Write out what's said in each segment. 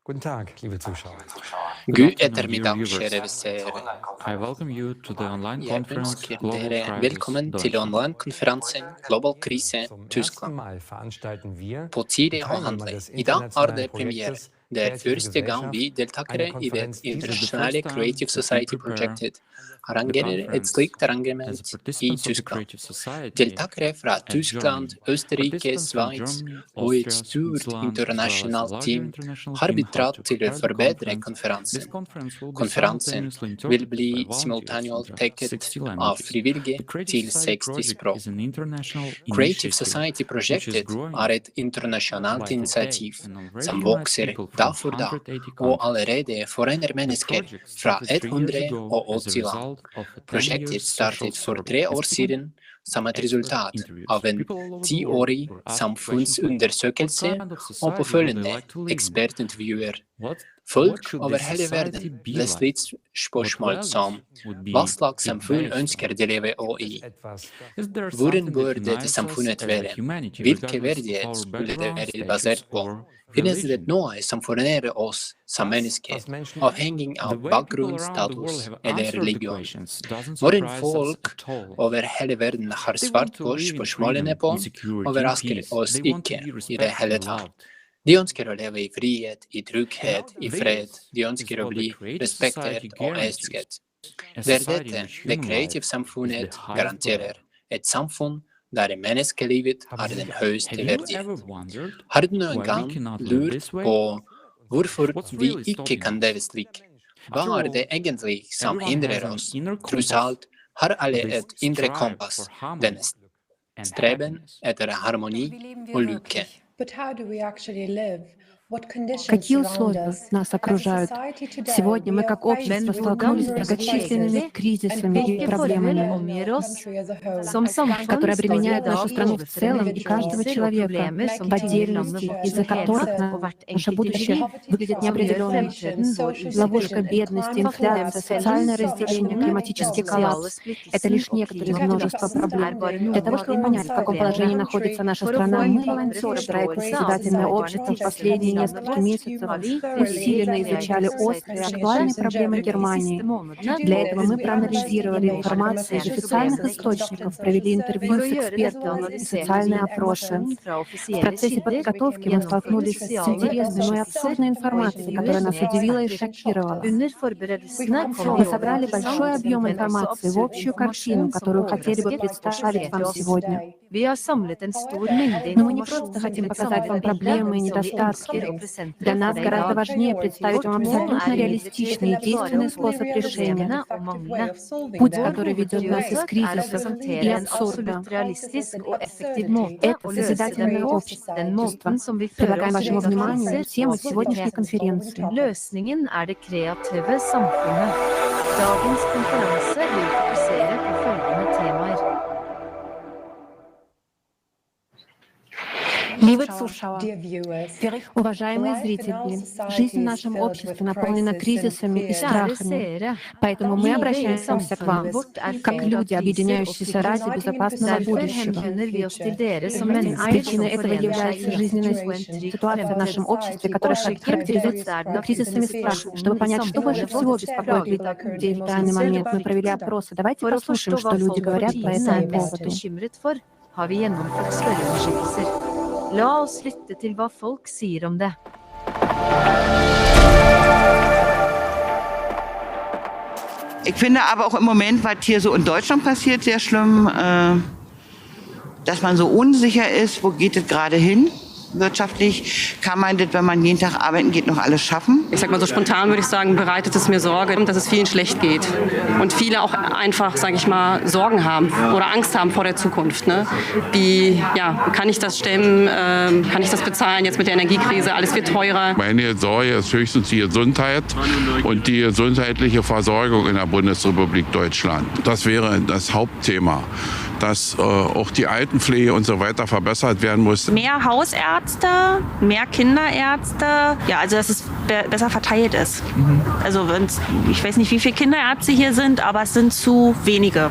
Guten Tag, liebe Zuschauer. God ettermiddag, kjære seere. I welcome you to the online Jeg conference ønsker Global dere Crisis velkommen til Deutschland. online-konferansen Global Krise, Zum ersten Tyskland. Mal veranstalten wir, På die tide å Teilnehmer handle. des I dag er internationalen det premiere. Projektes Det er Kreative første gang vi Gesellschaft deltakere eine i det Konferenz dieses internasjonale time Creative that we Society prepare projektet the arrangerer et conference slikt as arrangement i participants of the Tyskland. Creative Society Deltakere fra at Tyskland, Germany. Østerrike, Participants from Sveits Germany, og et Austria, stort Switzerland, as well as a internasjonalt larger team international har team have bidratt to til å prepare the forbedre conference. This konferansen. conference will be Konferansen simultaneously vil interpreted bli by volunteers simultaneovertaket 60 av languages. frivillige The Creative til Society 60 project språk. is an international Creative initiative Society which is projektet growing er et internasjonalt by the day initiativ and already som unites vokser people dag from for dag, 180 og countries. allerede forener The mennesker project fra started 3 years ago as a 180 land. result of a 10 Prosjektet years social startet for survey. 3 år As people siden som et expert resultat interviews, av en people all over the 10-årig world were asked questions like, samfunnsundersøkelse what kind of og society would they påfølgende like to live in? ekspertintervjuer. What Folk should over this hele society verden be ble stilt like? What spørsmål values som would be hva slags it samfunn based ønsker on? de leve og i? Etwas, Is there Hvordan something bør that dette unites us samfunnet as a være? humanity Hvilke regardless of verdighet our skulle det background, være status basert på? or Finnes det religion? noe som forener oss som mennesker, was Menschen avhengig The av way people bakgrunn, around the world status have eller answered the religion? questions doesn't Hvordan surprise us folk at all. over hele verden har They svart want to på live in spørsmålene freedom, på, in security, in overrasker peace. oss They want to ikke be i det respected hele and tatt. loved. De ønsker å leve i frihet, i trygghet, i fred. This De is ønsker å what the bli Creative Society respektert og guarantees. elsket. A Det er society in dette which det human Kreative life is the Samfunnet highest good. garanterer. Et samfunn der menneskelivet er den høyeste Have you verdighet. ever wondered Har du noen why we gang cannot live lurt this way? på hvorfor What's vi really ikke stopping kan us? leve slik? Hva After er det all, egentlig som everyone hindrer has an oss? inner Tross compass. alt har alle They et indre strive kompass, for harmony denne and streben happiness. etter harmoni og lykke. Какие условия нас окружают? Сегодня мы как общество столкнулись с многочисленными кризисами и проблемами, которые обременяют нашу страну в целом и каждого человека в отдельности, из-за которых наше будущее выглядит неопределенным. Ловушка бедности, инфляция, социальное разделение, климатический коллапс — это лишь некоторые из множества проблем. Для того, чтобы понять, в каком положении находится наша страна, мы, волонтеры проекта «Созидательное общество», в последние несколько месяцев усиленно изучали острые и актуальные проблемы Германии. Для этого мы проанализировали информацию из официальных источников, провели интервью с экспертами и социальные опросы. В процессе подготовки мы столкнулись с интересной, но и абсурдной информацией, которая нас удивила и шокировала. Мы собрали большой объем информации в общую картину, которую хотели бы представить вам сегодня. Но мы не просто хотим показать вам проблемы и недостатки. Для нас гораздо важнее представить вам абсолютно реалистичный и действенный способ решения. Путь, который ведет нас из кризисов и абсурда. Это созидательное общество. Предлагаем вашему вниманию тему сегодняшней конференции. Løsningen er det kreative samfunnet. Dagens konferanse vil fokusere på følgende temaer. Уважаемые зрители, жизнь в нашем обществе наполнена кризисами и страхами, поэтому мы обращаемся к вам, как люди, объединяющиеся ради безопасного будущего. Причиной этого является жизненная ситуация в нашем обществе, которая характеризуется кризисами страха. Чтобы понять, что больше всего беспокоит людей в данный момент, мы провели опросы. Давайте послушаем, что люди говорят по этому поводу. La oss lytte til hva folk sier om det. Ich finde aber auch im Moment, was hier so in Deutschland passiert, sehr schlimm, dass man so unsicher ist, wo geht es gerade hin? Wirtschaftlich kann man das, wenn man jeden Tag arbeiten geht, noch alles schaffen. Ich sag mal so spontan würde ich sagen, bereitet es mir Sorge, dass es vielen schlecht geht. Und viele auch einfach, sage ich mal, Sorgen haben oder Angst haben vor der Zukunft. Ne? Wie, ja, kann ich das stemmen? Kann ich das bezahlen jetzt mit der Energiekrise? Alles wird teurer. Meine Sorge ist höchstens die Gesundheit und die gesundheitliche Versorgung in der Bundesrepublik Deutschland. Das wäre das Hauptthema. dass auch die Altenpflege und so weiter verbessert werden muss. Mehr Hausärzte, mehr Kinderärzte, ja, also dass es besser verteilt ist. Also ich weiß nicht, wie viele Kinderärzte hier sind, aber es sind zu wenige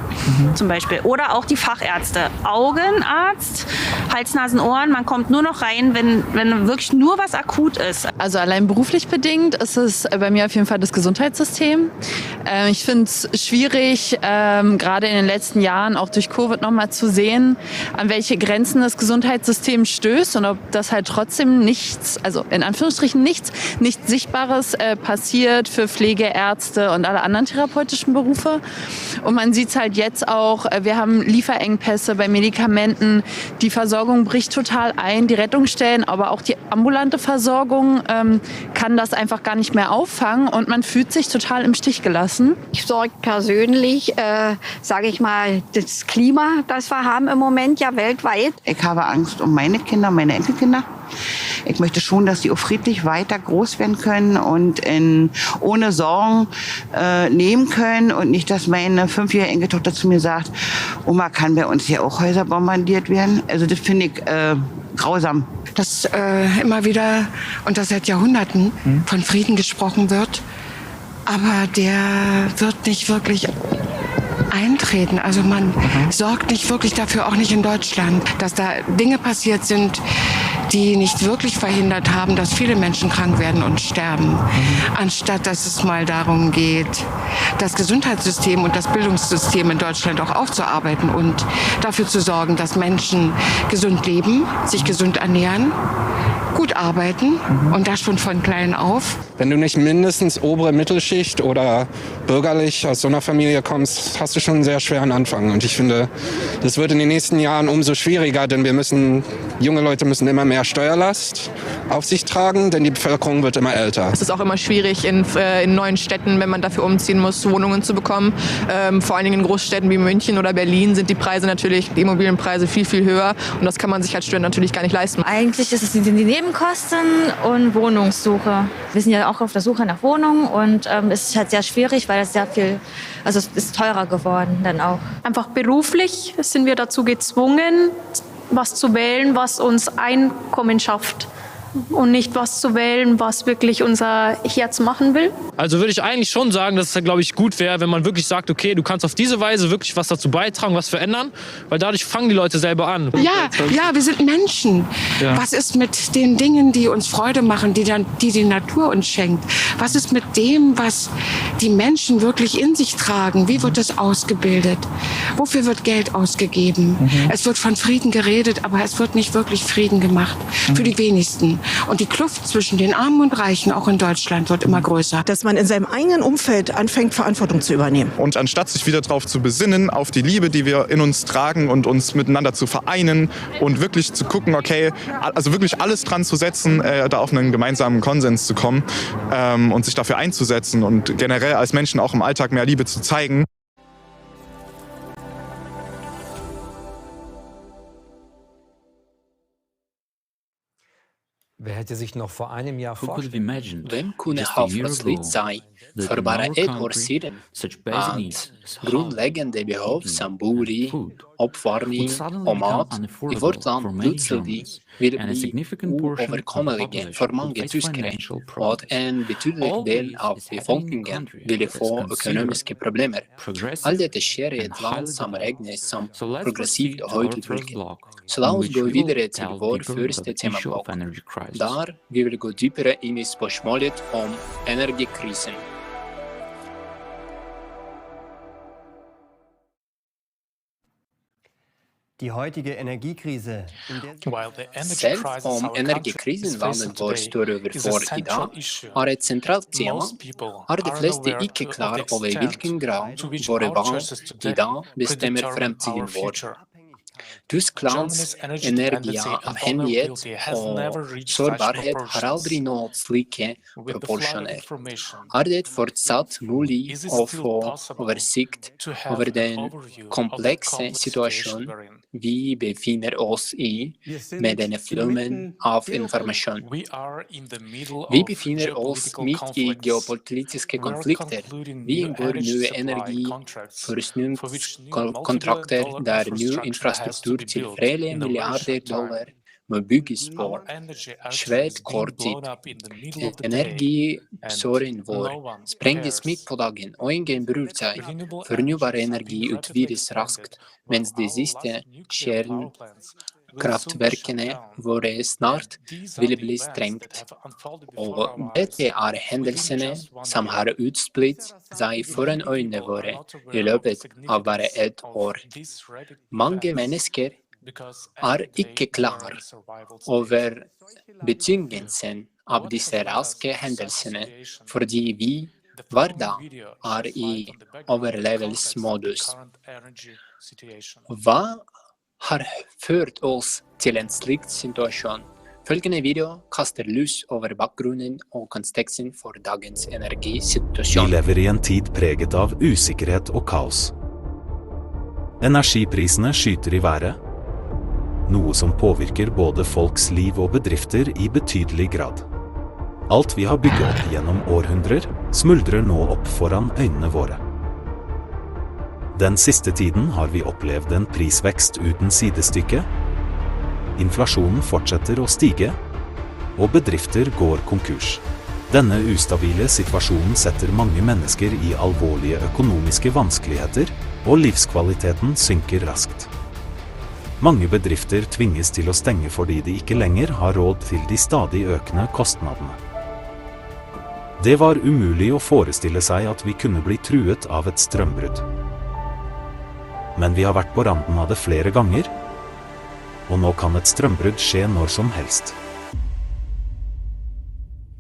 zum Beispiel. Oder auch die Fachärzte. Augenarzt, Hals, Nasen, Ohren, man kommt nur noch rein, wenn wirklich nur was akut ist. Also allein beruflich bedingt ist es bei mir auf jeden Fall das Gesundheitssystem. Ich finde es schwierig, gerade in den letzten Jahren auch durch Covid nochmal zu sehen, an welche Grenzen das Gesundheitssystem stößt und ob das halt trotzdem nichts, also in Anführungsstrichen nichts Sichtbares passiert für Pflegeärzte und alle anderen therapeutischen Berufe. Und man sieht es halt jetzt auch, wir haben Lieferengpässe bei Medikamenten, die Versorgung bricht total ein, die Rettungsstellen, aber auch die ambulante Versorgung kann das einfach gar nicht mehr auffangen und man fühlt sich total im Stich gelassen. Ich sorge persönlich, sage ich mal, das Klima, das wir haben im Moment ja weltweit. Ich habe Angst um meine Kinder, meine Enkelkinder. Ich möchte schon, dass die auch friedlich weiter groß werden können und ohne Sorgen leben können und nicht, dass meine 5-jährige Enkeltochter zu mir sagt, Oma, kann bei uns hier auch Häuser bombardiert werden? Also das finde ich grausam. Dass immer wieder, und das seit Jahrhunderten, von Frieden gesprochen wird, aber der wird nicht wirklich eintreten. Also man sorgt nicht wirklich dafür, auch nicht in Deutschland, dass da Dinge passiert sind, die nicht wirklich verhindert haben, dass viele Menschen krank werden und sterben. Anstatt dass es mal darum geht, das Gesundheitssystem und das Bildungssystem in Deutschland auch aufzuarbeiten und dafür zu sorgen, dass Menschen gesund leben, sich gesund ernähren, gut arbeiten und das schon von klein auf. Wenn du nicht mindestens obere Mittelschicht oder bürgerlich aus so einer Familie kommst, hast du schon einen sehr schweren Anfang. Und ich finde, das wird in den nächsten Jahren umso schwieriger, denn junge Leute müssen immer mehr Steuerlast auf sich tragen, denn die Bevölkerung wird immer älter. Es ist auch immer schwierig in neuen Städten, wenn man dafür umziehen muss, Wohnungen zu bekommen. Vor allen Dingen in Großstädten wie München oder Berlin sind die Immobilienpreise viel, viel höher. Und das kann man sich als Student natürlich gar nicht leisten. Eigentlich ist es die Nebenkosten und Wohnungssuche. Wir sind ja auch auf der Suche nach Wohnungen und es ist halt sehr schwierig, weil es es ist teurer geworden dann auch. Einfach beruflich sind wir dazu gezwungen, was zu wählen, was uns Einkommen schafft. Und nicht was zu wählen, was wirklich unser Herz machen will. Also würde ich eigentlich schon sagen, dass es, glaube ich, gut wäre, wenn man wirklich sagt, okay, du kannst auf diese Weise wirklich was dazu beitragen, was verändern, weil dadurch fangen die Leute selber an. Ja, wir sind Menschen. Ja. Was ist mit den Dingen, die uns Freude machen, die Natur uns schenkt? Was ist mit dem, was die Menschen wirklich in sich tragen? Wie wird das ausgebildet? Wofür wird Geld ausgegeben? Es wird von Frieden geredet, aber es wird nicht wirklich Frieden gemacht. Für die wenigsten. Und die Kluft zwischen den Armen und Reichen, auch in Deutschland, wird immer größer. Dass man in seinem eigenen Umfeld anfängt, Verantwortung zu übernehmen. Und anstatt sich wieder darauf zu besinnen, auf die Liebe, die wir in uns tragen und uns miteinander zu vereinen und wirklich zu gucken, okay, also wirklich alles dran zu setzen, da auf einen gemeinsamen Konsens zu kommen und sich dafür einzusetzen und generell als Menschen auch im Alltag mehr Liebe zu zeigen. Wer hätte sich noch vor einem Jahr vorstellen können? Hvem kunne ha forestilt seg for bare et år siden at grunnleggende behov som bolig, oppvarming og mat i vårt land plutselig ville bli uoverkommelige for mange tyskere, og at en betydelig del av befolkningen ville få økonomiske problemer. Alt dette skjer i et land som regnes som progressivt og høytutviklet. Så la oss gå videre til vår første temablokk. Der vi vil gå dypere inn i spørsmålet om energikrisen. Die heutige Energiekrise. Selv om energikrisen verden vår står overfor i dag, er et sentralt tema, er de fleste ikke klar over hvilken grad våre valg i dag bestemmer fremtiden vår. Tysklands energiavhengighet og sårbarhet har aldri nådd slike proporsjoner. Det fortsatt mulig å få oversikt over den komplekse situasjonen vi befinner oss i med denne flommen av informasjon? Vi befinner oss midt i geopolitiske konflikter. Vi inngår nye energiforsyningskontrakter der ny infrastruktur til flere milliarder dollar må bygges på svært kort tid. Energisåren vår sprenges midt på dagen, og ingen bryr seg. Fornybar energi utvides raskt, mens de siste kjernekraftverkene våre snart vil bli stengt. Og dette hendelsene som har utsplitt seg foran øynene våre i løpet av bare et år. Mange mennesker ikke klar over betingelsen av disse raske hendelsene, fordi vi hver dag i overlevelsesmodus. Hva har ført oss til en slik situasjon? Følgende video kaster lys over bakgrunnen og konteksten for dagens energisituasjon. Vi lever i en tid preget av usikkerhet og kaos. Energiprisene skyter i været, noe som påvirker både folks liv og bedrifter i betydelig grad. Alt vi har bygget opp gjennom århundrer, smuldrer nå opp foran øynene våre. Den siste tiden har vi opplevd en prisvekst uten sidestykke. Inflasjonen fortsetter å stige, og bedrifter går konkurs. Denne ustabile situasjonen setter mange mennesker i alvorlige økonomiske vanskeligheter, og livskvaliteten synker raskt. Mange bedrifter tvinges til å stenge fordi de ikke lenger har råd til de stadig økende kostnadene. Det var umulig å forestille seg at vi kunne bli truet av et strømbrudd. Men vi har vært på randen av det flere ganger, og nå kan et strømbrudd skje når som helst.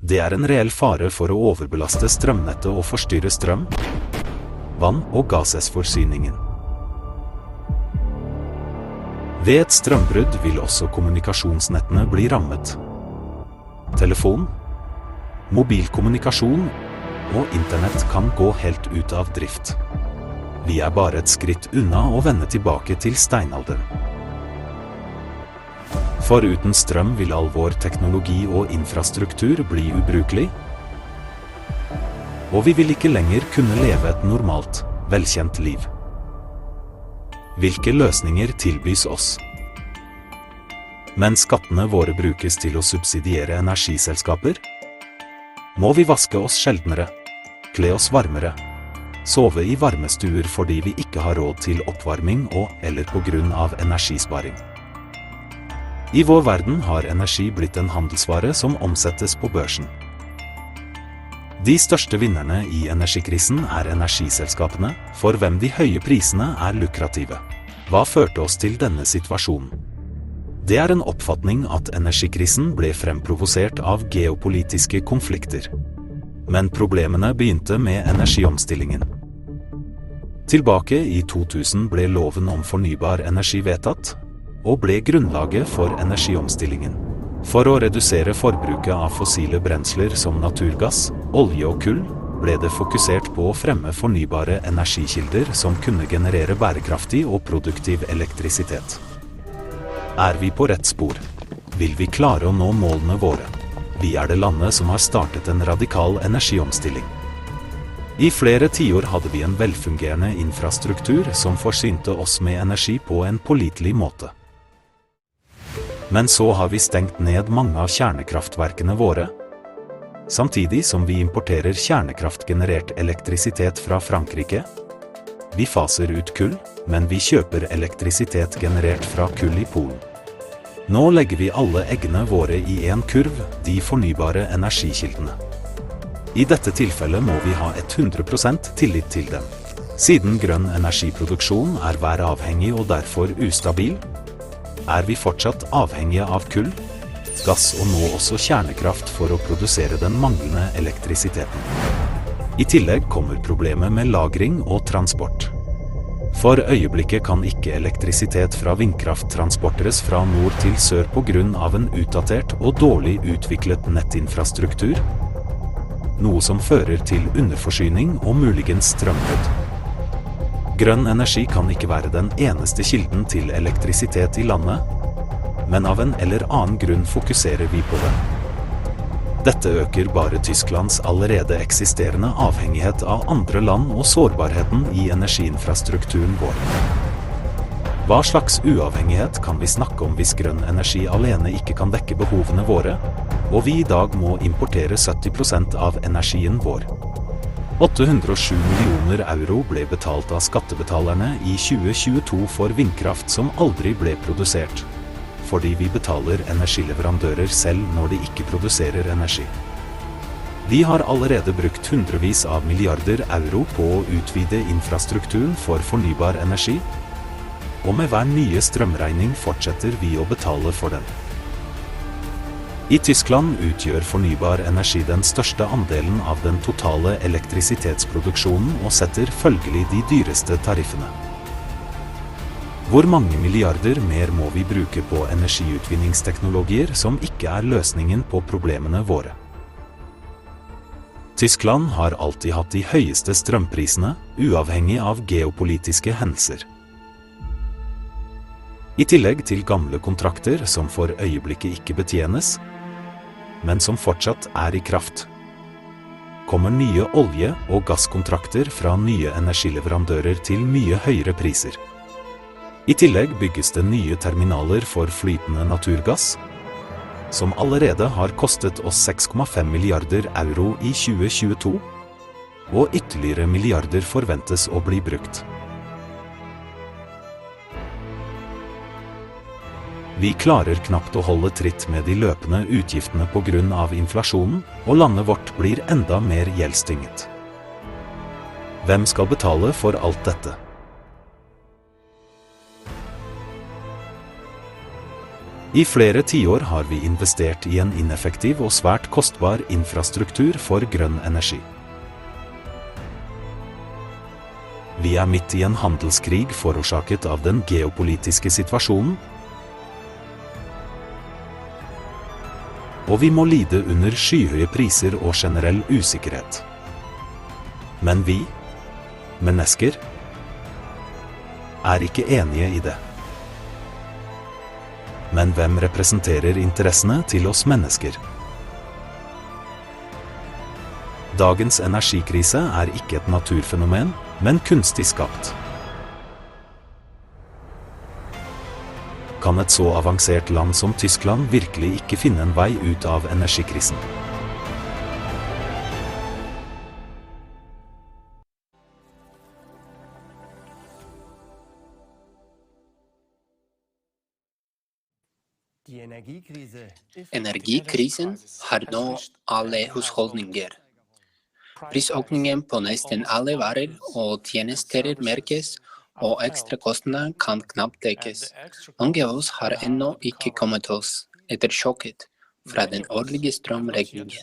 Det er en reell fare for å overbelaste strømnettet og forstyrre strøm, vann- og gassforsyningen. Ved et strømbrudd vil også kommunikasjonsnettene bli rammet. Telefon, mobilkommunikasjon og internett kan gå helt ut av drift. Vi er bare et skritt unna å vende tilbake til steinalderen. For uten strøm vil all vår teknologi og infrastruktur bli ubrukelig, og vi vil ikke lenger kunne leve et normalt, velkjent liv. Hvilke løsninger tilbys oss? Mens skattene våre brukes til å subsidiere energiselskaper, må vi vaske oss sjeldnere, kle oss varmere, sove i varmestuer fordi vi ikke har råd til oppvarming eller på grunn av energisparing. I vår verden har energi blitt en handelsvare som omsettes på børsen. De største vinnerne i energikrisen er energiselskapene, for hvem de høye prisene er lukrative. Hva førte oss til denne situasjonen? Det er en oppfatning at energikrisen ble fremprovosert av geopolitiske konflikter. Men problemene begynte med energiomstillingen. Tilbake i 2000 ble loven om fornybar energi vedtatt, og ble grunnlaget for energiomstillingen. For å redusere forbruket av fossile brensler som naturgass, olje og kull, ble det fokusert på å fremme fornybare energikilder som kunne generere bærekraftig og produktiv elektrisitet. Er vi på rett spor? Vil vi klare å nå målene våre? Vi er det landet som har startet en radikal energiomstilling. I flere tiår hadde vi en velfungerende infrastruktur som forsynte oss med energi på en pålitelig måte. Men så har vi stengt ned mange av kjernekraftverkene våre, samtidig som vi importerer kjernekraftgenerert elektrisitet fra Frankrike. Vi faser ut kull, men vi kjøper elektrisitet generert fra kull i Polen. Nå legger vi alle eggene våre i en kurv, de fornybare energikildene. I dette tilfellet må vi ha 100% tillit til dem. Siden grønn energiproduksjon er væravhengig og derfor ustabil, er vi fortsatt avhengige av kull, gass og nå også kjernekraft for å produsere den manglende elektrisiteten. I tillegg kommer problemet med lagring og transport. For øyeblikket kan ikke elektrisitet fra vindkraft transporteres fra nord til sør på grunn av en utdatert og dårlig utviklet nettinfrastruktur, noe som fører til underforsyning og muligens strømbrudd. Grønn energi kan ikke være den eneste kilden til elektrisitet i landet, men av en eller annen grunn fokuserer vi på den. Dette øker bare Tysklands allerede eksisterende avhengighet av andre land og sårbarheten i energiinfrastrukturen vår. Hva slags uavhengighet kan vi snakke om hvis grønn energi alene ikke kan dekke behovene våre, og vi i dag må importere 70% av energien vår? 807 millioner euro ble betalt av skattebetalerne i 2022 for vindkraft som aldri ble produsert, fordi vi betaler energileverandører selv når de ikke produserer energi. Vi har allerede brukt hundrevis av milliarder euro på å utvide infrastrukturen for fornybar energi, og med hver nye strømregning fortsetter vi å betale for den. I Tyskland utgjør fornybar energi den største andelen av den totale elektrisitetsproduksjonen og setter følgelig de dyreste tariffene. Hvor mange milliarder mer må vi bruke på energiutvinningsteknologier som ikke er løsningen på problemene våre? Tyskland har alltid hatt de høyeste strømprisene, uavhengig av geopolitiske hendelser. I tillegg til gamle kontrakter som for øyeblikket ikke betjenes, men som fortsatt er i kraft, kommer nye olje- og gasskontrakter fra nye energileverandører til mye høyere priser. I tillegg bygges det nye terminaler for flytende naturgass, som allerede har kostet oss 6,5 milliarder euro i 2022, og ytterligere milliarder forventes å bli brukt. Vi klarer knapt å holde tritt med de løpende utgiftene på grunn av inflasjonen, og landet vårt blir enda mer gjeldstynget. Hvem skal betale for alt dette? I flere tiår har vi investert i en ineffektiv og svært kostbar infrastruktur for grønn energi. Vi er midt i en handelskrig forårsaket av den geopolitiske situasjonen, og vi må lide under skyhøye priser og generell usikkerhet. Men vi, mennesker, er ikke enige i det. Men hvem representerer interessene til oss mennesker? Dagens energikrise er ikke et naturfenomen, men kunstig skapt. Kan et så avansert land som Tyskland virkelig ikke finne en vei ut av energikrisen? Energikrisen har nå alle husholdninger. Prisøkningen på nesten alle varer og tjenester merkes, og ekstrakostnadene kan knapt dekkes. Mange av oss har ennå ikke kommet oss etter sjokket fra den årlige strømregningen.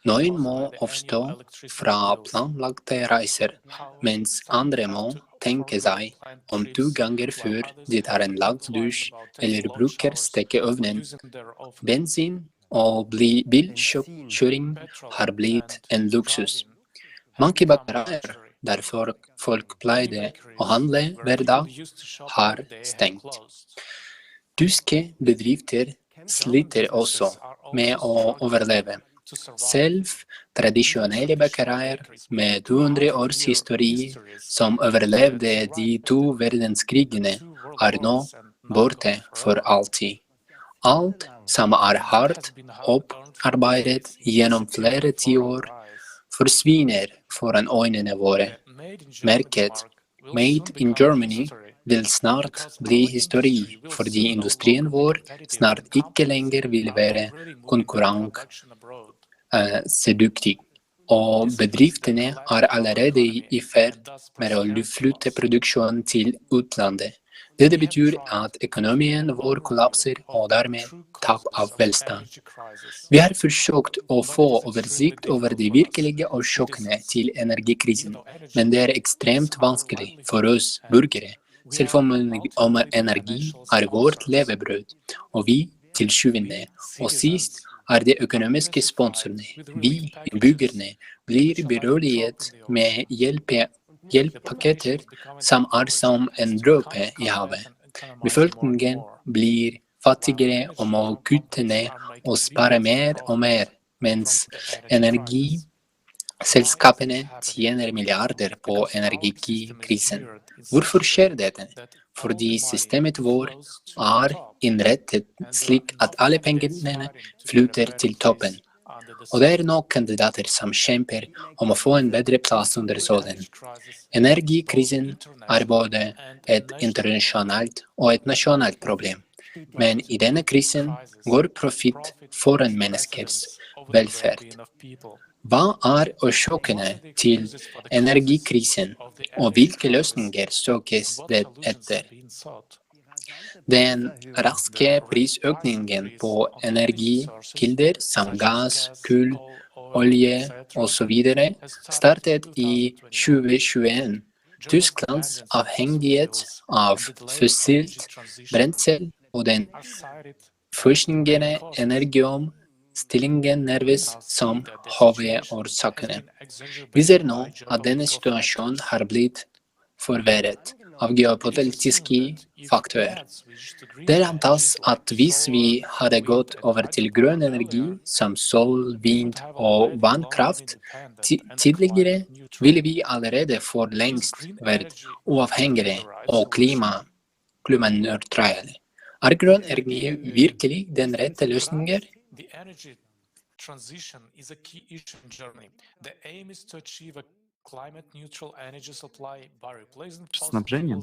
Noen må avstå fra planlagte reiser, mens andre må tenke seg om 2 ganger før de tar en lang dusj eller bruker stekeovnen. Bensin og bilkjøring har blitt en luksus. Mange bakerier der folk pleide å handle hver dag, har stengt. Tyske bedrifter sliter også med å overleve. Selv tradisjonelle bakerier med 200 års historie som overlevde de 2 verdenskrigene, er nå borte for alltid. Alt som er hardt opparbeidet gjennom flere tiår, forsvinner foran øynene våre. Merket Made in Germany vil snart bli historie, fordi industrien vår snart ikke lenger vil være konkurransedyktig. Og bedriftene er allerede i ferd med å flytte produksjonen til utlandet. Dette betyr at økonomien vår kollapser og dermed tap av velstand. Vi har forsøkt å få oversikt over de virkelige årsakene til energikrisen, men det er ekstremt vanskelig for oss burgere, selv om energi er vårt levebrød, og vi til syvende og sist er de økonomiske sponsorene. Vi, innbyggerne, blir beroliget med hjelpepaketer som er som en dråpe i havet. Befolkningen blir fattigere og må kutte ned og spare mer og mer, mens energiselskapene tjener milliarder på energikrisen. Hvorfor skjer dette? Fordi systemet vårt er innrettet slik at alle pengene flyter til toppen. Og det er nok kandidater som kjemper om å få en bedre plass under solen. Energikrisen er både et internasjonalt og et nasjonalt problem. Men i denne krisen går profitt foran menneskers velferd. Hva er årsakene til energikrisen, og hvilke løsninger søkes det etter? Den raske prisøkningen på energikilder som gass, kull, olje osv. startet i 2021. Tysklands avhengighet av fossilt brensel og den forskningene energiomstillingen nerves som hovedårsakene. Vi ser nå at denne situasjonen har blitt forverret av geopolitiske faktorer. Det antas at hvis vi hadde gått over til grønn energi som sol, vind og vannkraft tidligere, ville vi allerede for lengst vært uavhengige og klimanøytrale. Er grønn energi virkelig den rette løsningen? Снабжение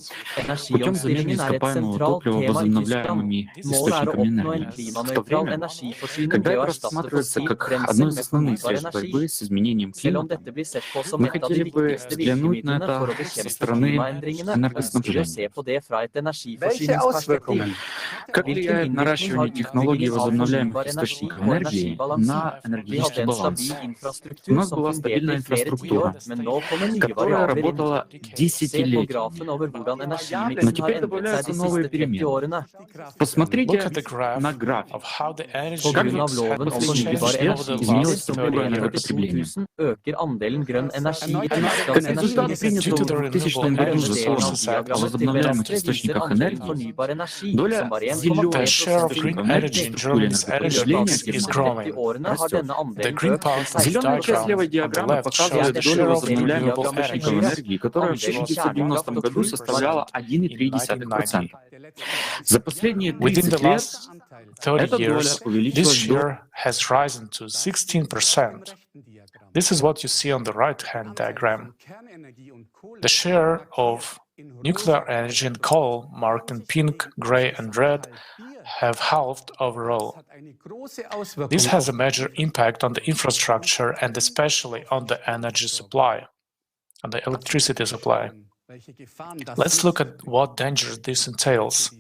путем замены ископаемого топлива возобновляемыми источниками энергии, в то время, когда это рассматривается как одно из основных средств борьбы с изменением климата, мы хотели бы взглянуть на это со стороны энергоснабжения. Как влияет наращивание технологий возобновляемых источников энергии на энергетический баланс? У нас была стабильная инфраструктура, которая работала десятилетия. Но теперь добавляются новые перемены. Посмотрите на график. Как за последние 10 лет изменилось структура энергопотребления. Как результат принятого в 2000 году закона о возобновляемых источниках энергии, доля зеленых источников энергии в структуре энергопотребления растет. Зеленая часть левой диаграммы показывает долю возобновляемых источников энергии, которая в 1990 году составляла 1,3%. За последние 30 лет эта доля увеличилась до 16%. This is what you see on the right-hand diagram. The share of nuclear energy and coal, marked in pink, gray, and red, have halved overall. This has a major impact on the infrastructure and especially on the energy supply, on the electricity supply. Let's look at what danger this entails.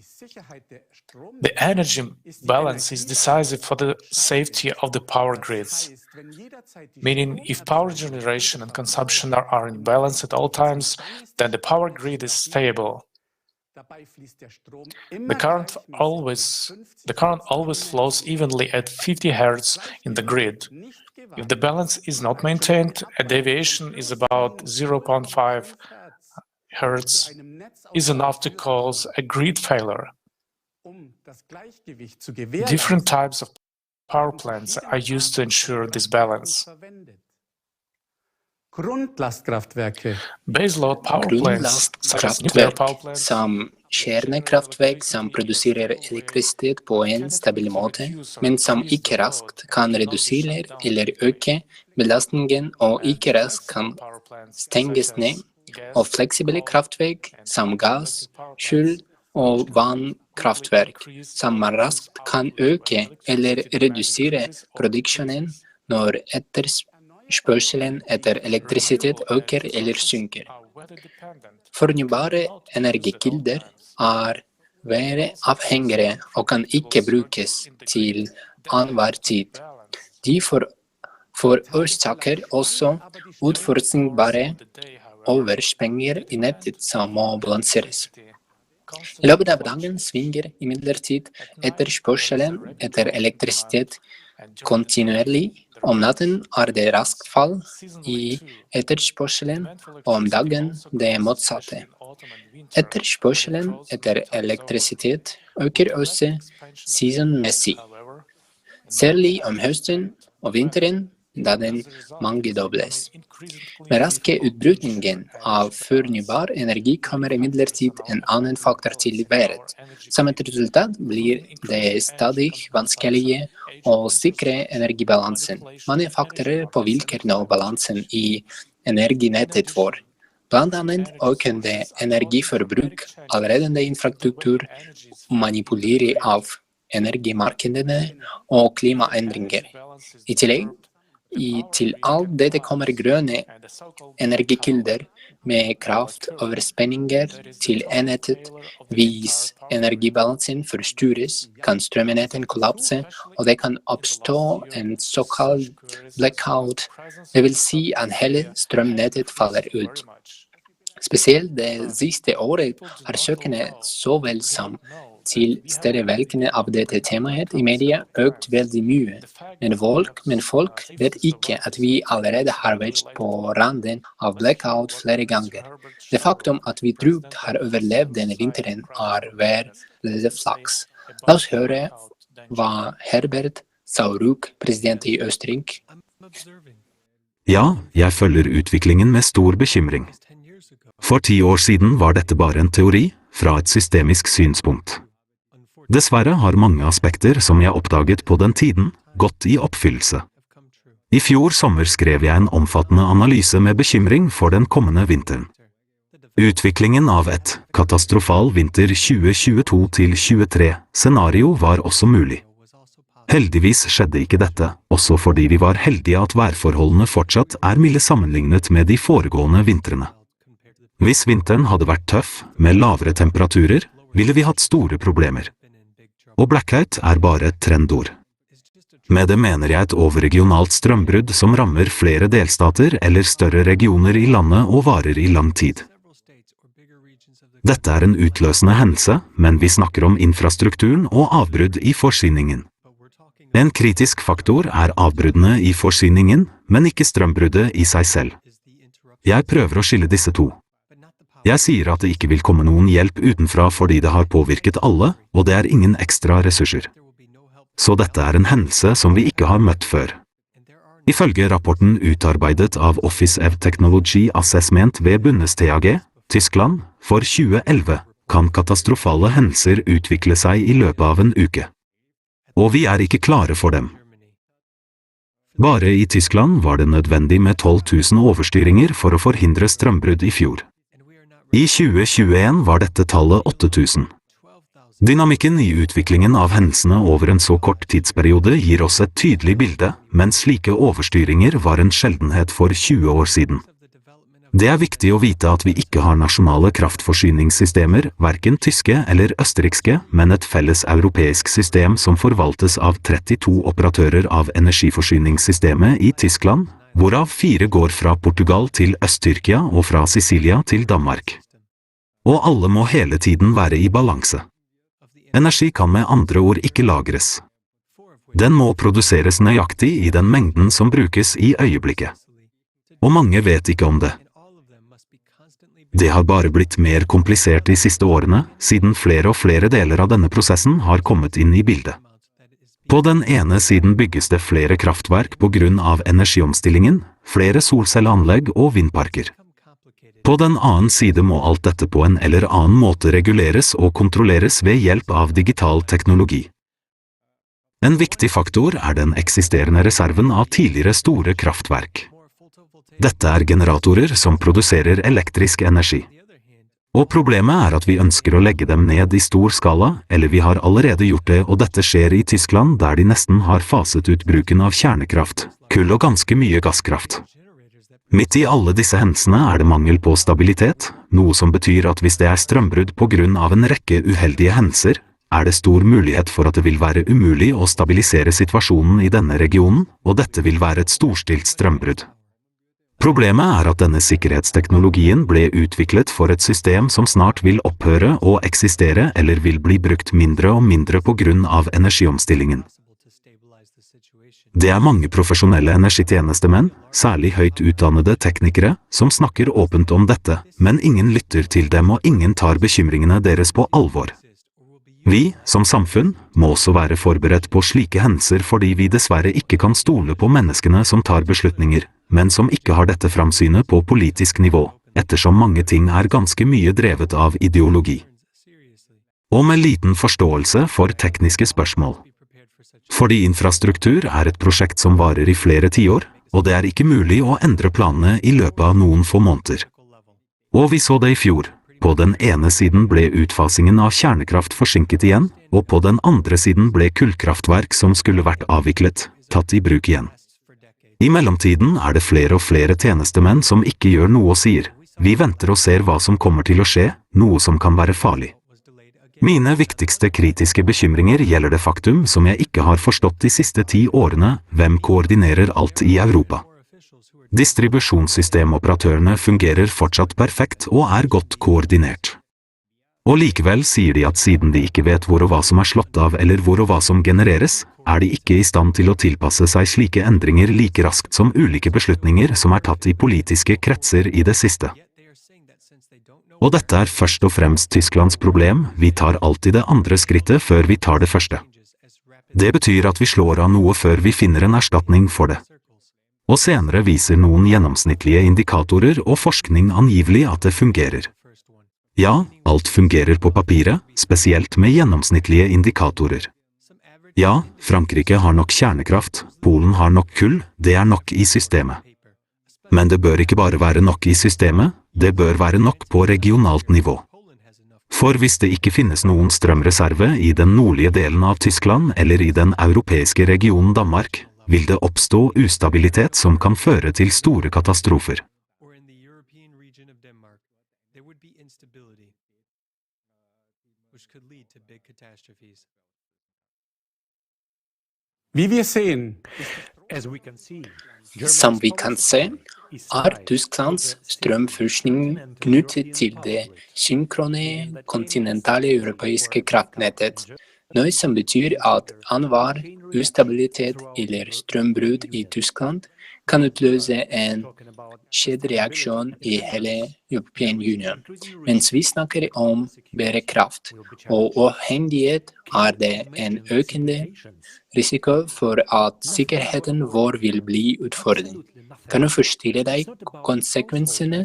The energy balance is decisive for the safety of the power grids, meaning if power generation and consumption are in balance at all times, then the power grid is stable. The current always flows evenly at 50 Hz in the grid. If the balance is not maintained, a deviation is about 0.5 Hz is enough to cause a grid failure. Different types of power plants are used to ensure this balance. Baseload power plants, such as nuclear power plants, som kjernekraftverk som produserer elektrisitet på en stabil måte, men som ikke raskt kan redusere eller øke belastningen og ikke raskt kan stenges ned, og fleksible kraftverk som gass, kull og vannkraftverk som raskt kan øke eller redusere produksjonen når etterspørselen etter elektrisitet øker eller synker. Fornybare energikilder være avhengige og kan ikke brukes til enhver tid. De forårsaker også utforutsigbare overspenninger i nettet som må balanseres. I løpet av dagen svinger imidlertid etterspørselen etter elektrisitet kontinuerlig. Om natten det raskt fall i etterspørselen, og om dagen det motsatte. Etterspørselen etter elektrisitet øker også sesongmessig, særlig om høsten og vinteren, da den mangedobles. Med raske utbrytningen av fornybar energi kommer imidlertid en annen faktor til været. Som et resultat blir det stadig vanskeligere å sikre energibalansen. Mange faktorer påvirker nå balansen i energinettet vår. Blant annet økende energiforbruk, allerede infrastruktur, manipulering av energimarkedene og klimaendringer. I tillegg til alt dette kommer grønne energikilder med kraftoverspenninger til nettet. Hvis energibalansen forstyrres, kan strømnettet kollapse, og det kan oppstå en såkalt blackout, det vil si at hele strømnettet faller ut. Spesielt det siste året har søkende så vel som tilstedeværelsen av dette temaet i media økt veldig mye. Men folk vet ikke at vi allerede har vært på randen av blackout flere ganger. Det faktum at vi trygt har overlevd denne vinteren veldig flaks. La oss høre hva Herbert Sauerug, president i Østerrike. Ja, jeg følger utviklingen med stor bekymring. For 10 år siden var dette bare en teori, fra et systemisk synspunkt. Dessverre har mange aspekter som jeg oppdaget på den tiden, gått i oppfyllelse. I fjor sommer skrev jeg en omfattende analyse med bekymring for den kommende vinteren. Utviklingen av et katastrofal vinter 2022-2023 scenario var også mulig. Heldigvis skjedde ikke dette, også fordi vi var heldige at værforholdene fortsatt milde sammenlignet med de foregående vintrene. Hvis vinteren hadde vært tøff, med lavere temperaturer, ville vi hatt store problemer. Og blackout bare et trendord. Med det mener jeg et overregionalt strømbrudd som rammer flere delstater eller større regioner i landet og varer i lang tid. Dette en utløsende hendelse, men vi snakker om infrastrukturen og avbrudd i forsyningen. En kritisk faktor avbruddene i forsyningen, men ikke strømbruddet i seg selv. Jeg prøver å skille disse to. Jeg sier at det ikke vil komme noen hjelp utenfra fordi det har påvirket alle, og det ingen ekstra ressurser. Så dette en hendelse som vi ikke har møtt før. Ifølge rapporten utarbeidet av Office of Technology Assessment ved bunns, Tyskland, for 2011, kan katastrofale hendelser utvikle seg i løpet av en uke. Og vi ikke klare for dem. Bare i Tyskland var det nødvendig med 12 000 overstyringer for å forhindre strømbrudd i fjor. I 2021 var dette tallet 8 000. Dynamikken i utviklingen av hendelsene over en så kort tidsperiode gir oss et tydelig bilde, men slike overstyringer var en sjeldenhet for 20 år siden. Det viktig å vite at vi ikke har nasjonale kraftforsyningssystemer, hverken tyske eller østerrikske, men et felles europeisk system som forvaltes av 32 operatører av energiforsyningssystemet i Tyskland, hvorav 4 går fra Portugal til Øst-Tyrkia og fra Sicilia til Danmark. Og alle må hele tiden være i balanse. Energi kan med andre ord ikke lagres. Den må produseres nøyaktig i den mengden som brukes i øyeblikket. Og mange vet ikke om det. Det har bare blitt mer komplisert de siste årene, siden flere og flere deler av denne prosessen har kommet inn i bildet. På den ene siden bygges det flere kraftverk på grunn av energiomstillingen, flere solcelleanlegg og vindparker. På den annen side må alt dette på en eller annen måte reguleres og kontrolleres ved hjelp av digital teknologi. En viktig faktor den eksisterende reserven av tidligere store kraftverk. Dette generatorer som produserer elektrisk energi. Og problemet at vi ønsker å legge dem ned i stor skala, eller vi har allerede gjort det, og dette skjer i Tyskland der de nesten har faset ut bruken av kjernekraft, kull og ganske mye gasskraft. Midt i alle disse hendelsene det mangel på stabilitet, noe som betyr at hvis det strømbrudd på grunn av en rekke uheldige hendelser, det stor mulighet for at det vil være umulig å stabilisere situasjonen i denne regionen, og dette vil være et storstilt strømbrudd. Problemet at denne sikkerhetsteknologien ble utviklet for et system som snart vil opphøre å eksistere eller vil bli brukt mindre og mindre på grunn av energiomstillingen. Det mange profesjonelle energitjenestemenn, særlig høyt utdannede teknikere, som snakker åpent om dette, men ingen lytter til dem og ingen tar bekymringene deres på alvor. Vi, som samfunn, må også være forberedt på slike hendelser fordi vi dessverre ikke kan stole på menneskene som tar beslutninger, men som ikke har dette framsynet på politisk nivå, ettersom mange ting ganske mye drevet av ideologi. Og med liten forståelse for tekniske spørsmål. Fordi infrastruktur et prosjekt som varer i flere tiår, og det ikke mulig å endre planene i løpet av noen få måneder. Og vi så det i fjor. På den ene siden ble utfasingen av kjernekraft forsinket igjen, og på den andre siden ble kullkraftverk som skulle vært avviklet, tatt i bruk igjen. I mellomtiden det flere og flere tjenestemenn som ikke gjør noe og sier, vi venter og ser hva som kommer til å skje, noe som kan være farlig. Mine viktigste kritiske bekymringer gjelder det faktum som jeg ikke har forstått de siste 10 årene, hvem koordinerer alt i Europa. Distribusjonssystemoperatørene fungerer fortsatt perfekt og godt koordinert. Og likevel sier de at siden de ikke vet hvor og hva som slått av eller hvor og hva som genereres, de ikke i stand til å tilpasse seg slike endringer like raskt som ulike beslutninger som tatt i politiske kretser i det siste. Og dette først og fremst Tysklands problem, vi tar alltid det andre skrittet før vi tar det første. Det betyr at vi slår av noe før vi finner en erstatning for det. Og senere viser noen gjennomsnittlige indikatorer og forskning angivelig at det fungerer. Ja, alt fungerer på papiret, spesielt med gjennomsnittlige indikatorer. Ja, Frankrike har nok kjernekraft, Polen har nok kull, det nok i systemet. Men det bør ikke bare være nok i systemet, det bør være nok på regionalt nivå. For hvis det ikke finnes noen strømreserve i den nordlige delen av Tyskland eller i den europeiske regionen Danmark, vil det oppstå ustabilitet som kan føre til store katastrofer. Som vi kan se, Tysklands strømforsyning knyttet til det synkrone kontinentale europeiske kraftnettet, noe som betyr at enhver ustabilitet eller strømbrudd i Tyskland kan utløse en kjedereaksjon i hele European Union. Mens vi snakker om bærekraft og uavhengighet, det en økende risiko for at sikkerheten vår vil bli utfordret. Kan du forstille deg konsekvensene?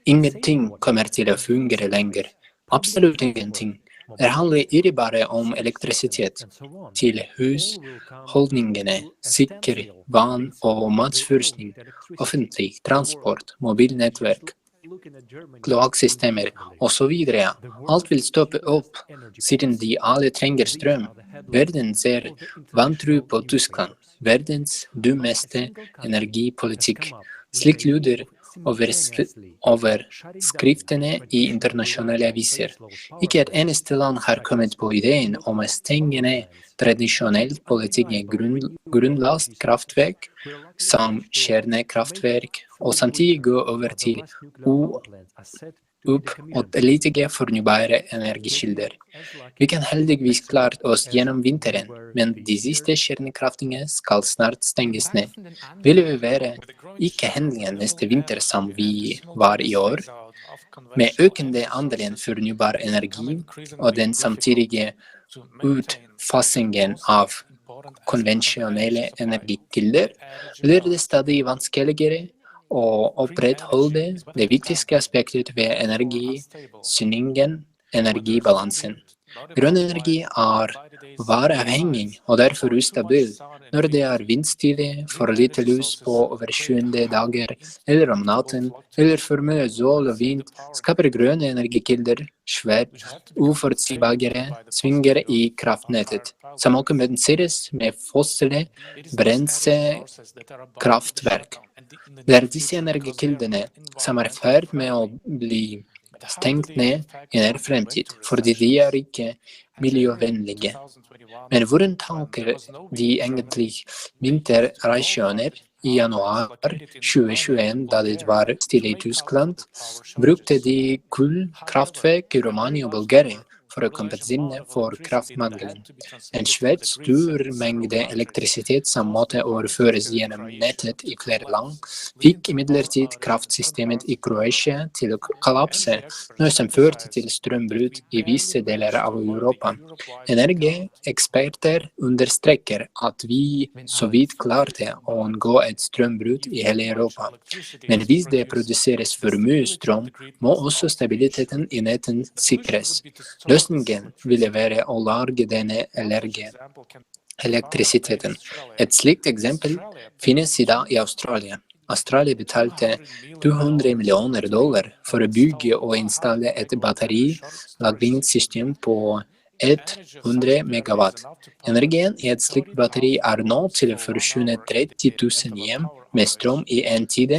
Ingenting kommer til å fungere lenger. Absolutt ingenting. Det handler ikke bare om elektrisitet til husholdningene, sikker vann- og matforsyning, offentlig transport, mobilnettverk, kloakksystemer osv. Alt vil stoppe opp, siden de alle trenger strøm. Verden ser vantro på Tyskland, verdens dummeste energipolitikk. Slik lyder overskriftene i internasjonale aviser. Ikke et eneste land har kommet på ideen om å stenge ned tradisjonelt politikk i grunnlastkraftverk som kjernekraftverk, og samtidig gå over til oppålitelige fornybare energikilder. Vi kan heldigvis klare oss gjennom vinteren, men de siste kjernekraftene skal snart stenges ned. Vil det være ikke hendingen neste vinter som vi var i år? Med økende andelen fornybar energi og den samtidige utfasingen av konvensjonelle energikilder, blir det stadig vanskeligere å opprettholde det viktigste aspektet ved energisyningen, energibalansen. Grønn energi er væravhengig og derfor ustabil. Når det er vindstille, for lite lys på overskyende dager eller om natten, eller for mye sol og vind, skaper grønne energikilder svært uforutsigbare svinger i kraftnettet, som også kompenseres med fossile brenselkraftverk. Det er disse energikildene som er i ferd med å bli stengt ned i nær fremtid, fordi de er ikke miljøvennlige. Men hvordan tanker de egentlig vinterreisjoner i januar 2021, da det var stille i Tyskland, brukte de kullkraftverk i Romania og Bulgaria for å kompensere for kraftmangelen. En svært stor mengde elektrisitet som måtte overføres gjennom nettet i flere land, fikk imidlertid kraftsystemet i Kroatia til å kollapse, noe som førte til strømbrudd i visse deler av Europa. Energieksperter understreker at vi så vidt klarte å unngå et strømbrudd i hele Europa. Men hvis det produseres for mye strøm, må også stabiliteten i netten sikres. Løsningen ville være å lage denne elektrisiteten. Et slikt eksempel finnes i dag i Australia. Australia betalte $200 millioner for å bygge og installere et batterilagringssystem på 100 megawatt. Energien i et slikt batteri er nå til å forsyne 30 000 hjem med strøm i en tid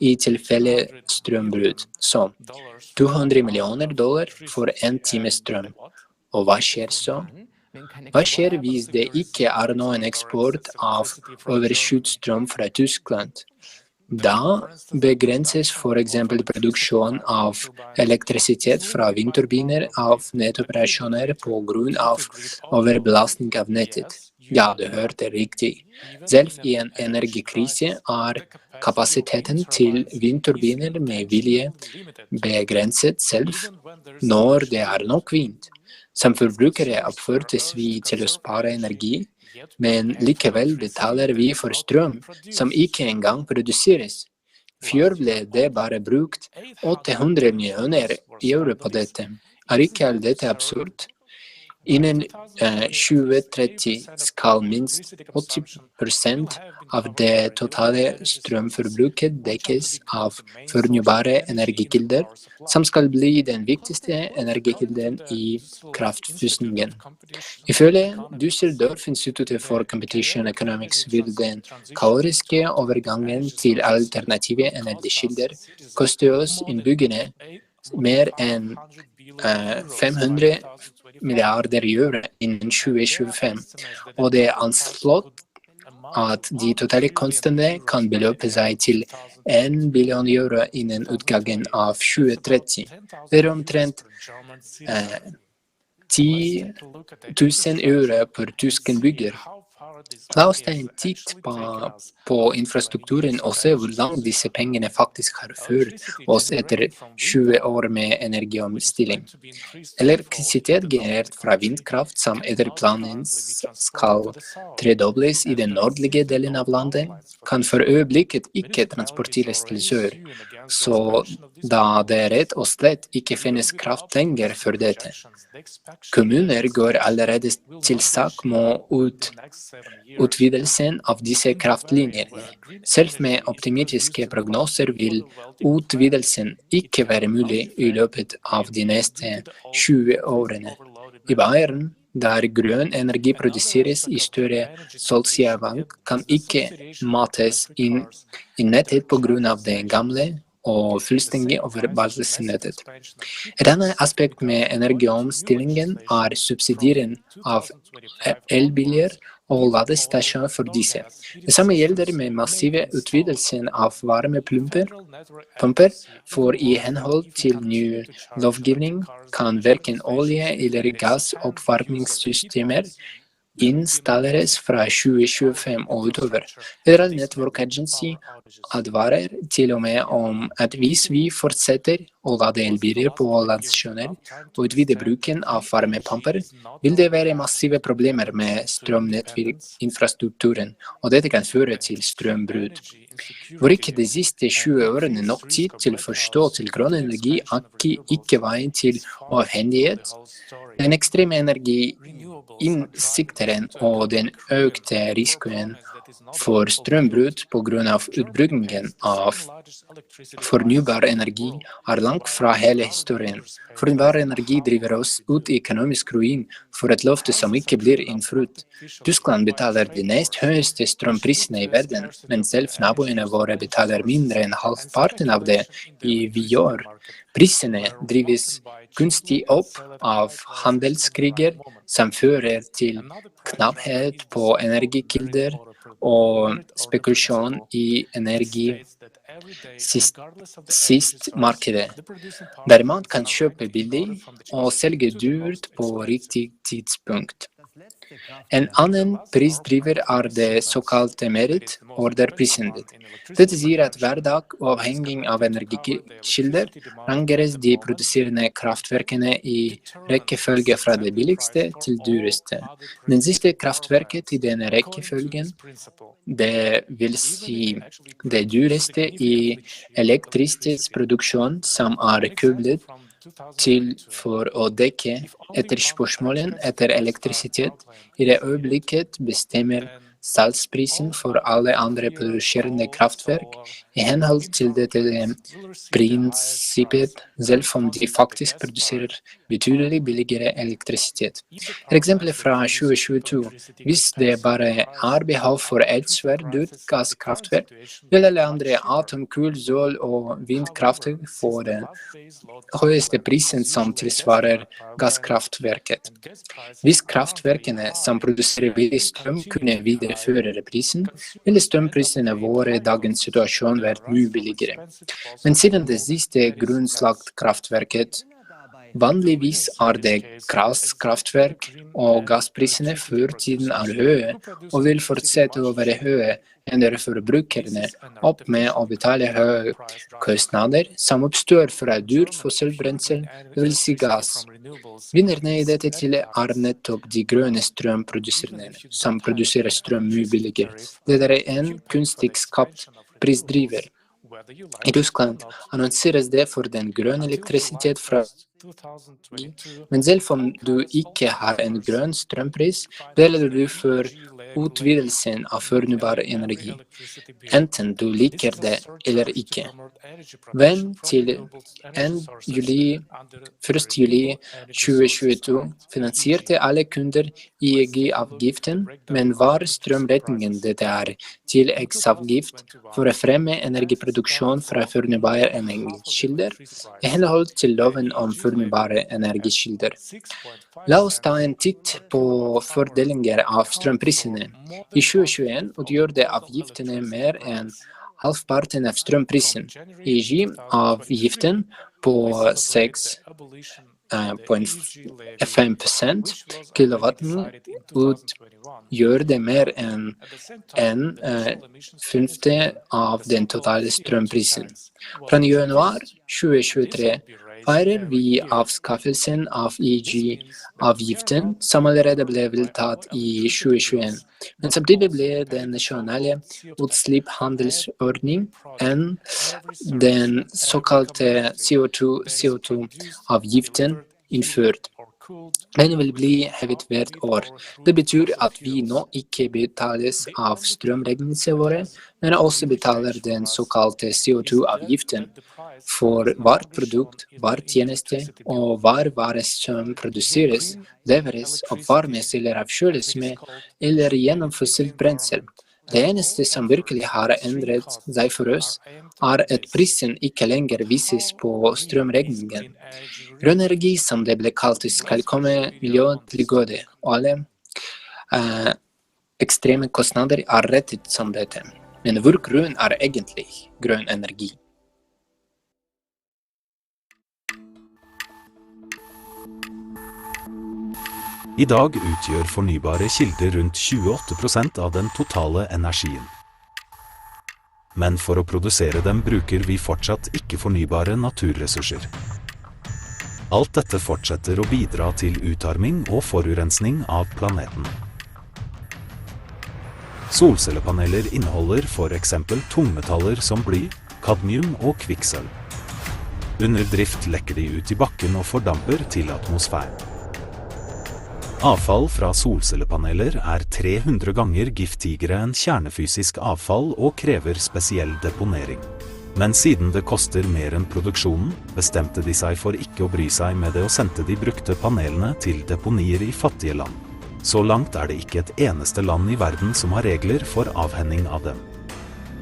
i tilfelle strømbrudd. Så $200 millioner for en time strøm. Og hva skjer så? Hva skjer hvis det ikke er noen eksport av overskuddsstrøm fra Tyskland? Da begrenses for eksempel produksjon av elektrisitet fra vindturbiner av nettoperasjoner på grunn av overbelastning av nettet. Ja, du hørte riktig. Selv i en energikrise er kapasiteten til vindturbiner med vilje begrenset selv når det er nok vind. Som forbrukere oppfordres vi til å spare energi, men likevel betaler vi for strøm som ikke engang produseres. Før ble det bare brukt 800 millioner euro på dette. Er ikke all dette absurd? Innen 2030 skal minst 80% av det totale strømforbruket dekkes av fornybare energikilder, som skal bli den viktigste energikilden i kraftforsyningen. Ifølge Düsseldorf-instituttet for Competition Economics vil den kaotiske overgangen til alternative energikilder koste oss innbyggerne mer enn 500 milliarder euro innen 2025, og det er anslått at de totale kostnadene kan beløpe seg til 1 billion euro innen utgangen av 2030. Det er omtrent 10 000 euro per 1000 bygger. La oss ta en titt på infrastrukturen og se hvor langt disse pengene faktisk har ført oss etter 20 år med energiomstilling. Elektrisitet generert fra vindkraft som etter planen skal tredobles i den nordlige delen av landet, kan for øyeblikket ikke transporteres til sør, så da det rett og slett ikke finnes kraft lenger for dette. Kommuner går allerede til sak med utvidelsen av disse kraftlinjene. Selv med optimistiske prognoser vil utvidelsen ikke være mulig i løpet av de neste 20 årene. I Bayern, der grønn energi produseres i større solcellevann, kan ikke mates inn i nettet på grunn av det gamle og fullstendig overballelsesnettet. Et annet aspekt med energiomstillingen er subsidiering av elbiler og ladestasjoner for disse. Det samme gjelder med massive utvidelsen av varmepumper, for i henhold til ny lovgivning kan verken olje- eller gassoppvarmningssystemer installeres fra 2025 og utover. Federal Network Agency advarer til og med om at hvis vi fortsetter å lade elbiler på ladestasjoner og utvide bruken av varmepumper, vil det være massive problemer med strømnettinfrastrukturen, og dette kan føre til strømbrudd. Hvor ikke de siste 20 årene nok tid til å forstå til grønn energi ikke veien til avhengighet, den ekstreme energiinnsikteren og den økte risikoen for strømbrudd på grunn av utbyggingen av fornybar energi langt fra hele historien. Fornybar energi driver oss ut i økonomisk ruin for et løfte som ikke blir innfridd. Tyskland betaler de nest høyeste strømprisene i verden, men selv naboene våre betaler mindre enn halvparten av det i år. Prisene drives kunstig opp av handelskriger som fører til knapphet på energikilder og spekulasjon i energisistmarkedet, der man kan kjøpe billig og selge dyrt på riktig tidspunkt. En annen prisdriver det såkalte merit-order-prisen. Dette sier at hver dag, uavhengig av energikilder, rangeres de produserende kraftverkene i rekkefølge fra det billigste til dyreste. Den siste kraftverket i denne rekkefølgen, det vil si det dyreste i elektrisitetsproduksjon som koblet til for å dekke etterspørselen etter elektrisitet, i det øyeblikket bestemmer salgsprisen for alle andre produserende kraftverk i henhold til dette prinsippet, selv om de faktisk produserer betydelig billigere elektrisitet. Eksempel fra 2022. Hvis det bare behov for et svært dyrt gasskraftverk, vil alle andre atom, kull, sol og vindkraftverk få den høyeste prisen som tilsvarer gasskraftverket. Hvis kraftverkene som produserer billig strøm kunne videreføre prisen, ville strømprisene våre i dagens situasjon vært mye billigere. Men siden det siste grunnlagt kraftverket, vanligvis det gasskraftverk, og gassprisene før tiden høye, og vil fortsette å være høye, ender forbrukerne opp med å betale høye kostnader som oppstår fra dyrt fossilt brensel, det vil si gass. Vinnerne i dette til nettopp de grønne strømproduserne, som produserer strøm mye billigere. Det en kunstig skapt prisdriver. I Tyskland annonseres det for den grønne elektrisitet fra men selv om du ikke har en grønn strømpris, velger du for utvidelsen av fornybar energi, enten du liker det eller ikke. Men til 1. juli 2022 finansierte alle kunder EEG-avgiften, men var strømregningen dette tilleggsavgift for å fremme energiproduksjon fra fornybare energikilder i henhold til loven om fornybare energikilder. La oss ta en titt på fordelinger av strømprisene. I 2021 utgjør det avgiftene mer enn halvparten av strømprisen. EG-avgiften på 6,5% kilowatten utgjør det mer enn en femte av den totale strømprisen. Fra januar 2023 feirer vi avskaffelsen av EG-avgiften, som allerede ble vedtatt i 2021. Men samtidig ble den nasjonale utslippshandelsordning den såkalte CO2-avgiften innført. Den vil bli hevet hvert år. Det betyr at vi nå ikke betales av strømregningene våre, men også betaler den såkalte CO2-avgiften for hvert produkt, hver tjeneste og hver vare som produseres, leveres, oppvarmes eller avkjøles med eller gjennom fossilt brensel. Det eneste som virkelig har endret seg for oss, at prisen ikke lenger vises på strømregningen. Grønn energi, som det ble kalt, skal komme miljøet til gode, og alle ekstreme kostnader rettet som dette. Men hvor grønn egentlig grønn energi? I dag utgjør fornybare kilder rundt 28% av den totale energien. Men for å produsere dem bruker vi fortsatt ikke-fornybare naturressurser. Alt dette fortsetter å bidra til utarming og forurensning av planeten. Solcellepaneler inneholder for eksempel tungmetaller som bly, kadmium og kvikksølv. Under drift lekker de ut i bakken og fordamper til atmosfæren. Avfall fra solcellepaneler 300 ganger giftigere enn kjernefysisk avfall og krever spesiell deponering. Men siden det koster mer enn produksjonen, bestemte de seg for ikke å bry seg med det og sendte de brukte panelene til deponier i fattige land. Så langt det ikke et eneste land i verden som har regler for avhending av dem.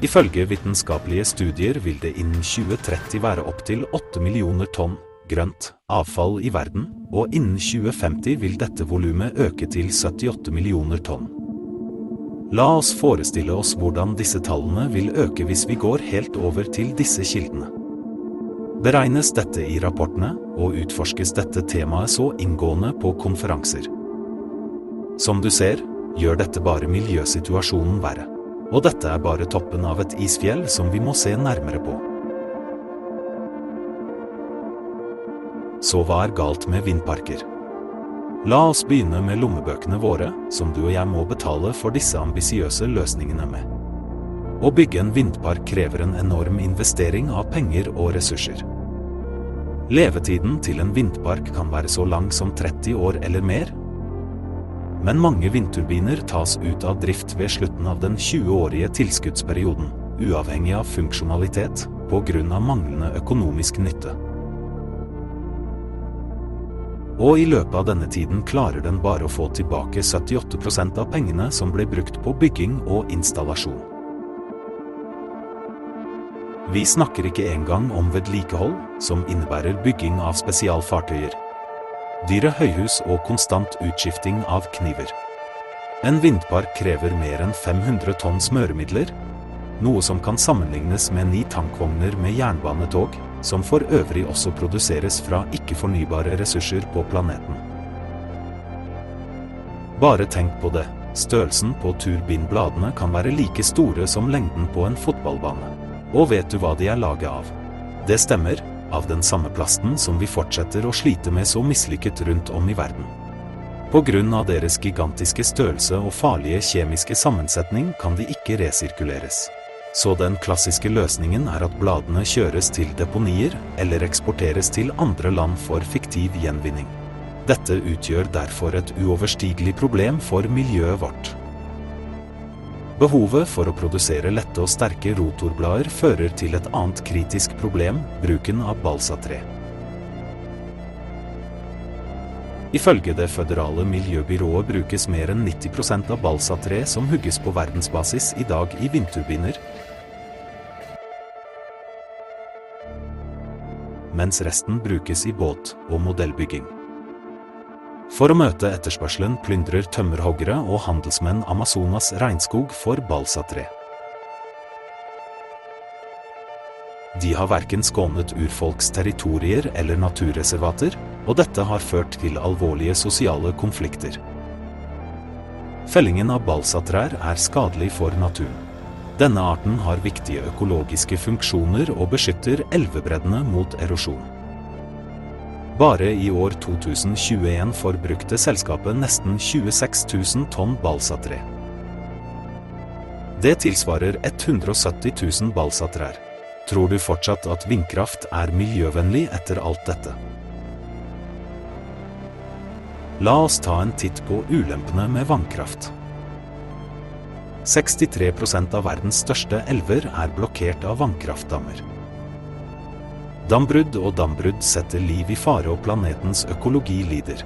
Ifølge vitenskapelige studier vil det innen 2030 være opp til 8 millioner tonn grønt avfall i verden, og innen 2050 vil dette volumet øke til 78 millioner tonn. La oss forestille oss hvordan disse tallene vil øke hvis vi går helt over til disse kildene. Beregnes dette i rapportene, og utforskes dette temaet så inngående på konferanser. Som du ser, gjør dette bare miljøsituasjonen verre. Og dette bare toppen av et isfjell som vi må se nærmere på. Så hva galt med vindparker? La oss begynne med lommebøkene våre, som du og jeg må betale for disse ambisiøse løsningene med. Å bygge en vindpark krever en enorm investering av penger og ressurser. Levetiden til en vindpark kan være så lang som 30 år eller mer. Men mange vindturbiner tas ut av drift ved slutten av den 20-årige tilskuddsperioden, uavhengig av funksjonalitet, på grunn av manglende økonomisk nytte. Og i løpet av denne tiden klarer den bare å få tilbake 78% av pengene som ble brukt på bygging og installasjon. Vi snakker ikke engang om vedlikehold, som innebærer bygging av spesialfartøyer, dyre høyhus og konstant utskifting av kniver. En vindpark krever mer enn 500 tonn smøremidler, noe som kan sammenlignes med 9 tankvogner med jernbanetog, som for øvrig også produseres fra ikke-fornybare ressurser på planeten. Bare tenk på det, størrelsen på turbinbladene kan være like store som lengden på en fotballbane. Og vet du hva de laget av? Det stemmer, av den samme plasten som vi fortsetter å slite med så mislykket rundt om i verden. På grunn av deres gigantiske størrelse og farlige kjemiske sammensetning kan de ikke resirkuleres. Så den klassiske løsningen at bladene kjøres til deponier eller eksporteres til andre land for fiktiv gjenvinning. Dette utgjør derfor et uoverstigelig problem for miljøet vårt. Behovet for å produsere lette og sterke rotorblader fører til et annet kritisk problem, bruken av balsatre. Ifølge det føderale miljøbyrået brukes mer enn 90% av balsatre som hugges på verdensbasis i dag i vindturbiner, mens resten brukes i båt- og modellbygging. For å møte etterspørselen plyndrer tømmerhoggere og handelsmenn Amazonas regnskog for balsatre. De har hverken skånet urfolks territorier eller naturreservater, og dette har ført til alvorlige sosiale konflikter. Fellingen av balsatrær skadelig for naturen. Denne arten har viktige økologiske funksjoner og beskytter elvebreddene mot erosjon. Bare i år 2021 forbrukte selskapet nesten 26 000 tonn balsatre. Det tilsvarer 170 000 balsatrær. Tror du fortsatt at vindkraft miljøvennlig etter alt dette? La oss ta en titt på ulempene med vannkraft. 63% av verdens største elver blokkert av vannkraftdammer. Dambrudd og dambrudd setter liv i fare og planetens økologi lider.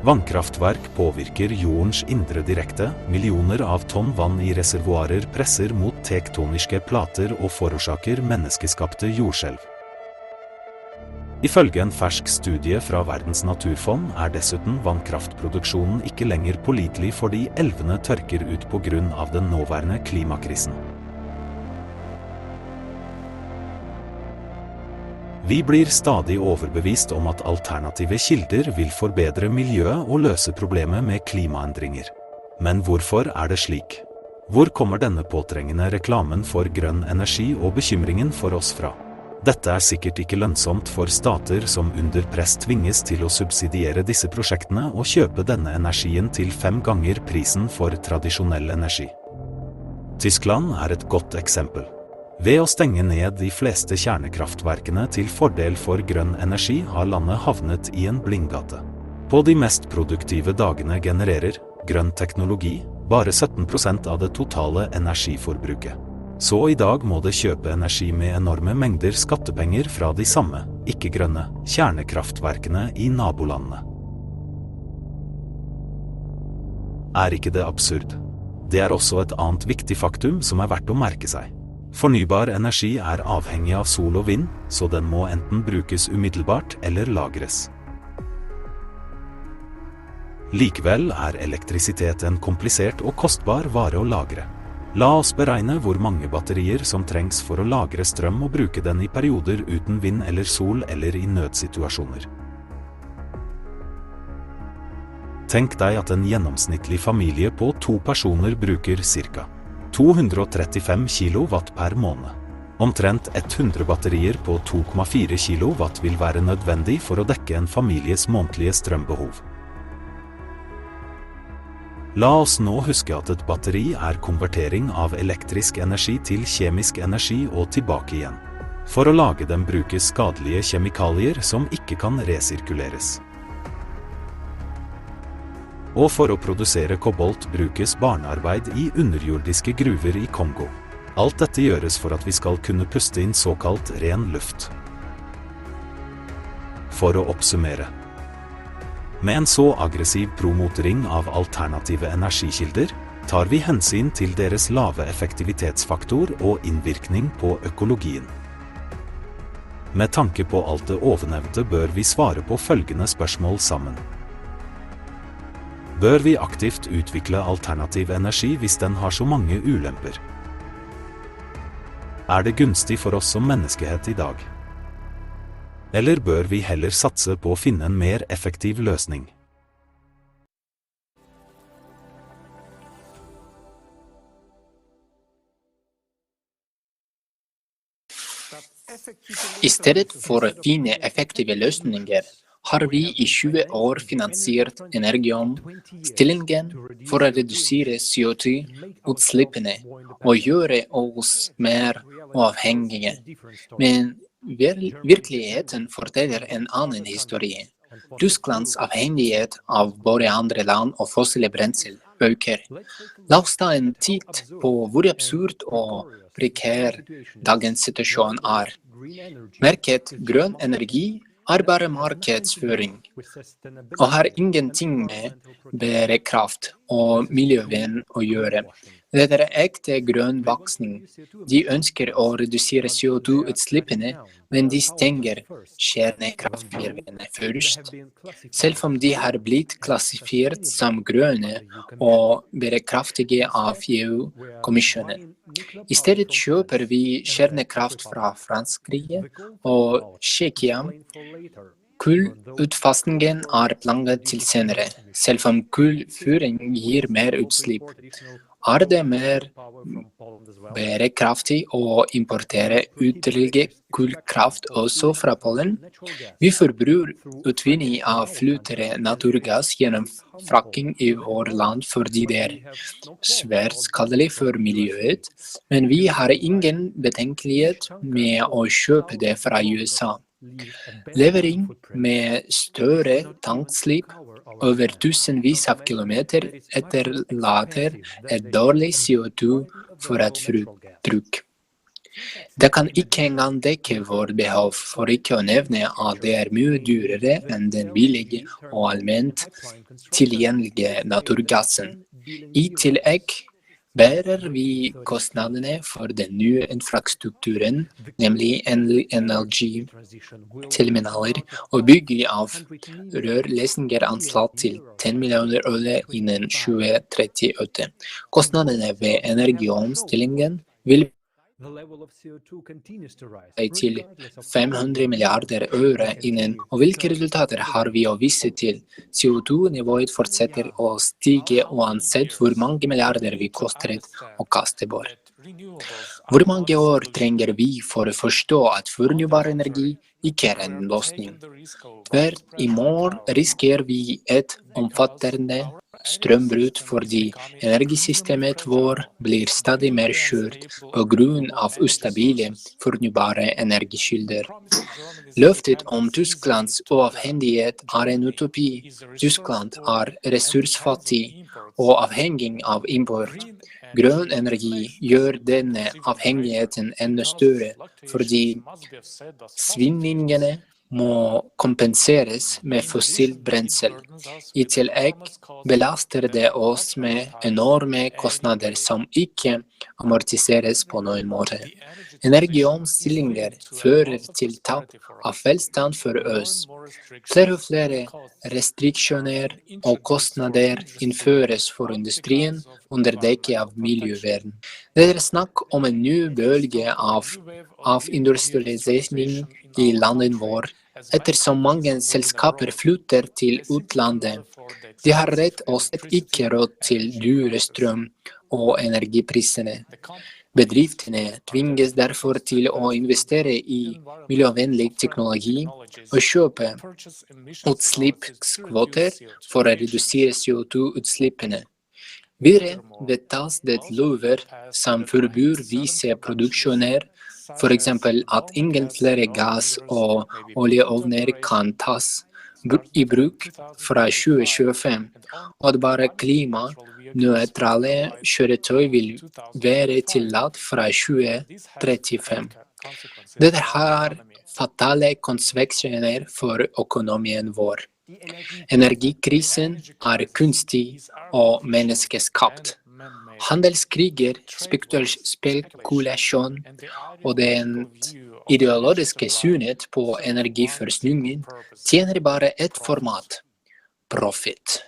Vannkraftverk påvirker jordens indre direkte. Millioner av tonn vann i reservoarer presser mot tektoniske plater og forårsaker menneskeskapte jordskjelv. Ifølge en fersk studie fra Verdens naturfond dessuten vannkraftproduksjonen ikke lenger pålitelig fordi elvene tørker ut på grunn av den nåværende klimakrisen. Vi blir stadig overbevist om at alternative kilder vil forbedre miljøet og løse problemet med klimaendringer. Men hvorfor er det slik? Hvor kommer denne påtrengende reklamen for grønn energi og bekymringen for oss fra? Dette er sikkert ikke lønnsomt for stater som under press tvinges til å subsidiere disse prosjektene og kjøpe denne energien til 5 ganger prisen for tradisjonell energi. Tyskland er et godt eksempel. Ved å stenge ned de fleste kjernekraftverkene til fordel for grønn energi har landet havnet i en blindgate. På de mest produktive dagene genererer grønn teknologi bare 17% av det totale energiforbruket. Så i dag må det kjøpe energi med enorme mengder skattepenger fra de samme, ikke-grønne, kjernekraftverkene i nabolandene. Er ikke det absurd? Det er også et annet viktig faktum som er verdt å merke seg. Fornybar energi er avhengig av sol og vind, så den må enten brukes umiddelbart eller lagres. Likevel er elektrisitet en komplisert og kostbar vare å lagre. La oss beregne hvor mange batterier som trengs for å lagre strøm og bruke den i perioder uten vind eller sol eller i nødsituasjoner. Tenk deg at en gjennomsnittlig familie på 2 personer bruker ca. 235 kilowatt per måned. Omtrent 100 batterier på 2,4 kilowatt vil være nødvendig for å dekke en families månedlige strømbehov. La oss nå huske at et batteri er konvertering av elektrisk energi til kjemisk energi og tilbake igjen. For å lage dem brukes skadelige kjemikalier som ikke kan resirkuleres. Og for å produsere kobolt brukes barnearbeid i underjordiske gruver i Kongo. Alt dette gjøres for at vi skal kunne puste inn såkalt ren luft. For å oppsummere. Med en så aggressiv promotering av alternative energikilder, tar vi hensyn til deres lave effektivitetsfaktor og innvirkning på økologien. Med tanke på alt det ovennevnte bør vi svare på følgende spørsmål sammen. Bør vi aktivt utvikle alternativ energi hvis den har så mange ulemper? Er det gunstig for oss som menneskehet i dag? Eller bør vi heller satse på å finne en mer effektiv løsning? I stedet for å finne effektive løsninger, har vi i 20 år finansiert energiomstillingen for å redusere CO2-utslippene og gjøre oss mer avhengige. Men virkeligheten forteller en annen historie. Tysklands avhengighet av både andre land og fossile brensel øker. La oss ta en titt på hvor absurd og prekær dagens situasjon er. Merket grønn energi er bare markedsføring, og har ingenting med bærekraft og miljøvern å gjøre. Dette er ekte grønn voksning. De ønsker å redusere CO2-utslippene, men de stenger kjernekraftverkene først. Selv om de har blitt klassifisert som grønne og bærekraftige av EU-kommisjonen. I stedet kjøper vi kjernekraft fra Frankrike og Tsjekkia. Kullutfasingen er planlagt til senere, selv om kullfyring gir mer utslipp. Er det mer bærekraftig å importere ytterligere kullkraft også fra Polen? Vi forbruker utvinning av flytende naturgass gjennom fracking i vårt land fordi det er svært skadelig for miljøet, men vi har ingen betenkelighet med å kjøpe det fra USA. Levering med større tankslipp over tusenvis av kilometer etterlater et dårlig CO2-fotavtrykk. Det kan ikke engang dekke vårt behov, for ikke å nevne at det er mye dyrere enn den billige og allment tilgjengelige naturgassen. I tillegg bærer vi kostnadene for den nye infrastrukturen, nemlig energiterminaler og bygging av rørløsninger anslått til 10 millioner euro innen 2038. Kostnadene ved energiomstillingen vil til 500 milliarder øre innen, og hvilke resultater har vi å vise til? CO2-nivået fortsetter å stige uansett hvor mange milliarder vi koster å kaste bort. Hvor mange år trenger vi for å forstå at fornybar energi ikke er en løsning? Tvert imot risikerer vi et omfattende strømbrudd fordi energisystemet vårt blir stadig mer skjørt på grunn av ustabile fornybare energikilder. Løftet om Tysklands uavhengighet er en utopi. Tyskland er ressursfattig og avhengig av import. Grønn energi gjør denne avhengigheten enda større, fordi svingningene må kompenseres med fossilt brensel. I tillegg belaster det oss med enorme kostnader som ikke amortiseres på noen måte. Energiomstillinger fører til tap av velstand for oss. Flere og flere restriksjoner og kostnader innføres for industrien under dekke av miljøvern. Det er snakk om en ny bølge av industrialisering i landet vårt, ettersom mange selskaper flytter til utlandet. De har rett og slett ikke råd til dyre strøm- og energiprisene. Bedriftene tvinges derfor til å investere i miljøvennlig teknologi og kjøpe utslippskvoter for å redusere CO2-utslippene. Videre vedtas det lover som forbyr visse produksjoner, for eksempel at ingen flere gass- og oljeovner kan tas i bruk fra 2025, og at bare klimanøytrale kjøretøy vil være tillatt fra 2035. Dette har fatale konsekvenser for økonomien vår. Energikrisen er kunstig og menneskeskapt. Handelskriger, spekulasjon og det ideologiske synet på energiforsyningen tjener bare ett format: profitt.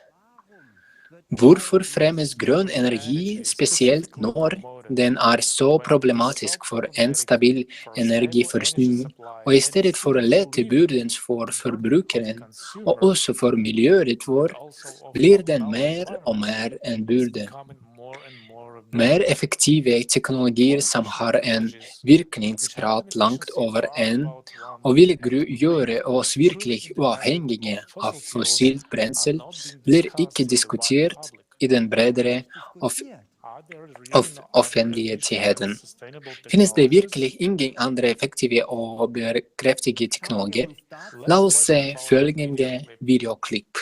Hvorfor fremmes grønn energi spesielt når den er så problematisk for en stabil energiforsyning, og i stedet for å lette byrden for forbrukeren og også for miljøet vårt, blir den mer og mer en byrde? Mer effektive teknologier som har en virkningsgrad langt over 1, og vil gjøre oss virkelig uavhengige av fossilt brensel, blir ikke diskutert i den bredere offentligheten. Finnes det virkelig ingen andre effektive og bærekraftige teknologier? La oss se følgende videoklipp.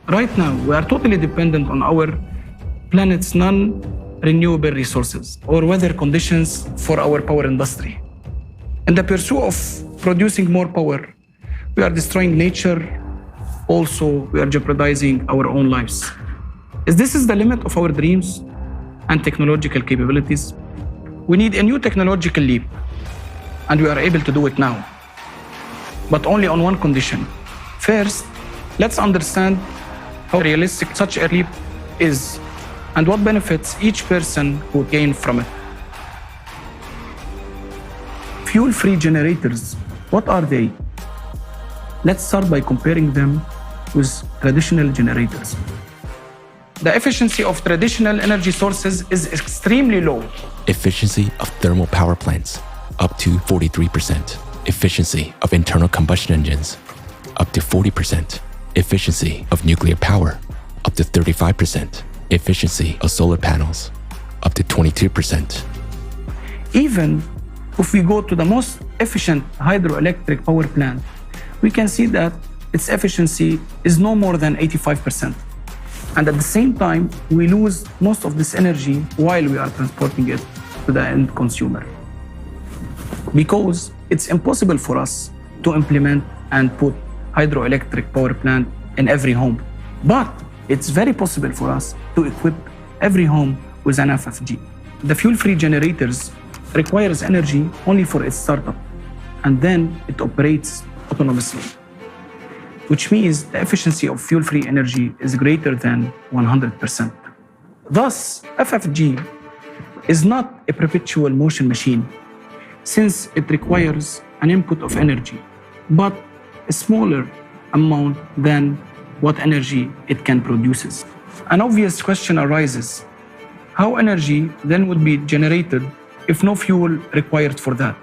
Right now, we are totally dependent on our planet's non-renewable resources or weather conditions for our power industry. In the pursuit of producing more power, we are destroying nature. Also, we are jeopardizing our own lives. This is the limit of our dreams and technological capabilities. We need a new technological leap, and we are able to do it now, but only on one condition. First, let's understand how realistic such a leap is and what benefits each person would gain from it. Fuel-free generators, what are they? Let's start by comparing them with traditional generators. The efficiency of traditional energy sources is extremely low. Efficiency of thermal power plants, up to 43%. Efficiency of internal combustion engines, up to 40%. Efficiency of nuclear power, up to 35%. Efficiency of solar panels, up to 22%. Even if we go to the most efficient hydroelectric power plant, we can see that its efficiency is no more than 85%. And at the same time, we lose most of this energy while we are transporting it to the end consumer. Because it's impossible for us to implement and put hydroelectric power plant in every home. But it's very possible for us to equip every home with an FFG. The fuel-free generators requires energy only for its startup, and then it operates autonomously. which means the efficiency of fuel-free energy is greater than 100%. Thus, FFG is not a perpetual motion machine, since it requires an input of energy, but a smaller amount than what energy it can produce. An obvious question arises: how energy then would be generated if no fuel required for that?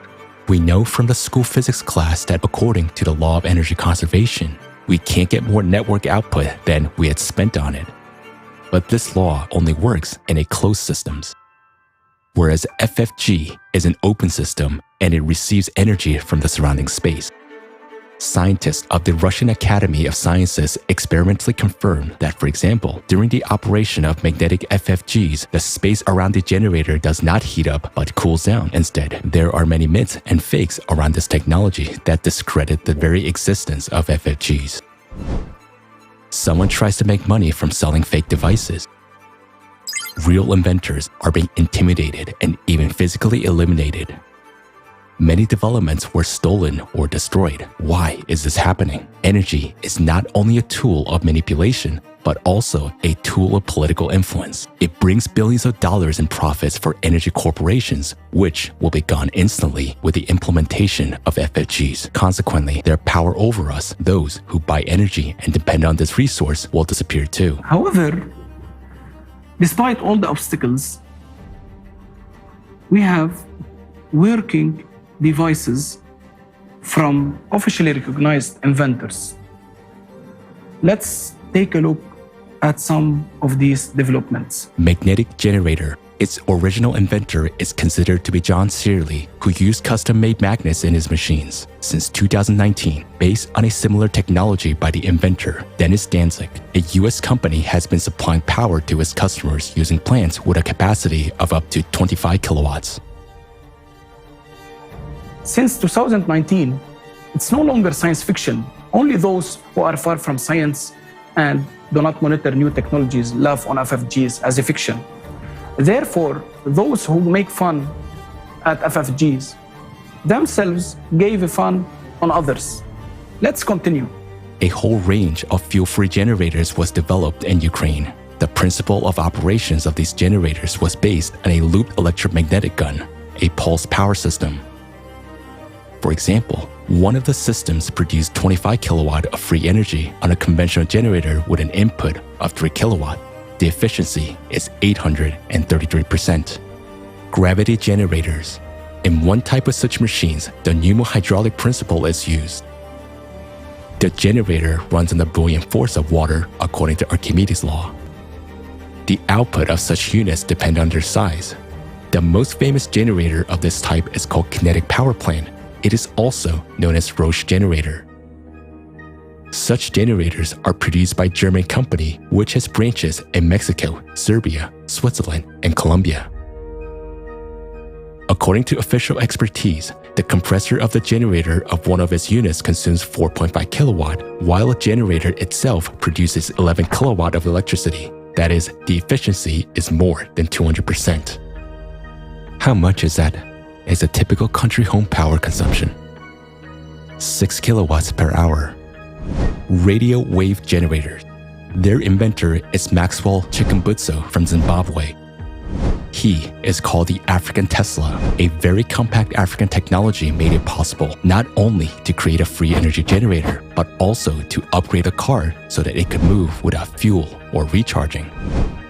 We know from the school physics class that according to the law of energy conservation, we can't get more network output than we had spent on it. But this law only works in a closed systems. Whereas FFG is an open system and it receives energy from the surrounding space. Scientists of the Russian Academy of Sciences experimentally confirmed that, for example, during the operation of magnetic FFGs, the space around the generator does not heat up but cools down. Instead, there are many myths and fakes around this technology that discredit the very existence of FFGs. Someone tries to make money from selling fake devices. Real inventors are being intimidated and even physically eliminated. Many developments were stolen or destroyed. Why is this happening? Energy is not only a tool of manipulation, but also a tool of political influence. It brings billions of dollars in profits for energy corporations, which will be gone instantly with the implementation of FFGs. Consequently, their power over us, those who buy energy and depend on this resource, will disappear too. However, despite all the obstacles, we have working devices from officially recognized inventors. Let's take a look at some of these developments. Magnetic generator. Its original inventor is considered to be John Searle, who used custom-made magnets in his machines. Since 2019, based on a similar technology by the inventor, Dennis Danzig, a US company has been supplying power to its customers using plants with a capacity of up to 25 kilowatts. Since 2019, it's no longer science fiction. Only those who are far from science and do not monitor new technologies laugh on FFGs as a fiction. Therefore, those who make fun at FFGs themselves gave fun on others. Let's continue. A whole range of fuel-free generators was developed in Ukraine. The principle of operations of these generators was based on a looped electromagnetic gun, a pulse power system. For example, one of the systems produced 25 kilowatt of free energy on a conventional generator with an input of 3 kilowatt. The efficiency is 833%. Gravity generators. In one type of such machines, the pneumohydraulic principle is used. The generator runs on the buoyant force of water according to Archimedes' law. The output of such units depend on their size. The most famous generator of this type is called kinetic power plant. It is also known as Roche generator. Such generators are produced by a German company which has branches in Mexico, Serbia, Switzerland, and Colombia. According to official expertise, the compressor of the generator of one of its units consumes 4.5 kilowatt, while a generator itself produces 11 kilowatt of electricity. That is, the efficiency is more than 200%. How much is that? Is a typical country home power consumption. 6 kilowatts per hour. Radio wave generators. Their inventor is Maxwell Chikumbutso from Zimbabwe. He is called the African Tesla. A very compact African technology made it possible not only to create a free energy generator, but also to upgrade a car so that it could move without fuel or recharging.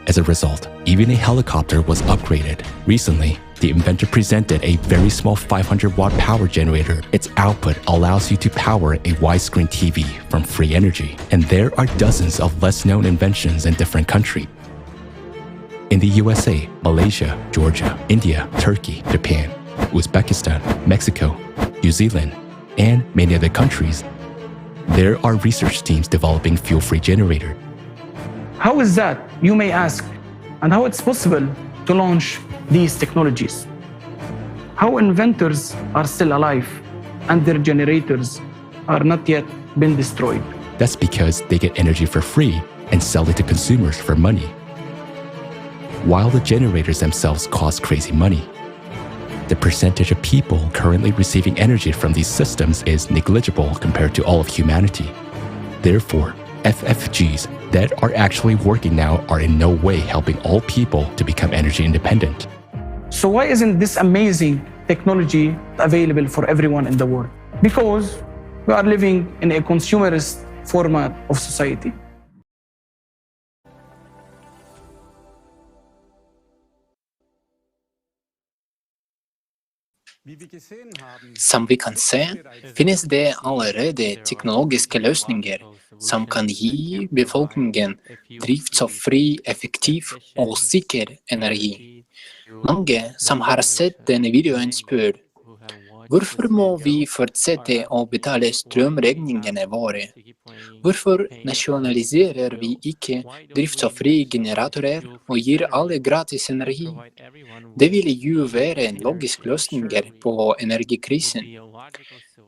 As a result, even a helicopter was upgraded. Recently, the inventor presented a very small 500-watt power generator. Its output allows you to power a widescreen TV from free energy. And there are dozens of less-known inventions in different countries. In the USA, Malaysia, Georgia, India, Turkey, Japan, Uzbekistan, Mexico, New Zealand, and many other countries, there are research teams developing fuel-free generators. How is that, you may ask, and how it's possible to launch these technologies? How inventors are still alive and their generators are not yet been destroyed? That's because they get energy for free and sell it to consumers for money, while the generators themselves cost crazy money. The percentage of people currently receiving energy from these systems is negligible compared to all of humanity. Therefore, FFGs that are actually working now are in no way helping all people to become energy independent. So why isn't this amazing technology available for everyone in the world? Because we are living in a consumerist format of society. Som vi kan se, finnes det allerede teknologiske løsninger som kan gi befolkningen drivstofffri, effektiv og sikker energi. Mange som har sett denne videoen spør, hvorfor må vi fortsette å betale strømregningene våre? Hvorfor nasjonaliserer vi ikke drivstofffrie generatorer og gir alle gratis energi? Det ville jo være en logisk løsning på energikrisen.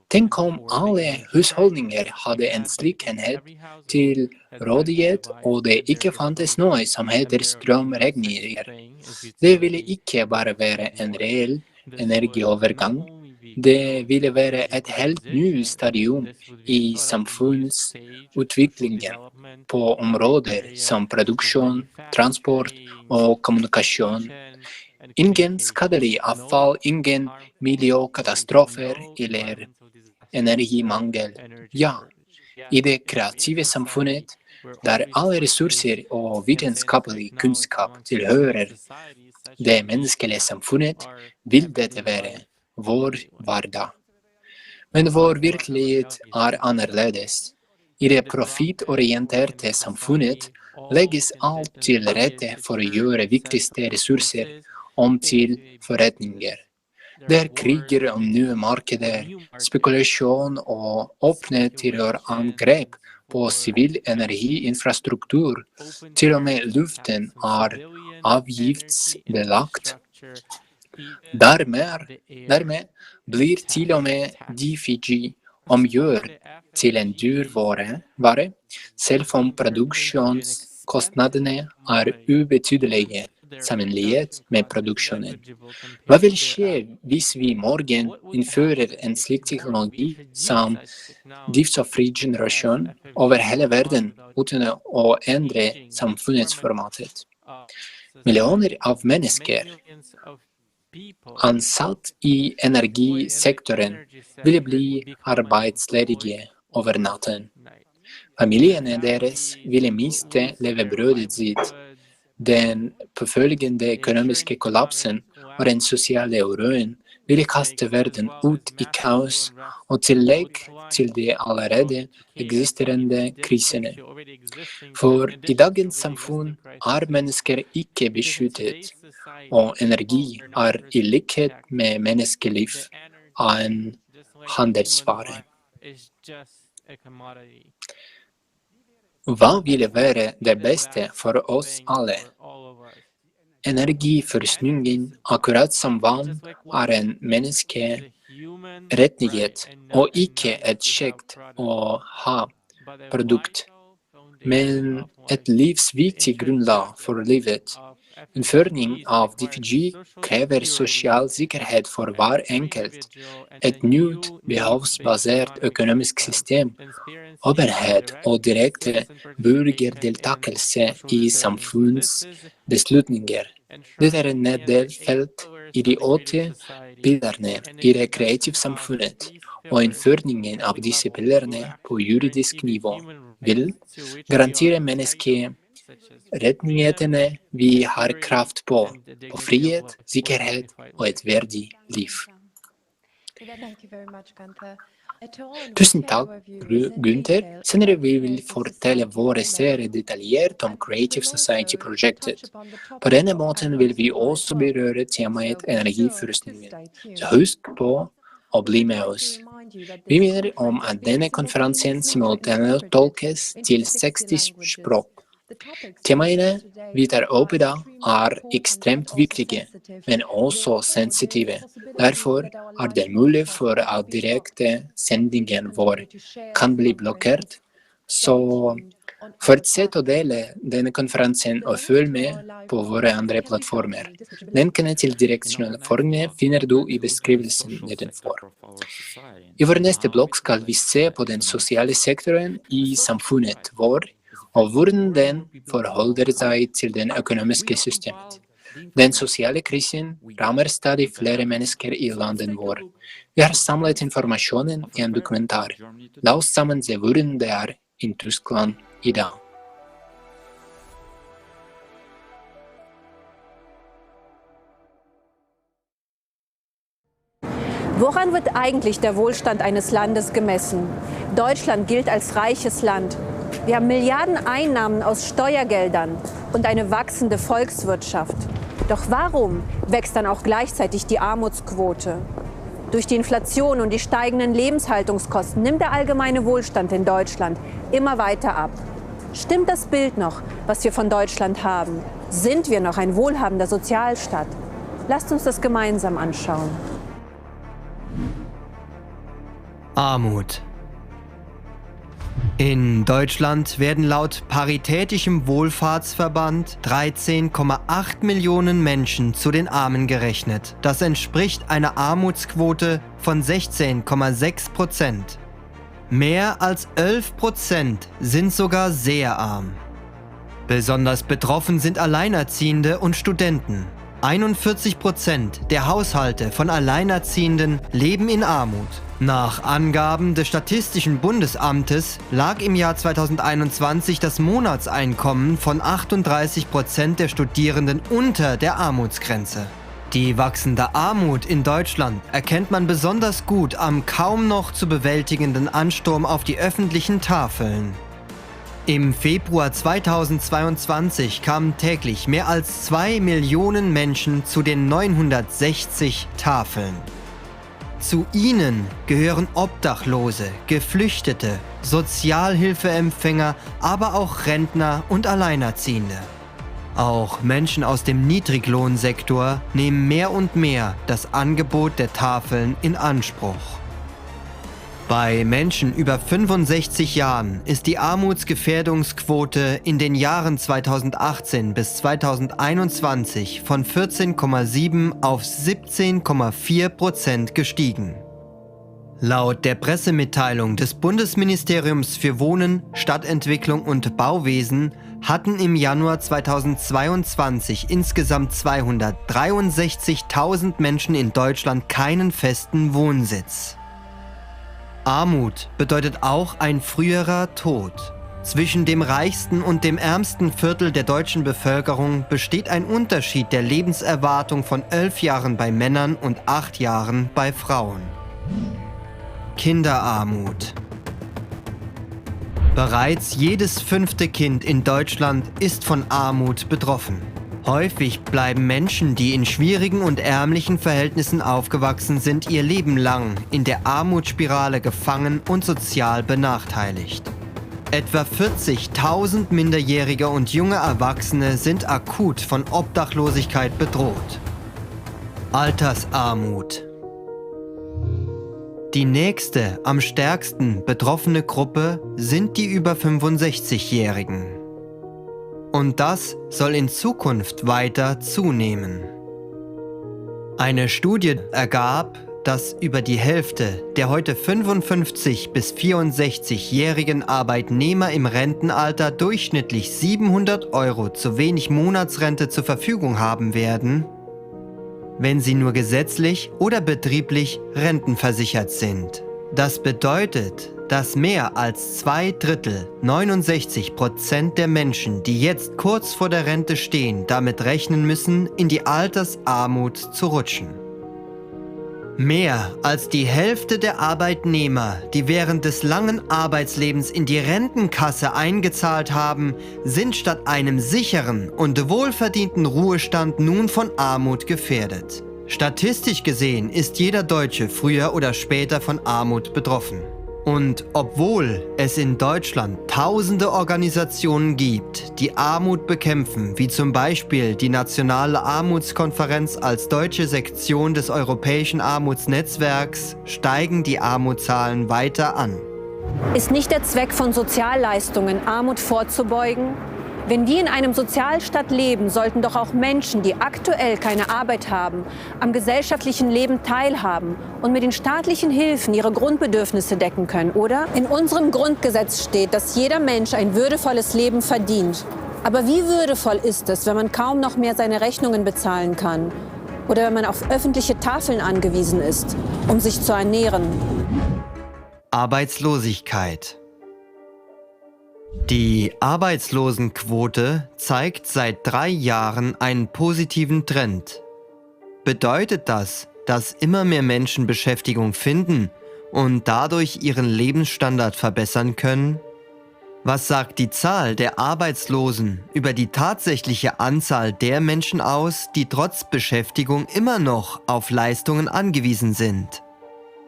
Tenk om alle husholdninger hadde en slik enhet til rådighet, og det ikke fantes noe som heter strømregninger. Det ville ikke bare være en reell energiovergang. Det ville være et helt nytt stadium i samfunnsutviklingen på områder som produksjon, transport og kommunikasjon. Ingen skadelig avfall, ingen miljøkatastrofer eller energimangel. Ja, i det kreative samfunnet, der alle ressurser og vitenskapelig kunnskap tilhører det menneskelige samfunnet, vil dette være vår hverdag. Men vår virkelighet er annerledes. I det profittorienterte samfunnet legges alt til rette for å gjøre viktigste ressurser om til forretninger. Det er kriger om nye markeder, spekulasjon og åpne terrorangrep på sivil energiinfrastruktur. Til og med luften er avgiftsbelagt. Dermed blir til og med DFG omgjort til en dyr vare, selv om produksjonskostnadene er ubetydelige sammenlignet med produksjonen. Hva vil skje hvis vi i morgen innfører en slik teknologi som drivstofffri generasjon over hele verden uten å endre samfunnsformatet? Millioner av mennesker ansatt i energisektoren ville bli arbeidsledige over natten. Familiene deres ville miste levebrødet sitt. Den påfølgende økonomiske kollapsen og den sosiale uroen ville kaste verden ut i kaos og tillegg til de allerede eksisterende krisene. For i dagens samfunn er mennesker ikke beskyttet, og energi er i likhet med menneskeliv en handelsvare. Hva ville være det beste for oss alle? Energiforsyningen, akkurat som vann, er en menneskerettighet og ikke et kjekt å ha produkt, men et livsviktig grunnlag for livet. Innføring av DFG krever sosial sikkerhet for hver enkelt, et nytt behovsbasert økonomisk system, åpenhet og direkte borgerdeltakelse i samfunnsbeslutninger. Dette er nedfelt i de 8 pilerne i det kreative samfunnet, og innføringen av disse pilerne på juridisk nivå vil garantere menneskerettighetene vi har kraft på frihet, sikkerhet og et verdig liv. Tusen takk, Gunther. Senere vi vil fortelle våre seere detaljert om Creative Society-projektet. På denne måten vil vi også berøre temaet energiforskningen. Så husk på å bli med oss. Vi minner om at denne konferansen simultant tolkes til 60 språk. Temaene vi tar opp i dag er ekstremt viktige, men også sensitive. Derfor er det mulig for at direkte sendingen vår kan bli blokkert, så Fortsätt och dela denna konferansen och följ med på våra andra plattformar. Länkarna till direktsnelle former finner du i beskrivelsen nedenfor. I vår nästa blogg skal vi se på den sociale sektoren i samfunnet vår, og hvordan den forholder seg til det økonomiske systemet. Den sociale krisen rammer stadig flere mennesker i landet vår. Vi har samlet informasjonen i en dokumentar. La oss sammen se hvordan det er i Tyskland i dag. Woran wird eigentlich der Wohlstand eines Landes gemessen? Deutschland gilt als reiches Land. Wir haben Milliarden Einnahmen aus Steuergeldern und eine wachsende Volkswirtschaft. Doch warum wächst dann auch gleichzeitig die Armutsquote? Durch die Inflation und die steigenden Lebenshaltungskosten nimmt der allgemeine Wohlstand in Deutschland immer weiter ab. Stimmt das Bild noch, was wir von Deutschland haben? Sind wir noch ein wohlhabender Sozialstaat? Lasst uns das gemeinsam anschauen. Armut. In Deutschland werden laut Paritätischem Wohlfahrtsverband 13,8 Millionen Menschen zu den Armen gerechnet. Das entspricht einer Armutsquote von 16,6%. Mehr als 11% sind sogar sehr arm. Besonders betroffen sind Alleinerziehende und Studenten. 41% der Haushalte von Alleinerziehenden leben in Armut. Nach Angaben des Statistischen Bundesamtes lag im Jahr 2021 das Monatseinkommen von 38% der Studierenden unter der Armutsgrenze. Die wachsende Armut in Deutschland erkennt man besonders gut am kaum noch zu bewältigenden Ansturm auf die öffentlichen Tafeln. Im Februar 2022 kamen täglich mehr als 2 Millionen Menschen zu den 960 Tafeln. Zu ihnen gehören Obdachlose, Geflüchtete, Sozialhilfeempfänger, aber auch Rentner und Alleinerziehende. Auch Menschen aus dem Niedriglohnsektor nehmen mehr und mehr das Angebot der Tafeln in Anspruch. Bei Menschen über 65 Jahren ist die Armutsgefährdungsquote in den Jahren 2018 bis 2021 von 14,7 auf 17,4% gestiegen. Laut der Pressemitteilung des Bundesministeriums für Wohnen, Stadtentwicklung und Bauwesen hatten im Januar 2022 insgesamt 263.000 Menschen in Deutschland keinen festen Wohnsitz. Armut bedeutet auch ein früherer Tod. Zwischen dem reichsten und dem ärmsten Viertel der deutschen Bevölkerung besteht ein Unterschied der Lebenserwartung von 11 Jahren bei Männern und 8 Jahren bei Frauen. Kinderarmut. Bereits jedes 5. Kind in Deutschland ist von Armut betroffen. Häufig bleiben Menschen, die in schwierigen und ärmlichen Verhältnissen aufgewachsen sind, ihr Leben lang in der Armutsspirale gefangen und sozial benachteiligt. Etwa 40.000 Minderjährige und junge Erwachsene sind akut von Obdachlosigkeit bedroht. Altersarmut. Die nächste, am stärksten betroffene Gruppe sind die über 65-Jährigen. Und das soll in Zukunft weiter zunehmen. Eine Studie ergab, dass über die Hälfte der heute 55- bis 64-jährigen Arbeitnehmer im Rentenalter durchschnittlich 700 € zu wenig Monatsrente zur Verfügung haben werden, wenn sie nur gesetzlich oder betrieblich rentenversichert sind. Das bedeutet, dass mehr als 2/3, 69% der Menschen, die jetzt kurz vor der Rente stehen, damit rechnen müssen, in die Altersarmut zu rutschen. Mehr als die Hälfte der Arbeitnehmer, die während des langen Arbeitslebens in die Rentenkasse eingezahlt haben, sind statt einem sicheren und wohlverdienten Ruhestand nun von Armut gefährdet. Statistisch gesehen ist jeder Deutsche früher oder später von Armut betroffen. Und obwohl es in Deutschland tausende Organisationen gibt, die Armut bekämpfen, wie zum Beispiel die Nationale Armutskonferenz als deutsche Sektion des Europäischen Armutsnetzwerks, steigen die Armutszahlen weiter an. Ist nicht der Zweck von Sozialleistungen, Armut vorzubeugen? Wenn wir in einem Sozialstaat leben, sollten doch auch Menschen, die aktuell keine Arbeit haben, am gesellschaftlichen Leben teilhaben und mit den staatlichen Hilfen ihre Grundbedürfnisse decken können, oder? In unserem Grundgesetz steht, dass jeder Mensch ein würdevolles Leben verdient. Aber wie würdevoll ist es, wenn man kaum noch mehr seine Rechnungen bezahlen kann? Oder wenn man auf öffentliche Tafeln angewiesen ist, um sich zu ernähren? Arbeitslosigkeit. Die Arbeitslosenquote zeigt seit 3 Jahren einen positiven Trend. Bedeutet das, dass immer mehr Menschen Beschäftigung finden und dadurch ihren Lebensstandard verbessern können? Was sagt die Zahl der Arbeitslosen über die tatsächliche Anzahl der Menschen aus, die trotz Beschäftigung immer noch auf Leistungen angewiesen sind?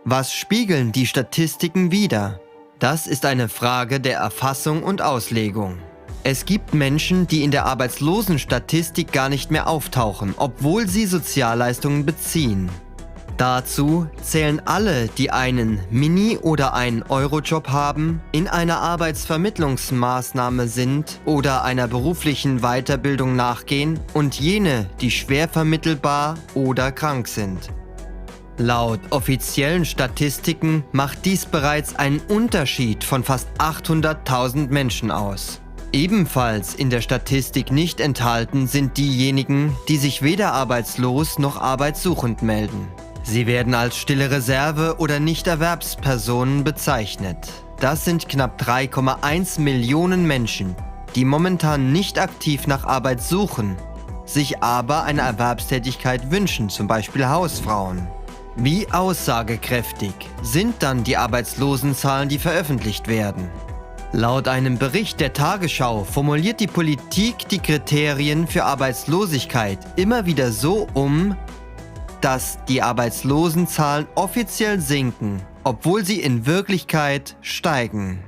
Was spiegeln die Statistiken wider? Das ist eine Frage der Erfassung und Auslegung. Es gibt Menschen, die in der Arbeitslosenstatistik gar nicht mehr auftauchen, obwohl sie Sozialleistungen beziehen. Dazu zählen alle, die einen Mini- oder einen Eurojob haben, in einer Arbeitsvermittlungsmaßnahme sind oder einer beruflichen Weiterbildung nachgehen und jene, die schwer vermittelbar oder krank sind. Laut offiziellen Statistiken macht dies bereits einen Unterschied von fast 800.000 Menschen aus. Ebenfalls in der Statistik nicht enthalten sind diejenigen, die sich weder arbeitslos noch arbeitssuchend melden. Sie werden als stille Reserve oder Nichterwerbspersonen bezeichnet. Das sind knapp 3,1 Millionen Menschen, die momentan nicht aktiv nach Arbeit suchen, sich aber eine Erwerbstätigkeit wünschen, zum Beispiel Hausfrauen. Wie aussagekräftig sind dann die Arbeitslosenzahlen, die veröffentlicht werden? Laut einem Bericht der Tagesschau formuliert die Politik die Kriterien für Arbeitslosigkeit immer wieder so um, dass die Arbeitslosenzahlen offiziell sinken, obwohl sie in Wirklichkeit steigen.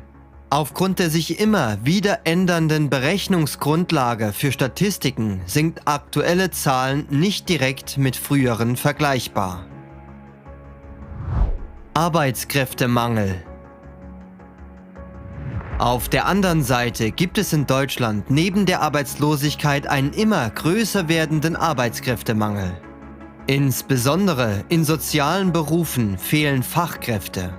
Aufgrund der sich immer wieder ändernden Berechnungsgrundlage für Statistiken sind aktuelle Zahlen nicht direkt mit früheren vergleichbar. Arbeitskräftemangel. Auf der anderen Seite gibt es in Deutschland neben der Arbeitslosigkeit einen immer größer werdenden Arbeitskräftemangel. Insbesondere in sozialen Berufen fehlen Fachkräfte.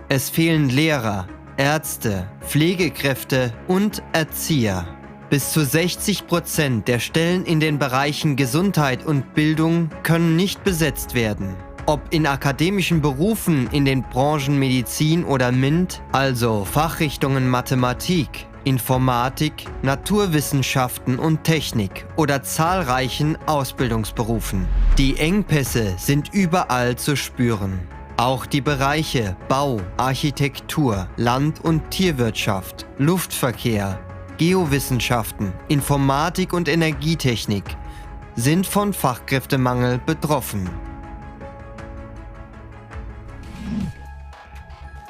Es fehlen Lehrer, Ärzte, Pflegekräfte und Erzieher. Bis zu 60% der Stellen in den Bereichen Gesundheit und Bildung können nicht besetzt werden. Ob in akademischen Berufen in den Branchen Medizin oder MINT, also Fachrichtungen Mathematik, Informatik, Naturwissenschaften und Technik oder zahlreichen Ausbildungsberufen. Die Engpässe sind überall zu spüren. Auch die Bereiche Bau, Architektur, Land- und Tierwirtschaft, Luftverkehr, Geowissenschaften, Informatik und Energietechnik sind von Fachkräftemangel betroffen.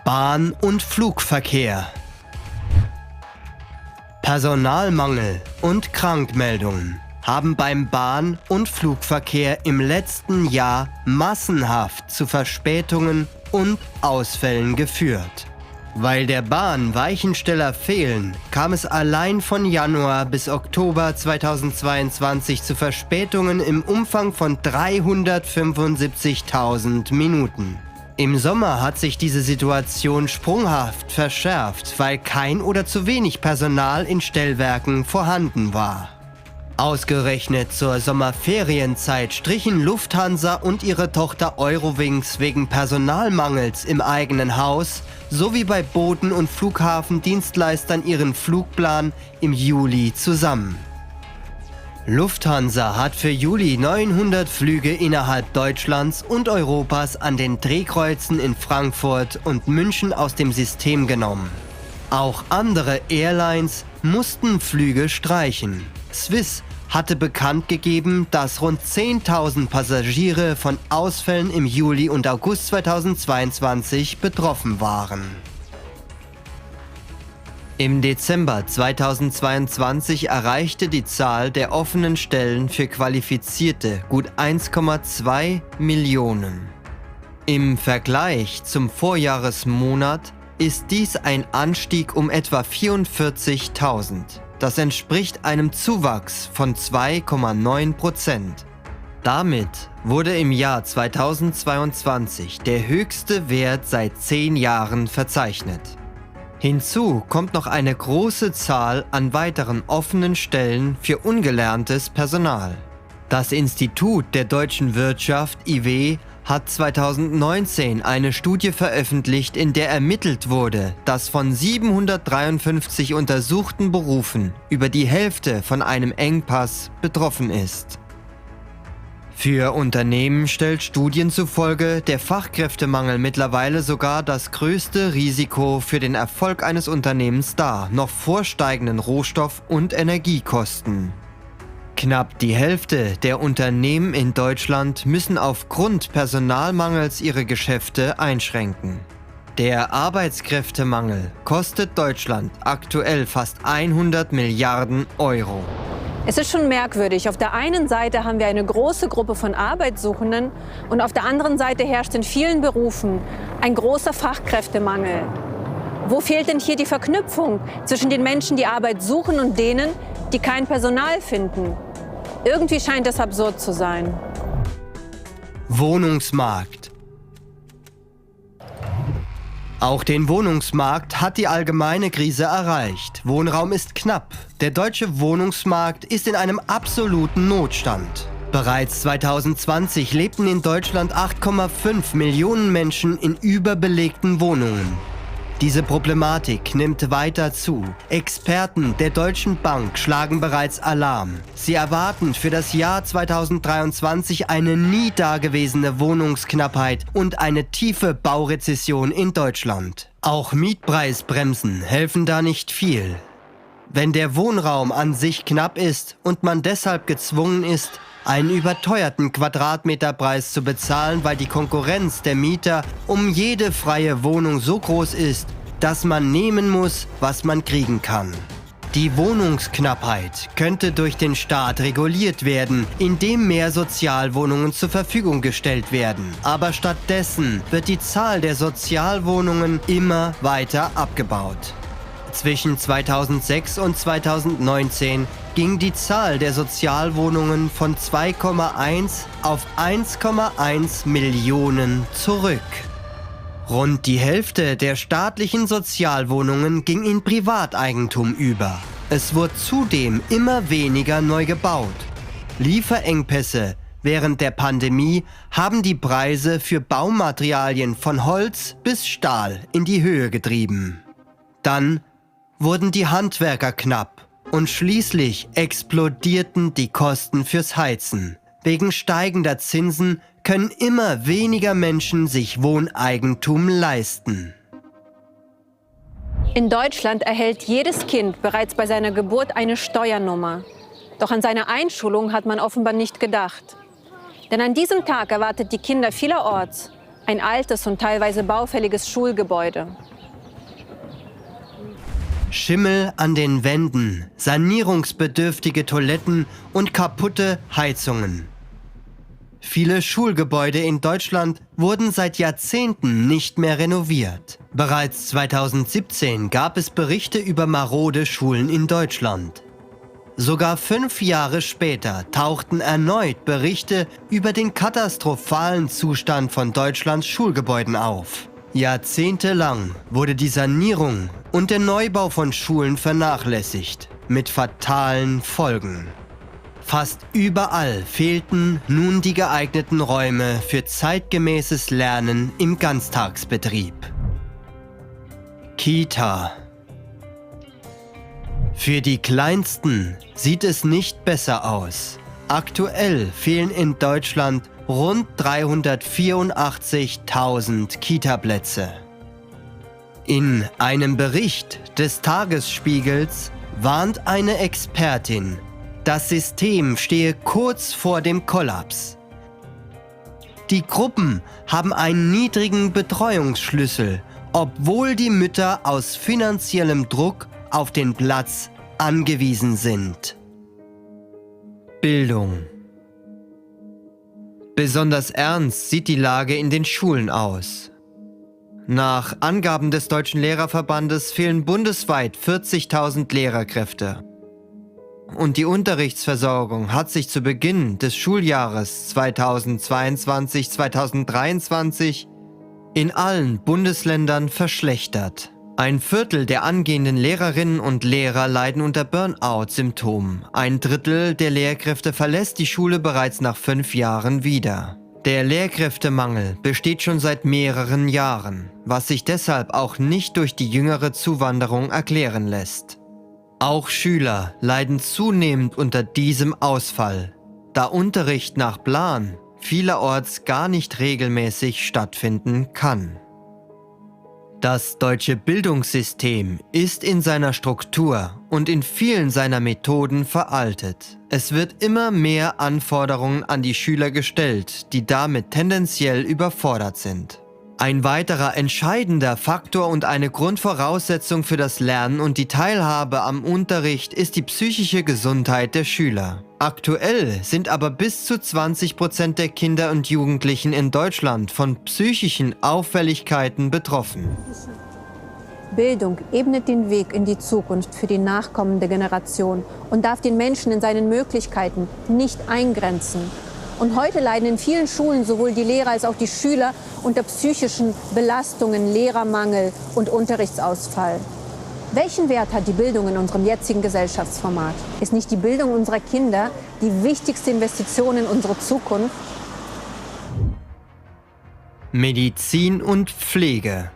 Bahn- und Flugverkehr. Personalmangel und Krankmeldungen haben beim Bahn- und Flugverkehr im letzten Jahr massenhaft zu Verspätungen und Ausfällen geführt. Weil der Bahn Weichensteller fehlen, kam es allein von Januar bis Oktober 2022 zu Verspätungen im Umfang von 375.000 Minuten. Im Sommer hat sich diese Situation sprunghaft verschärft, weil kein oder zu wenig Personal in Stellwerken vorhanden war. Ausgerechnet zur Sommerferienzeit strichen Lufthansa und ihre Tochter Eurowings wegen Personalmangels im eigenen Haus sowie bei Booten- und Flughafendienstleistern ihren Flugplan im Juli zusammen. Lufthansa hat für Juli 900 Flüge innerhalb Deutschlands und Europas an den Drehkreuzen in Frankfurt und München aus dem System genommen. Auch andere Airlines mussten Flüge streichen. Swiss hatte bekannt gegeben, dass rund 10.000 Passagiere von Ausfällen im Juli und August 2022 betroffen waren. Im Dezember 2022 erreichte die Zahl der offenen Stellen für Qualifizierte gut 1,2 Millionen. Im Vergleich zum Vorjahresmonat ist dies ein Anstieg um etwa 44.000. Das entspricht einem Zuwachs von 2,9%. Damit wurde im Jahr 2022 der höchste Wert seit 10 Jahren verzeichnet. Hinzu kommt noch eine große Zahl an weiteren offenen Stellen für ungelerntes Personal. Das Institut der deutschen Wirtschaft (IW) hat 2019 eine Studie veröffentlicht, in der ermittelt wurde, dass von 753 untersuchten Berufen über die Hälfte von einem Engpass betroffen ist. Für Unternehmen stellt Studien zufolge der Fachkräftemangel mittlerweile sogar das größte Risiko für den Erfolg eines Unternehmens dar, noch vor steigenden Rohstoff- und Energiekosten. Knapp die Hälfte der Unternehmen in Deutschland müssen aufgrund Personalmangels ihre Geschäfte einschränken. Der Arbeitskräftemangel kostet Deutschland aktuell fast 100 Milliarden Euro. Es ist schon merkwürdig. Auf der einen Seite haben wir eine große Gruppe von Arbeitssuchenden und auf der anderen Seite herrscht in vielen Berufen ein großer Fachkräftemangel. Wo fehlt denn hier die Verknüpfung zwischen den Menschen, die Arbeit suchen und denen, die kein Personal finden? Irgendwie scheint es absurd zu sein. Wohnungsmarkt. Auch den Wohnungsmarkt hat die allgemeine Krise erreicht. Wohnraum ist knapp. Der deutsche Wohnungsmarkt ist in einem absoluten Notstand. Bereits 2020 lebten in Deutschland 8,5 Millionen Menschen in überbelegten Wohnungen. Diese Problematik nimmt weiter zu. Experten der Deutschen Bank schlagen bereits Alarm. Sie erwarten für das Jahr 2023 eine nie dagewesene Wohnungsknappheit und eine tiefe Baurezession in Deutschland. Auch Mietpreisbremsen helfen da nicht viel. Wenn der Wohnraum an sich knapp ist und man deshalb gezwungen ist, einen überteuerten Quadratmeterpreis zu bezahlen, weil die Konkurrenz der Mieter um jede freie Wohnung so groß ist, dass man nehmen muss, was man kriegen kann. Die Wohnungsknappheit könnte durch den Staat reguliert werden, indem mehr Sozialwohnungen zur Verfügung gestellt werden. Aber stattdessen wird die Zahl der Sozialwohnungen immer weiter abgebaut. Zwischen 2006 und 2019 ging die Zahl der Sozialwohnungen von 2,1 auf 1,1 Millionen zurück. Rund die Hälfte der staatlichen Sozialwohnungen ging in Privateigentum über. Es wurde zudem immer weniger neu gebaut. Lieferengpässe während der Pandemie haben die Preise für Baumaterialien von Holz bis Stahl in die Höhe getrieben. Dann wurden die Handwerker knapp und schließlich explodierten die Kosten fürs Heizen. Wegen steigender Zinsen können immer weniger Menschen sich Wohneigentum leisten. In Deutschland erhält jedes Kind bereits bei seiner Geburt eine Steuernummer. Doch an seine Einschulung hat man offenbar nicht gedacht. Denn an diesem Tag erwartet die Kinder vielerorts ein altes und teilweise baufälliges Schulgebäude. Schimmel an den Wänden, sanierungsbedürftige Toiletten und kaputte Heizungen. Viele Schulgebäude in Deutschland wurden seit Jahrzehnten nicht mehr renoviert. Bereits 2017 gab es Berichte über marode Schulen in Deutschland. Sogar 5 Jahre später tauchten erneut Berichte über den katastrophalen Zustand von Deutschlands Schulgebäuden auf. Jahrzehntelang wurde die Sanierung und der Neubau von Schulen vernachlässigt, mit fatalen Folgen. Fast überall fehlten nun die geeigneten Räume für zeitgemäßes Lernen im Ganztagsbetrieb. Kita. Für die Kleinsten sieht es nicht besser aus. Aktuell fehlen in Deutschland rund 384.000 Kita-Plätze. In einem Bericht des Tagesspiegels warnt eine Expertin, das System stehe kurz vor dem Kollaps. Die Gruppen haben einen niedrigen Betreuungsschlüssel, obwohl die Mütter aus finanziellem Druck auf den Platz angewiesen sind. Bildung. Besonders ernst sieht die Lage in den Schulen aus. Nach Angaben des Deutschen Lehrerverbandes fehlen bundesweit 40.000 Lehrerkräfte. Und die Unterrichtsversorgung hat sich zu Beginn des Schuljahres 2022/2023 in allen Bundesländern verschlechtert. Ein Viertel der angehenden Lehrerinnen und Lehrer leiden unter Burnout-Symptomen. Ein Drittel der Lehrkräfte verlässt die Schule bereits nach 5 Jahren wieder. Der Lehrkräftemangel besteht schon seit mehreren Jahren, was sich deshalb auch nicht durch die jüngere Zuwanderung erklären lässt. Auch Schüler leiden zunehmend unter diesem Ausfall, da Unterricht nach Plan vielerorts gar nicht regelmäßig stattfinden kann. Das deutsche Bildungssystem ist in seiner Struktur und in vielen seiner Methoden veraltet. Es wird immer mehr Anforderungen an die Schüler gestellt, die damit tendenziell überfordert sind. Ein weiterer entscheidender Faktor und eine Grundvoraussetzung für das Lernen und die Teilhabe am Unterricht ist die psychische Gesundheit der Schüler. Aktuell sind aber bis zu 20% der Kinder und Jugendlichen in Deutschland von psychischen Auffälligkeiten betroffen. Bildung ebnet den Weg in die Zukunft für die nachkommende Generation und darf den Menschen in seinen Möglichkeiten nicht eingrenzen. Und heute leiden in vielen Schulen sowohl die Lehrer als auch die Schüler unter psychischen Belastungen, Lehrermangel und Unterrichtsausfall. Welchen Wert hat die Bildung in unserem jetzigen Gesellschaftsformat? Ist nicht die Bildung unserer Kinder die wichtigste Investition in unsere Zukunft? Medizin und Pflege.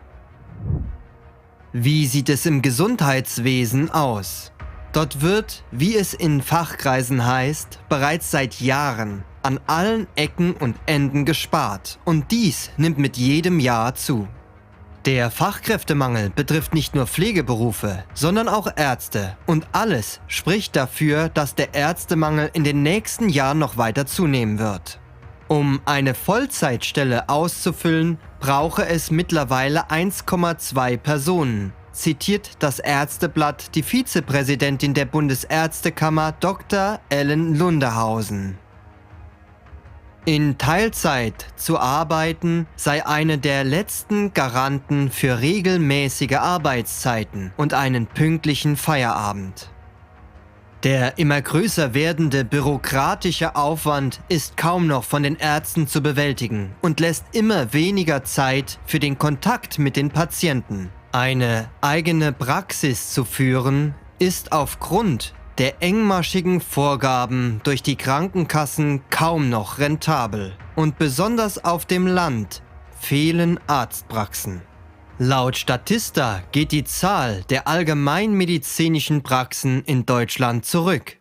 Wie sieht es im Gesundheitswesen aus? Dort wird, wie es in Fachkreisen heißt, bereits seit Jahren an allen Ecken und Enden gespart. Und dies nimmt mit jedem Jahr zu. Der Fachkräftemangel betrifft nicht nur Pflegeberufe, sondern auch Ärzte. Und alles spricht dafür, dass der Ärztemangel in den nächsten Jahren noch weiter zunehmen wird. Um eine Vollzeitstelle auszufüllen, brauche es mittlerweile 1,2 Personen, zitiert das Ärzteblatt die Vizepräsidentin der Bundesärztekammer Dr. Ellen Lundehausen. In Teilzeit zu arbeiten sei eine der letzten Garanten für regelmäßige Arbeitszeiten und einen pünktlichen Feierabend. Der immer größer werdende bürokratische Aufwand ist kaum noch von den Ärzten zu bewältigen und lässt immer weniger Zeit für den Kontakt mit den Patienten. Eine eigene Praxis zu führen, ist aufgrund der engmaschigen Vorgaben durch die Krankenkassen kaum noch rentabel. Und besonders auf dem Land fehlen Arztpraxen. Laut Statista geht die Zahl der allgemeinmedizinischen Praxen in Deutschland zurück.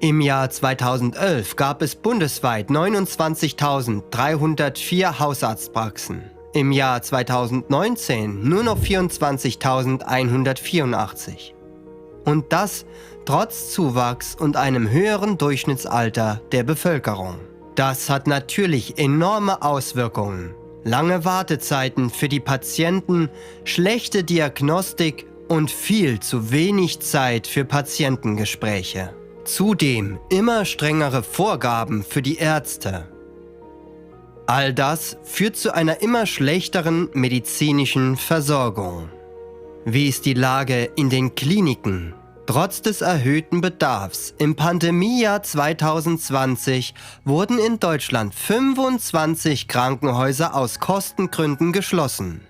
Im Jahr 2011 gab es bundesweit 29.304 Hausarztpraxen. Im Jahr 2019 nur noch 24.184. Und das trotz Zuwachs und einem höheren Durchschnittsalter der Bevölkerung. Das hat natürlich enorme Auswirkungen. Lange Wartezeiten für die Patienten, schlechte Diagnostik und viel zu wenig Zeit für Patientengespräche. Zudem immer strengere Vorgaben für die Ärzte. All das führt zu einer immer schlechteren medizinischen Versorgung. Wie ist die Lage in den Kliniken? Trotz des erhöhten Bedarfs im Pandemiejahr 2020 wurden in Deutschland 25 Krankenhäuser aus Kostengründen geschlossen.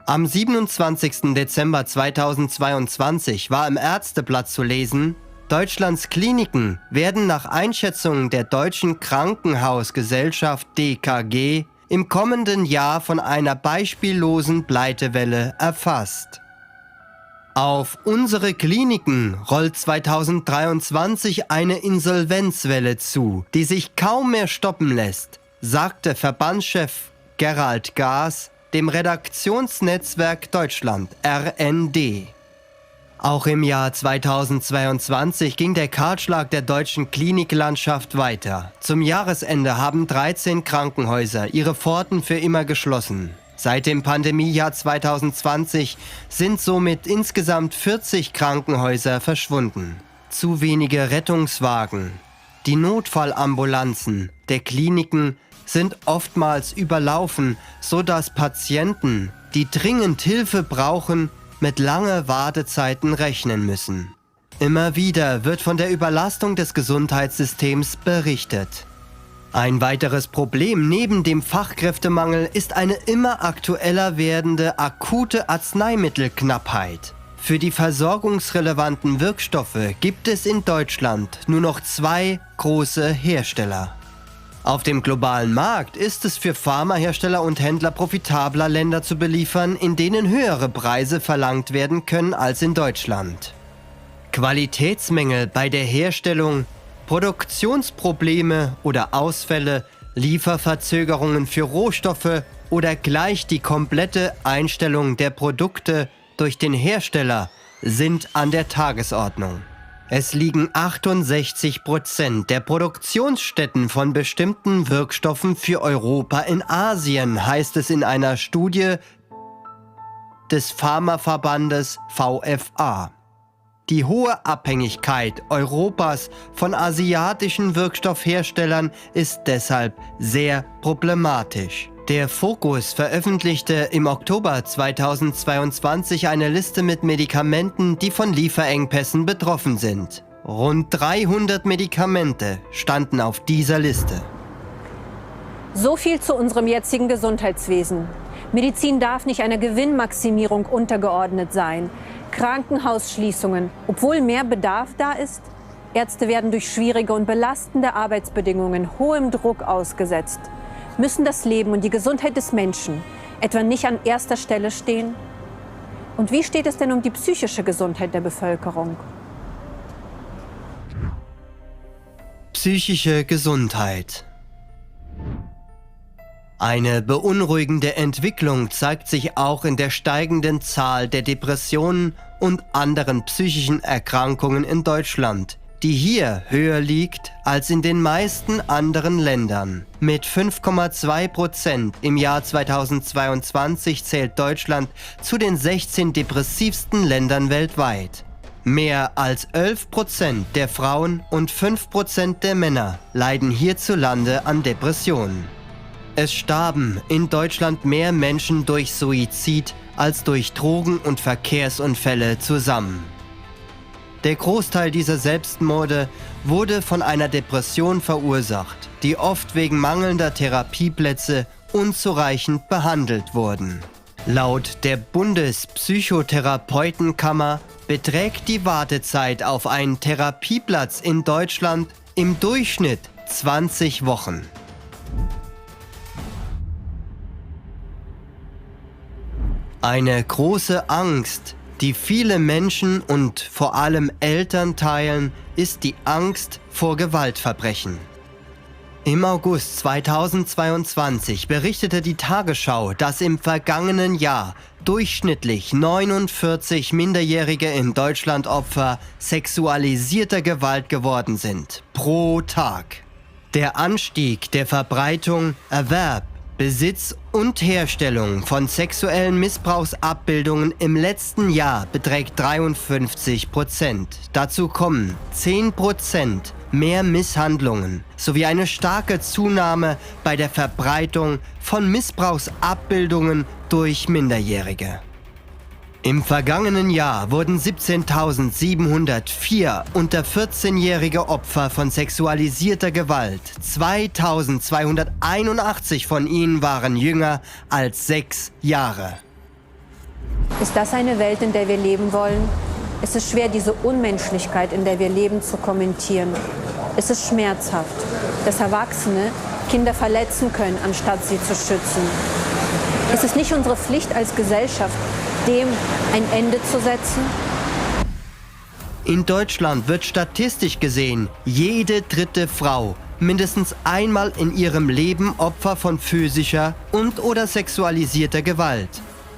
Am 27. Dezember 2022 war im Ärzteblatt zu lesen: Deutschlands Kliniken werden nach Einschätzungen der Deutschen Krankenhausgesellschaft DKG im kommenden Jahr von einer beispiellosen Pleitewelle erfasst. Auf unsere Kliniken rollt 2023 eine Insolvenzwelle zu, die sich kaum mehr stoppen lässt, sagte Verbandschef Gerald Gaas dem Redaktionsnetzwerk Deutschland RND. Auch im Jahr 2022 ging der Kahlschlag der deutschen Kliniklandschaft weiter. Zum Jahresende haben 13 Krankenhäuser ihre Pforten für immer geschlossen. Seit dem Pandemiejahr 2020 sind somit insgesamt 40 Krankenhäuser verschwunden. Zu wenige Rettungswagen. Die Notfallambulanzen der Kliniken sind oftmals überlaufen, sodass Patienten, die dringend Hilfe brauchen, mit langen Wartezeiten rechnen müssen. Immer wieder wird von der Überlastung des Gesundheitssystems berichtet. Ein weiteres Problem neben dem Fachkräftemangel ist eine immer aktueller werdende akute Arzneimittelknappheit. Für die versorgungsrelevanten Wirkstoffe gibt es in Deutschland nur noch 2 große Hersteller. Auf dem globalen Markt ist es für Pharmahersteller und Händler profitabler, Länder zu beliefern, in denen höhere Preise verlangt werden können als in Deutschland. Qualitätsmängel bei der Herstellung, Produktionsprobleme oder Ausfälle, Lieferverzögerungen für Rohstoffe oder gleich die komplette Einstellung der Produkte durch den Hersteller sind an der Tagesordnung. Es liegen 68% der Produktionsstätten von bestimmten Wirkstoffen für Europa in Asien, heißt es in einer Studie des Pharmaverbandes VFA. Die hohe Abhängigkeit Europas von asiatischen Wirkstoffherstellern ist deshalb sehr problematisch. Der Focus veröffentlichte im Oktober 2022 eine Liste mit Medikamenten, die von Lieferengpässen betroffen sind. Rund 300 Medikamente standen auf dieser Liste. So viel zu unserem jetzigen Gesundheitswesen. Medizin darf nicht einer Gewinnmaximierung untergeordnet sein. Krankenhausschließungen, obwohl mehr Bedarf da ist. Ärzte werden durch schwierige und belastende Arbeitsbedingungen hohem Druck ausgesetzt. Müssen das Leben und die Gesundheit des Menschen etwa nicht an erster Stelle stehen? Und wie steht es denn um die psychische Gesundheit der Bevölkerung? Psychische Gesundheit. Eine beunruhigende Entwicklung zeigt sich auch in der steigenden Zahl der Depressionen und anderen psychischen Erkrankungen in Deutschland, die hier höher liegt als in den meisten anderen Ländern. Mit 5,2% im Jahr 2022 zählt Deutschland zu den 16 depressivsten Ländern weltweit. Mehr als 11% der Frauen und 5% der Männer leiden hierzulande an Depressionen. Es starben in Deutschland mehr Menschen durch Suizid als durch Drogen- und Verkehrsunfälle zusammen. Der Großteil dieser Selbstmorde wurde von einer Depression verursacht, die oft wegen mangelnder Therapieplätze unzureichend behandelt wurden. Laut der Bundespsychotherapeutenkammer beträgt die Wartezeit auf einen Therapieplatz in Deutschland im Durchschnitt 20 Wochen. Eine große Angst, die viele Menschen und vor allem Eltern teilen, ist die Angst vor Gewaltverbrechen. Im August 2022 berichtete die Tagesschau, dass im vergangenen Jahr durchschnittlich 49 Minderjährige in Deutschland Opfer sexualisierter Gewalt geworden sind. Pro Tag. Der Anstieg der Verbreitung, Erwerb, Besitz und Herstellung von sexuellen Missbrauchsabbildungen im letzten Jahr beträgt 53%. Dazu kommen 10% mehr Misshandlungen sowie eine starke Zunahme bei der Verbreitung von Missbrauchsabbildungen durch Minderjährige. Im vergangenen Jahr wurden 17.704 unter 14-jährige Opfer von sexualisierter Gewalt. 2.281 von ihnen waren jünger als 6 Jahre. Ist das eine Welt, in der wir leben wollen? Es ist schwer, diese Unmenschlichkeit, in der wir leben, zu kommentieren. Es ist schmerzhaft, dass Erwachsene Kinder verletzen können, anstatt sie zu schützen. Ist es nicht unsere Pflicht als Gesellschaft, dem ein Ende zu setzen? In Deutschland wird statistisch gesehen jede dritte Frau mindestens einmal in ihrem Leben Opfer von physischer und/oder sexualisierter Gewalt.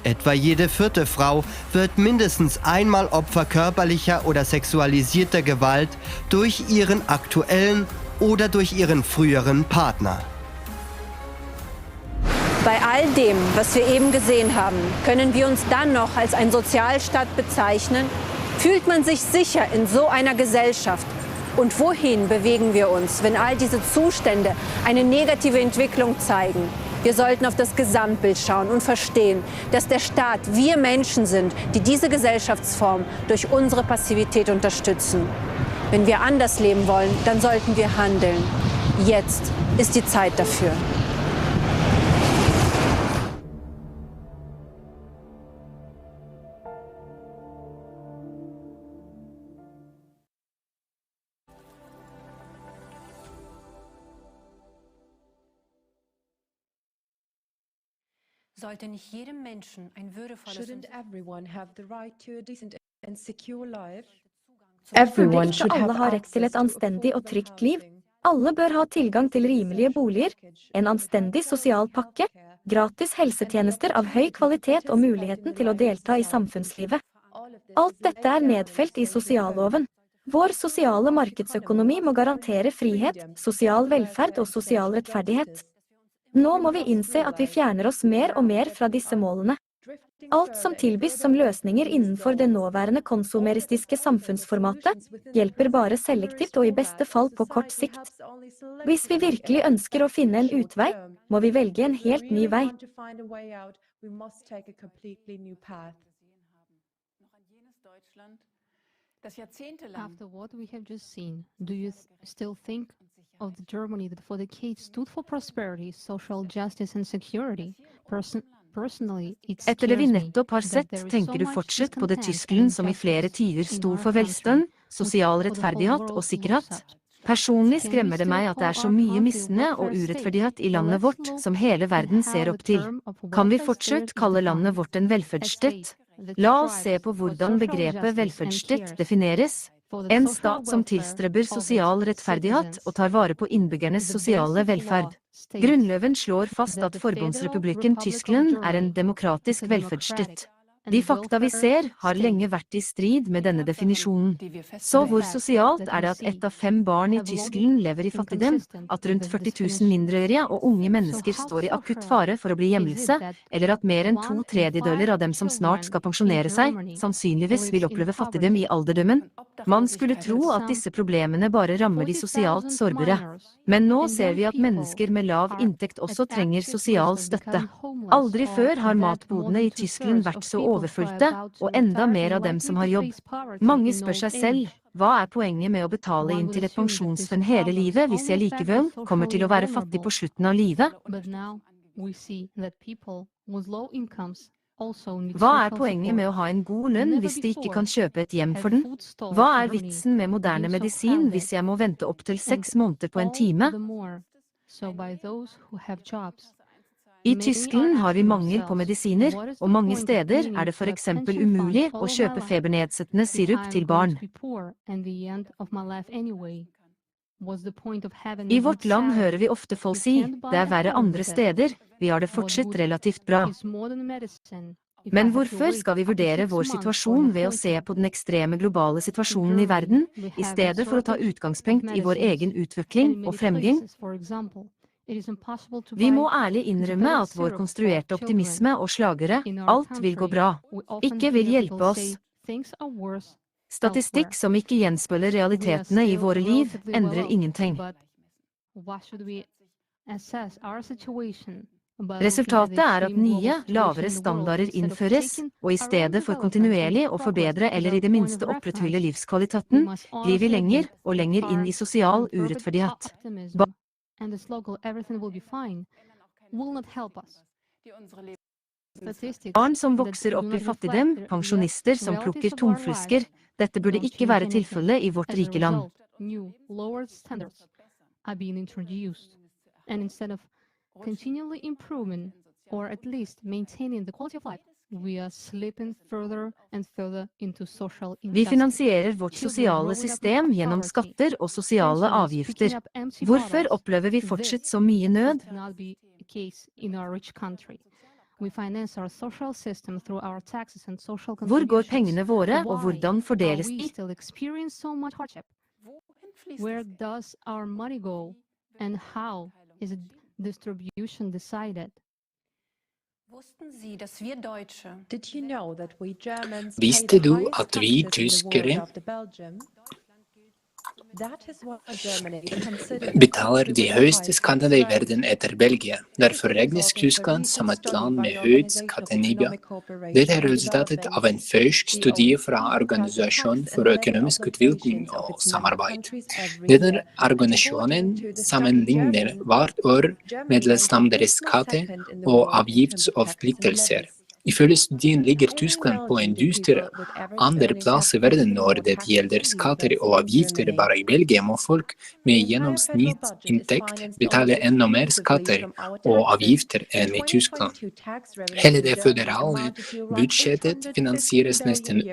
Etwa jede vierte Frau wird mindestens einmal Opfer körperlicher oder sexualisierter Gewalt durch ihren aktuellen oder durch ihren früheren Partner. Bei all dem, was wir eben gesehen haben, können wir uns dann noch als ein Sozialstaat bezeichnen? Fühlt man sich sicher in so einer Gesellschaft? Und wohin bewegen wir uns, wenn all diese Zustände eine negative Entwicklung zeigen? Wir sollten auf das Gesamtbild schauen und verstehen, dass der Staat wir Menschen sind, die diese Gesellschaftsform durch unsere Passivität unterstützen. Wenn wir anders leben wollen, dann sollten wir handeln. Jetzt ist die Zeit dafür. Sollte nicht jedem Menschen ein würdevolles und Burde ikke alle ha rett til et anstendig og trygt liv? Alle bør ha tilgang til rimelige boliger, en anstendig sosial pakke, gratis helsetjenester av høy kvalitet og muligheten til å delta i samfunnslivet. Alt dette er nedfelt i sosialloven. Vår sosiale markedsøkonomi må garantere frihet, sosial velferd og sosial rettferdighet. Nå må vi innse at vi fjerner oss mer og mer fra disse målene. Alt som tilbys som løsninger innenfor det nåværende konsumeristiske samfunnsformatet, hjelper bare selektivt og i beste fall på kort sikt. Hvis vi virkelig ønsker å finne en utvei, må vi velge en helt ny vei. After what we have just seen, do you still think of the Germany that for decades stood for prosperity, social justice and security? Etter det vi nettopp har sett, tenker du fortsatt på det Tyskland som i flere tider sto for velstand, sosial rettferdighet og sikkerhet? Personlig skremmer det meg at det er så mye misnøye og urettferdighet i landet vårt som hele verden ser opp til. Kan vi fortsatt kalle landet vårt en velferdsstat? La oss se på hvordan begrepet velferdsstat defineres. En stat som tilstreber sosial rettferdighet og tar vare på innbyggernes sosiale velferd. Grunnloven slår fast at Forbundsrepublikken Tyskland er en demokratisk velferdsstat. De fakta vi ser, har lenge vært i strid med denne definisjonen. Så hvor sosialt er det at 1 av 5 barn i Tyskland lever i fattigdom, at rundt 40 000 mindreårige og unge mennesker står i akutt fare for å bli hjemløse, eller at mer enn 2/3 av dem som snart skal pensjonere seg, sannsynligvis vil oppleve fattigdom i alderdommen? Man skulle tro at disse problemene bare rammer de sosialt sårbare. Men nå ser vi at mennesker med lav inntekt også trenger sosial støtte. Aldri før har matbodene i Tyskland vært så overfylte, og enda mer av dem som har jobb. Mange spør seg selv, hva er poenget med å betale inn til et pensjonsfond hele livet hvis jeg likevel kommer til å være fattig på slutten av livet? Hva er poenget med å ha en god lønn hvis de ikke kan kjøpe et hjem for den? Hva er vitsen med moderne medisin hvis jeg må vente opp til 6 måneder på en time? I Tyskland har vi mangel på medisiner, og mange steder er det for eksempel umulig å kjøpe febernedsettende sirup til barn. I vårt land hører vi ofte folk si, det er verre andre steder, vi har det fortsatt relativt bra. Men hvorfor skal vi vurdere vår situasjon ved å se på den ekstreme globale situasjonen i verden, i stedet for å ta utgangspunkt i vår egen utvikling og fremgang? Vi må ærlig innrømme at vår konstruerte optimisme og slagere, alt vil gå bra, ikke vil hjelpe oss. Statistikk som ikke gjenspeiler realitetene i våre liv, endrer ingenting. Resultatet er at nye, lavere standarder innføres, og i stedet for kontinuerlig å forbedre eller i det minste opprettholde livskvaliteten, glir vi lenger og lenger inn i sosial urettferdighet. Barn som vokser opp i fattigdom, pensjonister som plukker tomflusker, dette burde ikke være tilfellet i vårt rike land. Vi finansierer vårt sosiale system gjennom skatter og sosiale avgifter. Hvorfor opplever vi fortsatt så mye nød? Hvor går pengene våre, og hvordan fordeles de? Where does our money go, and how is distribution decided? Visste du at vi tyskere betaler de høyeste skattene i verden etter Belgia. Derfor regnes Tyskland som et land med høyt skattenivå. Dette er resultatet av en fersk studie fra Organisasjonen for økonomisk utvikling og samarbeid. Denne organisasjonen sammenligner hvert år medlemslandenes skatte- og avgiftsforpliktelser. Ifølge studien ligger Tyskland på en dyster andreplass i verden når det gjelder skatter og avgifter. Bare i Belgia må folk med gjennomsnittsinntekt betale enda mer skatter og avgifter enn i Tyskland. Hele det føderale budsjettet finansieres nesten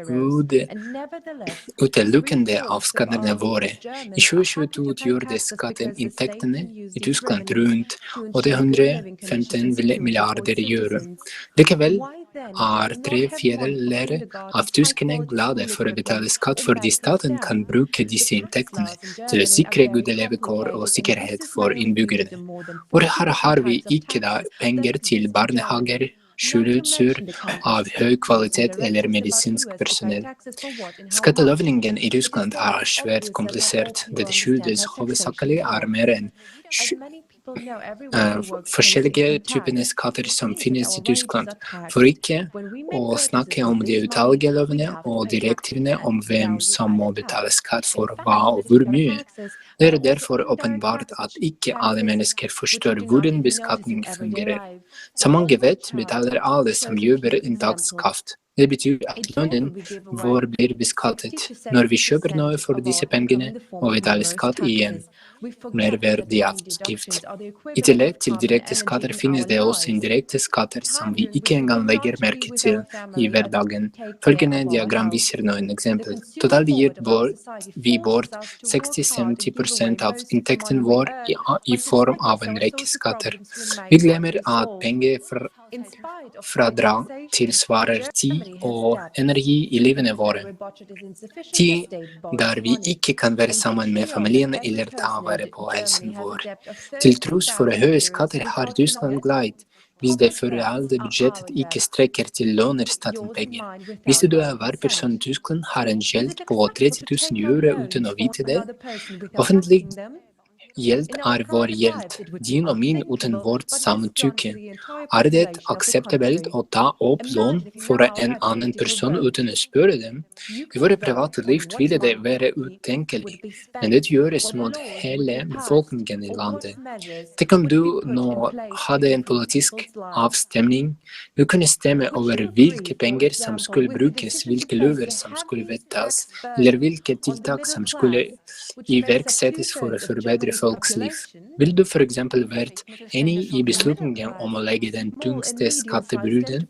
utelukkende av skattene våre. I 2022 utgjorde skatteinntektene i Tyskland rundt 815 milliarder euro. Likevel er 3/4 av tyskerne glade for å betale skatt fordi staten kan bruke disse inntektene til å sikre gode levekår og sikkerhet for innbyggerne. Hvor her har vi ikke da penger til barnehager, skoleutstyr av høy kvalitet eller medisinsk personell. Skattelovningen i Tyskland er svært komplisert. Dette skyldes hovedsakelig mer enn forskjellige typer skatter som finnes i Tyskland, for ikke å snakke om de utallige lovene og direktivene om hvem som må betale skatt for hva og hvor mye. Det er derfor åpenbart at ikke alle mennesker forstår hvordan beskatning fungerer. Som mange vet, betaler alle som jobber inntektsskatt. Det betyr at lønnen vår blir beskattet. Når vi kjøper noe for disse pengene, må vi betale skatt igjen. Merverdiavgift. I tillegg til direkte skatter finnes det også indirekte skatter som vi ikke engang legger merke til i hverdagen. Følgende diagram viser noen eksempel. Totalt gir vi bort 60-70% av inntekten vår i form av en rekke skatter. Vi glemmer at pengefradrag tilsvarer tid og energi i livene våre. Tid der vi ikke kan være sammen med familien eller ta vare på helsen vår. Til tross for høye skatter har Tyskland glad. Hvis det føderale budsjettet ikke strekker til låner staten penger. Visste du at hver person i Tyskland har en gjeld på 30 000 euro uten å vite det? Offentlig gjeld er vår gjeld, din og min uten vårt samtykke. Er det akseptabelt å ta opp lån for en annen person uten å spørre dem? I våre private liv ville det være utenkelig, men det gjøres mot hele befolkningen i landet. Tenk om du nå hadde en politisk avstemning. Du kunne stemme over hvilke penger som skulle brukes, hvilke lover som skulle vedtas, eller hvilke tiltak som skulle iverksettes for å forbedre folks liv. Vil du for eksempel vært enig i beslutningen om å legge den tyngste skattebyrden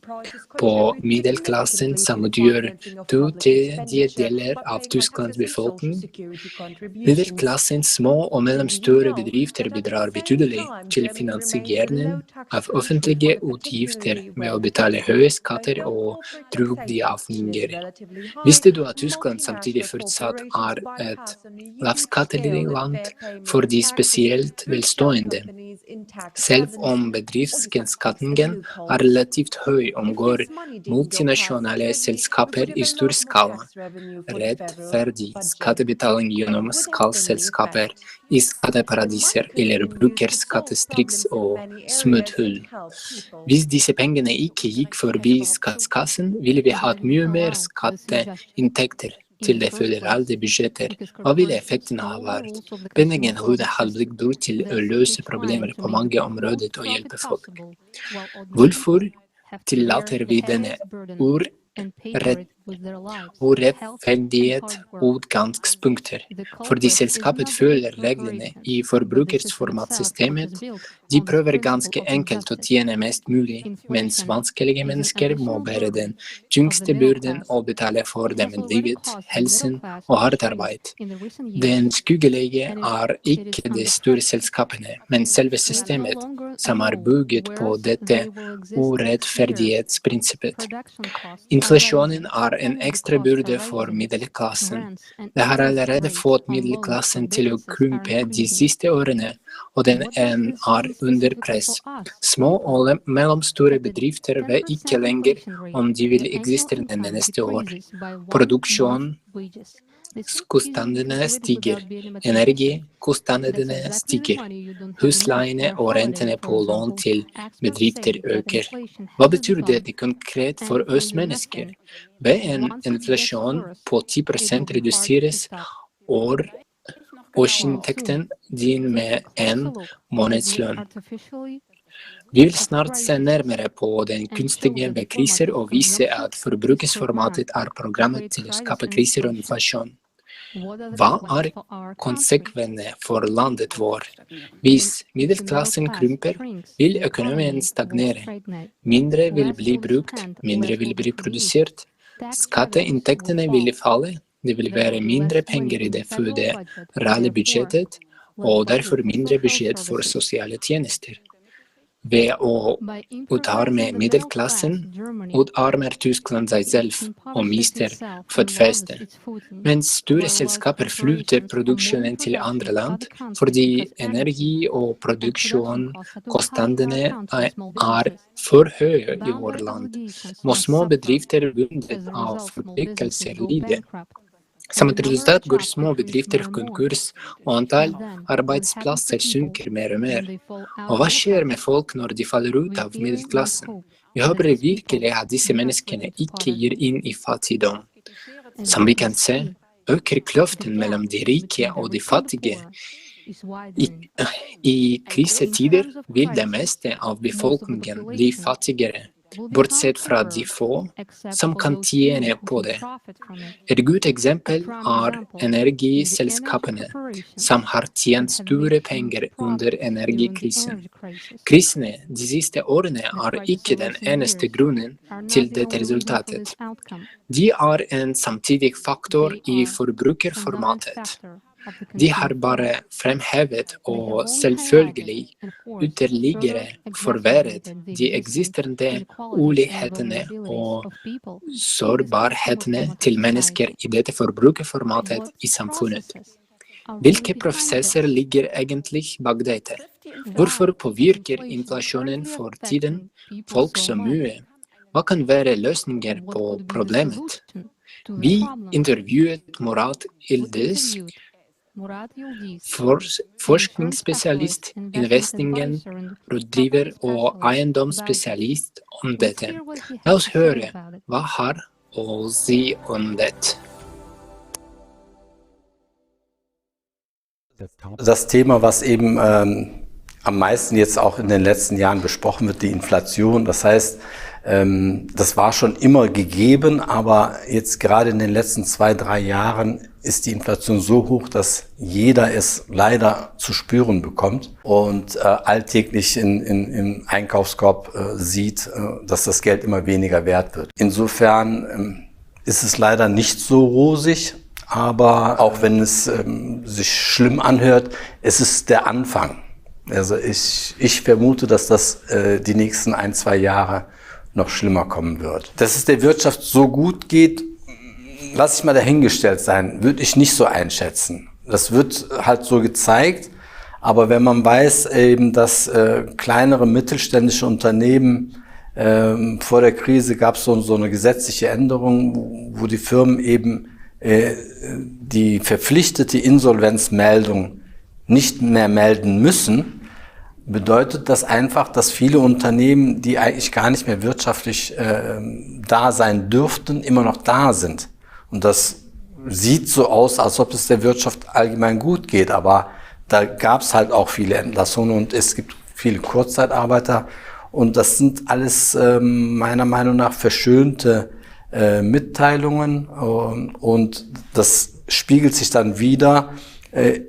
på middelklassen som utgjør 2/3 deler av Tysklands befolkning? Middelklassens små og mellomstore bedrifter bidrar betydelig til finansieringen av offentlige utgifter med å betale høye skatter og trygdeavgifter. Visste du at Tyskland samtidig fortsatt er et lavskattelig land for de spesielt velstående? Selv om bedriftsbeskatningen er relativt høy, omgår multinasjonale selskaper i stor skala rettferdig skattebetaling gjennom selskaper i skatteparadiser eller bruker skattetriks og smutthull. Hvis disse pengene ikke gikk forbi statskassen, ville vi hatt mye mer skatteinntekter til det føderale budsjettet. Hva ville effekten ha vært? Pengene hadde blitt brukt til å løse problemer på mange områder og hjelpe folk. Hvorfor tillater vi denne urettferdighet utgangspunkter? Fordi selskapet følger reglene i forbrukersformatsystemet. De prøver ganske enkelt å tjene mest mulig, mens vanskelige mennesker må bære den tyngste byrden og betale for dem livet, helsen og hardt arbeid. Den skyggelige er ikke de store selskapene, men selve systemet, som er bygget på dette urettferdighetsprinsippet. Inflasjonen er en ekstra byrde for middelklassen. Det har allerede fått middelklassen til å krympe de siste årene, og den under press. Små og mellomstore bedrifter vet ikke lenger om de vil eksistere det neste år. Produksjonskostnadene stiger, energikostnadene stiger, husleiene og rentene på lån til bedrifter øker. Hva betyr dette konkret for oss mennesker? Ved en inflasjon på 10% reduseres årsinntekten din med en månedslønn. Vi vil snart se nærmere på den kunstige ved kriser og vise at forbruksformatet er programmet til å skape kriser og inflasjon. Hva er konsekvensene for landet vårt? Hvis middelklassen krymper, vil økonomien stagnere. Mindre vil bli brukt, mindre vil bli produsert. Skatteinntektene vil falle. Det vil være mindre penger i det føderale budsjettet, og derfor mindre budsjett for sosiale tjenester. Ved å utarme middelklassen, utarmer Tyskland seg selv og mister fotfeste. Mens store selskaper flytter produksjonen til andre land, fordi energi- og produksjonskostnadene er for høye i vårt land, må små bedrifter bundet av forpliktelser lide. Som et resultat går små bedrifter konkurs, og antall arbeidsplasser synker mer og mer. Og hva skjer med folk når de faller ut av middelklassen? Vi håper virkelig at disse menneskene ikke gir inn i fattigdom. Som vi kan se, øker kløften mellom de rike og de fattige. I krisetider vil det meste av befolkningen bli fattigere, bortsett fra de få som kan tjene på det. Et godt eksempel er energiselskapene, som har tjent store penger under energikrisen. Krisene de siste årene er ikke den eneste grunnen til dette resultatet. De er en samtidig faktor i forbrukerformatet. De har bare fremhevet og selvfølgelig ytterligere forverret de eksisterende ulikhetene og sårbarhetene til mennesker i dette forbrukerformatet i samfunnet. Hvilke prosesser ligger egentlig bak dette? Hvorfor påvirker inflasjonen for tiden folk så mye? Hva kan være løsninger på problemet? Vi intervjuet Murat Yildiz, forskningsspesialist, investeringsrådgiver og eiendomsspesialist om dette. La oss høre hva har å si om dette. Das Thema, was eben am meisten jetzt auch in den letzten Jahren besprochen wird, die Inflation. Das heißt, das war schon immer gegeben, aber jetzt gerade in den letzten 2-3 Jahren ist die Inflation so hoch, dass jeder es leider zu spüren bekommt und alltäglich im Einkaufskorb sieht, dass das Geld immer weniger wert wird. Insofern ist es leider nicht so rosig, aber auch wenn es sich schlimm anhört, es ist der Anfang. Also ich vermute, dass das die nächsten 1-2 Jahre noch schlimmer kommen wird. Dass es der Wirtschaft so gut geht, lasse ich mal dahingestellt sein, würde ich nicht so einschätzen. Das wird halt so gezeigt, aber wenn man weiß eben, dass kleinere mittelständische Unternehmen vor der Krise gab es so eine gesetzliche Änderung, wo die Firmen eben die verpflichtete Insolvenzmeldung nicht mehr melden müssen, bedeutet das einfach, dass viele Unternehmen, die eigentlich gar nicht mehr wirtschaftlich da sein dürften, immer noch da sind. Und das sieht so aus, als ob es der Wirtschaft allgemein gut geht, aber da gab es halt auch viele Entlassungen und es gibt viele Kurzzeitarbeiter und das sind alles meiner Meinung nach verschönte Mitteilungen und das spiegelt sich dann wieder,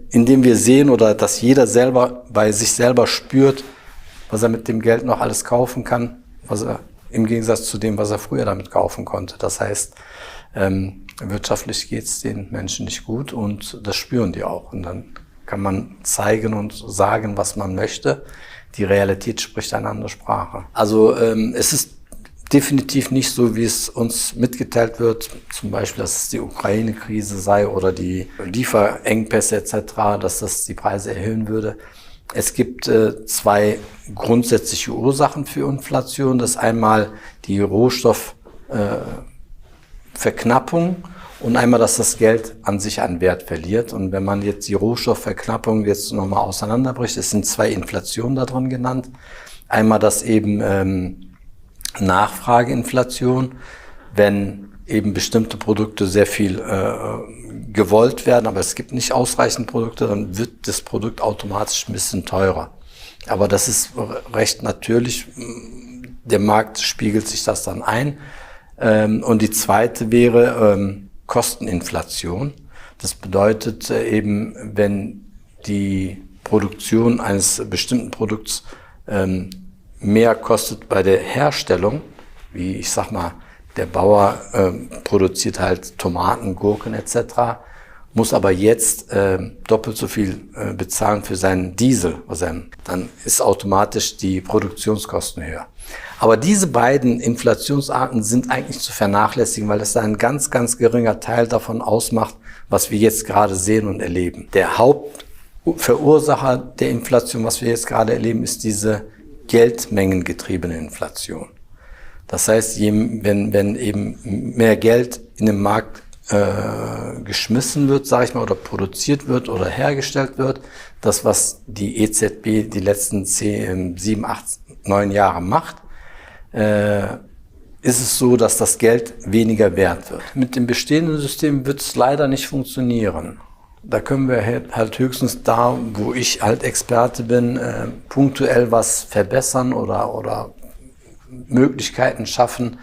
indem wir sehen oder dass jeder selber bei sich selber spürt, was er mit dem Geld noch alles kaufen kann, was er im Gegensatz zu dem, was er früher damit kaufen konnte. Das heißt, wirtschaftlich geht es den Menschen nicht gut und das spüren die auch. Und dann kann man zeigen und sagen, was man möchte. Die Realität spricht eine andere Sprache. Also es ist definitiv nicht so, wie es uns mitgeteilt wird, zum Beispiel, dass es die Ukraine-Krise sei oder die Lieferengpässe etc., dass das die Preise erhöhen würde. Es gibt zwei grundsätzliche Ursachen für Inflation. Das ist einmal die Rohstoffverknappung und einmal, dass das Geld an sich an Wert verliert. Und wenn man jetzt die Rohstoffverknappung jetzt nochmal auseinanderbricht, es sind zwei Inflationen da drin genannt. Einmal das eben Nachfrageinflation, wenn eben bestimmte Produkte sehr viel gewollt werden, aber es gibt nicht ausreichend Produkte, dann wird das Produkt automatisch ein bisschen teurer. Aber das ist recht natürlich, der Markt spiegelt sich das dann ein. Und die zweite wäre Kosteninflation. Das bedeutet eben, wenn die Produktion eines bestimmten Produkts mehr kostet bei der Herstellung, wie ich sag mal, der Bauer produziert halt Tomaten, Gurken etc., muss aber jetzt doppelt so viel bezahlen für seinen Diesel. Dann ist automatisch die Produktionskosten höher. Aber diese beiden Inflationsarten sind eigentlich zu vernachlässigen, weil es ein ganz, ganz geringer Teil davon ausmacht, was wir jetzt gerade sehen und erleben. Der Hauptverursacher der Inflation, was wir jetzt gerade erleben, ist diese geldmengengetriebene Inflation. Das heißt, wenn eben mehr Geld in den Markt geschmissen wird, sage ich mal, oder produziert wird oder hergestellt wird, das, was die EZB die letzten 7, 8, 9 Jahre macht, ist es so, dass das Geld weniger wert wird. Mit dem bestehenden System wird es leider nicht funktionieren. Da können wir halt höchstens da, wo ich halt Experte bin, punktuell was verbessern oder Möglichkeiten schaffen,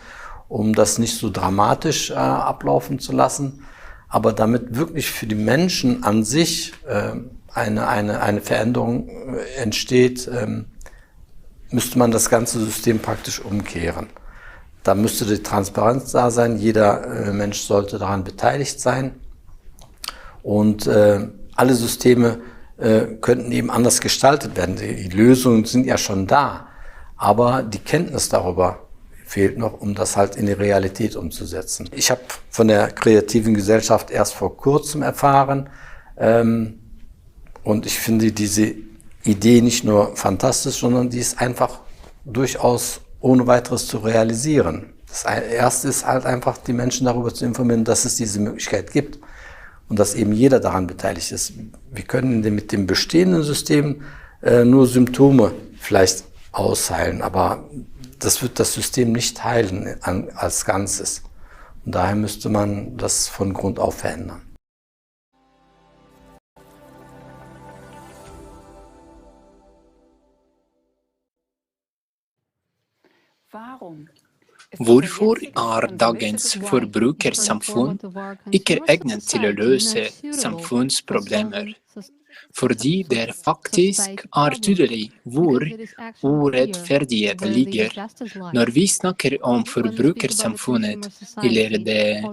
um das nicht so dramatisch ablaufen zu lassen. Aber damit wirklich für die Menschen an sich eine Veränderung entsteht, müsste man das ganze System praktisch umkehren. Da müsste die Transparenz da sein, jeder Mensch sollte daran beteiligt sein. Und alle Systeme könnten eben anders gestaltet werden. Die Lösungen sind ja schon da. Aber die Kenntnis darüber fehlt noch, um das halt in die Realität umzusetzen. Ich habe von der kreativen Gesellschaft erst vor kurzem erfahren und ich finde diese Idee nicht nur fantastisch, sondern die ist einfach durchaus ohne weiteres zu realisieren. Das Erste ist halt einfach, die Menschen darüber zu informieren, dass es diese Möglichkeit gibt und dass eben jeder daran beteiligt ist. Wir können mit dem bestehenden System nur Symptome vielleicht ausheilen, aber das wird das System nicht heilen als Ganzes. Und daher müsste man das von Grund auf verändern. Hvorfor dagens forbrukersamfunn ikke egnet til å løse samfunnsproblemer? Fordi det faktisk tydelig hvor urettferdighet ligger. Når vi snakker om forbrukersamfunnet eller det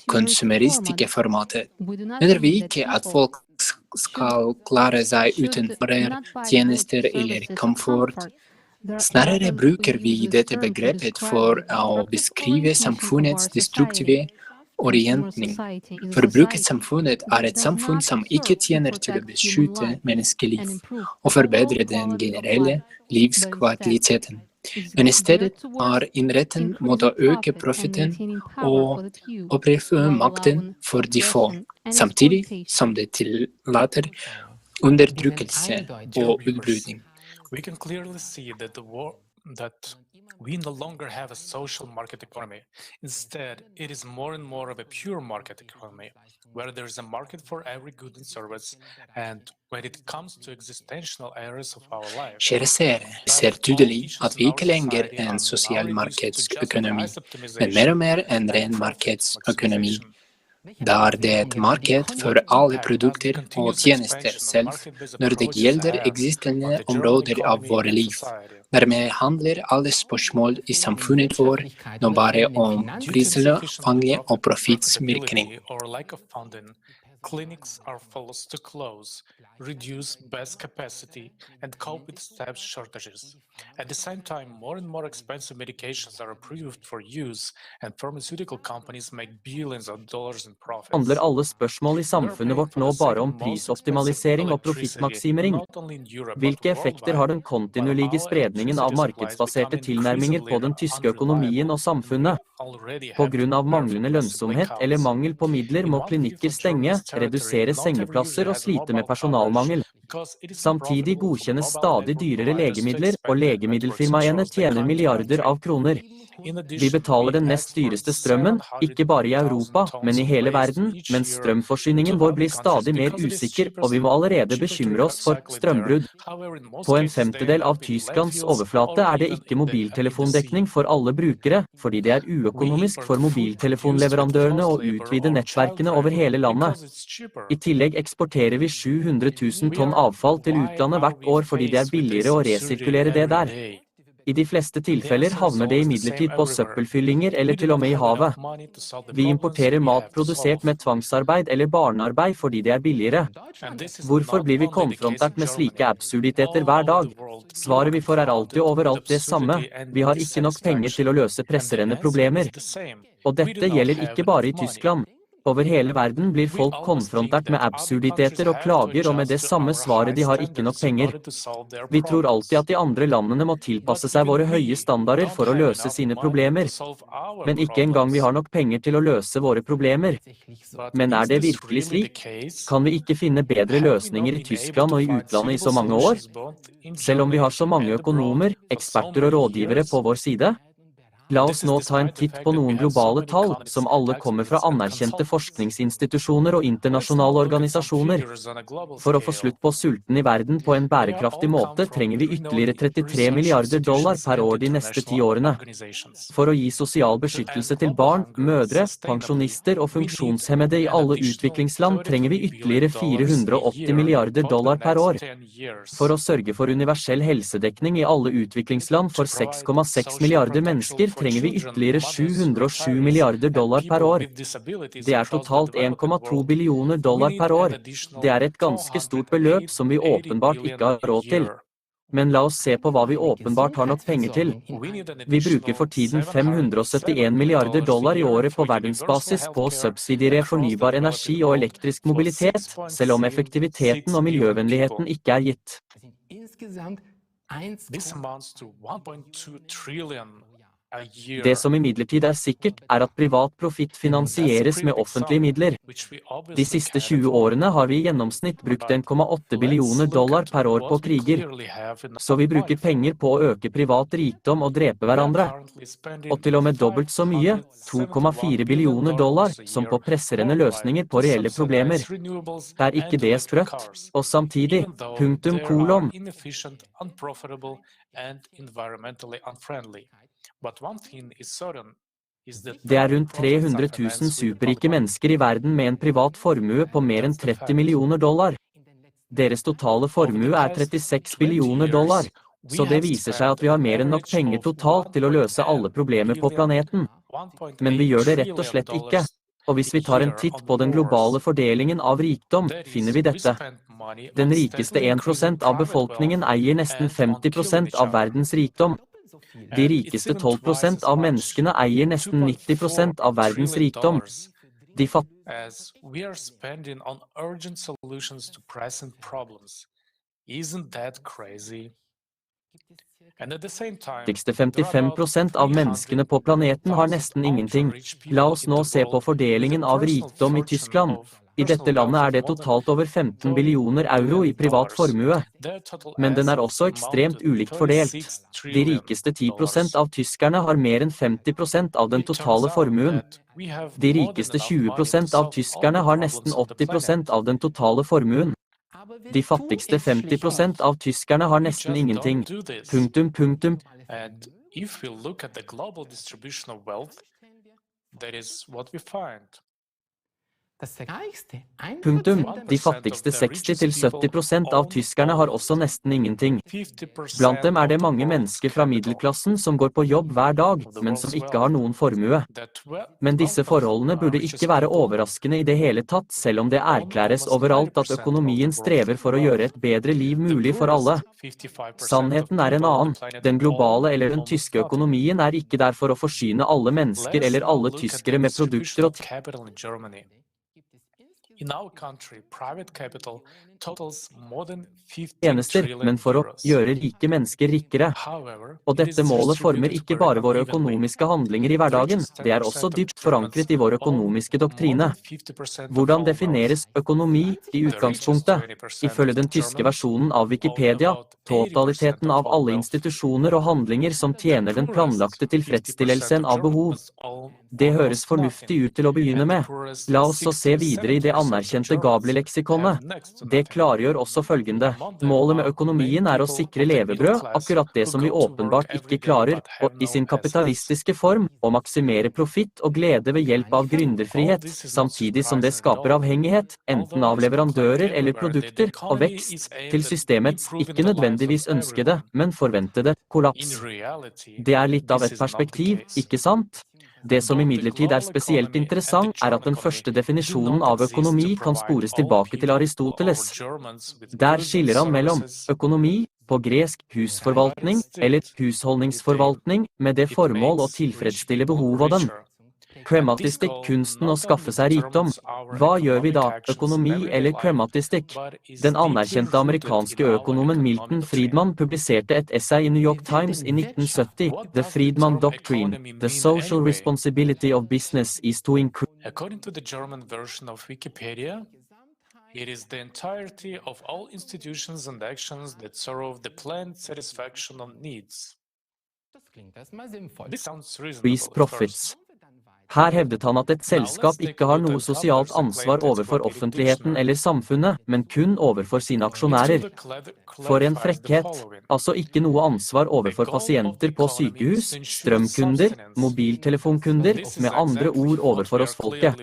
konsumeristiske formatet, mener vi ikke at folk skal klare seg uten varer, tjenester eller komfort. Snarere bruker vi dette begrepet for å beskrive samfunnets destruktive orientning. Forbrukersamfunnet et samfunn som ikke tjener til å beskytte menneskeliv og forbedre den generelle livskvaliteten, men i stedet innrettet mot å øke profitten og opprettholde makten for de få, samtidig som det tillater undertrykkelse og utbryting. We can clearly see that we no longer have a social market economy. Instead, it is more and more of a pure market economy, where there is a market for every good and service, and when it comes to existential areas of our life. Krise ser tydelig at vi ikke lenger en sosial markedsøkonomi, men mer og mer en ren markedsøkonomi. Der det et marked for alle produkter og tjenester selv når det gjelder eksisterende områder av våre liv, Dermed handler alle spørsmål i samfunnet vår nå bare om prisomfang og profittsvirkning. Clinics are forced to close, reduce bed capacity, and cope with staff shortages. At the same time, more and more expensive medications are approved for use, and pharmaceutical companies make billions of dollars in profits. Handler alle spørsmål i samfunnet vårt nå bare om prisoptimalisering og profittmaksimering? Hvilke effekter har den kontinuerlige spredningen av markedsbaserte tilnærminger på den tyske økonomien og samfunnet? På grunn av manglende lønnsomhet eller mangel på midler må klinikker stenge, redusere sengeplasser og slite med personalmangel. Samtidig godkjennes stadig dyrere legemidler, og legemiddelfirmaene tjener milliarder av kroner. Vi betaler den nest dyreste strømmen, ikke bare i Europa, men i hele verden, mens strømforsyningen vår blir stadig mer usikker, og vi må allerede bekymre oss for strømbrudd. På en femtedel av Tysklands overflate er det ikke mobiltelefondekning for alle brukere, fordi det er uøkonomisk for mobiltelefonleverandørene å utvide nettverkene over hele landet. I tillegg eksporterer vi 700 000 tonn avfall til utlandet hvert år fordi det er billigere å resirkulere det der. I de fleste tilfeller havner det imidlertid på søppelfyllinger eller til og med i havet. Vi importerer mat produsert med tvangsarbeid eller barnearbeid fordi det er billigere. Hvorfor blir vi konfrontert med slike absurditeter hver dag? Svaret vi får er alltid og overalt det samme. Vi har ikke nok penger til å løse presserende problemer. Og dette gjelder ikke bare i Tyskland. Over hele verden blir folk konfrontert med absurditeter og klager og med det samme svaret de har ikke nok penger. Vi tror alltid at de andre landene må tilpasse seg våre høye standarder for å løse sine problemer. Men ikke engang vi har nok penger til å løse våre problemer. Men er det virkelig slik? Kan vi ikke finne bedre løsninger i Tyskland og i utlandet i så mange år? Selv om vi har så mange økonomer, eksperter og rådgivere på vår side? La oss nå ta en titt på noen globale tall, som alle kommer fra anerkjente forskningsinstitusjoner og internasjonale organisasjoner. For å få slutt på sulten i verden på en bærekraftig måte trenger vi ytterligere 33 milliarder dollar per år de neste 10 årene. For å gi sosial beskyttelse til barn, mødre, pensjonister og funksjonshemmede i alle utviklingsland trenger vi ytterligere 480 milliarder dollar per år. For å sørge for universell helsedekning i alle utviklingsland for 6,6 milliarder mennesker trenger vi ytterligere 707 milliarder dollar per år. Det er totalt 1,2 billioner dollar per år. Det er et ganske stort beløp som vi åpenbart ikke har råd til. Men la oss se på hva vi åpenbart har nok penger til. Vi bruker for tiden 571 milliarder dollar i året på verdensbasis på å subsidiere fornybar energi og elektrisk mobilitet, selv om effektiviteten og miljøvennligheten ikke er gitt. Det som imidlertid er sikkert, er at privat profitt finansieres med offentlige midler. De siste 20 årene har vi i gjennomsnitt brukt 1,8 billioner dollar per år på kriger. Så vi bruker penger på å øke privat rikdom og drepe hverandre. Og til og med dobbelt så mye, 2,4 billioner dollar, som på presserende løsninger på reelle problemer. Er ikke det sprøtt? Og samtidig, .. Det er rundt 300 000 superrike mennesker i verden med en privat formue på mer enn 30 millioner dollar. Deres totale formue er 36 billioner dollar, så det viser seg at vi har mer enn nok penger totalt til å løse alle problemer på planeten. Men vi gjør det rett og slett ikke. Og hvis vi tar en titt på den globale fordelingen av rikdom, finner vi dette. Den rikeste 1% av befolkningen eier nesten 50% av verdens rikdom. De rikeste 12% av menneskene eier nesten 90% av verdens rikdom. De fattigste 55% av menneskene på planeten har nesten ingenting. La oss nå se på fordelingen av rikdom i Tyskland. I dette landet er det totalt over 15 billioner euro i privat formue. Men den er også ekstremt ulikt fordelt. De rikeste 10% av tyskerne har mer enn 50% av den totale formuen. De rikeste 20% av tyskerne har nesten 80% av den totale formuen. De fattigste 50% av tyskerne har nesten ingenting. Punktum. Punktum. De fattigste 60-70% av tyskerne har også nesten ingenting. Blant dem er det mange mennesker fra middelklassen som går på jobb hver dag, men som ikke har noen formue. Men disse forholdene burde ikke være overraskende i det hele tatt, selv om det erklæres overalt at økonomien strever for å gjøre et bedre liv mulig for alle. Sannheten er en annen. Den globale eller den tyske økonomien er ikke der for å forsyne alle mennesker eller alle tyskere med produkter og tjenester, men for å gjøre rike mennesker rikere. Og dette målet former ikke bare våre økonomiske handlinger i hverdagen, det er også dypt forankret i vår økonomiske doktrine. Hvordan defineres økonomi i utgangspunktet? Ifølge den tyske versjonen av Wikipedia, totaliteten av alle institusjoner og handlinger som tjener den planlagte tilfredsstillelsen av behov. Det høres fornuftig ut til å begynne med. La oss så se videre i det anerkjente Gabler-leksikonet. Det klargjør også følgende. Målet med økonomien er å sikre levebrød, akkurat det som vi åpenbart ikke klarer, og i sin kapitalistiske form, å maksimere profitt og glede ved hjelp av gründerfrihet, samtidig som det skaper avhengighet, enten av leverandører eller produkter, og vekst, til systemets ikke nødvendigvis ønskede, men forventede kollaps. Det er litt av et perspektiv, ikke sant? Det som imidlertid er spesielt interessant, er at den første definisjonen av økonomi kan spores tilbake til Aristoteles. Der skiller han mellom økonomi, på gresk husforvaltning, eller husholdningsforvaltning, med det formål å tilfredsstille behov av den. Krematistikk, kunsten å skaffe seg rikdom. Hva gjør vi da, økonomi eller krematistikk? Den anerkjente amerikanske økonomen Milton Friedman publiserte et essay i New York Times i 1970, The Friedman Doctrine, The Social Responsibility of Business is to Increase. According to the German version of Wikipedia, it is the entirety of all institutions and actions that serve the planned satisfaction of needs. This sounds reasonable at first. Her hevdet han at et selskap ikke har noe sosialt ansvar overfor offentligheten eller samfunnet, men kun overfor sine aksjonærer. For en frekkhet, altså ikke noe ansvar overfor pasienter på sykehus, strømkunder, mobiltelefonkunder, med andre ord overfor oss folket.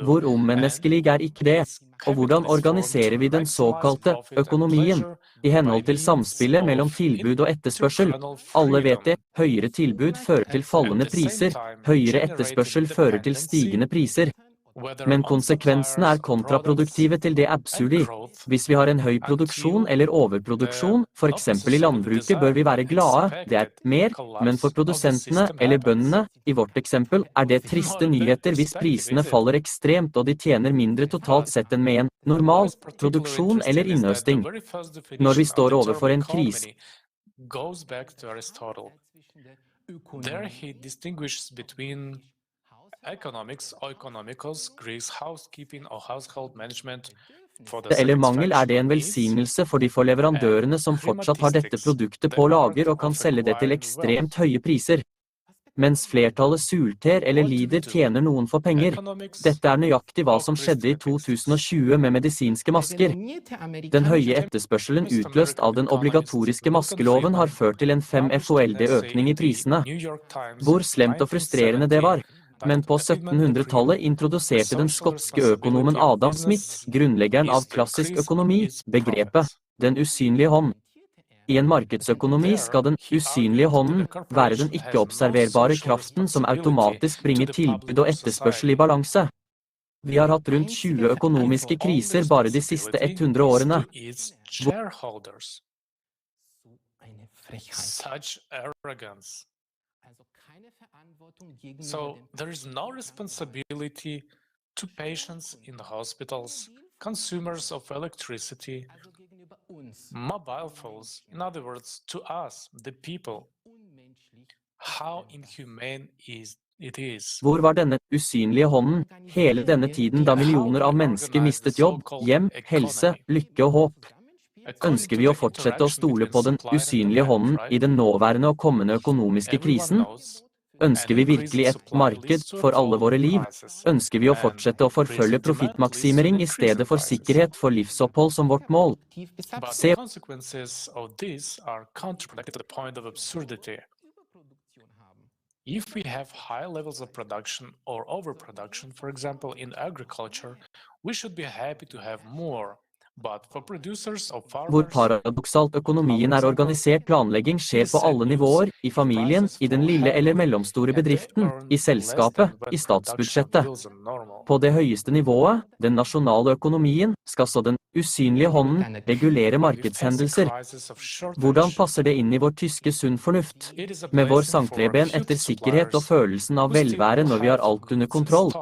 Hvor ummenneskelig er ikke det? Og hvordan organiserer vi den såkalte økonomien? I henhold til samspillet mellom tilbud og etterspørsel. Alle vet det, høyere tilbud fører til fallende priser, høyere etterspørsel fører til stigende priser. Men konsekvensene er kontraproduktive til det absurde. Hvis vi har en høy produksjon eller overproduksjon, for eksempel i landbruket, bør vi være glade, det er mer, men for produsentene eller bøndene, i vårt eksempel, er det triste nyheter hvis prisene faller ekstremt og de tjener mindre totalt sett enn med en normal produksjon eller innhøsting. Når vi står overfor en krise, economics or economicals, Greece housekeeping or household management eller mangel er det en velsignelse for de leverandørene som fortsatt har dette produktet på lager og kan selge det til ekstremt høye priser. Mens flertallet sulter eller lider tjener noen for penger. Dette er nøyaktig hva som skjedde i 2020 med medisinske masker. Den høye etterspørselen utløst av den obligatoriske maskeloven har ført til en 5% økning i prisene. Hvor slemt og frustrerende det var. Men på 1700-tallet introduserte den skotske økonomen Adam Smith, grunnleggeren av klassisk økonomi, begrepet «den usynlige hånd». I en markedsøkonomi skal den usynlige hånden være den ikke-observerbare kraften som automatisk bringer tilbud og etterspørsel i balanse. Vi har hatt rundt 20 økonomiske kriser bare de siste 100 årene. Such arrogance. So there is no responsibility to patients in the hospitals, consumers of electricity, mobile phones, in other words, to us, the people. How inhumane it is. Hvor var denne usynlige hånden hele denne tiden da millioner av mennesker mistet jobb, hjem, helse, lykke og håp? Ønsker vi å fortsette å stole på den usynlige hånden i den nåværende og kommende økonomiske krisen? Ønsker vi virkelig et marked for alle våre liv? Ønsker vi å fortsette å forfølge profittmaksimering i stedet for sikkerhet for livsopphold som vårt mål? Se If we have high levels of production or overproduction, for example, in agriculture, we should be happy to have more. But for producers of Hvor farmers, paradoksalt økonomien er organisert, planlegging skjer på alle nivåer, i familien, i den lille eller mellomstore bedriften, i selskapet, i statsbudsjettet. På det høyeste nivået, den nasjonale økonomien, skal så den usynlige hånden regulere markedshendelser. Hvordan passer det inn i vår tyske sunn fornuft? Med vår sangtreben etter sikkerhet og følelsen av velvære når vi har alt under kontroll.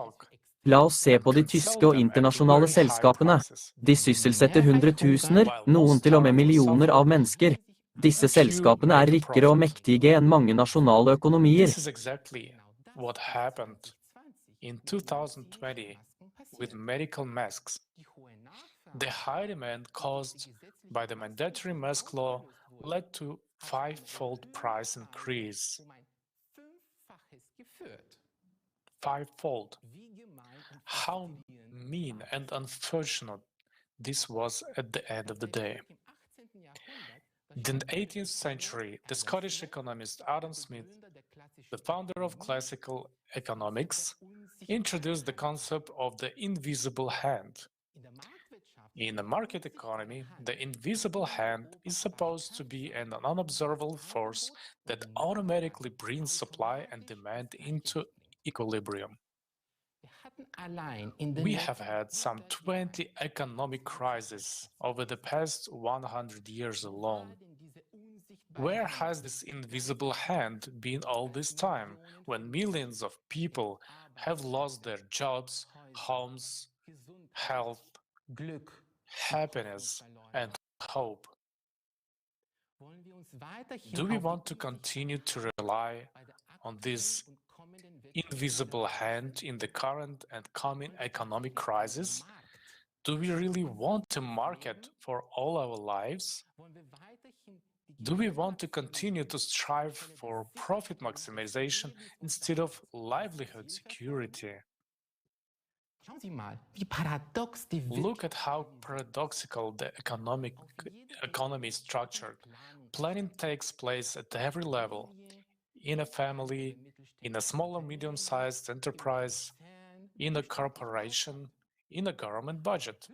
La oss se på de tyske og internasjonale selskapene. De sysselsetter hundretusener, noen til og med millioner av mennesker. Disse selskapene er rikere og mektige enn mange nasjonale økonomier. this is exactly what happened in 2020 with medical masks. The high demand caused by the mandatory mask law led to five-fold price increase. Five-fold. How mean and unfortunate this was at the end of the day. In the 18th century, the Scottish economist Adam Smith, the founder of classical economics, introduced the concept of the invisible hand. In a market economy, the invisible hand is supposed to be an unobservable force that automatically brings supply and demand into equilibrium. We have had some 20 economic crises over the past 100 years alone. Where has this invisible hand been all this time, when millions of people have lost their jobs, homes, health, happiness, and hope? Do we want to continue to rely on this invisible hand in the current and coming economic crisis? Do we really want a market for all our lives? Do we want to continue to strive for profit maximization instead of livelihood security? Look at how paradoxical the economy is structured. Planning takes place at every level, in a family, in a small or medium-sized enterprise, in a corporation, in a government budget,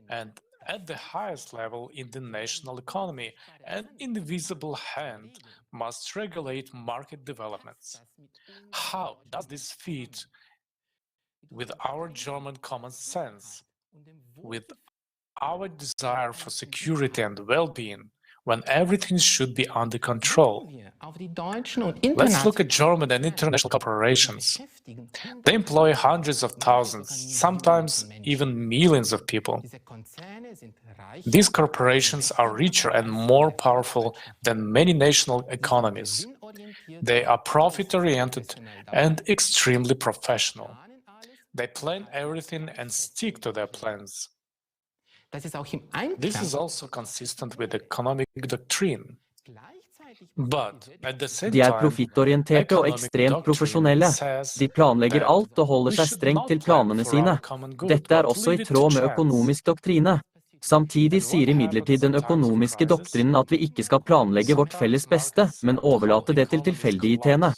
and at the highest level in the national economy. An invisible hand must regulate market developments. How does this fit with our German common sense, with our desire for security and well-being, when everything should be under control? Let's look at German and international corporations. They employ hundreds of thousands, sometimes even millions of people. These corporations are richer and more powerful than many national economies. They are profit-oriented and extremely professional. They plan everything and stick to their plans. This is also consistent with economic doctrine. But at the same De er time, profittorienterte og ekstremt profesjonelle. De planlegger alt og holder seg strengt til planene sine. Dette er også i tråd med økonomisk doktrine. Samtidig sier imidlertid den økonomiske doktrinen at vi ikke skal planlegge vårt felles beste, men overlate det til tilfeldighetene.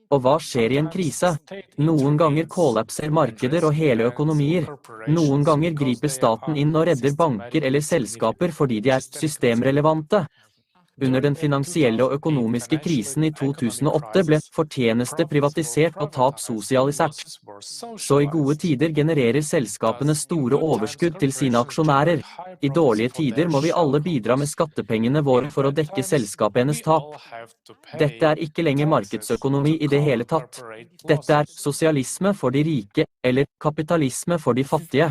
Og hva skjer i en krise? Noen ganger kollapser markeder og hele økonomier. Noen ganger griper staten inn og redder banker eller selskaper fordi de er systemrelevante. Under den finansielle og økonomiske krisen i 2008 ble fortjeneste privatisert og tap sosialisert. Så i gode tider genererer selskapene store overskudd til sine aksjonærer. I dårlige tider må vi alle bidra med skattepengene våre for å dekke selskapenes tap. Dette er ikke lenger markedsøkonomi i det hele tatt. Dette er sosialisme for de rike, eller kapitalisme for de fattige.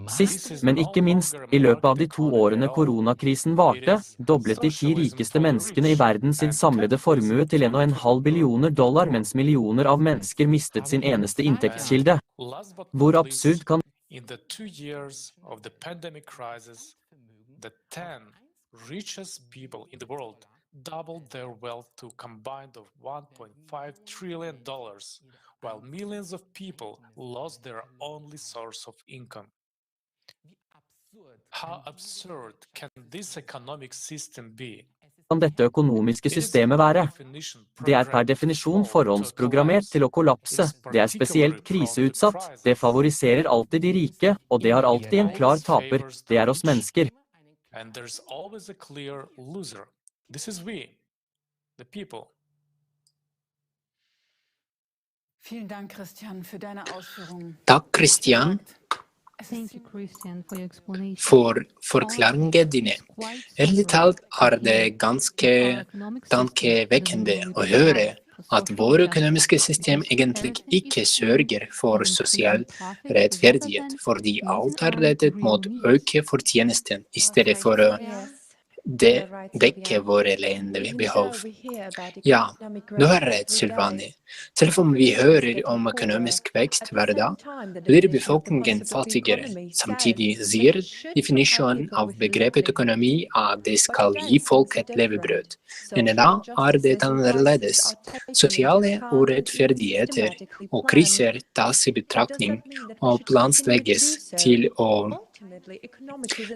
Sist, men ikke minst, i løpet av de 2 årene koronakrisen varte, doblet de 10 rikeste menneskene i verden sin samlede formue til $1,5 billioner, mens millioner av mennesker mistet sin eneste inntektskilde. Hvor absurd kan in the 2 years of the pandemic crisis, the 10 richest people in the world doubled their wealth to a combined of $1.5 trillion, while millions of people lost their only source of income. How absurd can this economic system be? kan dette økonomiske systemet være? Det er per definisjon forhåndsprogrammert til å kollapse, det er spesielt kriseutsatt, det favoriserer alltid de rike, og det har alltid en klar taper, det er oss mennesker. And there's always a clear loser. This is we, the people. Takk, Christian, for forklaringene dine. Ærlig talt er det ganske tankevekkende å høre at vårt økonomiske system egentlig ikke sørger for sosial rettferdighet, fordi alt er rettet mot å øke fortjenesten i stedet for å dekke våre reelle behov. Ja, du har rett, Sylvane. Selv om vi hører om økonomisk vekst hver dag, blir befolkningen fattigere. Samtidig sier definisjonen av begrepet økonomi at det skal gi folk et levebrød. Men da er det annerledes. Sosiale urettferdigheter og kriser tas i betraktning og planlegges til å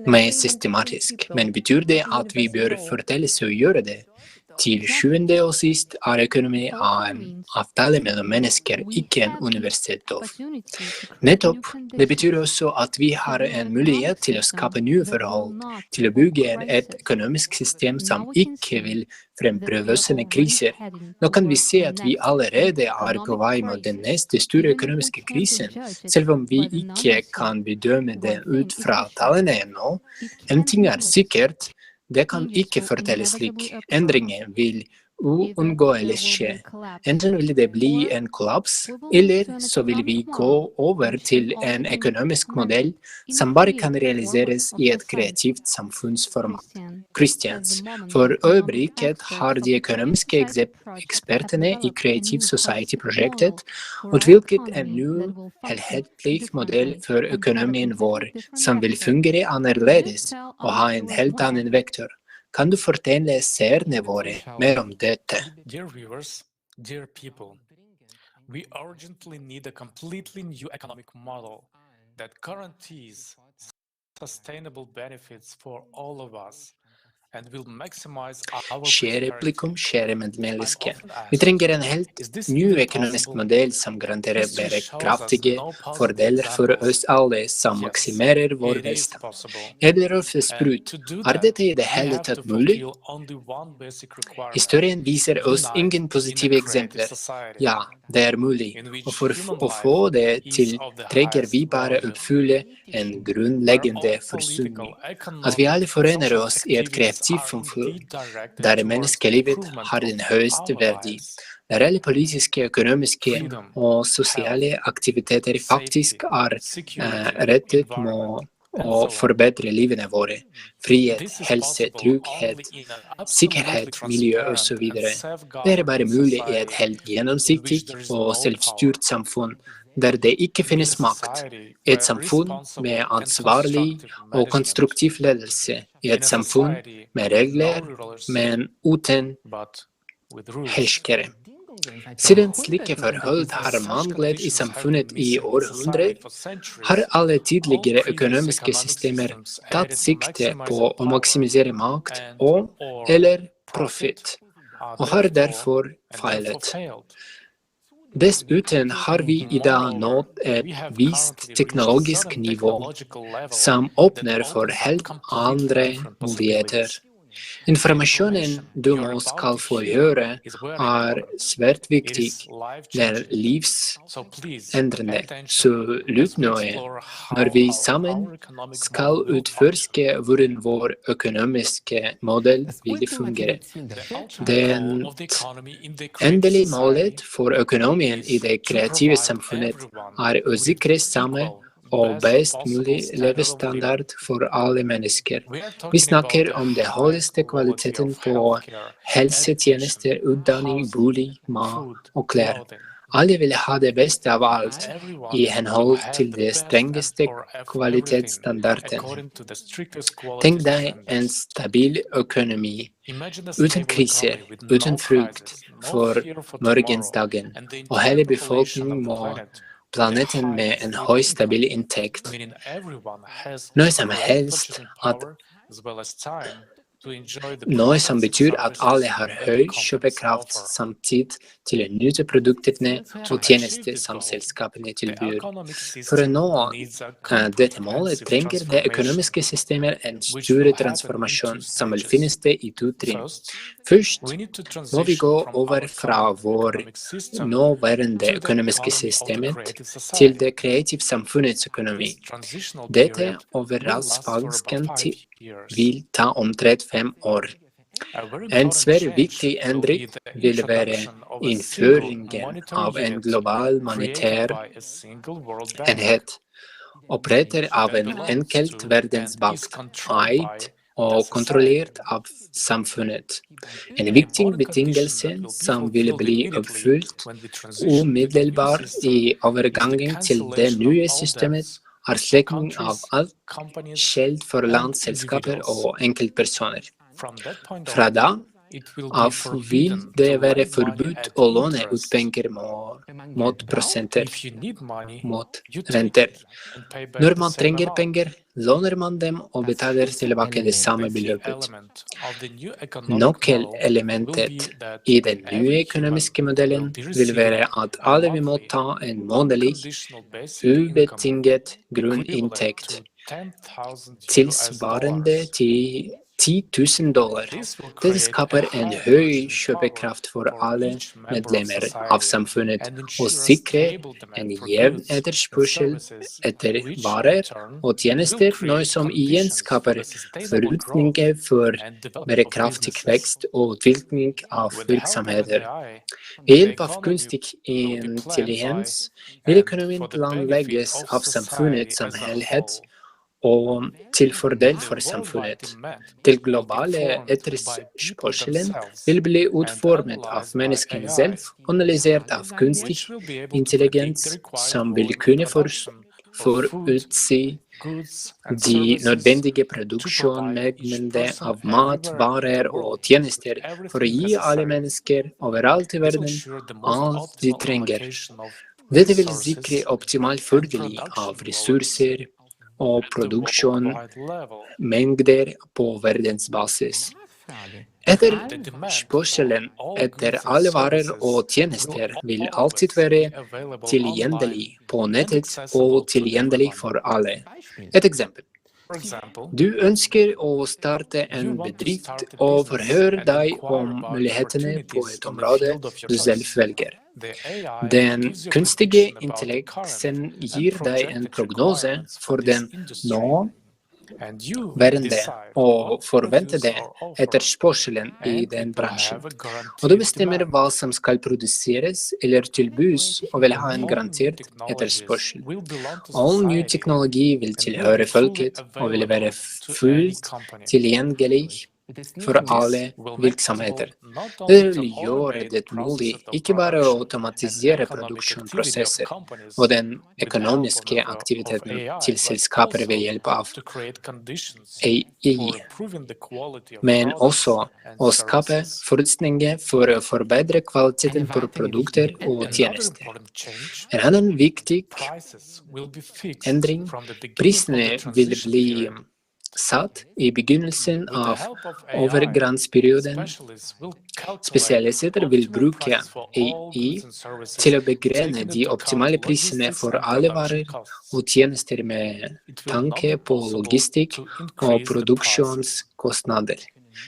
mer systematisk, men betyr det at vi bør fortelles å gjøre det? Til sjuende og sist er økonomi en avtale mellom mennesker, ikke en universitetslov. Nettopp, det betyr også at vi har en mulighet til å skape nye forhold, til å bygge et økonomisk system som ikke vil fremprøve sånne kriser. Nå kan vi se at vi allerede er på vei mot den neste store økonomiske krisen, selv om vi ikke kan bedømme den ut fra tallene ennå. En ting er sikkert, det kan ikke fortelles slik. Endringen vil uunngåelig skje. Enten vil det bli en kollaps, eller så vil vi gå over til en økonomisk modell som bare kan realiseres i et kreativt samfunnsformat. Christians, for øyeblikket har de økonomiske ekspertene i Kreative Samfunnet-projektet utviklet en ny, helhetlig modell for økonomien vår, som vil fungere annerledes og ha en helt annen vektor. Kan du fortelle seerne våre mer om dette? Dear viewers, dear people, we urgently need a completely new economic model that guarantees sustainable benefits for all of us. Kjære publikum, kjære medmenneske. Vi trenger en helt ny økonomisk modell som garanterer bærekraftige fordeler for oss alle, som maksimerer vår velstand. Eller sprut, er dette i det hele tatt mulig? Historien viser oss ingen positive eksempler. Ja, det er mulig, og for å få det til trenger vi bare oppfylle en grunnleggende forsoning. At vi alle forener oss i et kreativt samfunn, der menneskelivet har den høyeste verdi, der alle politiske, økonomiske og sosiale aktiviteter faktisk er rettet mot å forbedre livene våre. Frihet, helse, trygghet, sikkerhet, miljø osv. Det er bare mulig i et helt gjennomsiktig og selvstyrt samfunn, der det ikke finnes makt. Et samfunn med ansvarlig og konstruktiv ledelse. Et samfunn med regler, men uten herskere. Siden slike forhold har manglet i samfunnet i århundrer, har alle tidligere økonomiske systemer tatt sikte på å maksimisere makt eller profitt, og har derfor feilet. Dessuten har vi i dag nådd et visst teknologisk nivå som åpner for helt andre muligheter. Informasjonen du nå skal få høre er svært viktig, det er livsendrende, så lytt nøye når vi sammen skal utforske hvordan vår økonomiske modell vil fungere. Den endelige målet for økonomien i det kreative samfunnet er å sikre samme og best mulig levestandard for alle mennesker. Vi snakker om det høyeste kvaliteten på helsetjenester, utdanning, bolig, mat og klær. Alle vil ha det beste av alt, i henhold til de strengeste kvalitetsstandarden. Tenk deg en stabil økonomi, uten kriser, uten frykt for morgensdagen, og hele befolkningen må planeten med en høy stabil inntekt. Noe som helst at Noe som betyr at alle har høy kjøpekraft samt tid til å nyte produktene og tjenester som selskapene tilbyr. For å nå dette målet trenger det økonomiske systemet en større transformasjon som vil finne sted i 2 trinn. Først må vi gå over fra vår nåværende økonomiske systemet til det kreative samfunnets økonomi. Dette overraskende vil ta omtrent 5 år. En svært viktig endring vil være innføringen av en global monetær enhet, opprettet av en enkelt verdensbank, eid og kontrollert av samfunnet. En viktig betingelse som vil bli oppfylt umiddelbart i overgangen til det nye systemet, er sletting av all gjeld for landsselskaper og enkeltpersoner. Fra da av vil det være forbudt å låne ut penger mot prosenter, mot renter. Når man trenger penger, låner man dem og betaler tilbake det samme beløpet. Nøkkelelementet i den nye økonomiske modellen vil være at alle vil må ta en månedlig, ubetinget grunninntekt, tilsvarende til $10,000. Dette skaper en høy kjøpekraft for alle medlemmer av samfunnet og sikrer en jevn etterspørsel etter varer og tjenester, noe som igjen skaper forutsetninger for bærekraftig vekst og utvikling av virksomheter. Ved hjelp av kunstig intelligens vil økonomien planlegges av samfunnet som helhet, og til fordel for samfunnet. Den globale etterspørselen vil bli utformet av menneskene selv, analysert av kunstig intelligens, som vil kunne forutsi de nødvendige produksjonsmengdene av mat, varer og tjenester for å gi alle mennesker overalt i verden alt de trenger. Dette vil sikre optimal fordeling av ressurser og produksjonsmengder på verdensbasis. Etterspørselen etter alle varer og tjenester vil alltid være tilgjengelig på nettet og tilgjengelig for alle. Et eksempel. Du ønsker å starte en bedrift og forhøre deg om mulighetene på et område du selv velger. Den kunstige intelligensen gir deg en prognose for den nåværende og forventede etterspørselen i den bransjen. Og du bestemmer hva som skal produseres eller tilbys og vil ha en garantert etterspørsel. All ny teknologi vil tilhøre folket og vil være fullt tilgjengelig for alle virksomheter. Det vil gjøre det mulig ikke bare å automatisere produksjonsprosesser og den økonomiske aktiviteten til selskaper ved hjelp av AI, men også å skape forutsetninger for å forbedre kvaliteten på produkter og tjenester. En annen viktig endring, prisene vil bli satt i begynnelsen av overgangsperioden. Spesialister vil bruke AI til å begrene de optimale prisene for alle varer og tjenester med tanke på logistikk og produksjonskostnader.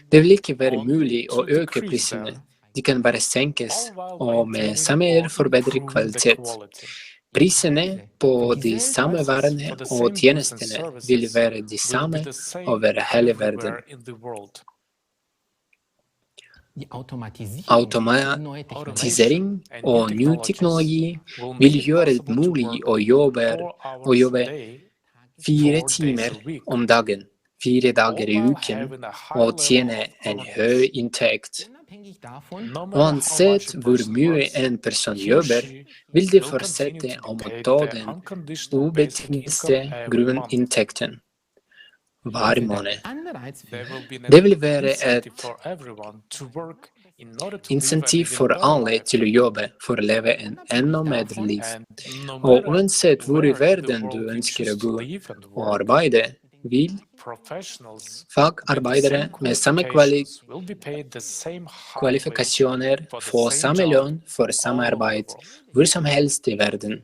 Det vil ikke være mulig å øke prisene. De kan bare senkes, og med samme eller forbedret kvalitet. Prisene på de samme varene og tjenestene vil være de samme over hele verden. Automatisering og ny teknologi vil gjøre det mulig å jobbe 4 timer om dagen, 4 dager i uken, og tjene en høy inntekt. Uansett hvor mye en person jobber, vil de fortsette å motta den ubetingede grunninntekten hver måned. Det vil være et insentiv for alle til å jobbe for å leve en enda bedre liv. Og uansett hvor i verden du ønsker å bo og arbeide, vil fagarbeidere med samme kvalifikasjoner få samme lønn for samme arbeid hvor som helst i verden.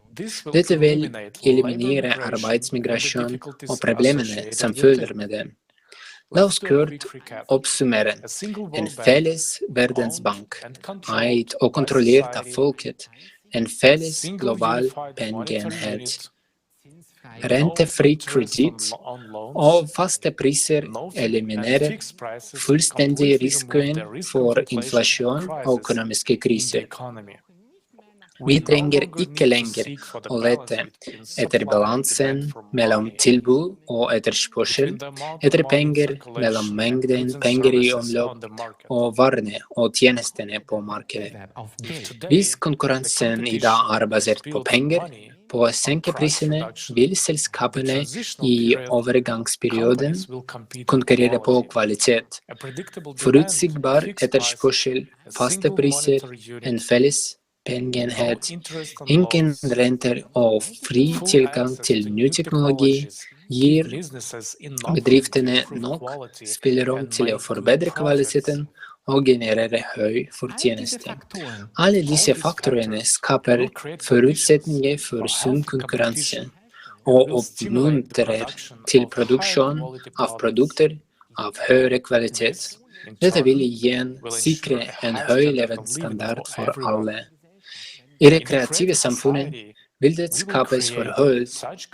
Dette vil eliminere arbeidsmigrasjon og problemene som følger med det. La oss kort oppsummere. En felles verdensbank, eid og kontrollert av folket. En felles global pengeenhet. Rentefri kreditt og faste priser eliminerer fullstendig risikoen for inflasjon og økonomiske kriser. Vi trenger ikke lenger å lete etter balansen mellom tilbud og etterspørsel, etter penger mellom mengden penger i omløp og varene og tjenestene på markedet. Hvis konkurransen i dag er basert på penger, på å senke prisene, vil selskapene i overgangsperioden konkurrere på kvalitet. Forutsigbar etterspørsel, faste priser, en felles pengeenhet, ingen renter og fri tilgang til ny teknologi gir bedriftene nok spillerom til å forbedre kvaliteten og generere høy fortjeneste. Alle disse faktorene skaper forutsetninger for sunn konkurranse og oppmuntrer til produksjon av produkter av høyere kvalitet. Dette vil igjen sikre en høy levensstandard for alle. I det kreative samfunnet vil det skapes forhold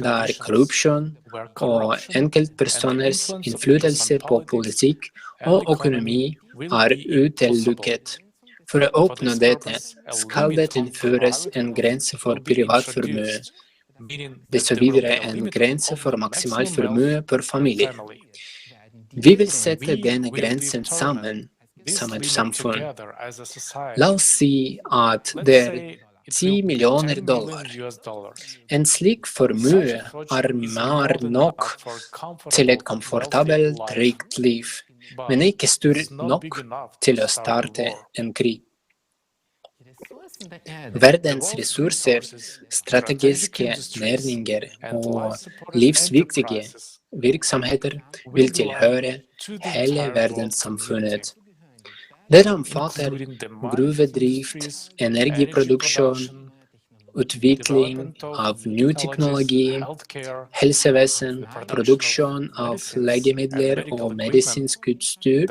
der korrupsjon og enkeltpersoners innflytelse på politikk og økonomi er utelukket. For å oppnå dette skal det innføres en grense for privat formue, dessuten en grense for maksimal formue per familie. Vi vil sette denne grensen sammen som et samfunn. La oss si at det er $10 millioner. En slik formue er mer nok til et komfortabelt, trygt liv, men ikke stor nok til å starte en krig. Verdens ressurser, strategiske næringer og livsviktige virksomheter vil tilhøre hele verdenssamfunnet. Det omfatter gruvedrift, energiproduksjon, utvikling av ny teknologi, helsevesen, produksjon av legemidler og medisinsk utstyr,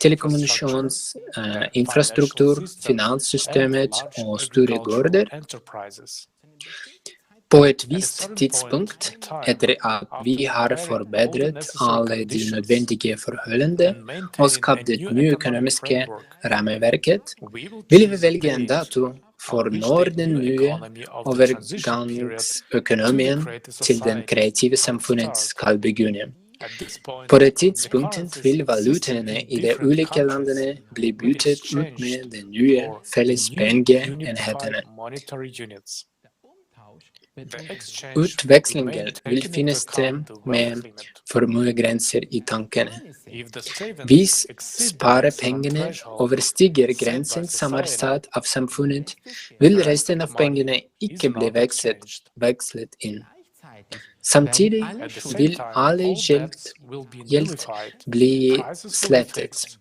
telekommunikasjonsinfrastruktur, finanssystemet og store gårder. På et visst tidspunkt, etter at vi har forbedret alle de nødvendige forholdene og skapt det nye økonomiske rammeverket, vil vi velge en dato for når den nye overgangsøkonomien til den kreative samfunnet skal begynne. På det tidspunktet vil valutaene i de ulike landene bli byttet ut med de nye felles pengeenhetene. Utvekslingen vil finne sted med formuegrenser i tankene. Hvis sparepengene overstiger grensen som er satt av samfunnet, vil resten av pengene ikke bli vekslet inn. Samtidig vil alle gjeld bli slettet.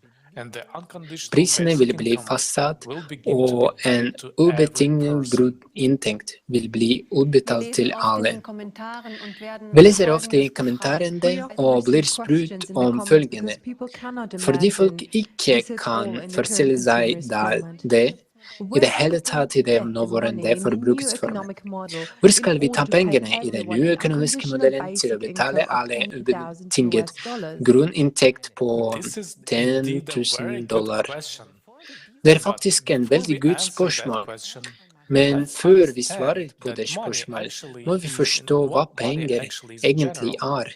Prisene vil bli fastsatt, og en ubetinget bruttinntekt vil bli utbetalt til alle. Vi leser ofte i kommentarene og blir spurt om følgende. Fordi folk ikke kan forestille seg det i det hele tatt i det nåværende forbruksformen. Hvor skal vi ta pengene i den nye økonomiske modellen til å betale alle ubetinget grunninntekt på $10,000? Det er faktisk en veldig godt spørsmål. Men før vi svarer på det spørsmålet, må vi forstå hva penger egentlig er.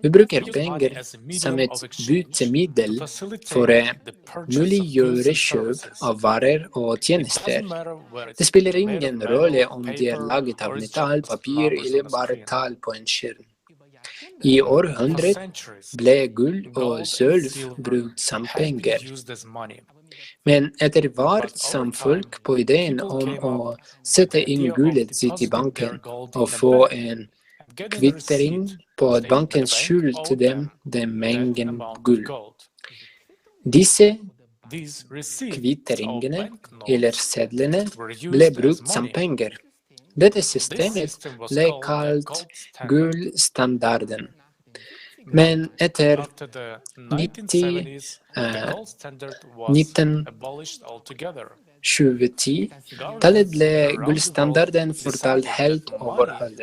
Vi bruker penger som et byttemiddel for å muliggjøre kjøp av varer og tjenester. Det spiller ingen rolle om de er laget av metall, papir eller bare tall på en skjerm. I århundrer ble gull og sølv brukt som penger. Men etter hvert som folk på ideen om å sette inn gullet sitt i banken og få en kvittering på at banken skyldte dem den mengden gull. Disse kvitteringene, eller sedlene, ble brukt som penger. Dette systemet ble kalt gullstandarden. Men etter 1920-tallet ble gullstandarden fortalt helt overholdt.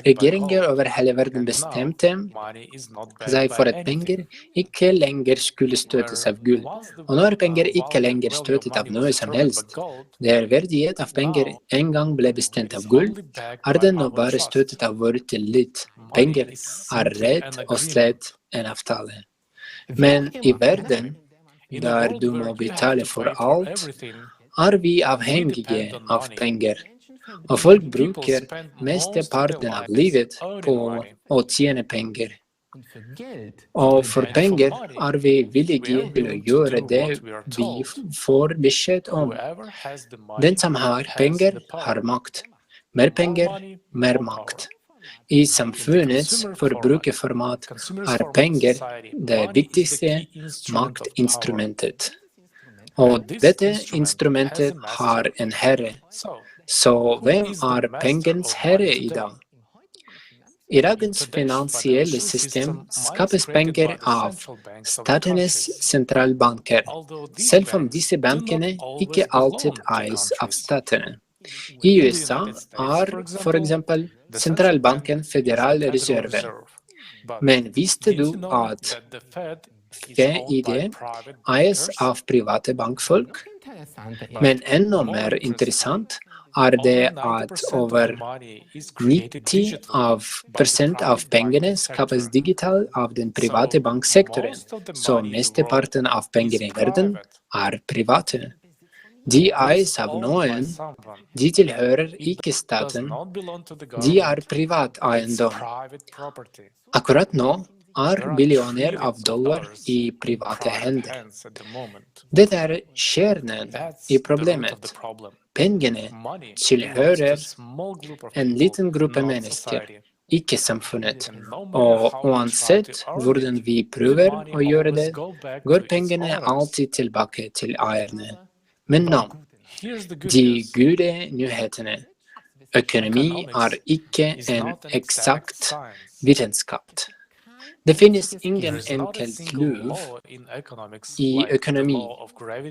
Regjeringer over hele verden bestemte seg for at penger ikke lenger skulle støttes av gull. Og når penger ikke lenger støtet av noe som helst, der verdighet av penger en gang ble bestemt av gull, den nå bare støttet av vår tillit. Penger rett og slett en avtale. Men i verden, der du må betale for alt, vi avhengige av penger. Og folk bruker mesteparten av livet på å tjene penger. Og for penger vi villige til å gjøre det vi får beskjed om. Den som har penger, har makt. Mer penger, mer makt. I samfunnets forbrukerformat penger det viktigste maktinstrumentet. Og dette instrumentet har en herre. Så hvem pengens herre i dag? I dagens finansielle system skapes penger av statenes sentralbanker, selv om disse bankene ikke alltid eies av statene. I USA for eksempel sentralbanken Federal Reserve. Men visste du at FID eies av private bankfolk? Men enda mer interessant det at over 90% av pengene skapes digitalt av den private banksektoren, så mesteparten av pengene i verden private. De eies av noen, de tilhører ikke staten, de privat eiendom. Akkurat nå billioner av dollar i private hender. Dette kjernen i problemet. Pengene tilhører en liten gruppe mennesker, ikke samfunnet. Og uansett hvordan vi prøver å gjøre det, går pengene alltid tilbake til eierne. Men nå, de gode nyhetene. Økonomi ikke en eksakt vitenskap. Det finnes ingen enkelt lov i økonomi,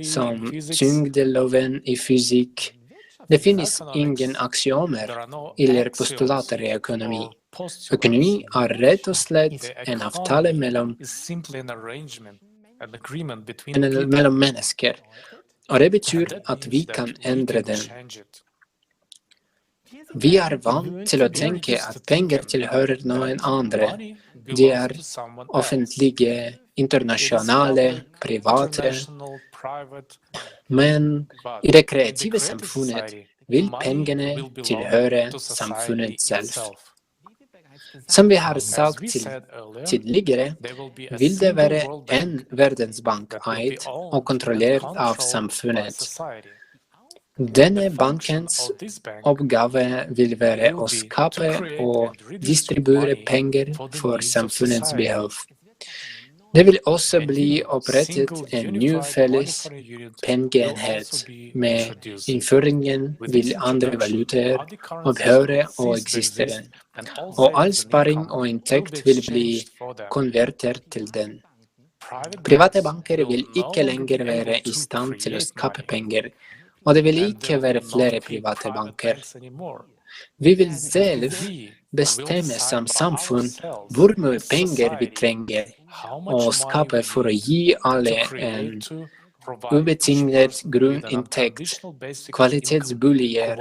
som tyngdeloven i fysikk. Det finnes ingen aksiomer eller postulater i økonomi. Økonomi rett og slett en avtale mellom mennesker. Og det betyr at vi kan endre den. Vi vant til å tenke at penger tilhører noen andre. De offentlige, internasjonale, private. Men i det kreative samfunnet vil pengene tilhøre samfunnet selv. Som vi har sagt tidligere, vil det være en verdensbank eid og kontrollert av samfunnet. Denne bankens oppgave vil være å skape og distribuere penger for samfunnets behov. Det vil også bli opprettet en ny felles pengeenhet. Med innføringen vil andre valutaer opphøre å eksistere, og all sparing og inntekt vil bli konvertert til den. Private banker vil ikke lenger være i stand til å skape penger, og det vil ikke være flere private banker. Vi vil selv bestemme som samfunn hvor mye penger vi trenger å skape for å gi alle en ubetinget grunninntekt, kvalitetsboliger,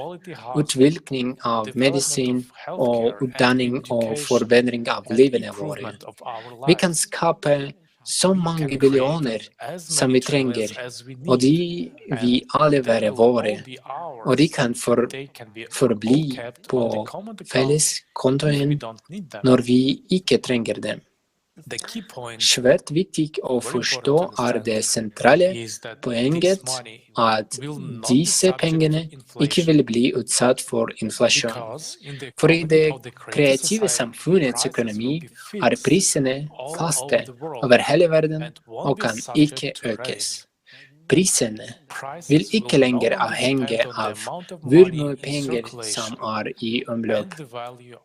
utvikling av medisin og utdanning og forbedring av livene våre. Vi kan skape så mange billioner som vi trenger, og de vil alle være våre, og de kan forbli på felleskontoen når vi ikke trenger dem. Svært viktig å forstå det sentrale poenget at disse pengene ikke vil bli utsatt for inflasjon. For i det kreative samfunnets økonomi prisene faste over hele verden og kan ikke økes. Prisene vil ikke lenger avhenge av hvor mye penger som i omløp,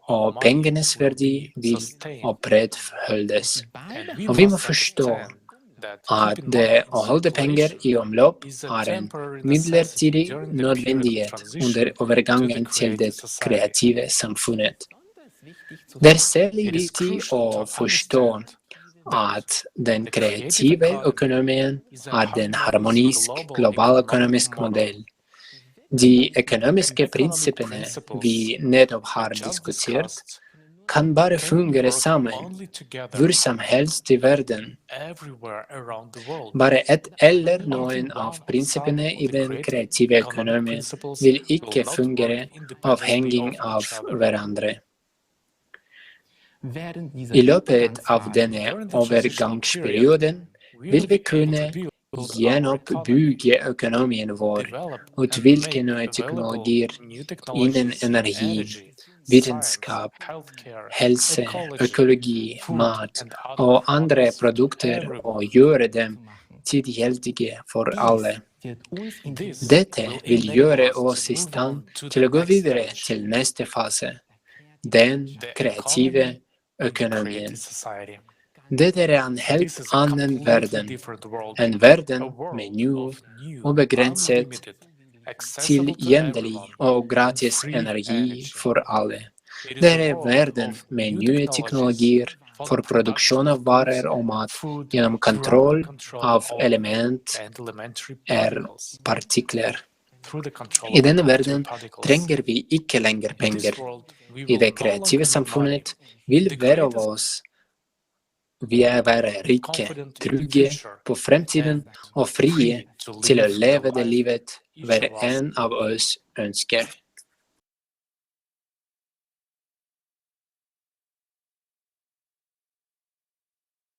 og pengenes verdi vil opprettholdes. Og vi må forstå at det å holde penger i omløp en midlertidig nødvendighet under overgangen til det kreative samfunnet. Det særlig viktig å forstå at den kreative økonomien den harmonisk, global økonomisk modell. De økonomiske prinsippene vi nettopp har diskutert, kan bare fungere sammen hvor som helst i verden. Bare et eller noen av prinsippene i den kreative økonomien vil ikke fungere avhengig av hverandre. I løpet av denne overgangsperioden vil vi kunne gjenoppbygge økonomien vår, utvikle nye teknologier innen energi, vitenskap, helse, økologi, mat og andre produkter og gjøre dem tilgjengelige for alle. Dette vil gjøre oss i stand til å gå videre til neste fase, den kreative økonomien. Dette en helt annen verden, en verden med ny, ubegrenset, tilgjengelig og gratis energi for alle. Det en verden med nye teknologier for produksjon av varer og mat gjennom kontroll av element partikler. I denne verden trenger vi ikke lenger penger. I det kreative samfunnet vil hver av oss være rike, trygge på fremtiden og frie til å leve det livet hver en av oss ønsker.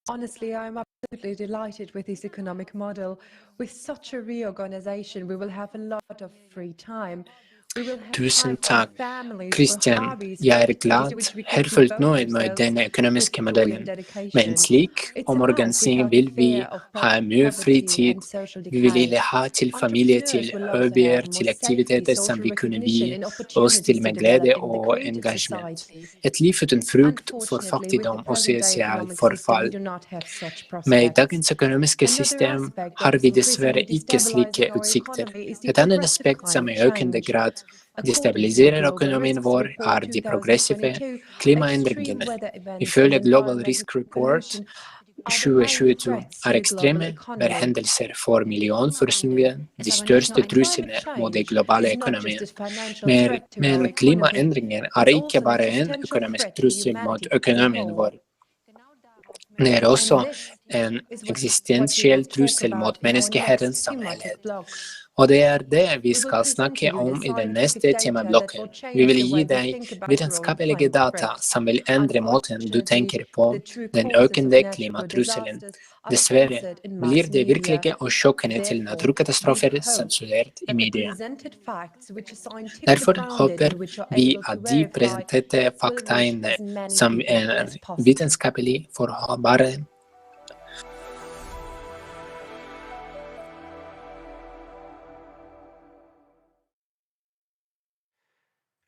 Honestly, I'm absolutely delighted with this economic model. With such a reorganization, we will have a lot of free time. Tusen takk, Christian. Jeg glad, herfullt nøyd med denne økonomiske modellen. Med en slik omorganisering vil vi ha mye fritid. Vi vil ha til familie, til hobbyer, til aktiviteter som vi kunne vie oss til med glede og engasjement. Et liv uten frukt for fattigdom og sosial forfall. Med dagens økonomiske system har vi dessverre ikke slike utsikter. Et annet aspekt som i økende grad destabiliserer økonomien vår de progressive klimaendringene. Ifølge Global Risk Report 2022 ekstreme værhendelser for millionforsyningen de største truslene mot den globale økonomien. Men klimaendringer ikke bare en økonomisk trussel mot økonomien vår. Det også en eksistensiell trussel mot menneskeheten som helhet. Og det det vi skal snakke om i den neste temablokken. Vi vil gi deg vitenskapelige data som vil endre måten du tenker på den økende klimatrusselen. Dessverre blir det virkelige og sjokkende til naturkatastrofer sensurert i media. Derfor håper vi at de presenterte faktaene som vitenskapelig forholdbare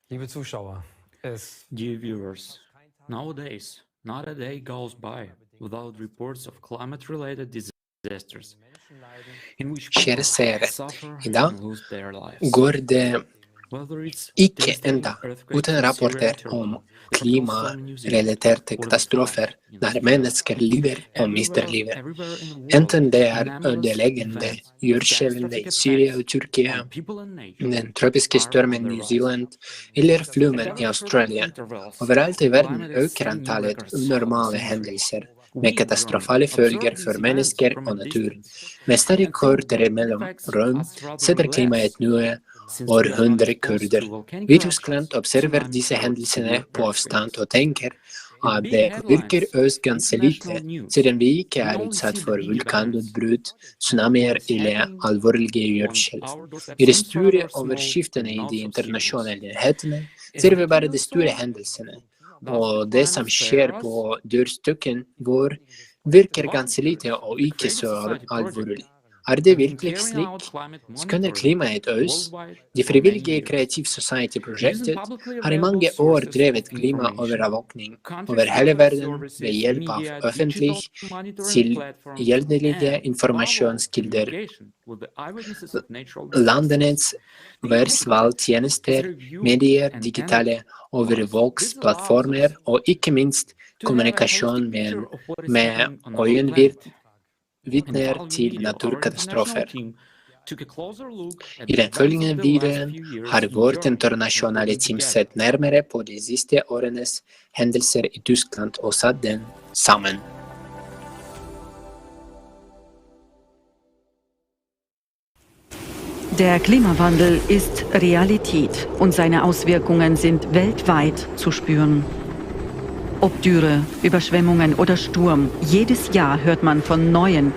Liebe Zuschauer, Dear viewers, nowadays, not a day goes by without reports of climate-related disasters in which people suffer and lose their lives. Går det ikke enda uten rapporter om klimarelaterte katastrofer der mennesker lider og mister livet. Enten det ødeleggende jordskjelvene i Syria og Tyrkia, den tropiske stormen i New Zealand eller flommen i Australia. Overalt i verden øker antallet unormale hendelser med katastrofale følger for mennesker og natur. Med stadig kortere mellomrom setter klimaet nye århundrekurder. Vi i Tyskland observerer disse hendelsene på avstand og tenker Det virker oss ganske lite, siden vi ikke er utsatt for vulkanutbrudd, tsunamier eller alvorlige jordskjelv. I de store overskriftene i de internasjonale nyhetene ser vi bare de store hendelsene, og det som skjer på dørstokken vår, virker ganske lite og ikke så alvorlig. Er det virkelig slik? Skønner klimaet oss? De frivillige Kreative Samfunnet-projektet har i mange år drevet klimaovervåkning over hele verden ved hjelp av offentlig tilgjengelige informasjonskilder. Landenes værvalgtjenester, medier, digitale overvåksplattformer og ikke minst kommunikasjon med øyenvitner til naturkatastrofer. I den følgende videoen har vårt internasjonale team sett nærmere på de siste årenes hendelser i Tyskland og satt dem sammen. Der Klimawandel ist Realität und seine Auswirkungen sind weltweit zu spüren. Ob Dürre, Überschwemmungen oder Sturm, jedes Jahr hört man von neuen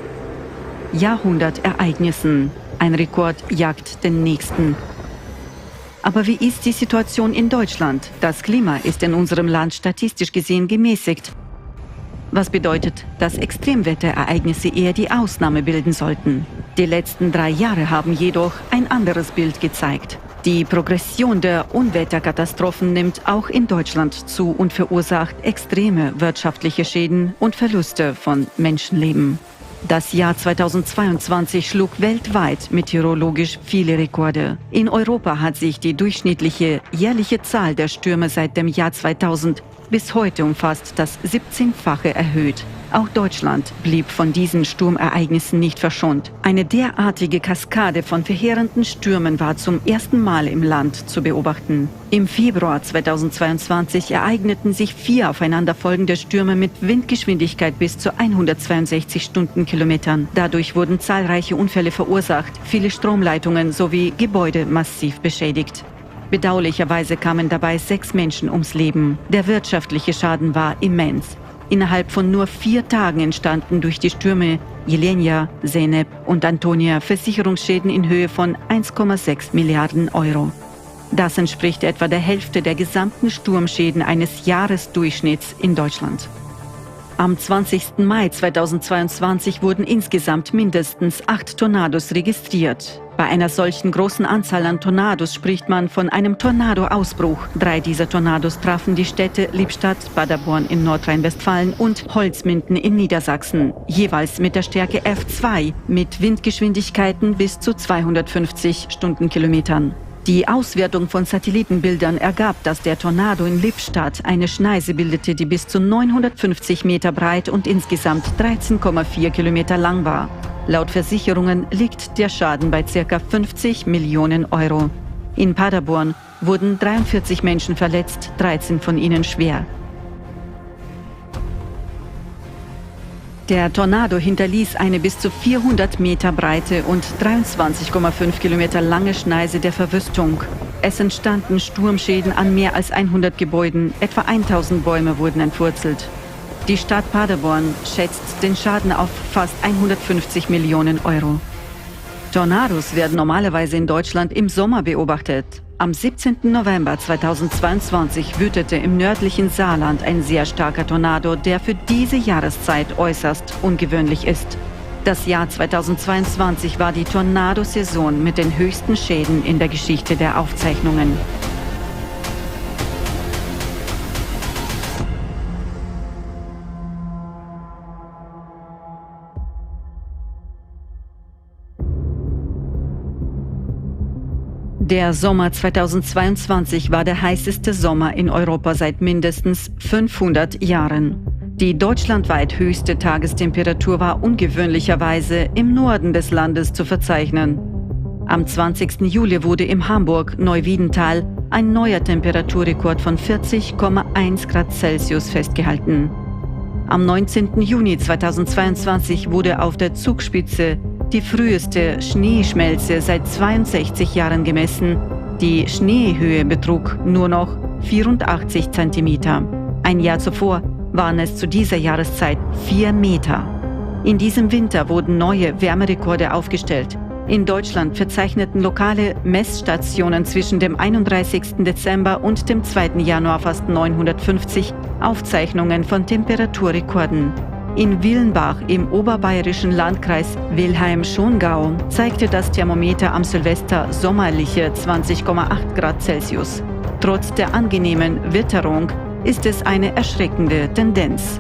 Jahrhundertereignissen. Ein Rekord jagt den nächsten. Aber wie ist die Situation in Deutschland? Das Klima ist in unserem Land statistisch gesehen gemäßigt. Was bedeutet, dass Extremwetterereignisse eher die Ausnahme bilden sollten? Die letzten 3 Jahre haben jedoch ein anderes Bild gezeigt. Die Progression der Unwetterkatastrophen nimmt auch in Deutschland zu und verursacht extreme wirtschaftliche Schäden und Verluste von Menschenleben. Das Jahr 2022 schlug weltweit meteorologisch viele Rekorde. In Europa hat sich die durchschnittliche jährliche Zahl der Stürme seit dem Jahr 2000 bis heute um fast das 17-fache erhöht. Auch Deutschland blieb von diesen Sturmereignissen nicht verschont. Eine derartige Kaskade von verheerenden Stürmen war zum ersten Mal im Land zu beobachten. Im Februar 2022 ereigneten sich 4 aufeinanderfolgende Stürme mit Windgeschwindigkeit bis zu 162 Stundenkilometern. Dadurch wurden zahlreiche Unfälle verursacht, viele Stromleitungen sowie Gebäude massiv beschädigt. Bedauerlicherweise kamen dabei 6 Menschen ums Leben. Der wirtschaftliche Schaden war immens. Innerhalb von nur 4 Tagen entstanden durch die Stürme Jelenia, Zeynep und Antonia Versicherungsschäden in Höhe von 1,6 Milliarden Euro. Das entspricht etwa der Hälfte der gesamten Sturmschäden eines Jahresdurchschnitts in Deutschland. Am 20. Mai 2022 wurden insgesamt mindestens 8 Tornados registriert. Bei einer solchen großen Anzahl an Tornados spricht man von einem Tornadoausbruch. 3 dieser Tornados trafen die Städte Lippstadt, Paderborn in Nordrhein-Westfalen und Holzminden in Niedersachsen, jeweils mit der Stärke F2 mit Windgeschwindigkeiten bis zu 250 Stundenkilometern. Die Auswertung von Satellitenbildern ergab, dass der Tornado in Lippstadt eine Schneise bildete, die bis zu 950 Meter breit und insgesamt 13,4 Kilometer lang war. Laut Versicherungen liegt der Schaden bei ca. 50 Millionen Euro. In Paderborn wurden 43 Menschen verletzt, 13 von ihnen schwer. Der Tornado hinterließ eine bis zu 400 Meter breite und 23,5 Kilometer lange Schneise der Verwüstung. Es entstanden Sturmschäden an mehr als 100 Gebäuden, etwa 1000 Bäume wurden entwurzelt. Die Stadt Paderborn schätzt den Schaden auf fast 150 Millionen Euro. Tornados werden normalerweise in Deutschland im Sommer beobachtet. Am 17. November 2022 wütete im nördlichen Saarland ein sehr starker Tornado, der für diese Jahreszeit äußerst ungewöhnlich ist. Das Jahr 2022 war die Tornadosaison mit den höchsten Schäden in der Geschichte der Aufzeichnungen. Der Sommer 2022 war der heißeste Sommer in Europa seit mindestens 500 Jahren. Die deutschlandweit höchste Tagestemperatur war ungewöhnlicherweise im Norden des Landes zu verzeichnen. Am 20. Juli wurde im Hamburg-Neuwiedental ein neuer Temperaturrekord von 40,1 Grad Celsius festgehalten. Am 19. Juni 2022 wurde auf der Zugspitze die früheste Schneeschmelze seit 62 Jahren gemessen. Die Schneehöhe betrug nur noch 84 Zentimeter. Ein Jahr zuvor waren es zu dieser Jahreszeit 4 Meter. In diesem Winter wurden neue Wärmerekorde aufgestellt. In Deutschland verzeichneten lokale Messstationen zwischen dem 31. Dezember und dem 2. Januar fast 950 Aufzeichnungen von Temperaturrekorden. In Willenbach im oberbayerischen Landkreis Wilhelm-Schongau zeigte das Thermometer am Silvester sommerliche 20,8 Grad Celsius. Trotz der angenehmen Witterung ist es eine erschreckende Tendenz.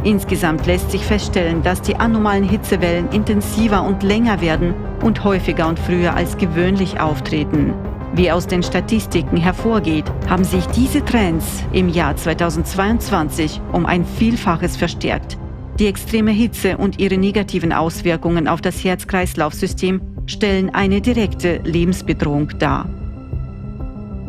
Insgesamt lässt sich feststellen, dass die anomalen Hitzewellen intensiver und länger werden und häufiger und früher als gewöhnlich auftreten. Wie aus den Statistiken hervorgeht, haben sich diese Trends im Jahr 2022 um ein Vielfaches verstärkt. Die extreme Hitze und ihre negativen Auswirkungen auf das Herz-Kreislauf-System stellen eine direkte Lebensbedrohung dar.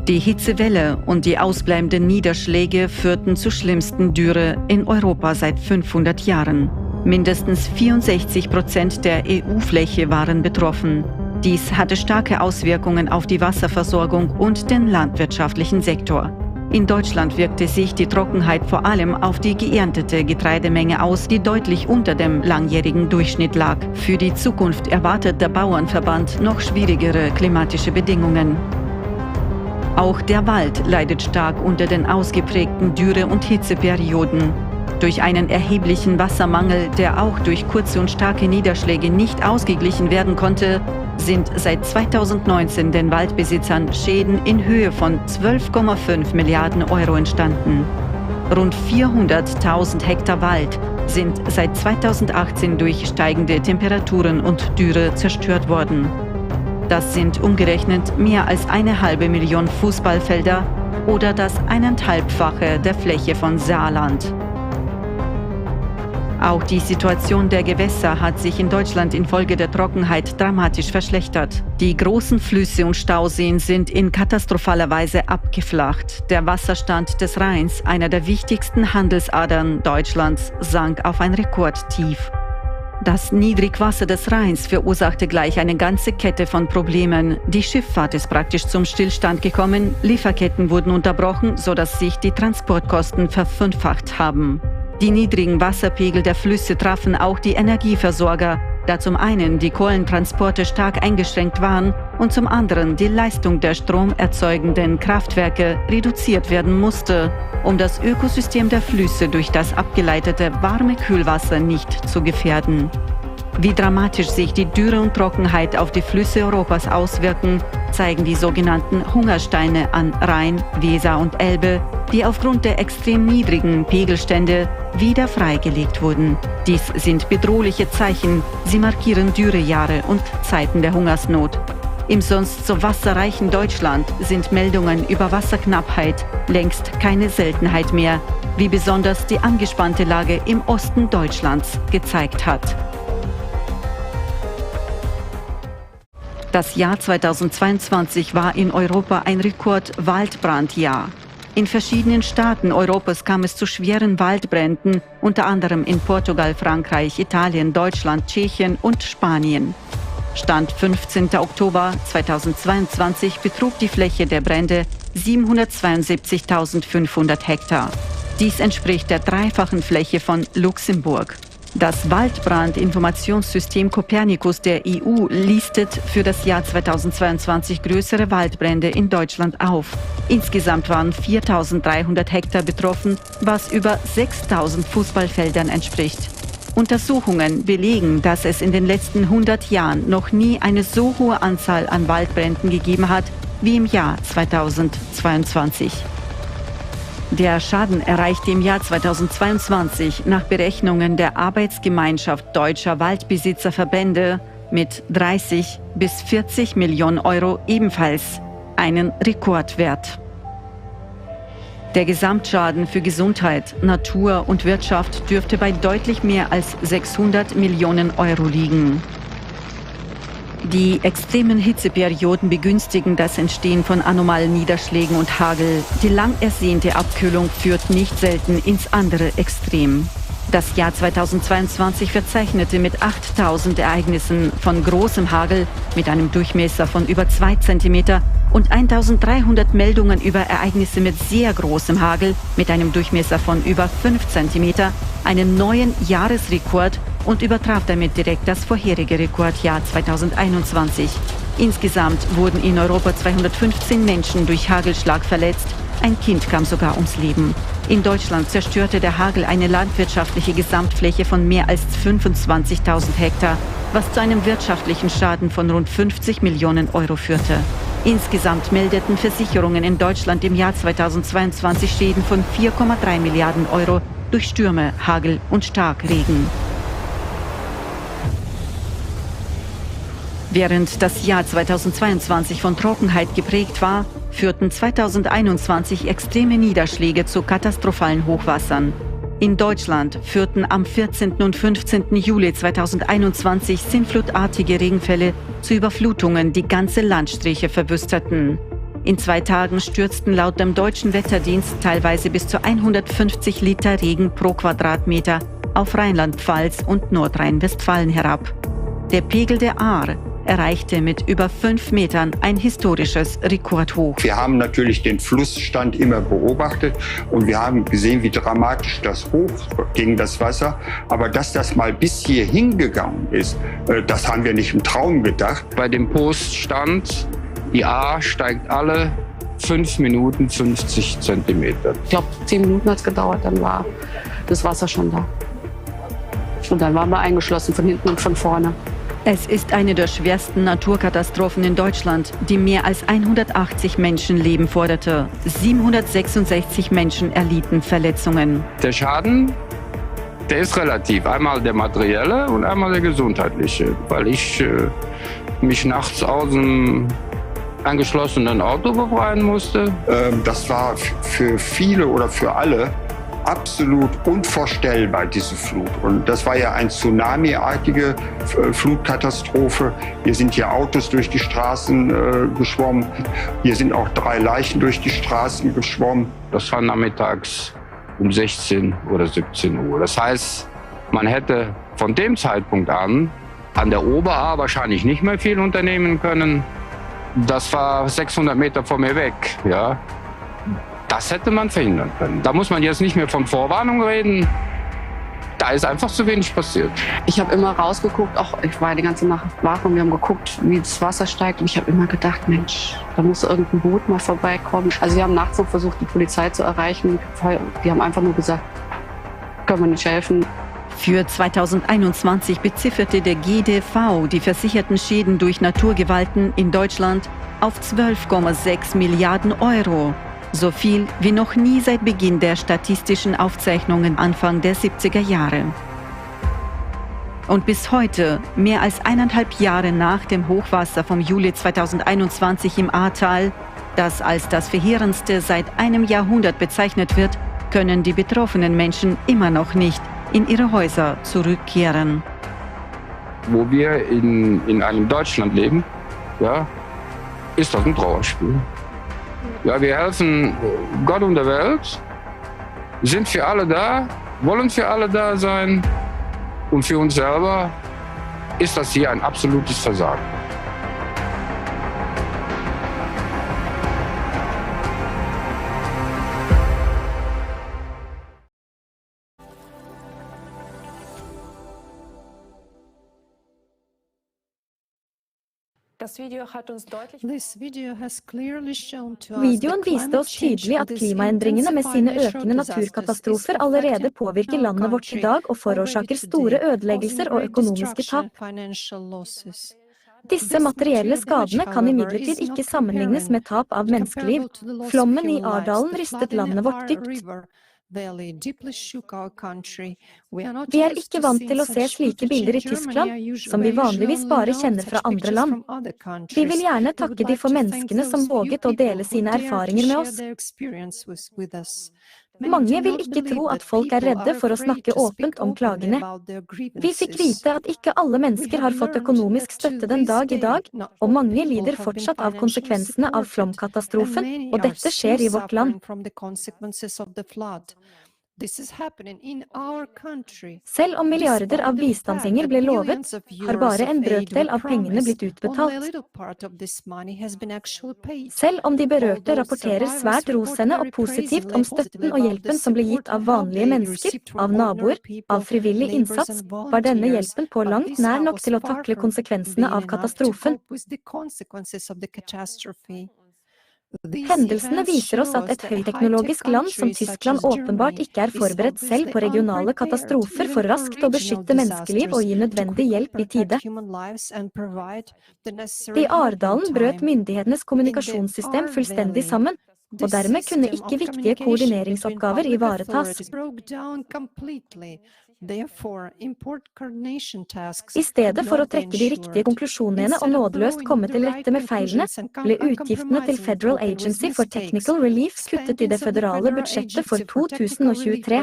Die Hitzewelle und die ausbleibenden Niederschläge führten zur schlimmsten Dürre in Europa seit 500 Jahren. Mindestens 64% der EU-Fläche waren betroffen. Dies hatte starke Auswirkungen auf die Wasserversorgung und den landwirtschaftlichen Sektor. In Deutschland wirkte sich die Trockenheit vor allem auf die geerntete Getreidemenge aus, die deutlich unter dem langjährigen Durchschnitt lag. Für die Zukunft erwartet der Bauernverband noch schwierigere klimatische Bedingungen. Auch der Wald leidet stark unter den ausgeprägten Dürre- und Hitzeperioden. Durch einen erheblichen Wassermangel, der auch durch kurze und starke Niederschläge nicht ausgeglichen werden konnte, sind seit 2019 den Waldbesitzern Schäden in Höhe von 12,5 Milliarden Euro entstanden. Rund 400.000 Hektar Wald sind seit 2018 durch steigende Temperaturen und Dürre zerstört worden. Das sind umgerechnet mehr als 1,5 Million Fußballfelder oder das 1,5-fache der Fläche von Saarland. Auch die Situation der Gewässer hat sich in Deutschland infolge der Trockenheit dramatisch verschlechtert. Die großen Flüsse und Stauseen sind in katastrophaler Weise abgeflacht. Der Wasserstand des Rheins, einer der wichtigsten Handelsadern Deutschlands, sank auf ein Rekordtief. Das Niedrigwasser des Rheins verursachte gleich eine ganze Kette von Problemen. Die Schifffahrt ist praktisch zum Stillstand gekommen, Lieferketten wurden unterbrochen, sodass sich die Transportkosten verfünffacht haben. Die niedrigen Wasserpegel der Flüsse trafen auch die Energieversorger, da zum einen die Kohlentransporte stark eingeschränkt waren und zum anderen die Leistung der stromerzeugenden Kraftwerke reduziert werden musste, um das Ökosystem der Flüsse durch das abgeleitete warme Kühlwasser nicht zu gefährden. Wie dramatisch sich die Dürre und Trockenheit auf die Flüsse Europas auswirken, zeigen die sogenannten Hungersteine an Rhein, Weser und Elbe, die aufgrund der extrem niedrigen Pegelstände wieder freigelegt wurden. Dies sind bedrohliche Zeichen, sie markieren Dürrejahre und Zeiten der Hungersnot. Im sonst so wasserreichen Deutschland sind Meldungen über Wasserknappheit längst keine Seltenheit mehr, wie besonders die angespannte Lage im Osten Deutschlands gezeigt hat. Das Jahr 2022 war in Europa ein Rekord-Waldbrandjahr. In verschiedenen Staaten Europas kam es zu schweren Waldbränden, unter anderem in Portugal, Frankreich, Italien, Deutschland, Tschechien und Spanien. Stand 15. Oktober 2022 betrug die Fläche der Brände 772.500 Hektar. Dies entspricht der dreifachen Fläche von Luxemburg. Das Waldbrandinformationssystem Copernicus der EU listet für das Jahr 2022 größere Waldbrände in Deutschland auf. Insgesamt waren 4.300 Hektar betroffen, was über 6.000 Fußballfeldern entspricht. Untersuchungen belegen, dass es in den letzten 100 Jahren noch nie eine so hohe Anzahl an Waldbränden gegeben hat wie im Jahr 2022. Der Schaden erreichte im Jahr 2022 nach Berechnungen der Arbeitsgemeinschaft deutscher Waldbesitzerverbände mit 30 bis 40 Millionen Euro ebenfalls einen Rekordwert. Der Gesamtschaden für Gesundheit, Natur und Wirtschaft dürfte bei deutlich mehr als 600 Millionen Euro liegen. Die extremen Hitzeperioden begünstigen das Entstehen von anomalen Niederschlägen und Hagel. Die lang ersehnte Abkühlung führt nicht selten ins andere Extrem. Das Jahr 2022 verzeichnete mit 8.000 Ereignissen von großem Hagel mit einem Durchmesser von über 2 cm und 1300 Meldungen über Ereignisse mit sehr großem Hagel mit einem Durchmesser von über 5 cm einen neuen Jahresrekord und übertraf damit direkt das vorherige Rekordjahr 2021. Insgesamt wurden in Europa 215 Menschen durch Hagelschlag verletzt. Ein Kind kam sogar ums Leben. In Deutschland zerstörte der Hagel eine landwirtschaftliche Gesamtfläche von mehr als 25.000 Hektar, was zu einem wirtschaftlichen Schaden von rund 50 Millionen Euro führte. Insgesamt meldeten Versicherungen in Deutschland im Jahr 2022 Schäden von 4,3 Milliarden Euro durch Stürme, Hagel und Starkregen. Während das Jahr 2022 von Trockenheit geprägt war, führten 2021 extreme Niederschläge zu katastrophalen Hochwassern. In Deutschland führten am 14. und 15. Juli 2021 sinnflutartige Regenfälle zu Überflutungen, die ganze Landstriche verwüsteten. In 2 Tagen stürzten laut dem deutschen Wetterdienst teilweise bis zu 150 Liter Regen pro Quadratmeter auf Rheinland-Pfalz und Nordrhein-Westfalen herab. Der Pegel der Ahr erreichte mit über 5 Metern ein historisches Rekordhoch. Wir haben natürlich den Flussstand immer beobachtet und wir haben gesehen, wie dramatisch das hochging, das Wasser. Aber dass das mal bis hier hingegangen ist, das haben wir nicht im Traum gedacht. Bei dem Post stand, die Ahr steigt alle 5 Minuten 50 Zentimeter. Ich glaube, 10 Minuten hat es gedauert, dann war das Wasser schon da. Und dann waren wir eingeschlossen von hinten und von vorne. Es ist eine der schwersten Naturkatastrophen in Deutschland, die mehr als 180 Menschenleben forderte. 766 Menschen erlitten Verletzungen. Der Schaden, der ist relativ. Einmal der materielle und einmal der gesundheitliche. Weil ich mich nachts aus dem angeschlossenen Auto befreien musste. Das war für viele oder für alle absolut unvorstellbar, diese Flut. Und das war ja eine tsunamiartige Flutkatastrophe. Hier sind hier Autos durch die Straßen geschwommen. Hier sind auch 3 Leichen durch die Straßen geschwommen. Das war nachmittags um 16 oder 17 Uhr. Das heißt, man hätte von dem Zeitpunkt an der Oberaar wahrscheinlich nicht mehr viel unternehmen können. Das war 600 Meter von mir weg, ja. Das hätte man verhindern können. Da muss man jetzt nicht mehr von Vorwarnung reden. Da ist einfach zu wenig passiert. Ich habe immer rausgeguckt, auch ich war die ganze Nacht wach und wir haben geguckt, wie das Wasser steigt. Und ich habe immer gedacht, Mensch, da muss irgendein Boot mal vorbeikommen. Also wir haben nachts noch versucht, die Polizei zu erreichen. Die haben einfach nur gesagt, können wir nicht helfen. Für 2021 bezifferte der GDV die versicherten Schäden durch Naturgewalten in Deutschland auf 12,6 Milliarden Euro. So viel wie noch nie seit Beginn der statistischen Aufzeichnungen Anfang der 70er Jahre. Und bis heute, mehr als 1,5 Jahre nach dem Hochwasser vom Juli 2021 im Ahrtal, das als das verheerendste seit einem Jahrhundert bezeichnet wird, können die betroffenen Menschen immer noch nicht in ihre Häuser zurückkehren. Wo wir in einem Deutschland leben, ja, ist das ein Trauerspiel. Ja, wir helfen Gott und der Welt, sind für alle da, wollen für alle da sein und für uns selber ist das hier ein absolutes Versagen. Videoen viste oss tydelig at klimaendringene med sine økende naturkatastrofer allerede påvirker landet vårt i dag og forårsaker store ødeleggelser og økonomiske tap. Disse materielle skadene kan imidlertid ikke sammenlignes med tap av menneskeliv. Flommen i Ahdalen rystet landet vårt dypt. Vi er ikke vant til å se slike bilder i Tyskland, som vi vanligvis bare kjenner fra andre land. Vi vil gjerne takke de for menneskene som våget å dele sine erfaringer med oss. Mange vil ikke tro at folk er redde for å snakke åpent om klagene. Vi fikk vite at ikke alle mennesker har fått økonomisk støtte den dag i dag, og mange lider fortsatt av konsekvensene av flomkatastrofen, og dette skjer i vårt land. Selv om milliarder av bistandspenger ble lovet, har bare en brøkdel av pengene blitt utbetalt. Selv om de berørte rapporterer svært rosende og positivt om støtten og hjelpen som ble gitt av vanlige mennesker, av naboer, av frivillig innsats, var denne hjelpen på langt nær nok til å takle konsekvensene av katastrofen. Hendelsene viser oss at et høyteknologisk land som Tyskland åpenbart ikke er forberedt selv på regionale katastrofer for raskt å beskytte menneskeliv og gi nødvendig hjelp i tide. I Ardalen brøt myndighetenes kommunikasjonssystem fullstendig sammen, og dermed kunne ikke viktige koordineringsoppgaver ivaretas. I stedet for å trekke de riktige konklusjonene og nådeløst komme til rette med feilene, ble utgiftene til Federal Agency for Technical Relief kuttet i det føderale budsjettet for 2023.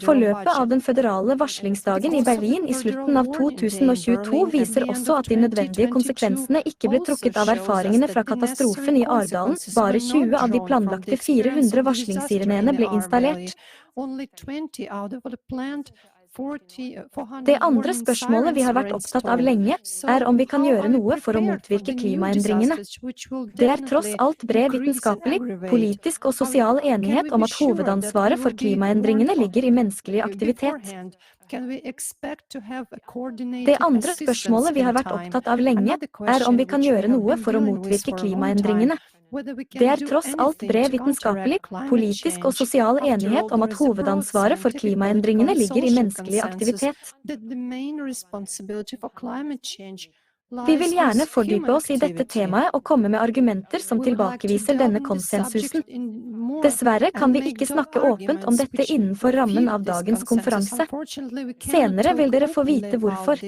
Forløpet av den føderale varslingsdagen i Berlin i slutten av 2022 viser også at de nødvendige konsekvensene ikke ble trukket av erfaringene fra katastrofen i Ardalen. Bare 20 av de planlagte 400 varslingssirenene ble installert. Det andre spørsmålet vi har vært opptatt av lenge, er om vi kan gjøre noe for å motvirke klimaendringene. Det er tross alt bred vitenskapelig, politisk og sosial enighet om at hovedansvaret for klimaendringene ligger i menneskelig aktivitet. Det andre spørsmålet vi har vært opptatt av lenge, er om vi kan gjøre noe for å motvirke klimaendringene. Det er tross alt bred vitenskapelig, politisk og sosial enighet om at hovedansvaret for klimaendringene ligger i menneskelig aktivitet. Vi vil gjerne fordype oss i dette temaet og komme med argumenter som tilbakeviser denne konsensusen. Dessverre kan vi ikke snakke åpent om dette innenfor rammen av dagens konferanse. Senere vil dere få vite hvorfor.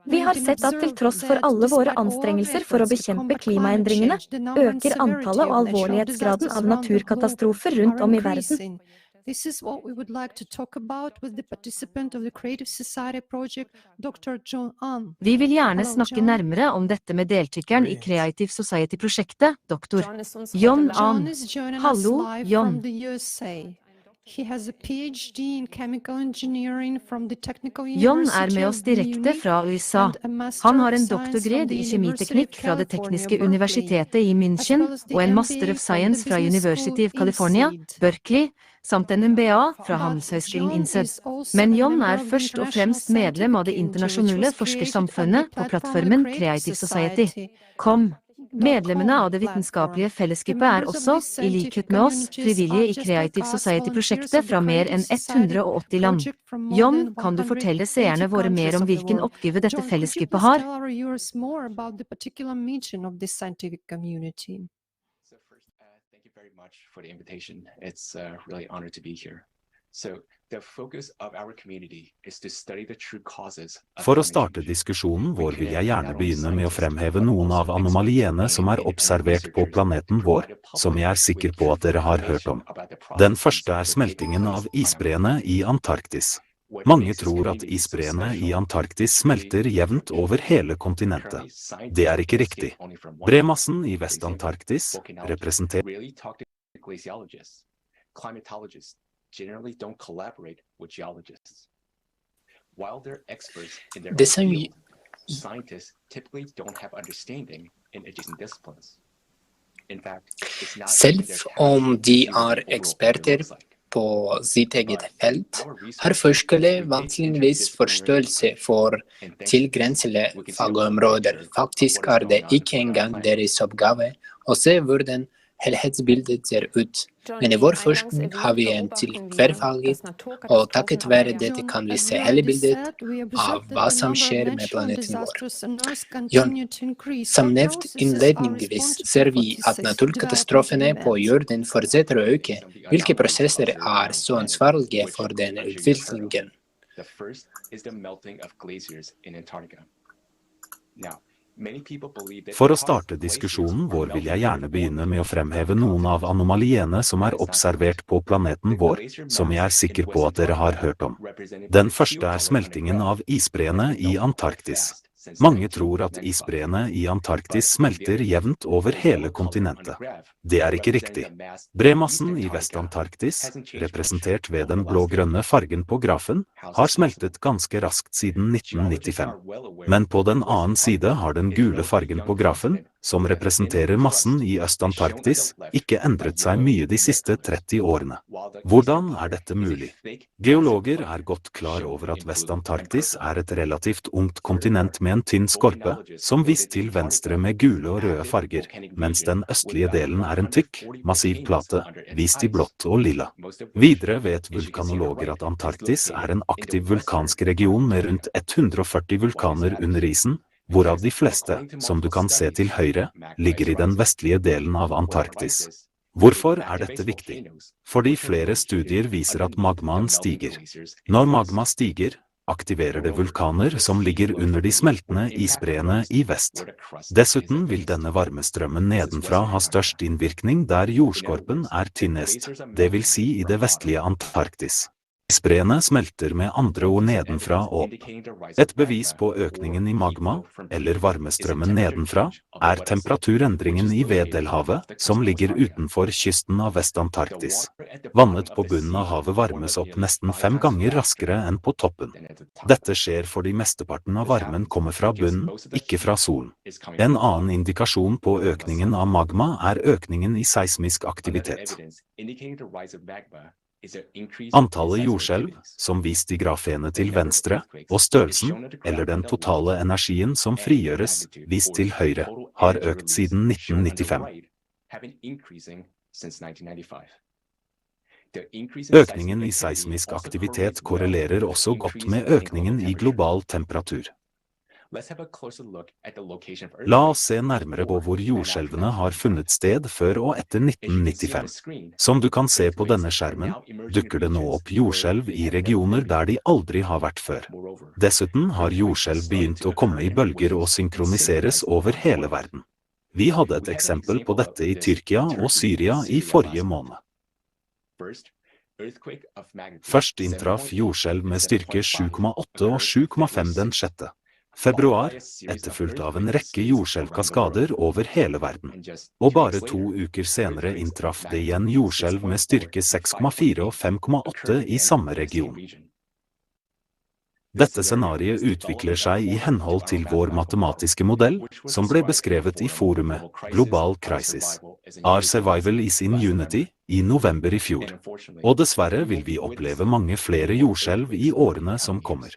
Vi har sett at til tross for alle våre anstrengelser for å bekjempe klimaendringene, øker antallet og alvorlighetsgraden av naturkatastrofer rundt om i verden. Vi vil gjerne snakke nærmere om dette med deltakeren i Kreative Samfunnet-prosjektet, Dr. John An. Hallo, John. John er med oss direkte fra USA. Han har en doktorgrad i kjemiteknikk fra det tekniske universitetet i München og en Master of Science fra University of California, Berkeley, samt en MBA fra Handelshøyskolen INSEAD. Men John er først og fremst medlem av det internasjonale forskersamfunnet på plattformen Kreative Samfunnet. Komme. Medlemmene av det vitenskapelige fellesskapet er også, i likhet med oss, frivillige i Kreative Samfunnet-prosjektet fra mer enn 180 land. John, kan du fortelle seerne våre mer om hvilken oppgave dette fellesskapet har? For å starte diskusjonen vår vil jeg gjerne begynne med å fremheve noen av anomaliene som er observert på planeten vår, som jeg er sikker på at dere har hørt om. Den første er smeltingen av isbreene i Antarktis. Mange tror at isbreene i Antarktis smelter jevnt over hele kontinentet. Det er ikke riktig. Bremassen i Vest-Antarktis representerer generally don't collaborate with geologists. While they're experts in their field, scientists typically don't have understanding in adjacent disciplines. In fact, it's not selv om de er eksperter på sitt eget felt, har forskere vanligvis forståelse for tilgrensende fagområder. Faktisk er det ikke engang deres oppgave å se hvordan helhetsbildet ser ut. Men i vår forskning har vi en tverrfaglig, og takket være dette kan vi se hele bildet av hva som skjer med planeten vår. John, som nevnt innledningsvis ser vi at naturkatastrofene på jorden fortsetter å øke. Hvilke prosesser er så ansvarlige for denne utviklingen? The first is the melting of glaciers in Antarctica. Now, For å starte diskusjonen vår vil jeg gjerne begynne med å fremheve noen av anomaliene som er observert på planeten vår, som jeg er sikker på at dere har hørt om. Den første er smeltingen av isbreene i Antarktis. Mange tror at isbreene i Antarktis smelter jevnt over hele kontinentet. Det er ikke riktig. Bremassen i Vest-Antarktis, representert ved den blå-grønne fargen på grafen, har smeltet ganske raskt siden 1995. Men på den annen side har den gule fargen på grafen, som representerer massen i Øst-Antarktis, ikke endret seg mye de siste 30 årene. Hvordan er dette mulig? Geologer er godt klar over at Vest-Antarktis er et relativt ungt kontinent med en tynn skorpe, som vist til venstre med gule og røde farger, mens den østlige delen er en tykk, massiv plate, vist i blått og lilla. Videre vet vulkanologer at Antarktis er en aktiv vulkansk region med rundt 140 vulkaner under isen, hvorav de fleste, som du kan se til høyre, ligger i den vestlige delen av Antarktis. Hvorfor er dette viktig? Fordi flere studier viser at magmaen stiger. Når magma stiger, aktiverer det vulkaner som ligger under de smeltende isbreene i vest. Dessuten vil denne varmestrømmen nedenfra ha størst innvirkning der jordskorpen er tynnest, det vil si i det vestlige Antarktis. Isbreene smelter med andre ord nedenfra og opp. Et bevis på økningen i magma, eller varmestrømmen nedenfra, er temperaturendringen i Weddellhavet, som ligger utenfor kysten av Vest-Antarktis. Vannet på bunnen av havet varmes opp nesten 5 ganger raskere enn på toppen. Dette skjer fordi mesteparten av varmen kommer fra bunnen, ikke fra solen. En annen indikasjon på økningen av magma er økningen i seismisk aktivitet. Antallet jordskjelv, som vist i grafene til venstre, og størrelsen, eller den totale energien som frigjøres, vist til høyre, har økt siden 1995. Økningen i seismisk aktivitet korrelerer også godt med økningen i global temperatur. La oss se nærmere på hvor jordskjelvene har funnet sted før og etter 1995. Som du kan se på denne skjermen, dukker det nå opp jordskjelv i regioner der de aldri har vært før. Dessuten har jordskjelv begynt å komme i bølger og synkroniseres over hele verden. Vi hadde et eksempel på dette i Tyrkia og Syria i forrige måned. Først inntraff jordskjelv med styrke 7,8 og 7,5 den 6. februar, etterfulgt av en rekke jordskjelvkaskader over hele verden. Og bare 2 uker senere inntraff det igjen jordskjelv med styrke 6,4 og 5,8 i samme region. Dette scenariet utvikler seg i henhold til vår matematiske modell, som ble beskrevet i forumet Global Krisis. Our Survival is in Unity i november i fjor. Og dessverre vil vi oppleve mange flere jordskjelv i årene som kommer.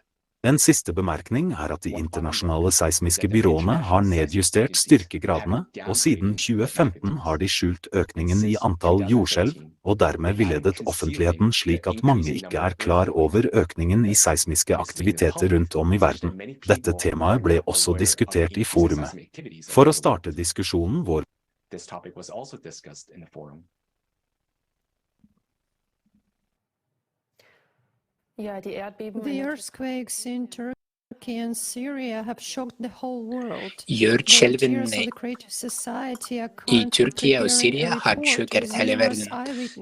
En siste bemerkning er at de internasjonale seismiske byråene har nedjustert styrkegradene, og siden 2015 har de skjult økningen i antall jordskjelv, og dermed villedet offentligheten slik at mange ikke er klar over økningen i seismiske aktiviteter rundt om i verden. Dette temaet ble også diskutert i forumet. For å starte diskusjonen vår The earthquakes in Turkey and Syria have shocked the whole world. Jordskjelvene i Tyrkia og Syria har sjokket hele verden.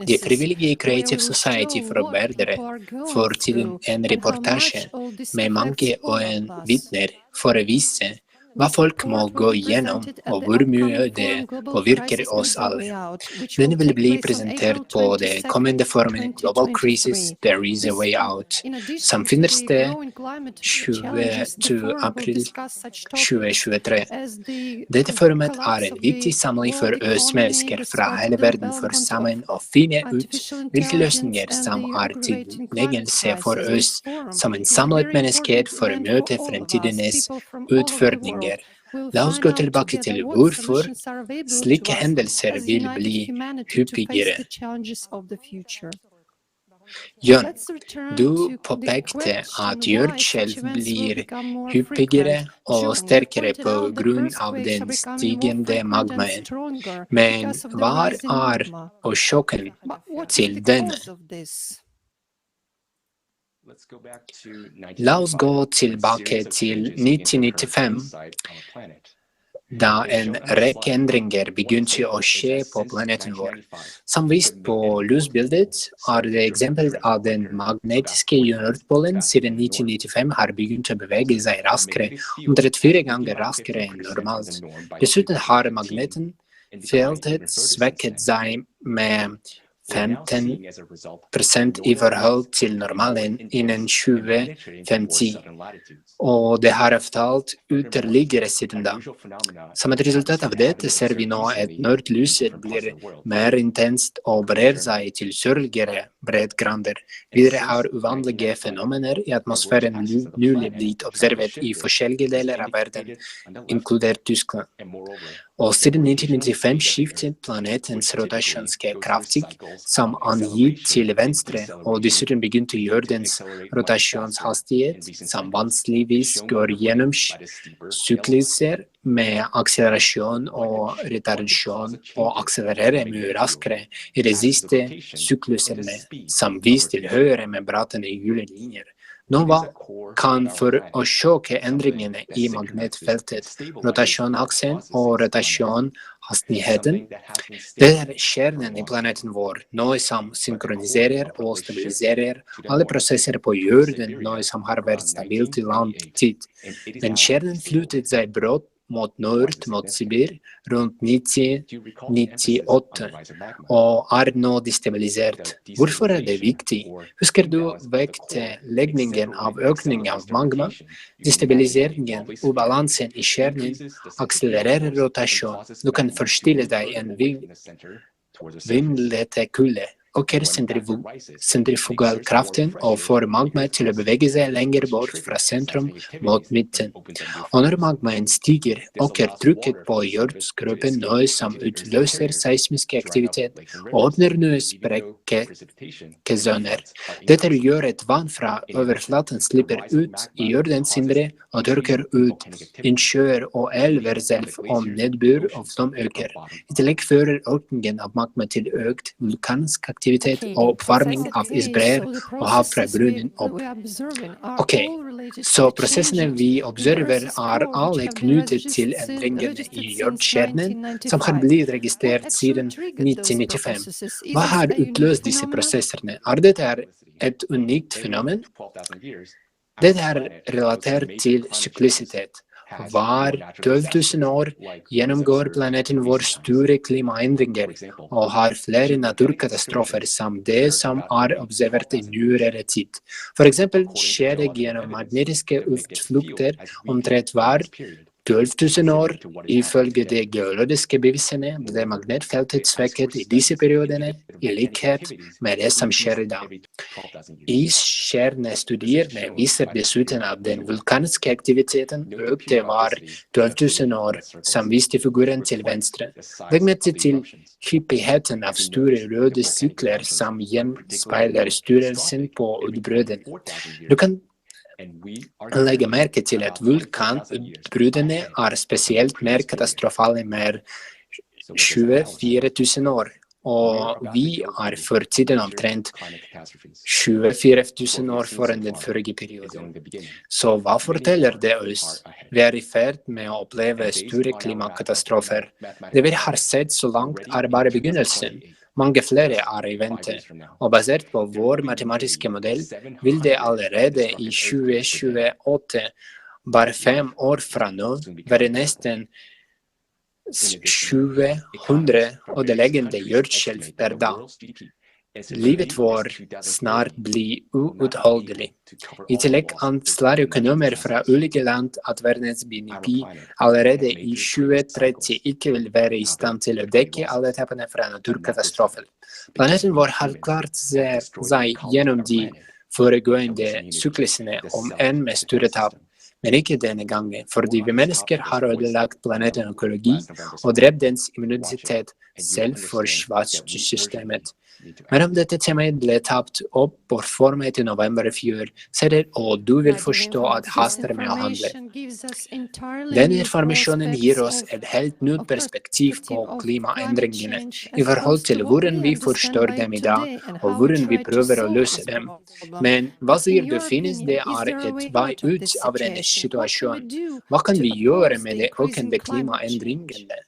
De frivillige i Creative Society forbereder for tiden en reportasje med mange vitner for å vise hva folk må gå igjennom, og hvor mye det påvirker oss alle. Den vil bli presentert på det kommende forumet Global Crisis, There is a Way Out, som finner sted 22. april 2023. Dette forumet er en viktig samling for oss mennesker fra hele verden for sammen å finne ut hvilke løsninger som er tilgjengelse for oss som en samlet menneskehet for å møte fremtidens utfordringer. La oss gå tilbake til hvorfor slike hendelser vil bli hyppigere. John, du påpekte at jordskjelv blir hyppigere og sterkere på grunn av den stigende magmaen. Men hva er årsaken til denne? La oss gå tilbake til 1995. da en rekke endringer begynte å skje på planeten vår. Som vist på lysbildet er det eksempel at den magnetiske nordpolen siden 1995 har begynt å bevege seg raskere, omtrent 4 ganger raskere enn normalt. Dessuten har magnetfeltet svekket seg med 15% i forhold til normalen innen 2050, og det har avtalt ytterligere siden da. Som et resultat av dette ser vi nå at nordlyset blir mer intenst og brer seg til sørligere breddegrader. Videre har uvanlige fenomener i atmosfæren nylig blitt observert i forskjellige deler av verden, inkludert Tyskland. Og siden 1995 skiftet planetens rotasjon kraftig, som angitt til venstre, og dessuten begynte jordens rotasjonshastighet, som vanligvis går gjennom sykluser med akselerasjon og retardasjon, og akselererer mye raskere i de siste syklusene, som viser til høyere med bratende hjulelinjer. Noe kan forsøke endringene i magnetfeltet, rotasjonsaksen og rotasjonshastigheten. Det er kjernen i planeten vår, noe som synkroniserer og stabiliserer alle prosesser på jorden, noe som har vært stabilt i lang tid. Men kjernen flyttet seg brått mot nord, mot Sibir, rundt 1998, og er nå destabilisert. Hvorfor er det viktig? Husker du vektleggingen av økning av magma? Destabiliseringen, ubalansen i kjernen, akselererer rotasjon. Du kan forestille deg en vindlete kulde. Øker sentrifugalkraften og får magma til å bevege seg lenger bort fra sentrum mot midten. Og når magmaen stiger, øker trykket på jordskroppen, noe som utløser seismisk aktivitet og åpner nye sprekkesoner. Dette gjør at vann fra overflaten slipper ut i jordens indre og tørker ut innsjøer og elver selv om nedbør og flom øker. I tillegg fører økningen av magma til økt vulkansk aktivitet og oppvarming av isbreer og hav fra bunnen opp. Ok, så prosessene vi observerer er alle knyttet til endringene i jordkjernen som har blitt registrert siden 1995. Hva har utløst disse prosessene? Er dette et unikt fenomen? Dette er relatert til syklisitet. Hver 12 000 år gjennomgår planeten vår store klimaendringer og har flere naturkatastrofer som det som er observert i nyere tid. For eksempel skjer det gjennom magnetiske utflukter omtrent hver 12 000 år. Ifølge de geologiske bevisene ble magnetfeltet svekket i disse periodene, i likhet med det som skjer i dag. Iskjernestudiene viser dessuten at den vulkanske aktiviteten økte hver 12 000 år, som viste figuren til venstre. Legg merke til hyppigheten av store røde sykler som gjenspeiler størrelsen på utbruddene. Du kan legge merke til at vulkanutbruddene er spesielt mer katastrofale med 24 000 år, og vi er for tiden omtrent 24 000 år foran den forrige perioden. Så hva forteller det oss? Vi er i ferd med å oppleve store klimakatastrofer. Det vi har sett så langt er bare begynnelsen. Mange flere er i vente, og basert på vår matematiske modell vil det allerede i 2028, bare 5 år fra nå, være nesten 700 ødeleggende jordskjelv per dag. Livet vår snart blir uutholdelig. I tillegg anslår økonomer fra ulike land at verdens BNP allerede i 2030 ikke vil være i stand til å dekke alle tapene fra naturkatastrofer. Planeten vår har klart seg gjennom de foregående syklusene om enn med store tap. Men ikke denne gangen, fordi vi mennesker har ødelagt planetens økologi og drept dens immunitet, selvforsvarssystemet. Men om dette temaet ble tatt opp på formet i november i fjor, og du vil forstå at haster med å handle. Denne informasjonen gir oss et helt nytt perspektiv på klimaendringene i forhold til hvordan vi forstår dem i dag, og hvordan vi prøver å løse dem. Men hva sier du finnes det er et vei ut av denne situasjon? Hva kan vi gjøre med de økende klimaendringene?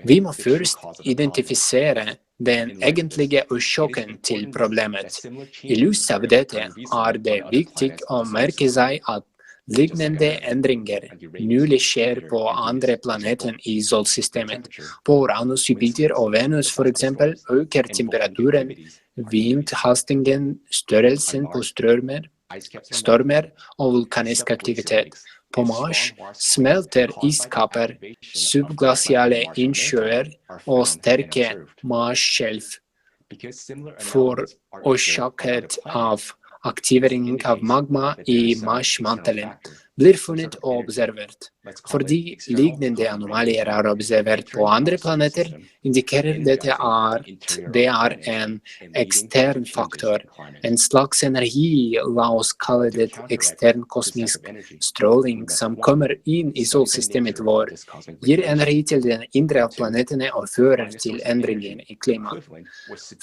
Vi må først identifisere den egentlige årsaken til problemet. I lys av dette er det viktig å merke seg at lignende endringer nylig skjer på andre planeter i solsystemet. På Uranus, Jupiter og Venus for eksempel øker temperaturen, vindhastingen, størrelsen på stormer og vulkanisk aktivitet. På Mars smelter iskapper, subglasiale innsjøer og sterke marsskjelv forårsaket av aktivering av magma i Marsmantelen blir funnet og observert. Fordi lignende anomalier er observert på andre planeter, indikerer dette at det er en ekstern faktor, en slags energi, la oss kalle det ekstern kosmisk stråling, som kommer inn i solsystemet vår, gir energi til den indre av planetene og fører til endringer i klimaet.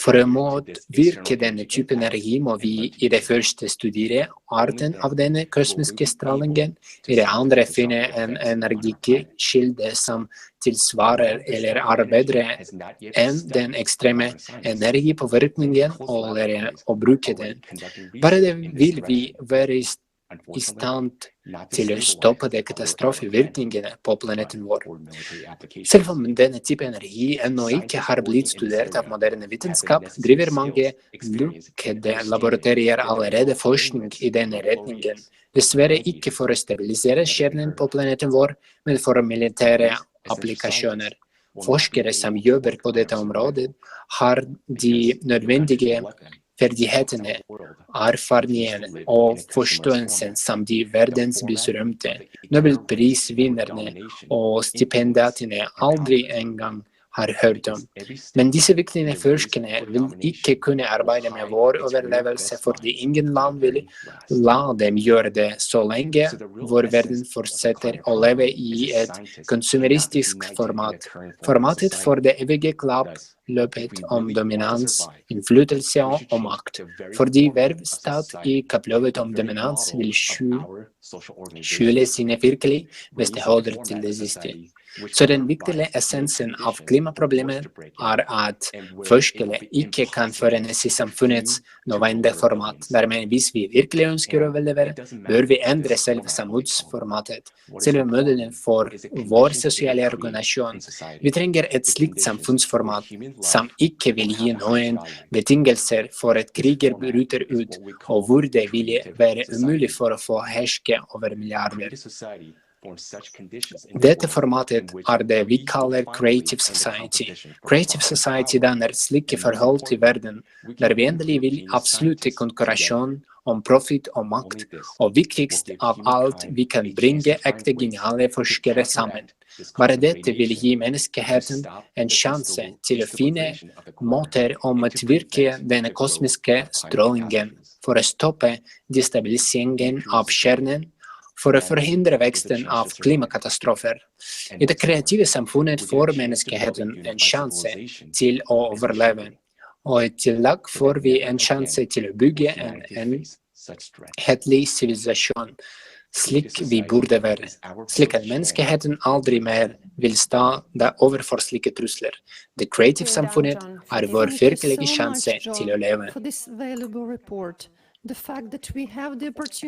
For å motvirke denne typen energi må vi i det første studere arten av denne kosmiske strålingen, i det andre finne en energikilde som tilsvarer eller er bedre enn den ekstreme energipåvirkningen og lære å bruke den. Bare det vil vi være i stand til å stoppe de katastrofevirkningene på planeten vår. Selv om denne type energi ennå ikke har blitt studert av moderne vitenskap, driver mange lukkede laboratorier allerede forskning i denne retningen. Dessverre ikke for å stabilisere kjernen på planeten vår, men for militære applikasjoner. Forskere som jobber på dette området har de nødvendige ferdighetene, erfaringene og forståelsen som de verdensberømte Nobelprisvinnerne og stipendiatene aldri engang har hørt om. Men disse viktige forskerne vil ikke kunne arbeide med vår overlevelse fordi ingen land vil la dem gjøre det så lenge vår verden fortsetter å leve i et konsumeristisk format. Formatet for det evige kappløpet om dominans, innflytelse og makt. Fordi hver stat i kappløpet om dominans vil skjule sine virkelig hvis det holder til det siste. Så den viktige essensen av klimaproblemet er at forskere ikke kan forenes i samfunnets nåværende format. Dermed, hvis vi virkelig ønsker å overleve, bør vi endre selve samfunnsformatet, selve modellen for vår sosiale organisasjon. Vi trenger et slikt samfunnsformat som ikke vil gi noen betingelser for at kriger bryter ut, og hvor det vil være umulig for å få herske over milliarder. Dette formatet er det vi kaller Creative Society. Creative Society danner slike forhold til verden, der vi endelig vil avslutte konkurrasjon om profit og makt, og viktigst av alt, vi kan bringe ekte geniale forskere sammen. Bare dette vil gi menneskeheten en sjanse til å finne måter å motvirke denne kosmiske strålingen, for å stoppe destabiliseringen av kjernen, for å forhindre veksten av klimakatastrofer. I det kreative samfunnet får menneskeheten en sjanse til å overleve, og i tillegg får vi en sjanse til å bygge en enhetlig sivilisasjon, slik vi burde være, slik at menneskeheten aldri mer vil stå overfor slike trusler. Det kreative samfunnet er vår virkelige sjanse til å leve.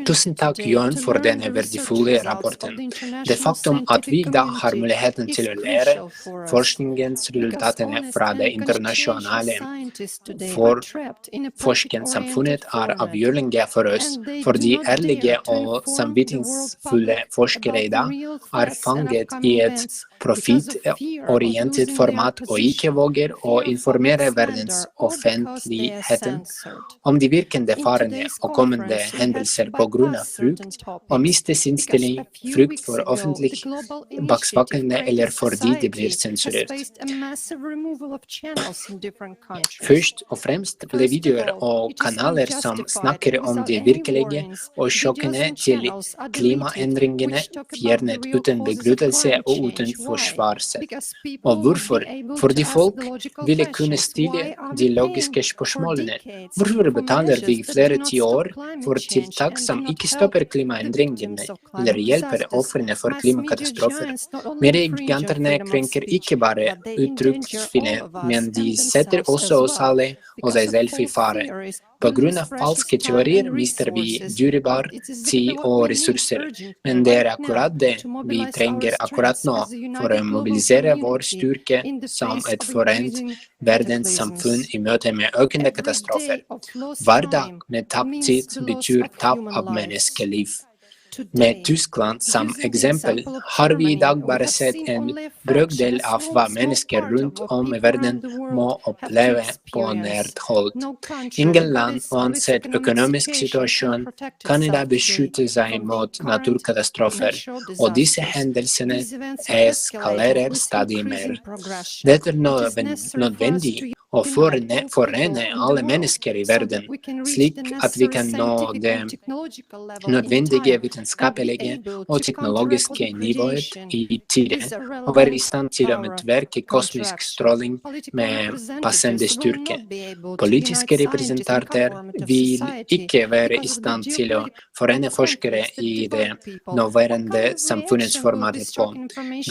Tusen takk, Jon, for denne verdifulle rapporten. Det faktum at vi da har muligheten til å lære forskningsresultatene fra det internasjonale forskningssamfunnet er avgjørende for oss, fordi ærlige og samvittighetsfulle forskere i dag er fanget i et profitorientert format og ikke våger å informere verdens offentligheten om de virkende farene og kommende hendelser på grunn av frykt, og miste sin stilling, frykt for offentlig baksvakkende eller fordi de blir sensurert. Først og fremst ble videoer og kanaler som snakker om de virkelige årsakene til klimaendringene fjernet uten begrunnelse og uten forsvarsrett. Og hvorfor? Fordi folk ville kunne stille de logiske spørsmålene. Hvorfor betaler vi flere 30 år for tiltak som ikke stopper klimaendringene eller hjelper ofrene for klimakatastrofer. Mediegigantene krenker ikke bare uttrykksfrihet, men de setter også oss alle og seg selv i fare. På grunn av falske teorier mister vi dyrebar tid og ressurser, men det er akkurat det vi trenger akkurat nå for å mobilisere vår styrke som et forent verdenssamfunn i møte med økende katastrofer. Hver dag med tapt tid betyr tap av menneskeliv. Med Tyskland som eksempel har vi i dag bare sett en brøkdel av hva mennesker rundt om i verden må oppleve på nært hold. Ingen land, uansett økonomisk situasjon, kan i dag beskytte seg mot naturkatastrofer, og disse hendelsene eskalerer stadig mer. Dette er nødvendig å forene alle mennesker i verden, slik at vi kan nå det nødvendige vitenskapelige og teknologiske nivået i tide, og være i stand til å motvirke kosmisk stråling med passende styrke. Politiske representanter vil ikke være i stand til å forene forskere i det nåværende samfunnsformatet på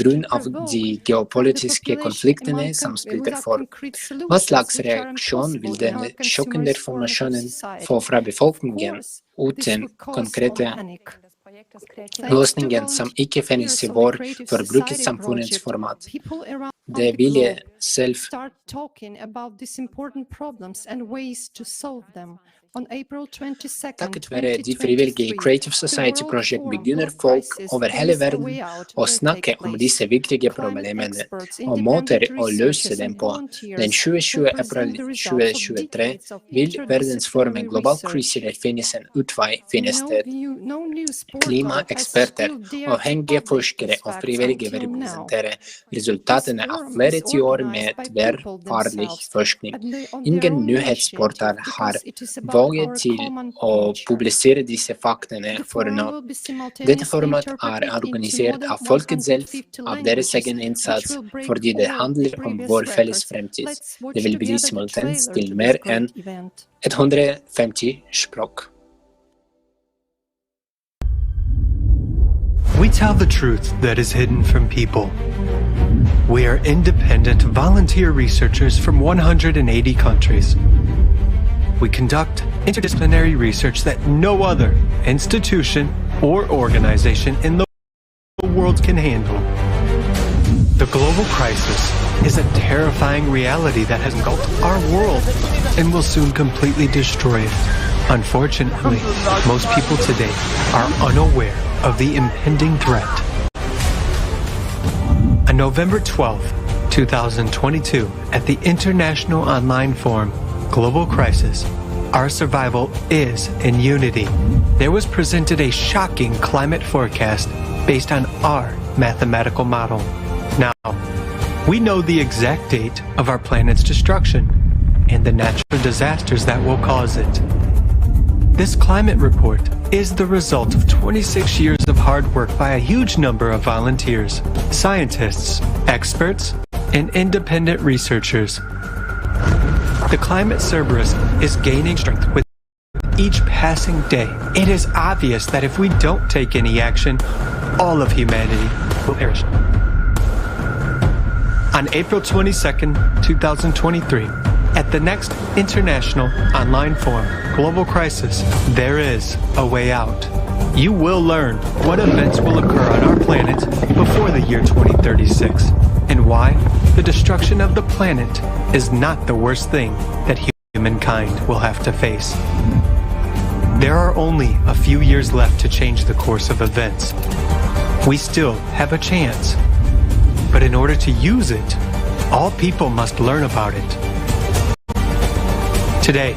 grunn av de geopolitiske konfliktene som spiller for. Hva slags reaksjon vil denne sjokkende informasjonen få fra befolkningen uten konkrete løsninger som ikke finnes i vår forbrukersamfunnets format? Det vil jeg selv Takket være de frivillige i Kreative Samfunnet begynner folk over hele verden å snakke om disse viktige problemene og måter å løse dem på. Den 20. april 2023 vil verdensforumet global kriser finnes en utvei finne sted. Klimaeksperter, avhengige forskere og frivillige vil representere resultatene av flere tiår med tverrfaglig forskning. Ingen nyhetsportal har våget til å publisere disse faktene for nå. Dette format er organisert av folket selv, av deres egen innsats, fordi det handler om vår felles fremtid. Det vil bli simultant til mer enn 150 språk. We tell the truth that is hidden from people. We are independent volunteer researchers from 180 countries. We conduct interdisciplinary research that no other institution or organization in the world can handle. The global crisis is a terrifying reality that has engulfed our world and will soon completely destroy it. Unfortunately, most people today are unaware of the impending threat. On November 12, 2022, at the International Online Forum, Global Crisis, Our Survival is in Unity, there was presented a shocking climate forecast based on our mathematical model. Now, we know the exact date of our planet's destruction and the natural disasters that will cause it. This climate report is the result of 26 years of hard work by a huge number of volunteers, scientists, experts, and independent researchers. The climate Cerberus is gaining strength with each passing day. It is obvious that if we don't take any action, all of humanity will perish. On April 22nd, 2023, at the next International Online Forum, Global Crisis, there is a way out. You will learn what events will occur on our planet before the year 2036, and why the destruction of the planet is not the worst thing that humankind will have to face. There are only a few years left to change the course of events. We still have a chance, but in order to use it, all people must learn about it. Today,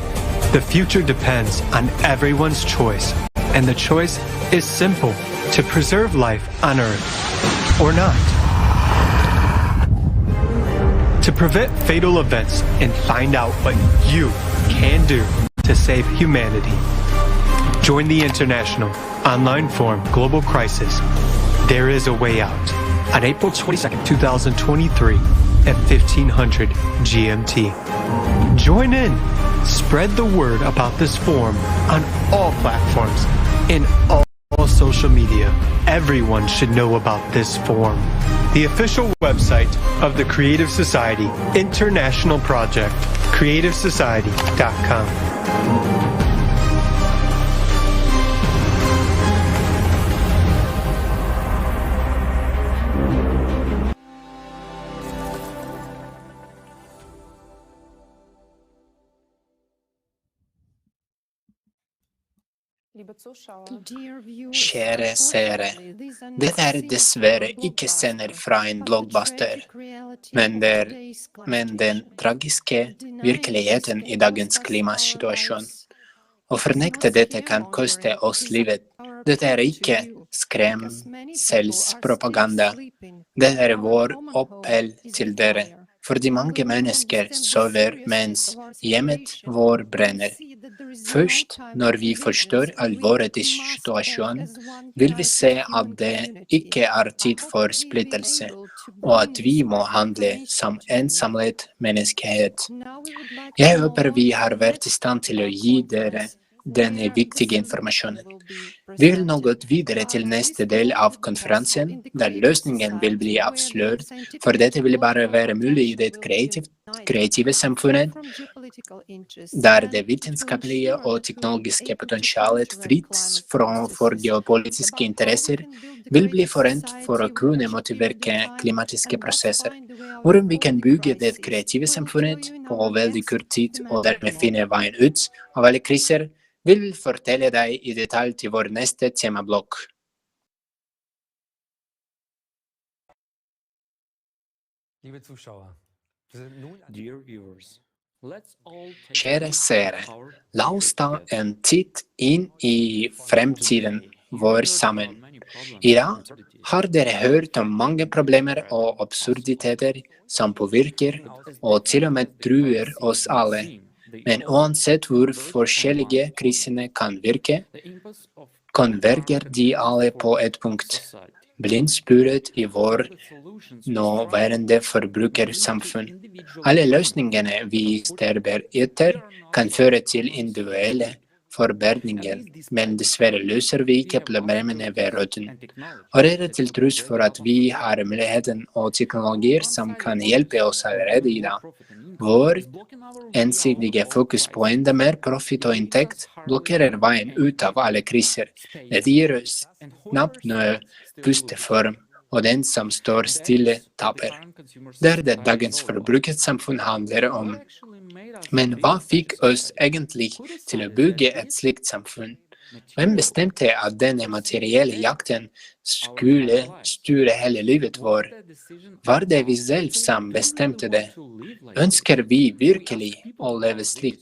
the future depends on everyone's choice, and the choice is simple: to preserve life on Earth or not. To prevent fatal events and find out what you can do to save humanity, join the International Online Forum Global Crisis. There is a way out. On April 22nd, 2023 at 1500 GMT. Join in. Spread the word about this forum on all platforms, in all social media. Everyone should know about this forum. The official website of the Creative Society International Project, creativesociety.com. Kjære seere, dette er dessverre ikke scener fra en blockbuster, men den tragiske virkeligheten i dagens klimasituasjon. Å fornekte dette kan koste oss livet. Dette er ikke skremselspropaganda. Dette er vår appell til dere. Fordi mange mennesker sover mens hjemmet vår brenner. Først når vi forstår alvoret i situasjonen, vil vi se at det ikke er tid for splittelse, og at vi må handle som en samlet menneskehet. Jeg håper vi har vært i stand til å gi dere denne viktige informasjonen. Vi vil nå gå videre til neste del av konferansen, der løsningen vil bli avslørt, for dette vil bare være mulig i det kreative samfunnet, der det vitenskapelige og teknologiske potensialet fritt for geopolitiske interesser vil bli forent for å kunne motivere klimatiske prosesser. Hvordan vi kan bygge det kreative samfunnet på veldig kort tid og dermed finne veien ut av alle kriser, vil vi fortelle deg i detalj til vår neste temablokk. Kjære seere, la oss ta en titt inn i fremtiden vår sammen. I dag har dere hørt om mange problemer og absurditeter som påvirker og til og med truer oss alle. Men uansett hvor forskjellige krisene kan virke, konverger de alle på et punkt. Blindsporet i vår nåværende forbrukersamfunn. Alle løsningene vi streber etter, kan føre til individuelle forbedringer, men dessverre løser vi ikke problemene ved roten. Og det er til tross for at vi har muligheten og teknologier som kan hjelpe oss allerede i dag. Vår ensidige fokus på enda mer profitt og inntekt blokkerer veien ut av alle kriser. Dette gir oss knapt noe pusteform, og den som står stille taper. Det er det dagens forbrukersamfunn handler om. Men hva fikk oss egentlig til å bygge et slikt samfunn? Hvem bestemte at denne materielle jakten skulle styre hele livet vår? Var det vi selv som bestemte det? Ønsker vi virkelig å leve slik?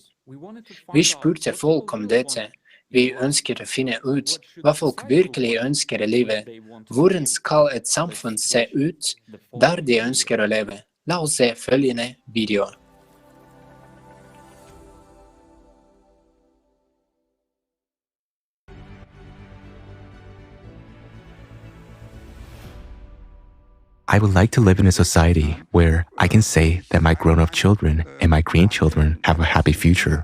Vi spurte folk om dette. Vi ønsker å finne ut hva folk virkelig ønsker i livet. Hvordan skal et samfunn se ut der de ønsker å leve? La oss se følgende video. I would like to live in a society where I can say that my grown-up children and my grandchildren have a happy future.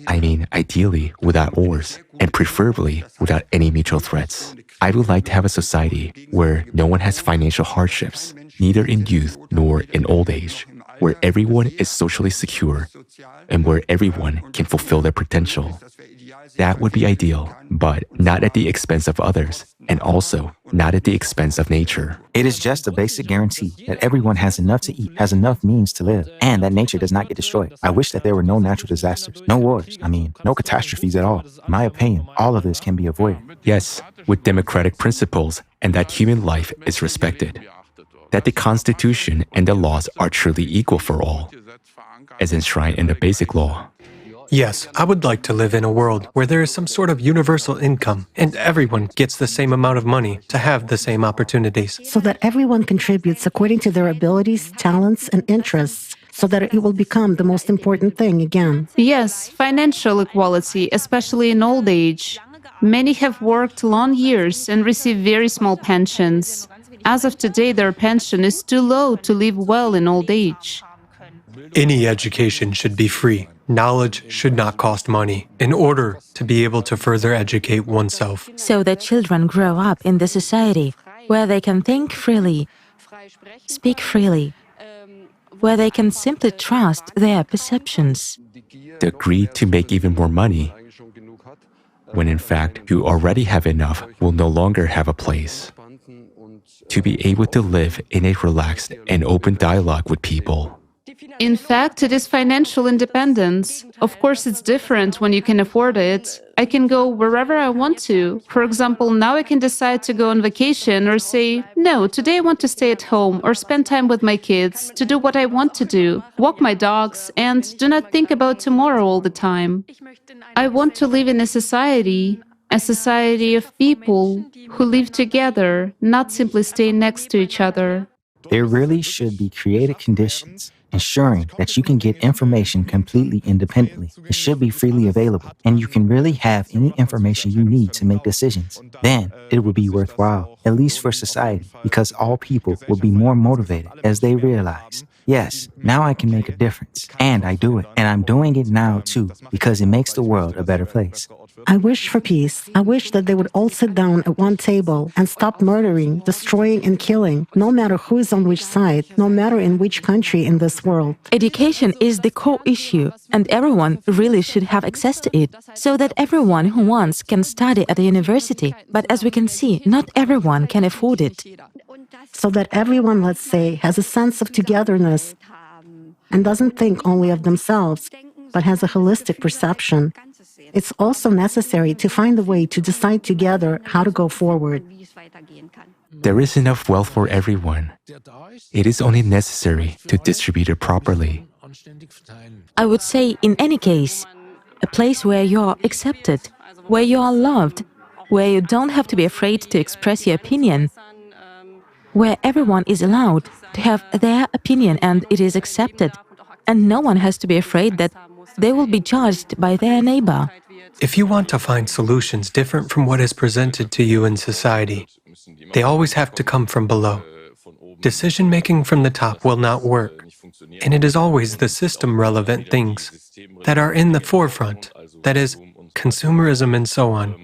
I mean, ideally without wars, and preferably without any mutual threats. I would like to have a society where no one has financial hardships, neither in youth nor in old age, where everyone is socially secure, and where everyone can fulfill their potential. That would be ideal, but not at the expense of others, and also not at the expense of nature. It is just a basic guarantee that everyone has enough to eat, has enough means to live, and that nature does not get destroyed. I wish that there were no natural disasters, no wars, no catastrophes at all. In my opinion, all of this can be avoided. Yes, with democratic principles, and that human life is respected. That the Constitution and the laws are truly equal for all, as enshrined in the Basic Law. Yes, I would like to live in a world where there is some sort of universal income and everyone gets the same amount of money to have the same opportunities. So that everyone contributes according to their abilities, talents, and interests, so that it will become the most important thing again. Yes, financial equality, especially in old age. Many have worked long years and receive very small pensions. As of today, their pension is too low to live well in old age. Any education should be free. Knowledge should not cost money in order to be able to further educate oneself. So that children grow up in the society where they can think freely, speak freely, where they can simply trust their perceptions. The greed to make even more money, when in fact you already have enough, will no longer have a place. To be able to live in a relaxed and open dialogue with people. In fact, it is financial independence. Of course, it's different when you can afford it. I can go wherever I want to. For example, now I can decide to go on vacation or say, no, today I want to stay at home or spend time with my kids, to do what I want to do, walk my dogs, and do not think about tomorrow all the time. I want to live in a society of people who live together, not simply stay next to each other. There really should be created conditions ensuring that you can get information completely independently. It should be freely available, and you can really have any information you need to make decisions. Then it will be worthwhile, at least for society, because all people will be more motivated as they realize, yes, now I can make a difference, and I do it, and I'm doing it now too, because it makes the world a better place. I wish for peace. I wish that they would all sit down at one table and stop murdering, destroying, and killing, no matter who is on which side, no matter in which country in this world. Education is the core issue, and everyone really should have access to it, so that everyone who wants can study at a university. But as we can see, not everyone can afford it. So that everyone, let's say, has a sense of togetherness and doesn't think only of themselves, but has a holistic perception. It's also necessary to find a way to decide together how to go forward. There is enough wealth for everyone. It is only necessary to distribute it properly. I would say, in any case, a place where you are accepted, where you are loved, where you don't have to be afraid to express your opinion, where everyone is allowed to have their opinion and it is accepted, and no one has to be afraid that they will be judged by their neighbor. If you want to find solutions different from what is presented to you in society, they always have to come from below. Decision-making from the top will not work, and it is always the system-relevant things that are in the forefront, that is, consumerism and so on.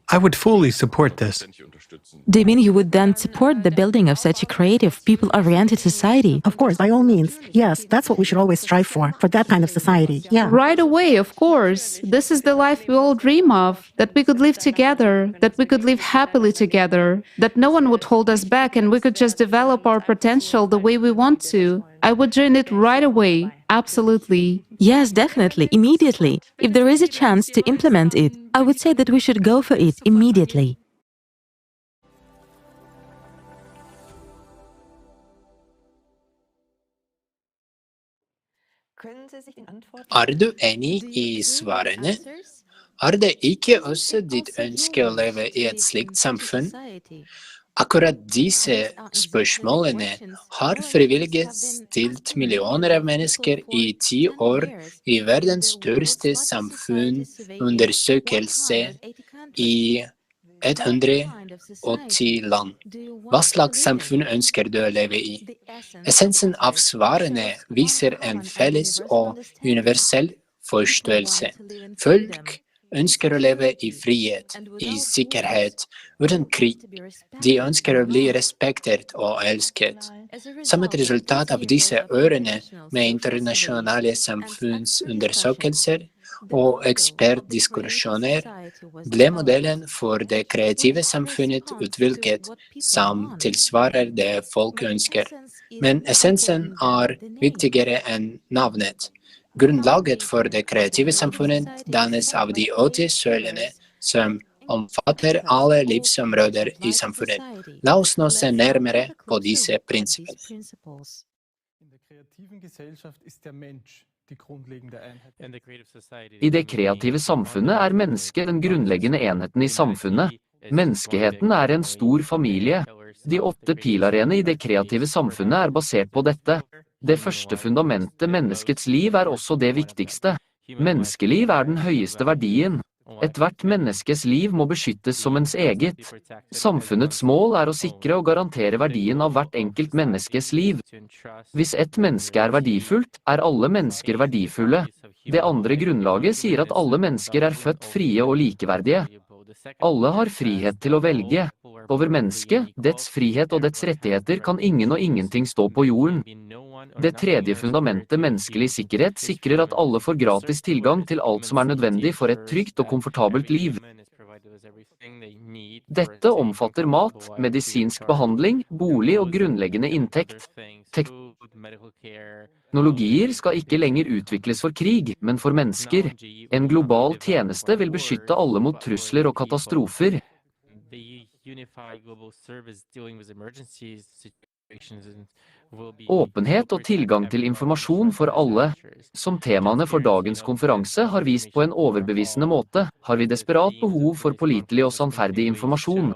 I would fully support this. Do you mean you would then support the building of such a creative, people-oriented society? Of course, by all means. Yes, that's what we should always strive for that kind of society. Yeah. Right away, of course. This is the life we all dream of, that we could live together, that we could live happily together, that no one would hold us back and we could just develop our potential the way we want to. I would join it right away. Absolutely. Yes, definitely, immediately. If there is a chance to implement it, I would say that we should go for it immediately. Er du enig i svarene? Er det ikke også ditt ønske å leve i et slikt samfunn? Akkurat disse spørsmålene har frivillige stilt millioner av mennesker i 10 år i verdens største samfunnsundersøkelse i 180 land. Hva slags samfunn ønsker du å leve i? Essensen av svarene viser en felles og universell forståelse. Folk ønsker å leve i frihet, i sikkerhet, uten krig. De ønsker å bli respektert og elsket. Som et resultat av disse årene med internasjonale samfunnsundersøkelser og ekspertdiskusjoner ble modellen for det kreative samfunnet utviklet som tilsvarer det folk ønsker. Men essensen er viktigere enn navnet. Grunnlaget for det kreative samfunnet dannes av de 80 sølene som omfatter alle livsområder i samfunnet. La oss nå se nærmere på disse prinsippene. I det kreative samfunnet er mennesket den grunnleggende enheten i samfunnet. Menneskeheten er en stor familie. De 8 pilarene i det kreative samfunnet er basert på dette. Det første fundamentet, menneskets liv, er også det viktigste. Menneskeliv er den høyeste verdien. Ethvert menneskes liv må beskyttes som ens eget. Samfunnets mål å sikre og garantere verdien av hvert enkelt menneskes liv. Hvis ett menneske verdifullt, alle mennesker verdifulle. Det andre grunnlaget sier at alle mennesker født frie og likeverdige. Alle har frihet til å velge. Over mennesket, dets frihet og dets rettigheter kan ingen og ingenting stå på jorden. Det tredje fundamentet, menneskelig sikkerhet, sikrer at alle får gratis tilgang til alt som nødvendig for et trygt og komfortabelt liv. Dette omfatter mat, medisinsk behandling, bolig og grunnleggende inntekt. Teknologier skal ikke lenger utvikles for krig, men for mennesker. En global tjeneste vil beskytte alle mot trusler og katastrofer. Åpenhet og tilgang til informasjon for alle. Som temaene for dagens konferanse har vist på en overbevisende måte, har vi desperat behov for pålitelig og sannferdig informasjon.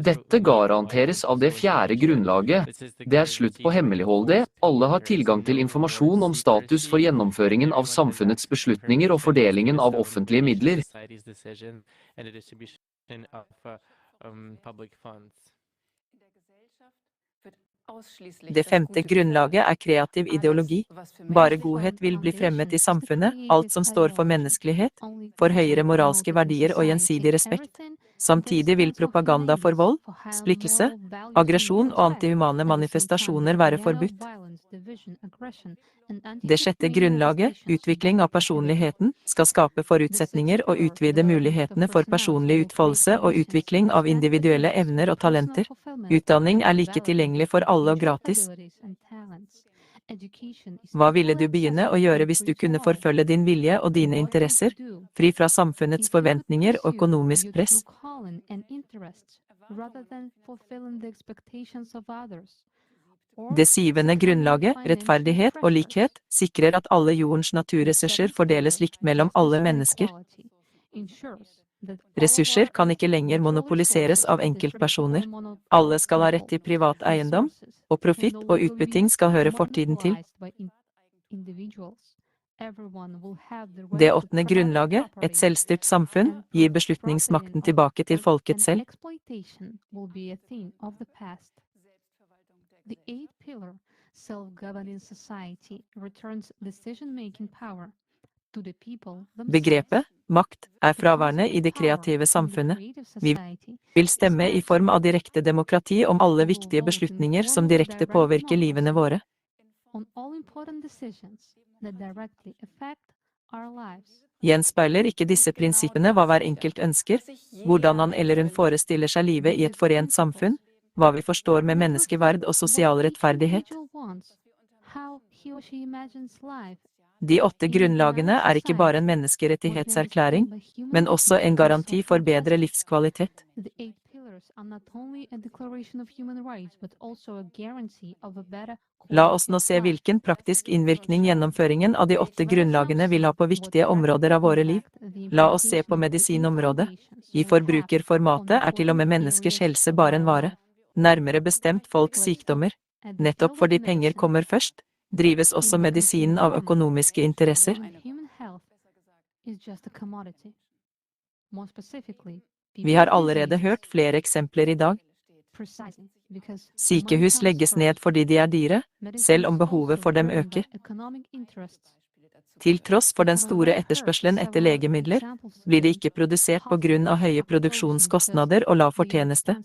Dette garanteres av det fjerde grunnlaget. Det slutt på hemmeligholdet. Alle har tilgang til informasjon om status for gjennomføringen av samfunnets beslutninger og fordelingen av offentlige midler. Det femte grunnlaget kreativ ideologi. Bare godhet vil bli fremmet i samfunnet, alt som står for menneskelighet, for høyere moralske verdier og gjensidig respekt. Samtidig vil propaganda for vold, splittelse, aggresjon og antihumane manifestasjoner være forbudt. Det sjette grunnlaget, utvikling av personligheten, skal skape forutsetninger og utvide mulighetene for personlig utfoldelse og utvikling av individuelle evner og talenter. Utdanning like tilgjengelig for alle og gratis. Hva ville du begynne å gjøre hvis du kunne forfølge din vilje og dine interesser, fri fra samfunnets forventninger og økonomisk press? Det syvende grunnlaget, rettferdighet og likhet, sikrer at alle jordens naturressurser fordeles likt mellom alle mennesker. Ressurser kan ikke lenger monopoliseres av enkeltpersoner. Alle skal ha rett til privat eiendom, og profitt og utbytting skal høre fortiden til. Det åttende grunnlaget, et selvstyrt samfunn, gir beslutningsmakten tilbake til folket selv. The eighth pillar, self-governing society, returns decision-making power to the people themselves. Begrepet makt fraværende i det kreative samfunnet. Vi vil stemme i form av direkte demokrati om alle viktige beslutninger som direkte påvirker livene våre. Gjenspeiler ikke disse prinsippene hva hver enkelt ønsker, hvordan han eller hun forestiller seg livet i et forent samfunn, hva vi forstår med menneskeverd og sosial rettferdighet? De åtte grunnlagene ikke bare en menneskerettighetserklæring, men også en garanti for bedre livskvalitet. La oss nå se hvilken praktisk innvirkning gjennomføringen av de åtte grunnlagene vil ha på viktige områder av våre liv. La oss se på medisinområdet. I forbrukerformatet til og med menneskers helse bare en vare. Nærmere bestemt folks sykdommer. Nettopp fordi penger kommer først, drives også medisinen av økonomiske interesser. Vi har allerede hørt flere eksempler i dag. Sykehus legges ned fordi de dyre, selv om behovet for dem øker. Til tross for den store etterspørselen etter legemidler, blir de ikke produsert på grunn av høye produksjonskostnader og lav fortjeneste.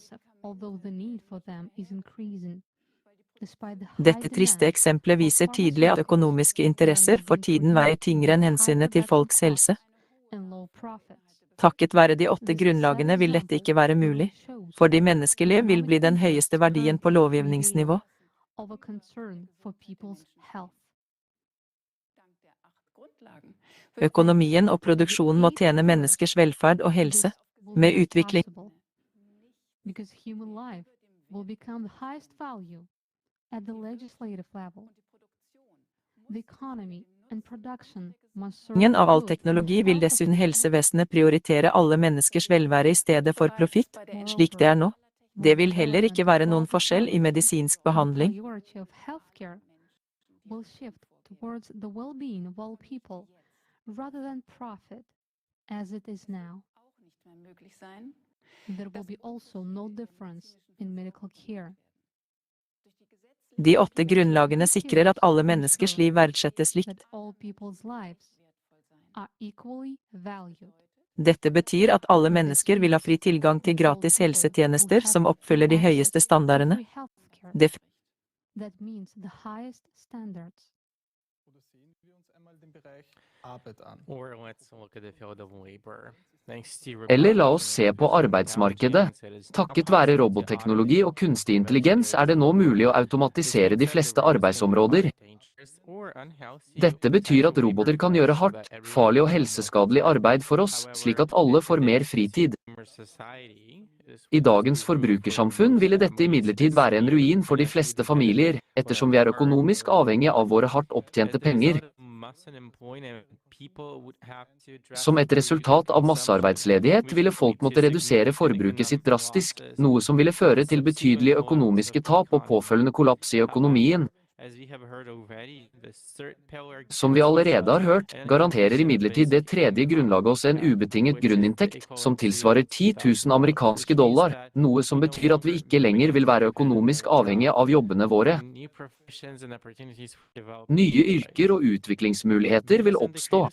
Dette triste eksempelet viser tydelig at økonomiske interesser for tiden veier tyngre enn hensynet til folks helse. Takket være de åtte grunnlagene vil dette ikke være mulig, fordi menneskeliv vil bli den høyeste verdien på lovgivningsnivå. Økonomien og produksjonen må tjene menneskers velferd og helse, med utvikling. Av all teknologi vil dessuten helsevesenet prioritere alle menneskers velvære i stedet for profitt, slik det nå. Det vil heller ikke være noen forskjell i medisinsk behandling. as it is now. There will be also no difference in medical care. De 8 grunnlagene sikrer at alle menneskers liv verdsettes likt. That all people's lives are equally valued. Dette betyr at alle mennesker vil ha fri tilgang til gratis helsetjenester som oppfyller de høyeste standardene. That means the highest standards. Eller la oss se på arbeidsmarkedet. Takket være robotteknologi og kunstig intelligens er det nå mulig å automatisere de fleste arbeidsområder. Dette betyr at roboter kan gjøre hardt, farlig og helseskadelig arbeid for oss, slik at alle får mer fritid. I dagens forbrukersamfunn ville dette imidlertid være en ruin for de fleste familier, ettersom vi er økonomisk avhengige av våre hardt opptjente penger. Som et resultat av massearbeidsledighet ville folk måtte redusere forbruket sitt drastisk, noe som ville føre til betydelige økonomiske tap og påfølgende kollaps i økonomien. Som vi allerede har hørt, garanterer imidlertid det tredje grunnlaget oss en ubetinget grunninntekt, som tilsvarer 10 000 amerikanske dollar, noe som betyr at vi ikke lenger vil være økonomisk avhengige av jobbene våre. Nye yrker og utviklingsmuligheter vil oppstå.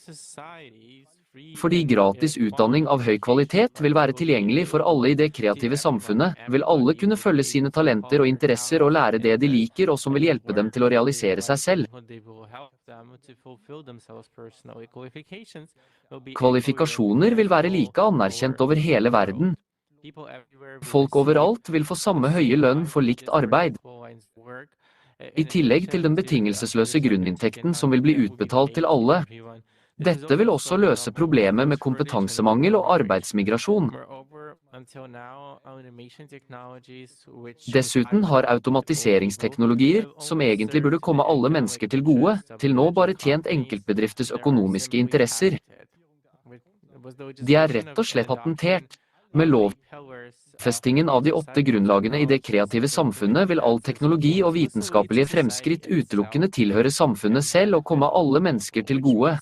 Fordi gratis utdanning av høy kvalitet vil være tilgjengelig for alle i det kreative samfunnet, vil alle kunne følge sine talenter og interesser og lære det de liker og som vil hjelpe dem til å realisere seg selv. Kvalifikasjoner vil være like anerkjent over hele verden. Folk overalt vil få samme høye lønn for likt arbeid. I tillegg til den betingelsesløse grunninntekten som vil bli utbetalt til alle. Dette vil også løse problemet med kompetansemangel og arbeidsmigrasjon. Dessuten har automatiseringsteknologier, som egentlig burde komme alle mennesker til gode, til nå bare tjent enkeltbedrifters økonomiske interesser. De er rett og slett patentert. Med lovfestingen av de 8 grunnlagene i det kreative samfunnet vil all teknologi og vitenskapelige fremskritt utelukkende tilhøre samfunnet selv og komme alle mennesker til gode.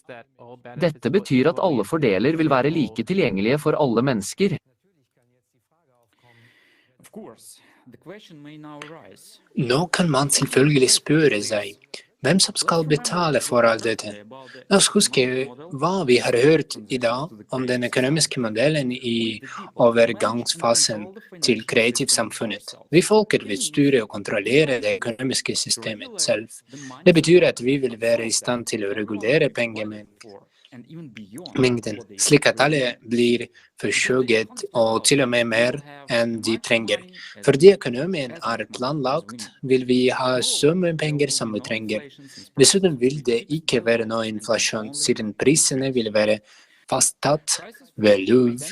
Dette betyr at alle fordeler vil være like tilgjengelige for alle mennesker. Nå kan man selvfølgelig spørre seg, hvem som skal betale for alt dette? La oss huske hva vi har hørt i dag om den økonomiske modellen i overgangsfasen til Kreative Samfunnet. Vi folket vil styre og kontrollere det økonomiske systemet selv. Det betyr at vi vil være i stand til å regulere pengemengden, slik at alle blir forsøket og til og med mer enn de trenger. Fordi økonomien er planlagt, vil vi ha så mye penger som vi trenger. Dessuten vil det ikke være noe inflasjon, siden prisene vil være fastsatt ved lov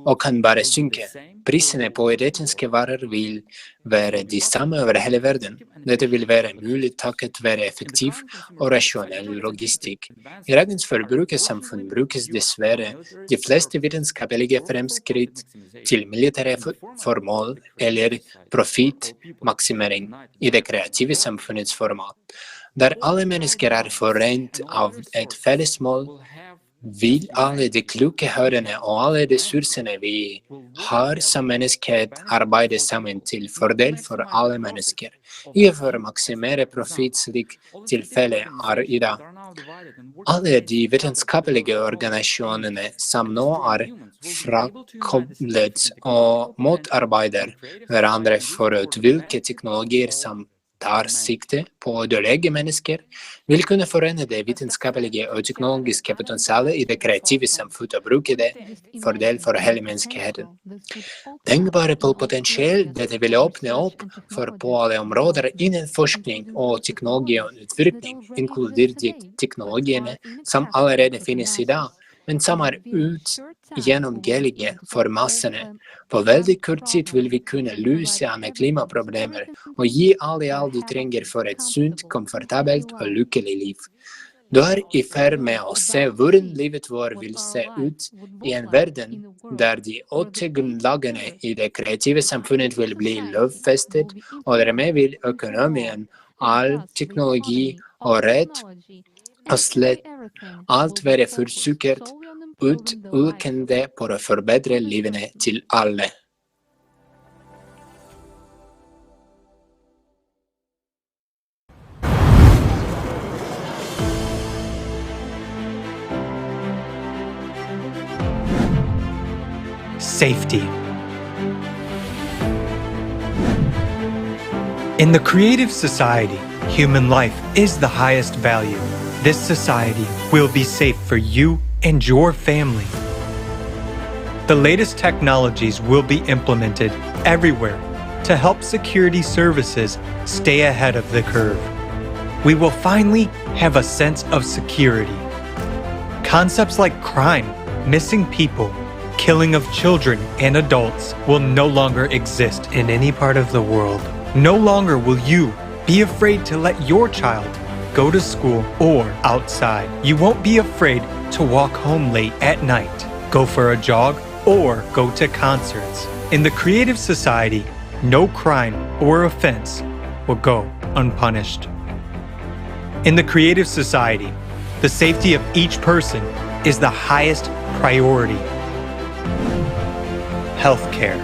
og kan bare synke. Prisene på identiske varer vil være de samme over hele verden. Dette vil være mulig takket være effektiv og rasjonell logistikk. I dagens forbrukersamfunn brukes dessverre de fleste vitenskapelige fremskritt til militære formål eller profittmaksimering i det kreative samfunnets format. Der alle mennesker er forent av et felles mål, vil alle de kloke hodene og alle ressursene vi har som menneskehet arbeide sammen til fordel for alle mennesker, ikke for å maksimere profitt slik tilfellet er i dag. Alle de vitenskapelige organisasjonene som nå er frakoblet og motarbeider hverandre for å utvikle teknologier som tar sikte på å ødelegge mennesker, vil kunne forene det vitenskapelige og teknologiske potensialet i det kreative samfunnet og bruke det fordel for hele menneskeheten. Tenk bare på potensial dette vil åpne opp for på alle områder innen forskning og teknologi og utvikling, inkludert de teknologiene som allerede finnes i dag, men som er ugjennomgåelige for massene. På veldig kort tid vil vi kunne løse alle klimaproblemer og gi alle alt de trenger for et sunt, komfortabelt og lykkelig liv. Du er i ferd med å se hvordan livet vårt vil se ut i en verden der de 8 grunnlagene i det kreative samfunnet vil bli lovfestet, og dermed vil økonomien, all teknologi og rett og slett alt være forsøkt utelukkende for å forbedre livene til alle. Safety. In the creative society, human life is the highest value. This society will be safe for you and your family. The latest technologies will be implemented everywhere to help security services stay ahead of the curve. We will finally have a sense of security. Concepts like crime, missing people, killing of children and adults will no longer exist in any part of the world. No longer will you be afraid to let your child go to school or outside. You won't be afraid to walk home late at night, go for a jog, or go to concerts. In the creative society, no crime or offense will go unpunished. In the creative society, the safety of each person is the highest priority. Healthcare.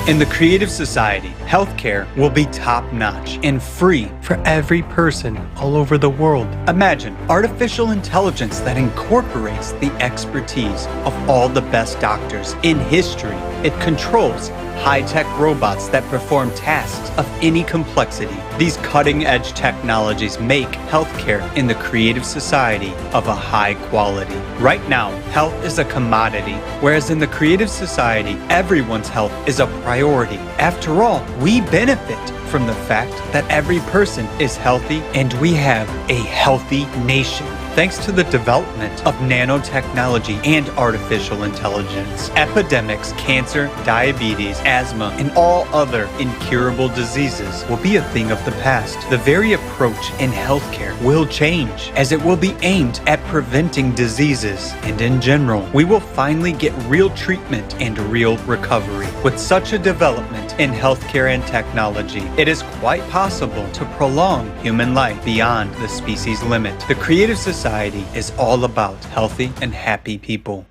In the creative society, healthcare will be top-notch and free for every person all over the world. Imagine artificial intelligence that incorporates the expertise of all the best doctors in history. It controls high-tech robots that perform tasks of any complexity. These cutting-edge technologies make healthcare in the creative society of a high quality. Right now, health is a commodity, whereas in the creative society, everyone's health is a priority. After all, we benefit from the fact that every person is healthy and we have a healthy nation. Thanks to the development of nanotechnology and artificial intelligence, epidemics, cancer, diabetes, asthma, and all other incurable diseases will be a thing of the past. The very approach in healthcare will change, as it will be aimed at preventing diseases. And in general, we will finally get real treatment and real recovery. With such a development in healthcare and technology, it is quite possible to prolong human life beyond the species limit. The creative society is all about healthy and happy people.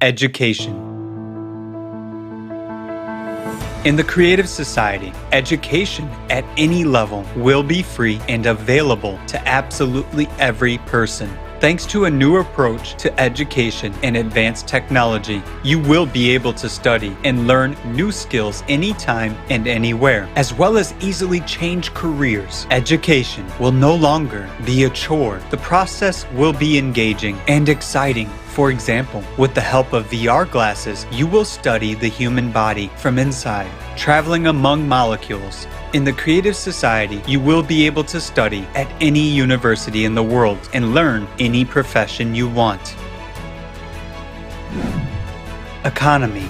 Education. In the creative society, education at any level will be free and available to absolutely every person. Thanks to a new approach to education and advanced technology, you will be able to study and learn new skills anytime and anywhere, as well as easily change careers. Education will no longer be a chore. The process will be engaging and exciting. For example, with the help of VR glasses, you will study the human body from inside, traveling among molecules. In the creative society, you will be able to study at any university in the world and learn any profession you want. Economy.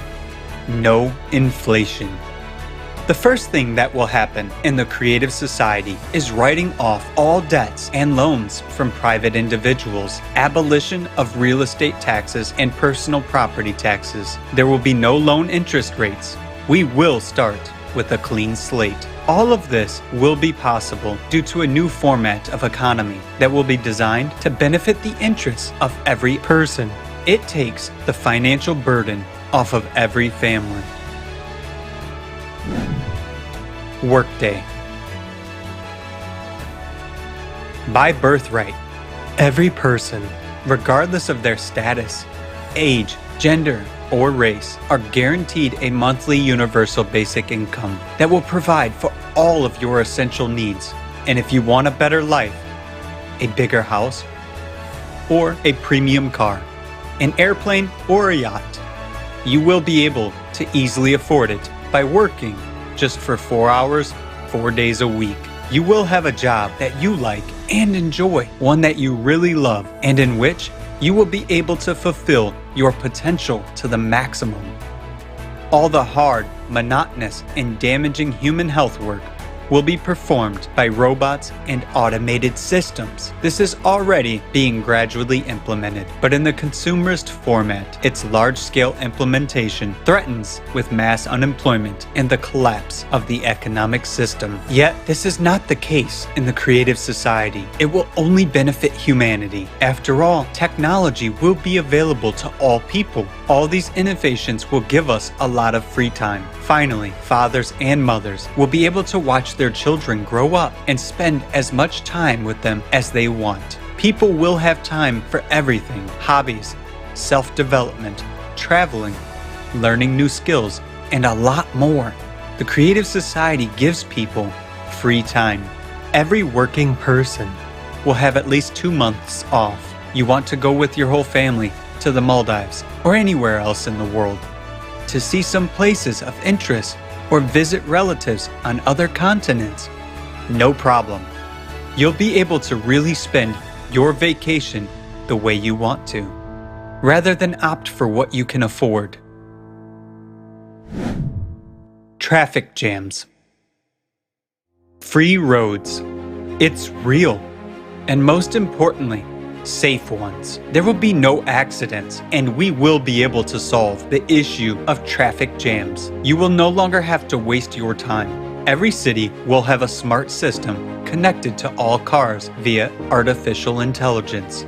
No inflation. The first thing that will happen in the creative society is writing off all debts and loans from private individuals, abolition of real estate taxes and personal property taxes. There will be no loan interest rates. We will start with a clean slate. All of this will be possible due to a new format of economy that will be designed to benefit the interests of every person. It takes the financial burden off of every family. Workday. By birthright, every person, regardless of their status, age, gender, or race, are guaranteed a monthly universal basic income that will provide for all of your essential needs. And if you want a better life, a bigger house, or a premium car, an airplane or a yacht, you will be able to easily afford it by working just for 4 hours, 4 days a week. You will have a job that you like and enjoy, one that you really love, and in which you will be able to fulfill your potential to the maximum. All the hard, monotonous, and damaging human health work will be performed by robots and automated systems. This is already being gradually implemented, but in the consumerist format, its large-scale implementation threatens with mass unemployment and the collapse of the economic system. Yet, this is not the case in the creative society. It will only benefit humanity. After all, technology will be available to all people. All these innovations will give us a lot of free time. Finally, fathers and mothers will be able to watch their children grow up and spend as much time with them as they want. People will have time for everything: hobbies, self-development, traveling, learning new skills, and a lot more. The Creative Society gives people free time. Every working person will have at least 2 months off. You want to go with your whole family to the Maldives or anywhere else in the world to see some places of interest or visit relatives on other continents. No problem. You'll be able to really spend your vacation the way you want to, rather than opt for what you can afford. Traffic jams. Free roads. It's real. And most importantly, safe ones. There will be no accidents, and we will be able to solve the issue of traffic jams. You will no longer have to waste your time. Every city will have a smart system connected to all cars via artificial intelligence.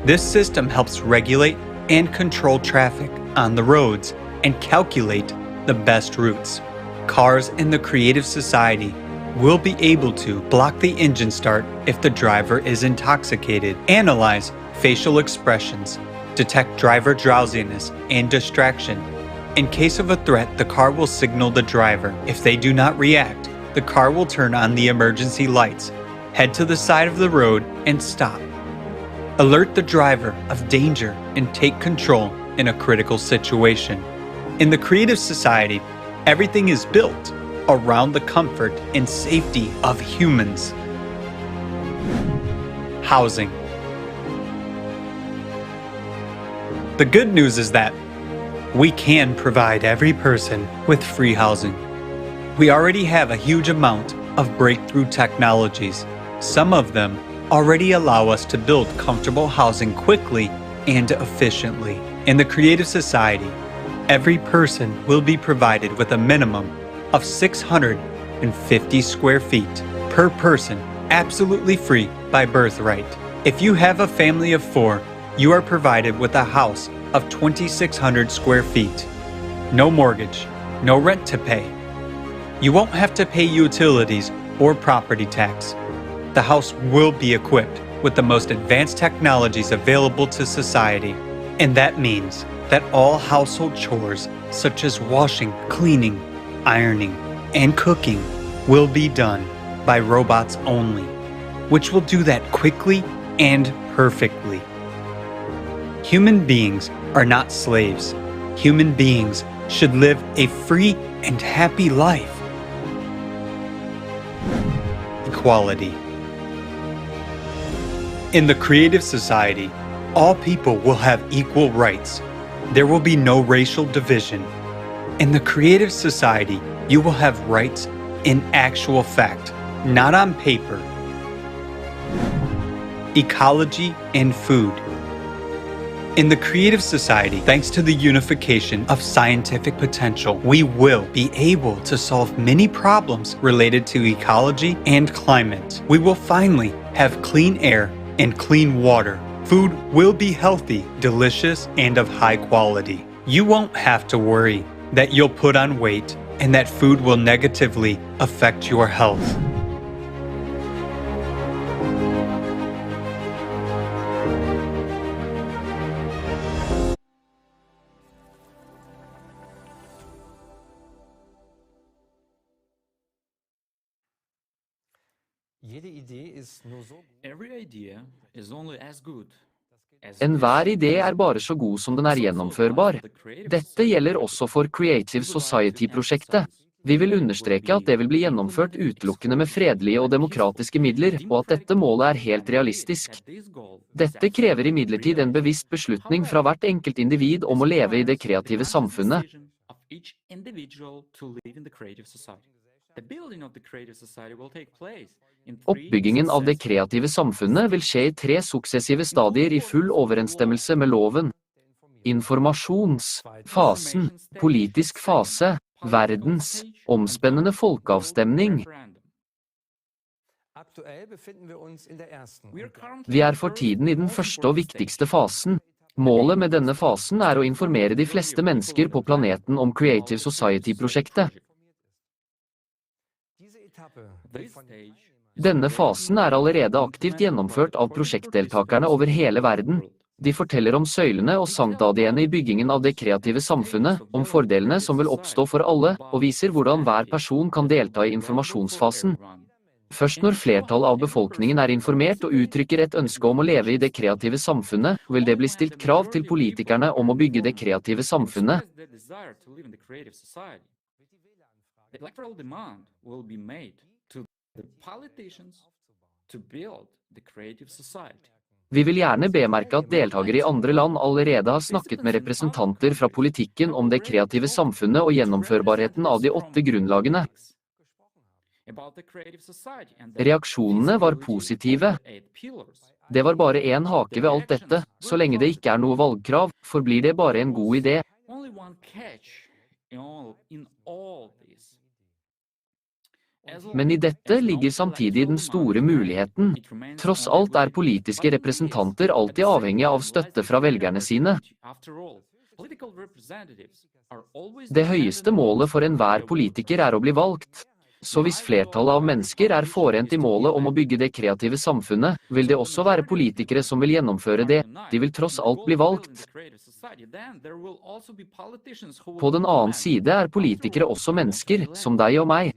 This system helps regulate and control traffic on the roads and calculate the best routes. Cars in the Creative Society will be able to block the engine start if the driver is intoxicated, analyze facial expressions, detect driver drowsiness and distraction. In case of a threat, the car will signal the driver. If they do not react, the car will turn on the emergency lights, head to the side of the road and stop. Alert the driver of danger and take control in a critical situation. In the Creative Society, everything is built around the comfort and safety of humans. Housing. The good news is that we can provide every person with free housing. We already have a huge amount of breakthrough technologies. Some of them already allow us to build comfortable housing quickly and efficiently. In the Creative Society, every person will be provided with a minimum of 650 square feet per person, absolutely free by birthright. If you have a family of 4, you are provided with a house of 2,600 square feet. No mortgage, no rent to pay. You won't have to pay utilities or property tax. The house will be equipped with the most advanced technologies available to society. And that means that all household chores such as washing, cleaning, ironing, and cooking will be done by robots only, which will do that quickly and perfectly. Human beings are not slaves. Human beings should live a free and happy life. Equality. In the Creative Society, all people will have equal rights. There will be no racial division. In the Creative Society, you will have rights in actual fact, not on paper. Ecology and food. In the Creative Society, thanks to the unification of scientific potential, we will be able to solve many problems related to ecology and climate. We will finally have clean air and clean water. Food will be healthy, delicious, and of high quality. You won't have to worry that you'll put on weight and that food will negatively affect your health. Enhver idé er bare så god som den er gjennomførbar. Dette gjelder også for Creative Society-prosjektet. Vi vil understreke at det vil bli gjennomført utelukkende med fredelige og demokratiske midler, og at dette målet er helt realistisk. Dette krever imidlertid en bevisst beslutning fra hvert enkelt individ om å leve i det kreative samfunnet. Oppbyggingen av det kreative samfunnet vil skje i 3 suksessive stadier i full overensstemmelse med loven. Informasjonsfasen, politisk fase, verdens, omspennende folkeavstemning. Vi for tiden i den første og viktigste fasen. Målet med denne fasen å informere de fleste mennesker på planeten om Creative Society-projektet. Denne fasen allerede aktivt gjennomført av prosjektdeltakerne over hele verden. De forteller om søylene og sanktadiene i byggingen av det kreative samfunnet, om fordelene som vil oppstå for alle, og viser hvordan hver person kan delta i informasjonsfasen. Først når flertallet av befolkningen informert og uttrykker et ønske om å leve i det kreative samfunnet, vil det bli stilt krav til politikerne om å bygge det kreative samfunnet. Vi vil gjerne bemerke at deltakere i andre land allerede har snakket med representanter fra politikken om det kreative samfunnet og gjennomførbarheten av de 8 grunnlagene. Reaksjonene var positive. Det var bare en hake ved alt dette. Så lenge det ikke noe valgkrav, forblir det bare en god idé. Men i dette ligger samtidig den store muligheten. Tross alt politiske representanter alltid avhengige av støtte fra velgerne sine. Det høyeste målet for enhver politiker å bli valgt. Så hvis flertallet av mennesker forent i målet om å bygge det kreative samfunnet, vil det også være politikere som vil gjennomføre det. De vil tross alt bli valgt. På den annen side politikere også mennesker, som deg og meg.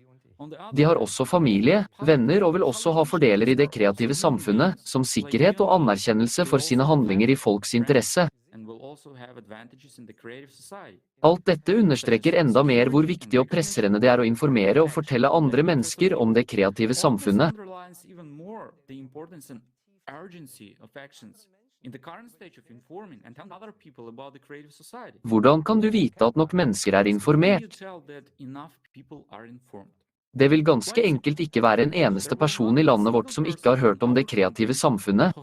De har også familie, venner og vil også ha fordeler i det kreative samfunnet, som sikkerhet og anerkjennelse for sine handlinger i folks interesse. Alt dette understreker enda mer hvor viktig og presserende det å informere og fortelle andre mennesker om det kreative samfunnet. Hvordan kan du vite at nok mennesker informert? Det vil ganske enkelt ikke være en eneste person i landet vårt som ikke har hørt om det kreative samfunnet.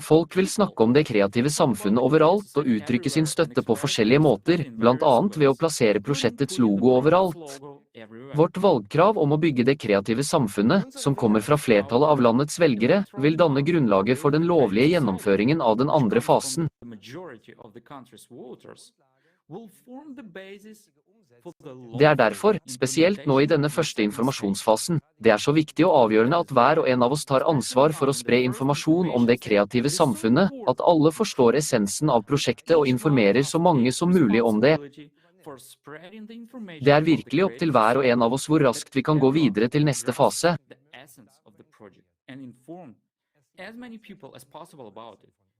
Folk vil snakke om det kreative samfunnet overalt og uttrykke sin støtte på forskjellige måter, blant annet ved å plassere prosjektets logo overalt. Vårt valgkrav om å bygge det kreative samfunnet, som kommer fra flertallet av landets velgere, vil danne grunnlaget for den lovlige gjennomføringen av den andre fasen. Det derfor, spesielt nå i denne første informasjonsfasen, det så viktig og avgjørende at hver og en av oss tar ansvar for å spre informasjon om det kreative samfunnet, at alle forstår essensen av prosjektet og informerer så mange som mulig om det. Det virkelig opp til hver og en av oss hvor raskt vi kan gå videre til neste fase.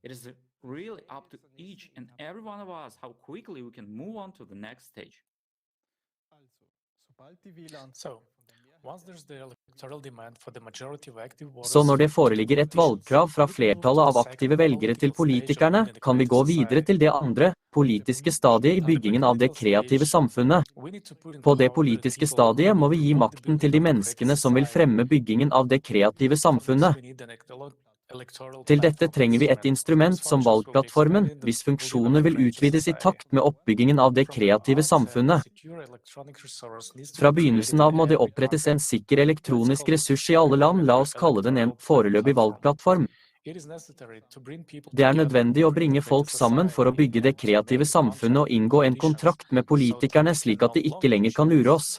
It is really up to each and every one of us how quickly we can move on to the next stage. Så når det foreligger et valgkrav fra flertallet av aktive velgere til politikerne, kan vi gå videre til det andre, politiske stadiet i byggingen av det kreative samfunnet. På det politiske stadiet må vi gi makten til de menneskene som vil fremme byggingen av det kreative samfunnet. Til dette trenger vi et instrument som valgplattformen, hvis funksjoner vil utvides i takt med oppbyggingen av det kreative samfunnet. Fra begynnelsen av må det opprettes en sikker elektronisk ressurs i alle land, la oss kalle den en foreløpig valgplattform. Det nødvendig å bringe folk sammen for å bygge det kreative samfunnet og inngå en kontrakt med politikerne slik at de ikke lenger kan lure oss.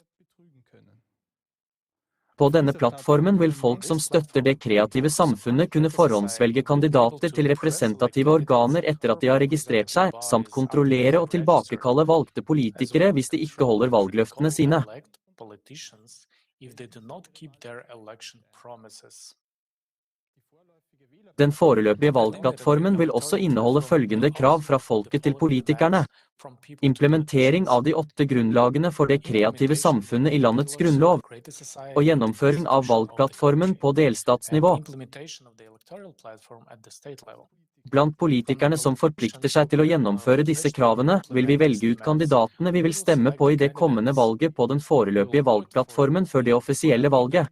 På denne plattformen vil folk som støtter det kreative samfunnet kunne forhåndsvelge kandidater til representative organer etter at de har registrert seg, samt kontrollere og tilbakekalle valgte politikere hvis de ikke holder valgløftene sine. Den foreløpige valgplattformen vil også inneholde følgende krav fra folket til politikerne. Implementering av de 8 grunnlagene for det kreative samfunnet i landets grunnlov, og gjennomføring av valgplattformen på delstatsnivå. Blant politikerne som forplikter seg til å gjennomføre disse kravene, vil vi velge ut kandidatene vi vil stemme på i det kommende valget på den foreløpige valgplattformen før det offisielle valget.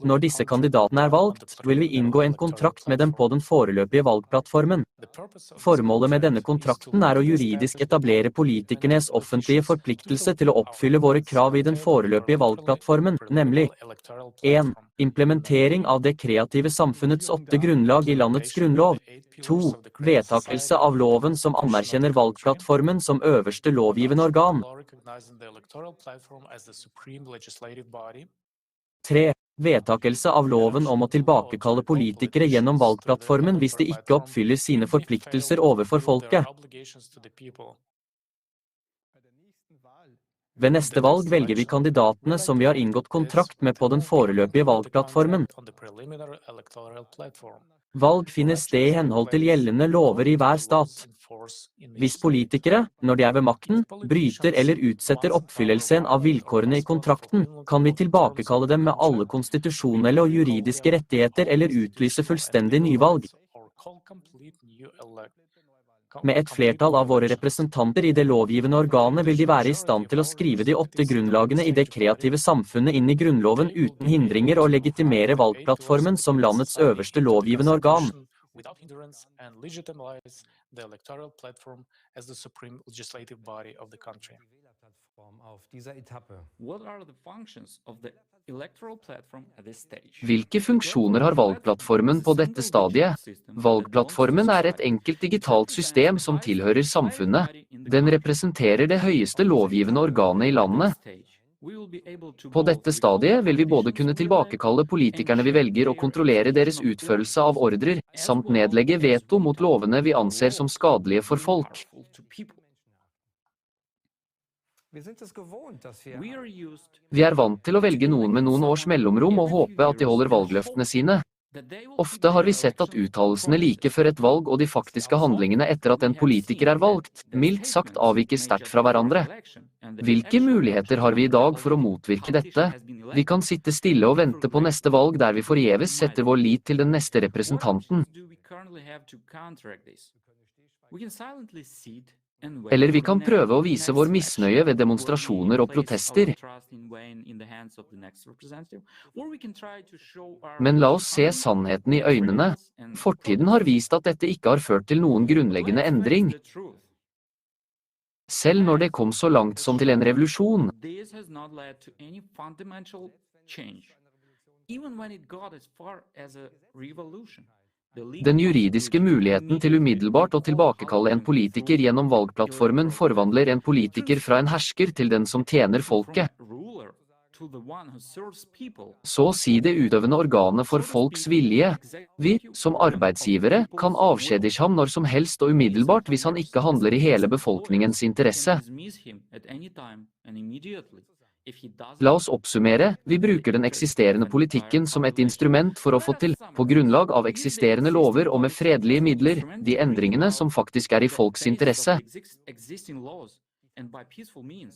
Når disse kandidatene valgt, vil vi inngå en kontrakt med dem på den foreløpige valgplattformen. Formålet med denne kontrakten å juridisk etablere politikernes offentlige forpliktelse til å oppfylle våre krav i den foreløpige valgplattformen, nemlig 1. Implementering av det kreative samfunnets 8 grunnlag i landets grunnlov. 2. Vedtakelse av loven som anerkjenner valgplattformen som øverste lovgivende organ. 3. Vedtakelse av loven om å tilbakekalle politikere gjennom valgplattformen hvis de ikke oppfyller sine forpliktelser overfor folket. Ved neste valg velger vi kandidatene som vi har inngått kontrakt med på den foreløpige valgplattformen. Valg finner sted i henhold til gjeldende lover i hver stat. Hvis politikere, når de ved makten, bryter eller utsetter oppfyllelsen av vilkårene i kontrakten, kan vi tilbakekalle dem med alle konstitusjonelle og juridiske rettigheter eller utlyse fullstendig nyvalg. Med et flertall av våre representanter i det lovgivende organet vil de være i stand til å skrive de 8 grunnlagene i det kreative samfunnet inn i grunnloven uten hindringer og legitimere valgplattformen som landets øverste lovgivende organ. Hvilke funksjoner har valgplattformen på dette stadiet? Valgplattformen et enkelt digitalt system som tilhører samfunnet. Den representerer det høyeste lovgivende organet i landet. På dette stadiet vil vi både kunne tilbakekalle politikerne vi velger og kontrollere deres utførelse av ordrer, samt nedlegge veto mot lovene vi anser som skadelige for folk. Vi vant til å velge noen med noen års mellomrom og håpe at de holder valgløftene sine. Ofte har vi sett at uttalelsene like før et valg og de faktiske handlingene etter at en politiker valgt, mildt sagt avviker sterkt fra hverandre. Hvilke muligheter har vi i dag for å motvirke dette? Vi kan sitte stille og vente på neste valg der vi forgjeves setter vår lit til den neste representanten. Eller vi kan prøve å vise vår misnøye ved demonstrasjoner og protester. Men la oss se sannheten i øynene. Fortiden har vist at dette ikke har ført til noen grunnleggende endring. Selv når det kom så langt som til en revolusjon. Den juridiske muligheten til umiddelbart å tilbakekalle en politiker gjennom valgplattformen forvandler en politiker fra en hersker til den som tjener folket. Så å si det utøvende organet for folks vilje. Vi, som arbeidsgivere, kan avskjedige ham når som helst og umiddelbart hvis han ikke handler i hele befolkningens interesse. La oss oppsummere, vi bruker den eksisterende politikken som et instrument for å få til, på grunnlag av eksisterende lover og med fredelige midler, de endringene som faktisk i folks interesse.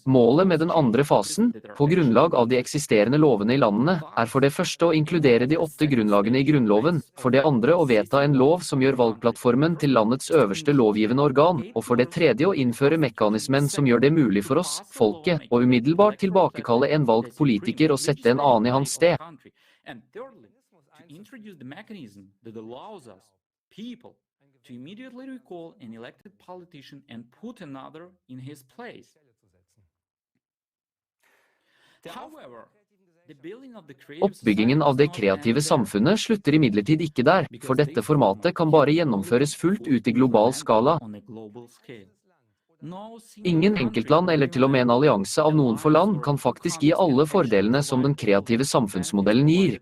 Målet med den andre fasen, på grunnlag av de eksisterende lovene i landene, for det første å inkludere de 8 grunnlagene i grunnloven, for det andre å vedta en lov som gjør valgplattformen til landets øverste lovgivende organ, og for det tredje å innføre mekanismen som gjør det mulig for oss, folket, å umiddelbart tilbakekalle en valgt politiker og sette en annen i hans sted. To immediately recall an elected politician and put another in his place. Oppbyggingen av det kreative samfunnet slutter imidlertid ikke der, for dette formatet kan bare gjennomføres fullt ut i global skala. Ingen enkeltland eller til og med en allianse av noen få land kan faktisk gi alle fordelene som den kreative samfunnsmodellen gir.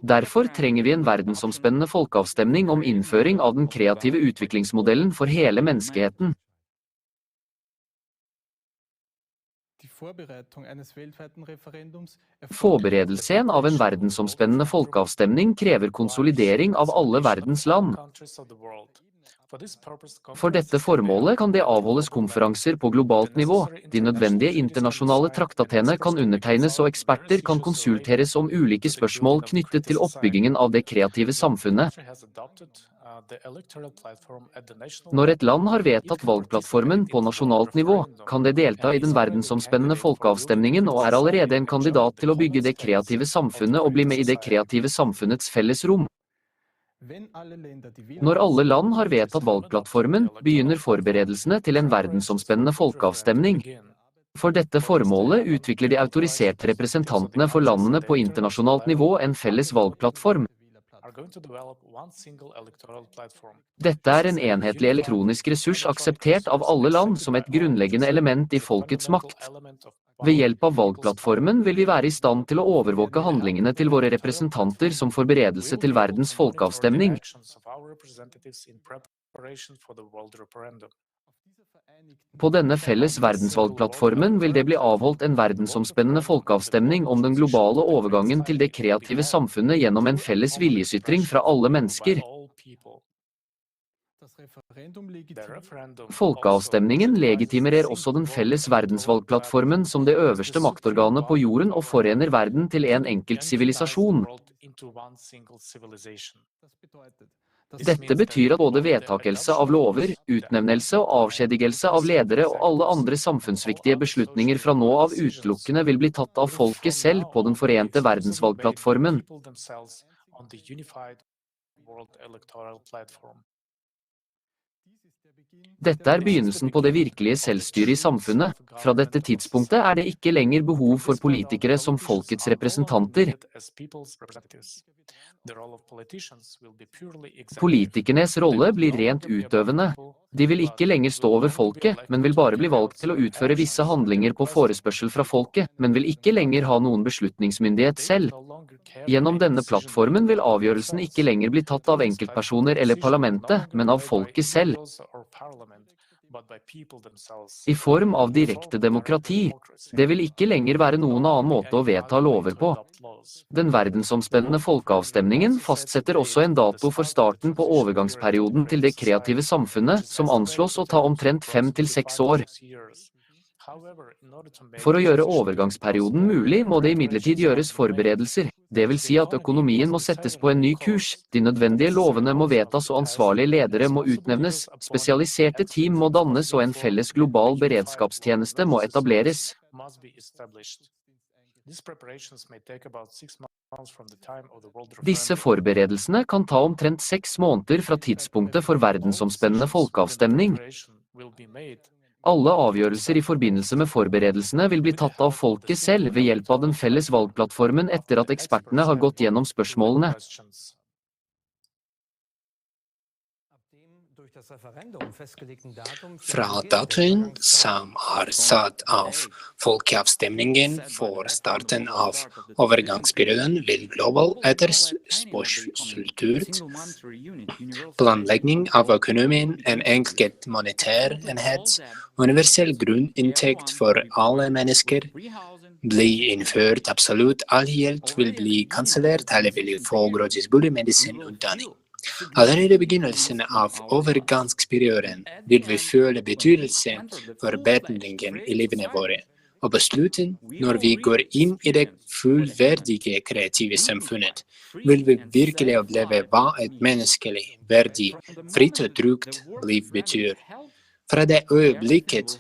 Derfor trenger vi en verdensomspennende folkeavstemning om innføring av den kreative utviklingsmodellen for hele menneskeheten. Forberedelsen av en verdensomspennende folkeavstemning krever konsolidering av alle verdens land. For dette formålet kan det avholdes konferanser på globalt nivå, de nødvendige internasjonale traktatene kan undertegnes og eksperter kan konsulteres om ulike spørsmål knyttet til oppbyggingen av det kreative samfunnet. Når et land har vedtatt valgplattformen på nasjonalt nivå, kan det delta i den verdensomspennende folkeavstemningen og er allerede en kandidat til å bygge det kreative samfunnet og bli med i det kreative samfunnets felles rom. Når alle land har vedtatt valgplattformen, begynner forberedelsene til en verdensomspennende folkeavstemning. For dette formålet utvikler de autoriserte representantene for landene på internasjonalt nivå en felles valgplattform. Dette er en enhetlig elektronisk ressurs akseptert av alle land som et grunnleggende element i folkets makt. Ved hjelp av valgplattformen vil vi være i stand til å overvåke handlingene til våre representanter som forberedelse til verdens folkeavstemning. På denne felles verdensvalgplattformen vil det bli avholdt en verdensomspennende folkeavstemning om den globale overgangen til det kreative samfunnet gjennom en felles viljesytring fra alle mennesker. Folkeavstemningen legitimerer også den felles verdensvalgplattformen som det øverste maktorganet på jorden og forener verden til en enkelt sivilisasjon. Dette betyr at både vedtakelse av lover, utnevnelse og avskjedigelse av ledere og alle andre samfunnsviktige beslutninger fra nå av utelukkende vil bli tatt av folket selv på den forente verdensvalgplattformen. Dette er begynnelsen på det virkelige selvstyret i samfunnet. Fra dette tidspunktet er det ikke lenger behov for politikere som folkets representanter. Politikernes rolle blir rent utøvende. De vil ikke lenger stå over folket, men vil bare bli valgt til å utføre visse handlinger på forespørsel fra folket, men vil ikke lenger ha noen beslutningsmyndighet selv. Gjennom denne plattformen vil avgjørelsen ikke lenger bli tatt av enkeltpersoner eller parlamentet, men av folket selv. I form av direkte demokrati. Det vil ikke lenger være noen annen måte å vedta lover på. Den verdensomspennende folkeavstemningen fastsetter også en dato for starten på overgangsperioden til det kreative samfunnet, som anslås å ta omtrent 5 til 6 år. For å gjøre overgangsperioden mulig må det imidlertid gjøres forberedelser, det vil si at økonomien må settes på en ny kurs, de nødvendige lovene må vedtas og ansvarlige ledere må utnevnes, spesialiserte team må dannes og en felles global beredskapstjeneste må etableres. Disse forberedelsene kan ta omtrent 6 måneder fra tidspunktet for verdensomspennende folkeavstemning. Alle avgjørelser i forbindelse med forberedelsene vil bli tatt av folket selv ved hjelp av den felles valgplattformen etter at ekspertene har gått gjennom spørsmålene. Fra datoen som er satt av folkeavstemningen for starten av overgangsperioden vil global etterspørselsstruktur, planlegging av økonomien, en enkelt monetær enhet, universell grunninntekt for alle mennesker, bli innført. Absolutt all hjelp vil bli kansellert, alle vil få gratis boligmedisin og utdanning. Allerede i begynnelsen av overgangsperioden vil vi føle betydelse for bedringen i livene våre, og på slutten, når vi går inn i det fullverdige kreative samfunnet, vil vi virkelig oppleve hva et menneskelig, verdig, fritt og trygt liv betyr. Fra det øyeblikket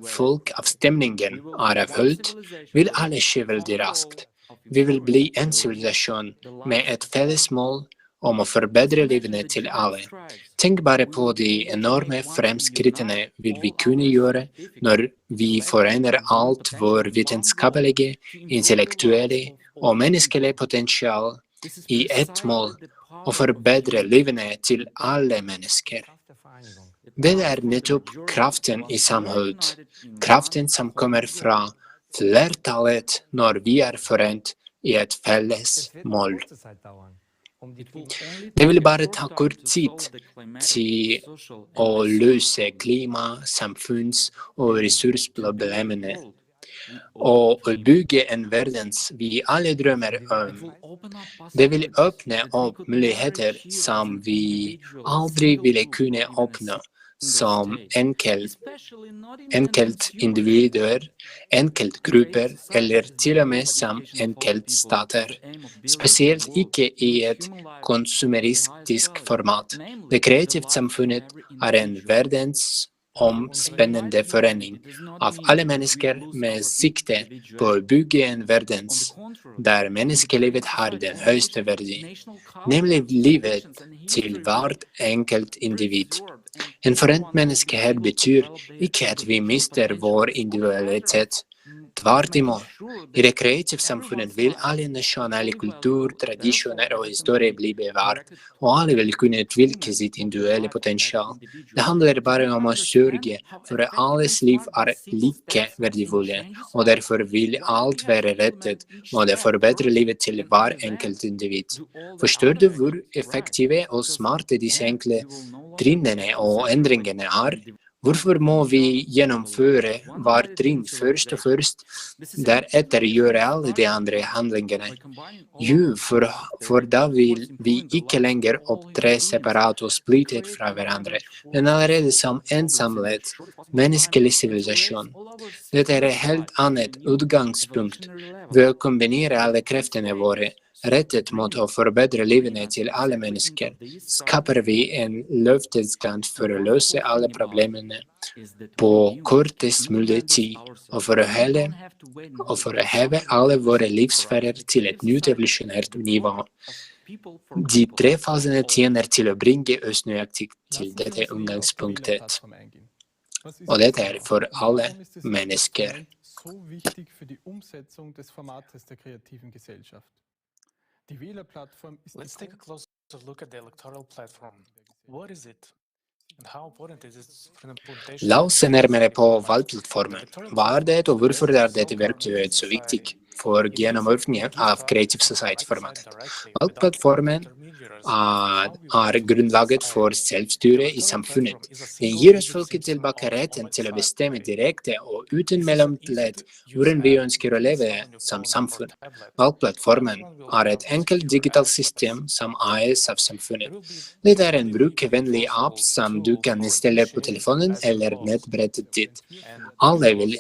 folkeavstemningen er avholdt, vil alle skje veldig raskt. Vi vil bli en sivilisasjon med et felles mål om å forbedre livene til alle. Tenk bare på de enorme fremskrittene vi kunne gjøre når vi forener alt vår vitenskapelige, intellektuelle og menneskelige potensial i ett mål, å forbedre livene til alle mennesker. Det er nettopp kraften i samhold, kraften som kommer fra flertallet når vi er forent i et felles mål. Det vil bare ta kort tid til å løse klima-, samfunns- og ressursproblemene. og å bygge en verden vi alle drømmer om. Det vil åpne opp muligheter som vi aldri ville kunne oppnå, som enkeltindivider, enkeltgrupper eller til og med som enkeltstater. Spesielt ikke i et konsumeristisk format. Det kreative samfunnet er en verdensomspennende forening av alle mennesker med sikte på å bygge en verden der menneskelivet har den høyeste verdi, nemlig livet til hvert enkelt individ. En forent menneskehet betyr ikke at vi mister vår individualitet. Tvert imot, i det kreative samfunnet vil alle nasjonale kultur, tradisjoner og historie bli bevart, og alle vil kunne utvikle sitt individuelle potensial. Det handler bare om å sørge for at alles liv er like verdifulle, og derfor vil alt være rettet mot å forbedre livet til hver enkelt individ. Forstår du hvor effektive og smarte disse enkle trinnene og endringene er? Hvorfor må vi gjennomføre hver trinn først og først, deretter gjøre alle de andre handlingene? Jo, for da vil vi ikke lenger opptre separat og splittet fra hverandre, men allerede som en samlet menneskelig sivilisasjon. Dette er et helt annet utgangspunkt. Ved å kombinere alle kreftene våre, rettet mot å forbedre livene til alle mennesker, skaper vi en løftesgant for å løse alle problemene på kortest mulig tid, og for å heve alle våre livssfærer til et nytt evolusjonært nivå. De tre fasene tjener til å bringe oss nøyaktig til dette utgangspunktet. Og dette er for alle mennesker. Let's take a closer look at the electoral platform. What is it? And how important is it for the implementation? La oss se nærmere på valgplattformen. Hva er det, og hvorfor er dette verktøyet så viktig for gjennomføringen av Creative Society-formatet? Valgplattformen er grunnlaget for selvstyre i samfunnet. Den gir oss folket tilbake retten til å bestemme direkte og uten mellomledd hvordan vi ønsker å leve som samfunn. Valgplattformen er et enkelt digitalt system som eies av samfunnet. Det er en brukervennlig app som du kan installere på telefonen eller nettbrettet ditt. Alle vil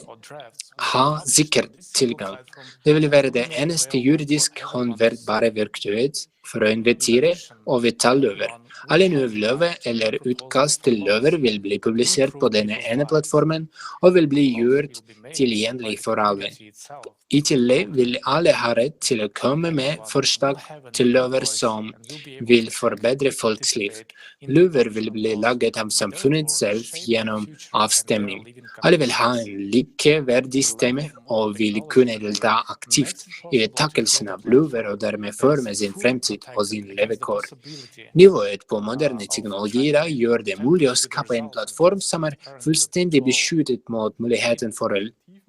ha sikker tilgang. Det vil være det eneste juridisk håndverkbare verktøyet for å invitere og vedta lover. Alle nye lover eller utkast til lover vil bli publisert på denne ene plattformen og vil bli gjort tilgjengelig for alle. I tillegg vil alle ha rett til å komme med forslag til lover som vil forbedre folks liv. Lover vil bli laget av samfunnet selv gjennom avstemning. Alle vil ha en likeverdig stemme og vil kunne delta aktivt i vedtakelsen av lover og dermed forme sin fremtid og sin levekår. Nivået på moderne teknologi i dag gjør det mulig å skape en plattform som er fullstendig beskyttet mot muligheten for å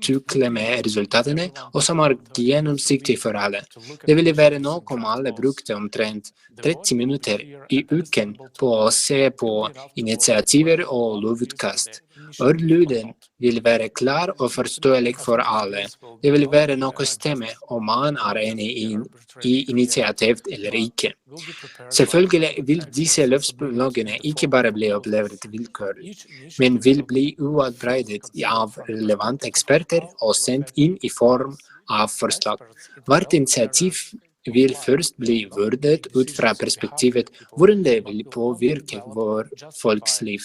tukle med resultatene, og som er gjennomsiktig for alle. Det ville være nok om alle brukte omtrent 30 minutter i uken på å se på initiativer og lovutkast. Ordlyden vil være klar og forståelig for alle. Det vil være nok å stemme om man er enig i initiativet eller ikke. Selvfølgelig vil disse lovspråkene ikke bare bli opplevd vilkårlig, men vil bli utarbeidet av relevante eksperter og sendt inn i form av forslag. Hvert initiativ vil først bli vurdert ut fra perspektivet hvordan det vil påvirke vår folks liv.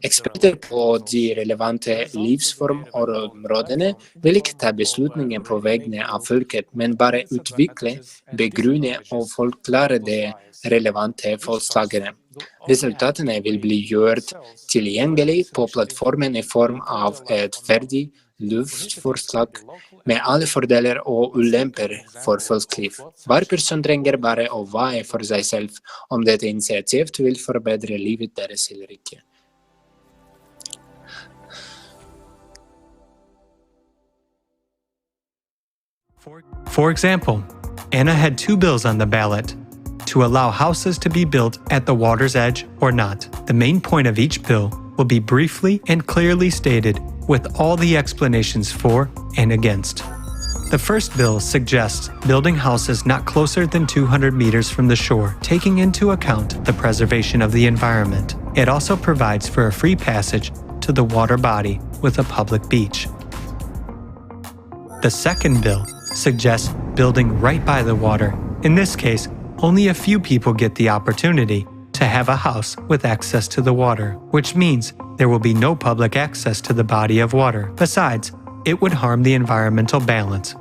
Eksperter på de relevante livsformområdene vil ikke ta beslutninger på vegne av folket, men bare utvikle, begrunne og forklare de relevante forslagene. Resultatene vil bli gjort tilgjengelig på plattformen i form av et ferdig lovforslag med alle fordeler og ulemper for folks liv. Hver person trenger bare å veie for seg selv om dette initiativet vil forbedre livet deres eller ikke. For example, Anna had 2 bills on the ballot: to allow houses to be built at the water's edge or not. The main point of each bill will be briefly and clearly stated with all the explanations for and against. The first bill suggests building houses not closer than 200 meters from the shore, taking into account the preservation of the environment. It also provides for a free passage to the water body with a public beach. The second bill suggests building right by the water. In this case, only a few people get the opportunity to have a house with access to the water, which means there will be no public access to the body of water. Besides, it would harm the environmental balance.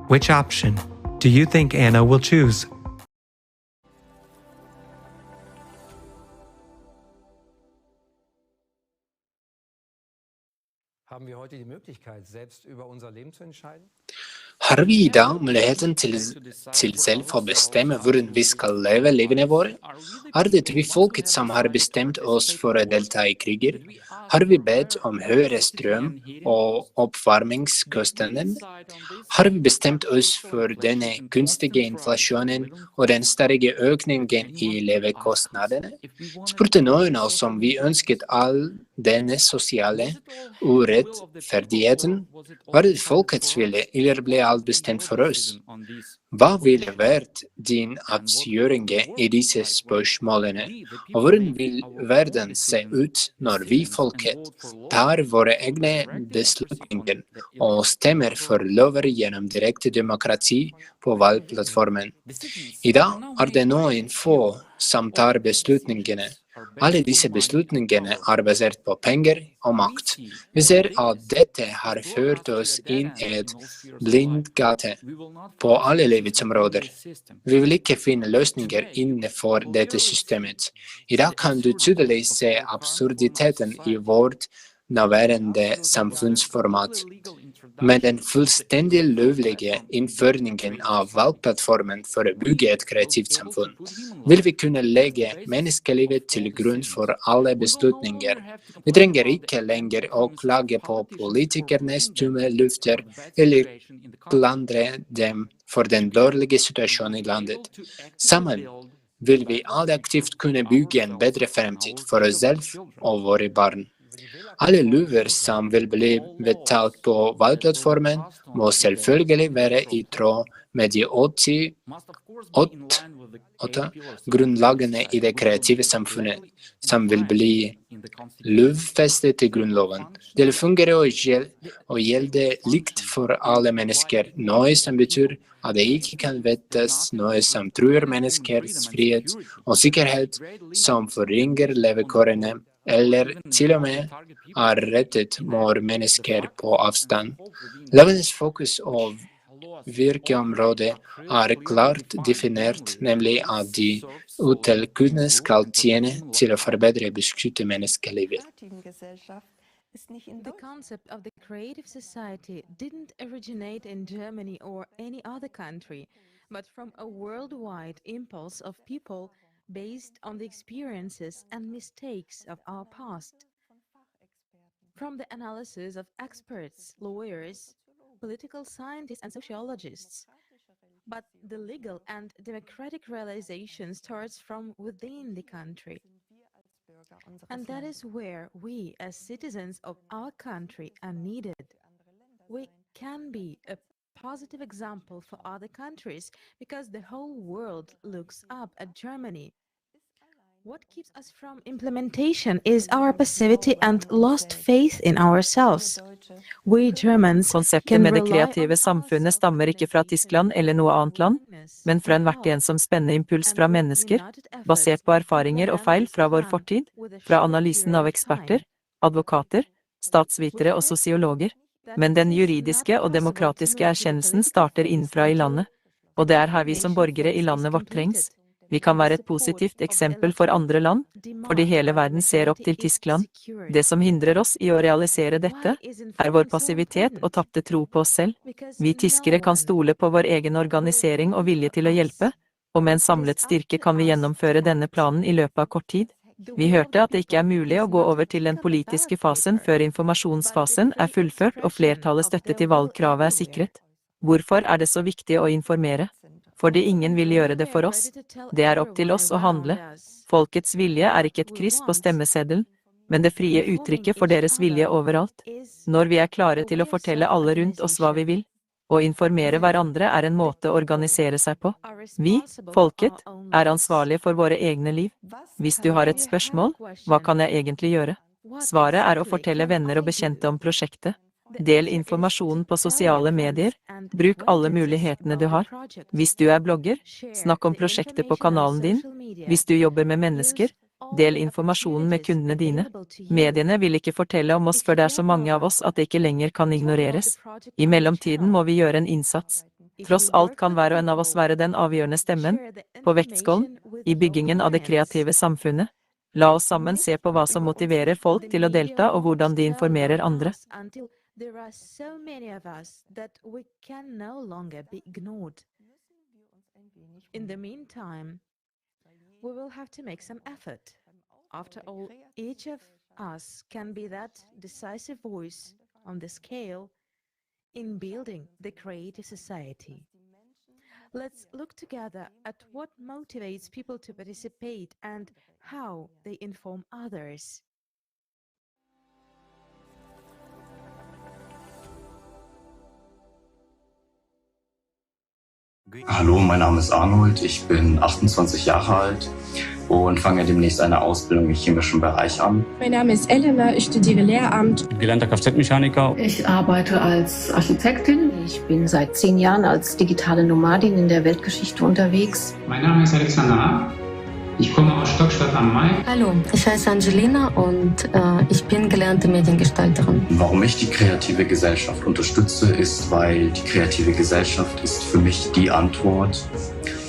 Which option do you think Anna will choose? Har vi I dag muligheten til selv å bestemme hvordan vi skal leve livene våre? Det vi folket som har bestemt oss for å delta I kriger? Har vi bedt om høyere strøm og oppvarmingskostnader? Har vi bestemt oss for denne kunstige inflasjonen og den stadige økningen I levekostnadene? Spurte noen av oss om vi ønsket all denne sosiale urettferdigheten? Var det folkets vilje, eller ble alt bestemt for oss? Hva ville vært din avgjøring I disse spørsmålene, og hvordan vil verden se ut når vi folket tar våre egne beslutninger og stemmer for lover gjennom direkte demokrati på valgplattformen? I dag det noen få som tar beslutningene. Alle disse beslutningene basert på penger og makt. Vi ser at dette har ført oss inn I et blindgate på alle livets områder. Vi vil ikke finne løsninger innenfor dette systemet. I dag kan du tydelig se absurditeten I vårt nåværende samfunnsformat. Med den fullstendig lovlige innføringen av valgplattformen for å bygge et kreativt samfunn, vil vi kunne legge menneskelivet til grunn for alle beslutninger. Vi trenger ikke lenger å klage på politikernes tomme løfter eller klandre dem for den dårlige situasjonen I landet. Sammen vil vi alle aktivt kunne bygge en bedre fremtid for oss selv og våre barn. Alle lover som vil bli vedtatt på valgplattformen må selvfølgelig være I tråd med de 88 grunnlagene I det kreative samfunnet, som vil bli lovfestet I grunnloven. Det vil fungere og gjelde likt for alle mennesker, noe som betyr at det ikke kan vedtas noe som truer menneskers frihet og sikkerhet, som forringer levekårene, eller til og med rettet mot mennesker på avstand. Lovenes fokus og virkeområde klart definert, nemlig at de utelukkende skal tjene til å forbedre og beskytte menneskelivet. The concept of the creative society didn't originate in Germany or any other country, but from a worldwide impulse of people based on the experiences and mistakes of our past. From the analysis of experts, lawyers, political scientists and sociologists. But the legal and democratic realization starts from within the country. And that is where we, as citizens of our country, are needed. We can be a positive example for other countries because the whole world looks up at Germany. What keeps us from implementation is our passivity and lost faith in ourselves. We Germans Konseptet med det kreative samfunnet stammer ikke fra Tyskland eller noe annet land, men fra en hvert ensom spennende impuls fra mennesker, basert på erfaringer og feil fra vår fortid, fra analysen av eksperter, advokater, statsvitere og sosiologer. Men den juridiske og demokratiske erkjennelsen starter innenfra I landet, og det her vi som borgere I landet vårt trengs. Vi kan være et positivt eksempel for andre land, fordi hele verden ser opp til Tyskland. Det som hindrer oss I å realisere dette, vår passivitet og tapte tro på oss selv. Vi tyskere kan stole på vår egen organisering og vilje til å hjelpe, og med en samlet styrke kan vi gjennomføre denne planen I løpet av kort tid. Vi hørte at det ikke mulig å gå over til den politiske fasen før informasjonsfasen fullført og flertallet støtte til valgkravet sikret. Hvorfor det så viktig å informere? Fordi ingen vil gjøre det for oss. Det opp til oss å handle. Folkets vilje ikke et kryss på stemmeseddelen. men det frie uttrykket for deres vilje overalt. Når vi klare til å fortelle alle rundt oss hva vi vil, og informere hverandre en måte å organisere seg på. Vi, folket, ansvarlige for våre egne liv. Hvis du har et spørsmål, hva kan jeg egentlig gjøre? Svaret å fortelle venner og bekjente om prosjektet. Del informasjonen på sosiale medier. Bruk alle mulighetene du har. Hvis du blogger, snakk om prosjektet på kanalen din. Hvis du jobber med mennesker, del informasjonen med kundene dine. Mediene vil ikke fortelle om oss før det så mange av oss at det ikke lenger kan ignoreres. I mellomtiden må vi gjøre en innsats. Tross alt kan hver og en av oss være den avgjørende stemmen, på vektskålen, i byggingen av det kreative samfunnet. La oss sammen se på hva som motiverer folk til å delta og hvordan de informerer andre. There are so many of us that we can no longer be ignored. In the meantime, we will have to make some effort. After all, each of us can be that decisive voice on the scale in building the creative society. Let's look together at what motivates people to participate and how they inform others. Hallo, mein Name ist Arnold, ich bin 28 Jahre alt und fange demnächst eine Ausbildung im chemischen Bereich an. Mein Name ist Elena, ich studiere Lehramt. Gelernter Kfz-Mechaniker. Ich arbeite als Architektin. Ich bin seit 10 Jahren als digitale Nomadin in der Weltgeschichte unterwegs. Mein Name ist Alexander. Ich komme aus Stockstadt am Main. Hallo, ich heiße Angelina und ich bin gelernte Mediengestalterin. Warum ich die kreative Gesellschaft unterstütze, ist, weil die kreative Gesellschaft ist für mich die Antwort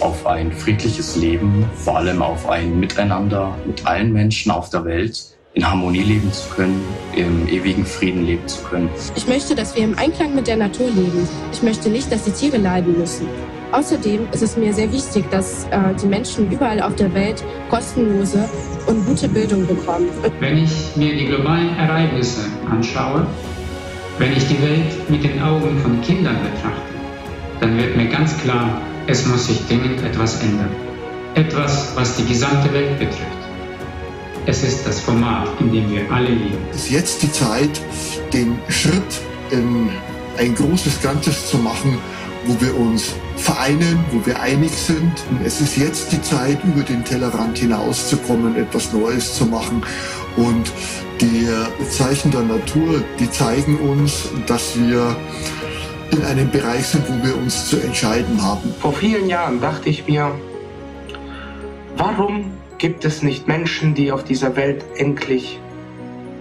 auf ein friedliches Leben, vor allem auf ein Miteinander mit allen Menschen auf der Welt, in Harmonie leben zu können, im ewigen Frieden leben zu können. Ich möchte, dass wir im Einklang mit der Natur leben. Ich möchte nicht, dass die Tiere leiden müssen. Außerdem ist es mir sehr wichtig, dass die Menschen überall auf der Welt kostenlose und gute Bildung bekommen. Wenn ich mir die globalen Ereignisse anschaue, wenn ich die Welt mit den Augen von Kindern betrachte, dann wird mir ganz klar, es muss sich dringend etwas ändern. Etwas, was die gesamte Welt betrifft. Es ist das Format, in dem wir alle leben. Es ist jetzt die Zeit, den Schritt in ein großes Ganzes zu machen, wo wir uns vereinen, wo wir einig sind. Und es ist jetzt die Zeit, über den Tellerrand hinauszukommen, etwas Neues zu machen. Und die Zeichen der Natur, die zeigen uns, dass wir in einem Bereich sind, wo wir uns zu entscheiden haben. Vor vielen Jahren dachte ich mir, warum gibt es nicht Menschen, die auf dieser Welt endlich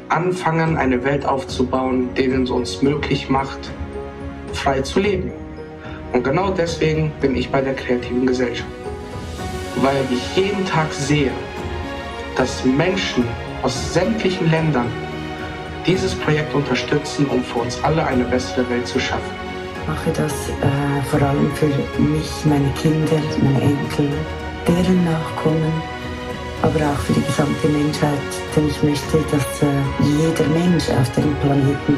anfangen, eine Welt aufzubauen, denen es uns möglich macht, frei zu leben? Und genau deswegen bin ich bei der kreativen Gesellschaft. Weil ich jeden Tag sehe, dass Menschen aus sämtlichen Ländern dieses Projekt unterstützen, um für uns alle eine bessere Welt zu schaffen. Ich mache das vor allem für mich, meine Kinder, meine Enkel, deren Nachkommen, aber auch für die gesamte Menschheit. Denn ich möchte, dass jeder Mensch auf dem Planeten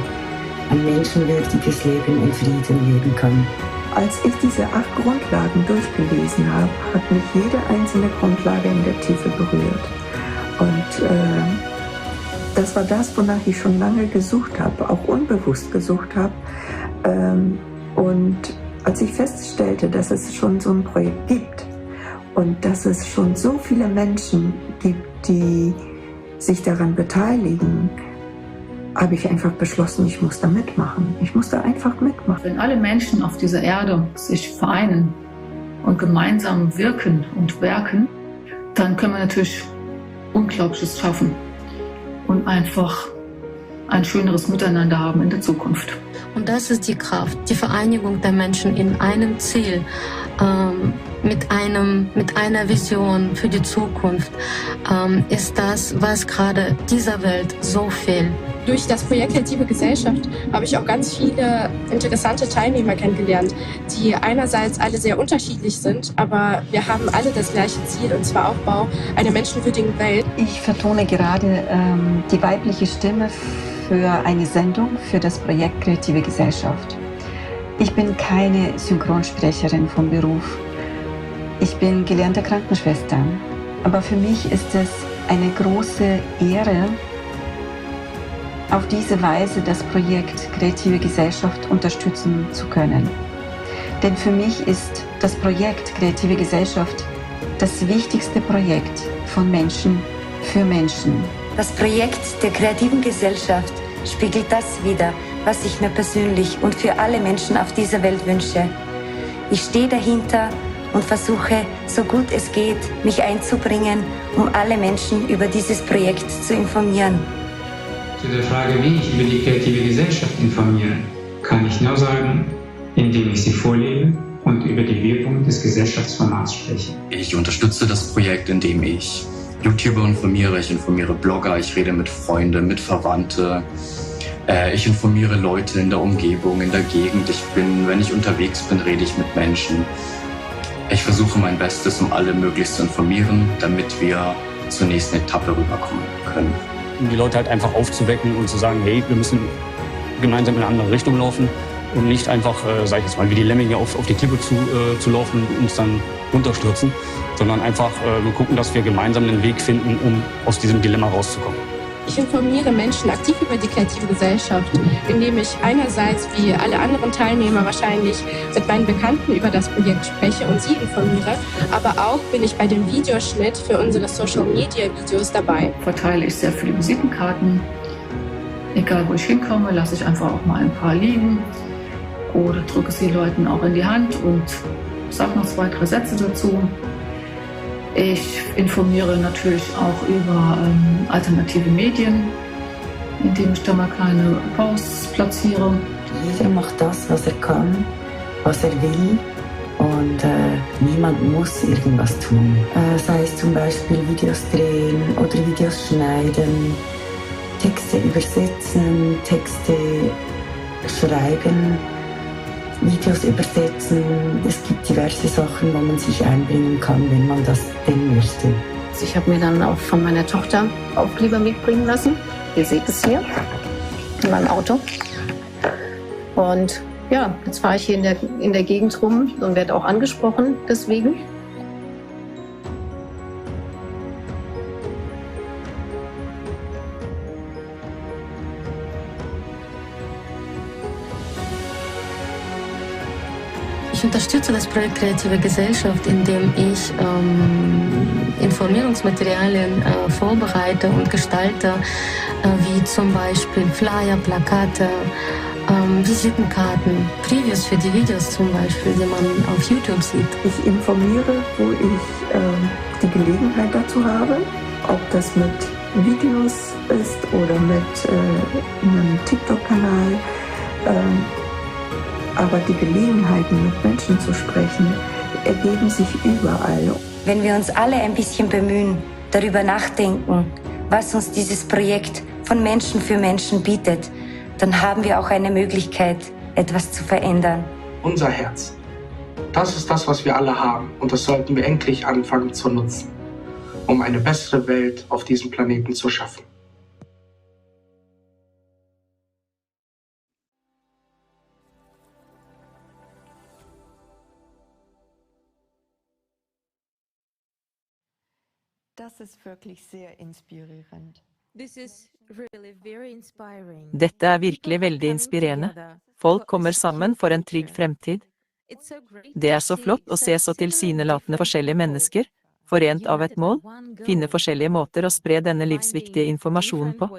ein menschenwürdiges Leben in Frieden leben kann. Als ich diese 8 Grundlagen durchgelesen habe, hat mich jede einzelne Grundlage in der Tiefe berührt. Und das war das, wonach ich schon lange gesucht habe, auch unbewusst gesucht habe. Und als ich feststellte, dass es schon so ein Projekt gibt und dass es schon so viele Menschen gibt, die sich daran beteiligen, habe ich einfach beschlossen, ich muss da mitmachen. Ich muss da einfach mitmachen. Wenn alle Menschen auf dieser Erde sich vereinen und gemeinsam wirken und werken, dann können wir natürlich Unglaubliches schaffen und einfach ein schöneres Miteinander haben in der Zukunft. Und das ist die Kraft, die Vereinigung der Menschen in einem Ziel, mit einer Vision für die Zukunft, ist das, was gerade dieser Welt so fehlt. Durch das Projekt Kreative Gesellschaft habe ich auch ganz viele interessante Teilnehmer kennengelernt, die einerseits alle sehr unterschiedlich sind, aber wir haben alle das gleiche Ziel, und zwar Aufbau einer menschenwürdigen Welt. Ich vertone gerade die weibliche Stimme für eine Sendung für das Projekt Kreative Gesellschaft. Ich bin keine Synchronsprecherin vom Beruf. Ich bin gelernte Krankenschwester. Aber für mich ist es eine große Ehre, auf diese Weise das Projekt Kreative Gesellschaft unterstützen zu können. Denn für mich ist das Projekt Kreative Gesellschaft das wichtigste Projekt von Menschen für Menschen. Das Projekt der kreativen Gesellschaft spiegelt das wider, was ich mir persönlich und für alle Menschen auf dieser Welt wünsche. Ich stehe dahinter und versuche, so gut es geht, mich einzubringen, um alle Menschen über dieses Projekt zu informieren. Zu der Frage, wie ich über die kreative Gesellschaft informiere, kann ich nur sagen, indem ich sie vorlebe und über die Wirkung des Gesellschaftsformats spreche. Ich unterstütze das Projekt, indem ich YouTuber informiere, ich informiere Blogger, ich rede mit Freunden, mit Verwandten. Ich informiere Leute in der Umgebung, in der Gegend. Wenn ich unterwegs bin, rede ich mit Menschen. Ich versuche mein Bestes, um alle möglichst zu informieren, damit wir zur nächsten Etappe rüberkommen können. Um die Leute halt einfach aufzuwecken und zu sagen, hey, wir müssen gemeinsam in eine andere Richtung laufen und nicht einfach, sag ich jetzt mal, wie die Lemminge auf die Klippe zu laufen und uns dann runterstürzen, sondern einfach wir gucken, dass wir gemeinsam einen Weg finden, um aus diesem Dilemma rauszukommen. Ich informiere Menschen aktiv über die kreative Gesellschaft, indem ich einerseits, wie alle anderen Teilnehmer wahrscheinlich, mit meinen Bekannten über das Projekt spreche und sie informiere, aber auch bin ich bei dem Videoschnitt für unsere Social-Media-Videos dabei. Verteile ich sehr viele Visitenkarten. Egal, wo ich hinkomme, lasse ich einfach auch mal ein paar liegen oder drücke sie Leuten auch in die Hand und sage noch 2, 3 Sätze dazu. Ich informiere natürlich auch über alternative Medien, indem ich da mal kleine Posts platziere. Jeder macht das, was er kann, was er will und niemand muss irgendwas tun. Sei es zum Beispiel Videos drehen oder Videos schneiden, Texte übersetzen, Texte schreiben, Videos übersetzen. Es gibt diverse Sachen, wo man sich einbringen kann, wenn man das denn möchte. Ich habe mir dann auch von meiner Tochter Aufkleber mitbringen lassen. Ihr seht es hier in meinem Auto. Und ja, jetzt fahre ich hier in der Gegend rum und werde auch angesprochen deswegen. Ich unterstütze das Projekt Kreative Gesellschaft, indem ich Informierungsmaterialien vorbereite und gestalte, wie zum Beispiel Flyer, Plakate, Visitenkarten, Previews für die Videos zum Beispiel, die man auf YouTube sieht. Ich informiere, wo ich die Gelegenheit dazu habe, ob das mit Videos ist oder mit einem TikTok-Kanal. Aber die Gelegenheiten, mit Menschen zu sprechen, ergeben sich überall. Wenn wir uns alle ein bisschen bemühen, darüber nachdenken, was uns dieses Projekt von Menschen für Menschen bietet, dann haben wir auch eine Möglichkeit, etwas zu verändern. Unser Herz. Das ist das, was wir alle haben. Und das sollten wir endlich anfangen zu nutzen, um eine bessere Welt auf diesem Planeten zu schaffen. Das ist wirklich sehr inspirierend. Dette er virkelig veldig inspirerende. Folk kommer sammen for en trygg fremtid. Det er så flott å se så tilsynelatende forskjellige mennesker, forent av et mål, finne forskjellige måter å spre denne livsviktige informasjonen på.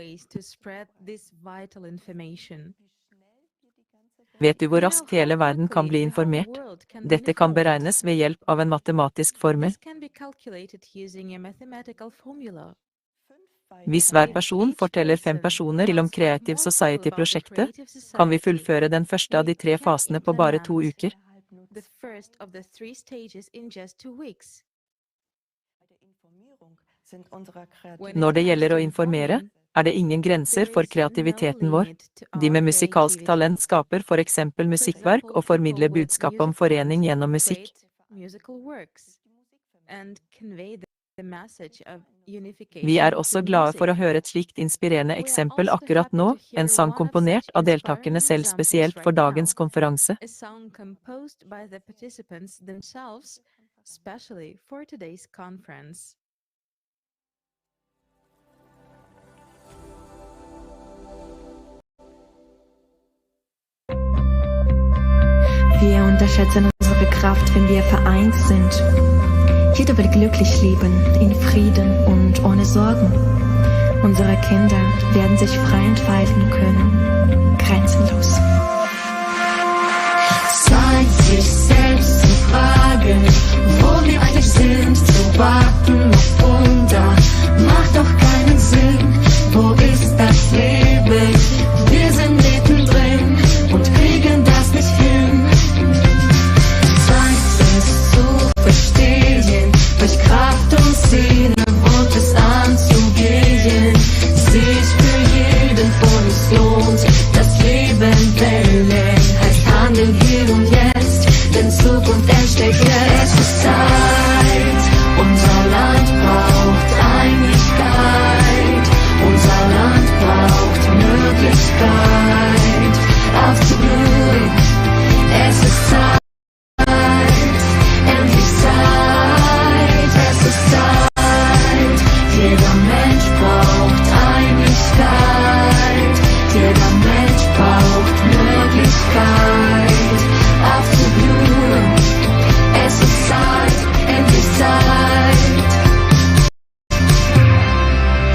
Vet du hvor raskt hele verden kan bli informert? Dette kan beregnes ved hjelp av en matematisk formel. Hvis hver person forteller 5 personer om Creative Society-prosjektet, kan vi fullføre den første av de 3 fasene på bare 2 uker. Når det gjelder å informere, er det ingen grenser for kreativiteten vår. De med musikalsk talent skaper for eksempel musikkverk og formidler budskap om forening gjennom musikk. Vi er også glade for å høre et slikt inspirerende eksempel akkurat nå, en sang komponert av deltakerne selv spesielt for dagens konferanse. Wir unterschätzen unsere Kraft, wenn wir vereint sind. Jeder will glücklich leben, in Frieden und ohne Sorgen. Unsere Kinder werden sich frei entfalten können, grenzenlos. Zeit, sich selbst zu fragen, wo wir eigentlich sind, zu warten auf Wunder, macht doch keinen Sinn. Wo ist das Leben? Wir sind mittendrin und kriegen das nicht hin. Zeit, es zu verstehen, durch Kraft und Seele und es anzugehen. Sich für jeden von uns lohnt, das Leben wählen, heißt handeln hier und jetzt, denn Zukunft entsteht jetzt. Es ist Zeit, unser Land braucht Einigkeit, unser Land braucht Möglichkeit, aufzublühen. Es ist Zeit, endlich Zeit, es ist Zeit, jeder Mensch braucht Einigkeit, jeder Mensch braucht Möglichkeit, aufzublühen. Es ist Zeit, endlich Zeit.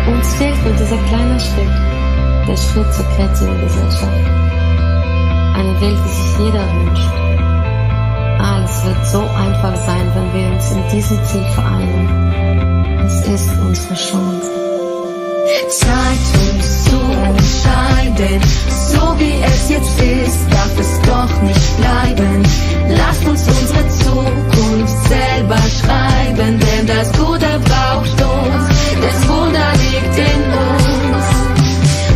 Uns fehlt nur dieser kleine Schritt, der Schritt zur kreativen Gesellschaft. Eine Welt, die sich jeder wünscht. Alles wird so einfach sein, wenn wir uns in diesem Ziel vereinen. Es ist unsere Chance. Zeit, uns zu entscheiden, so wie es jetzt ist, darf es doch nicht bleiben. Lasst uns unsere Zukunft selber schreiben, denn das Gute braucht uns, das Wunder liegt in uns.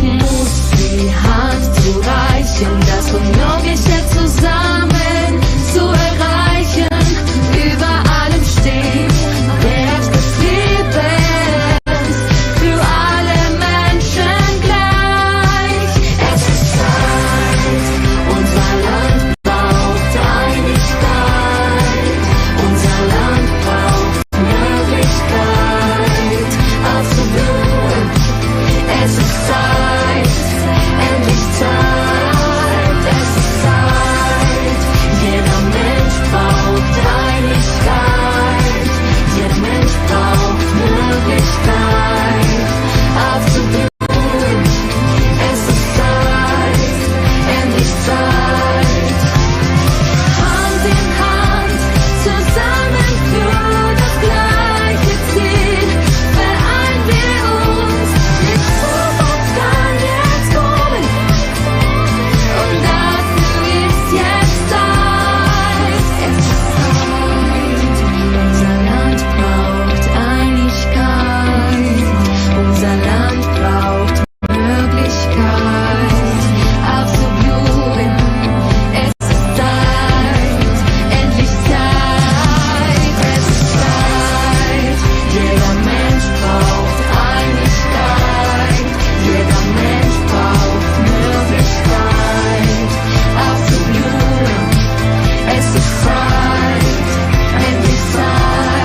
Muss die Hand zu reichen, das Unmögliche zusammen zu erreichen, über allem steht der Herz des Lebens, für alle Menschen gleich. Es ist Zeit, unser Land braucht Einigkeit, unser Land braucht Möglichkeit, aufzublühen. Es ist Zeit, endlich Zeit, es ist Zeit, jeder Mensch braucht Einigkeit, jeder Mensch braucht Möglichkeit, aufzublühen. Es ist Zeit, endlich Zeit, Hand in Hand, zusammen für das gleiche Ziel, vereinen wir uns, die Zukunft kann jetzt kommen, und dafür ist jetzt Zeit. Es ist Zeit, unser Land braucht Einigkeit, unser Land braucht Möglichkeit, aufzublühen. Es ist Zeit, endlich Zeit. Es ist Zeit, jeder Mensch braucht Einigkeit, jeder Mensch braucht Möglichkeit, aufzublühen. Es ist Zeit, endlich Zeit.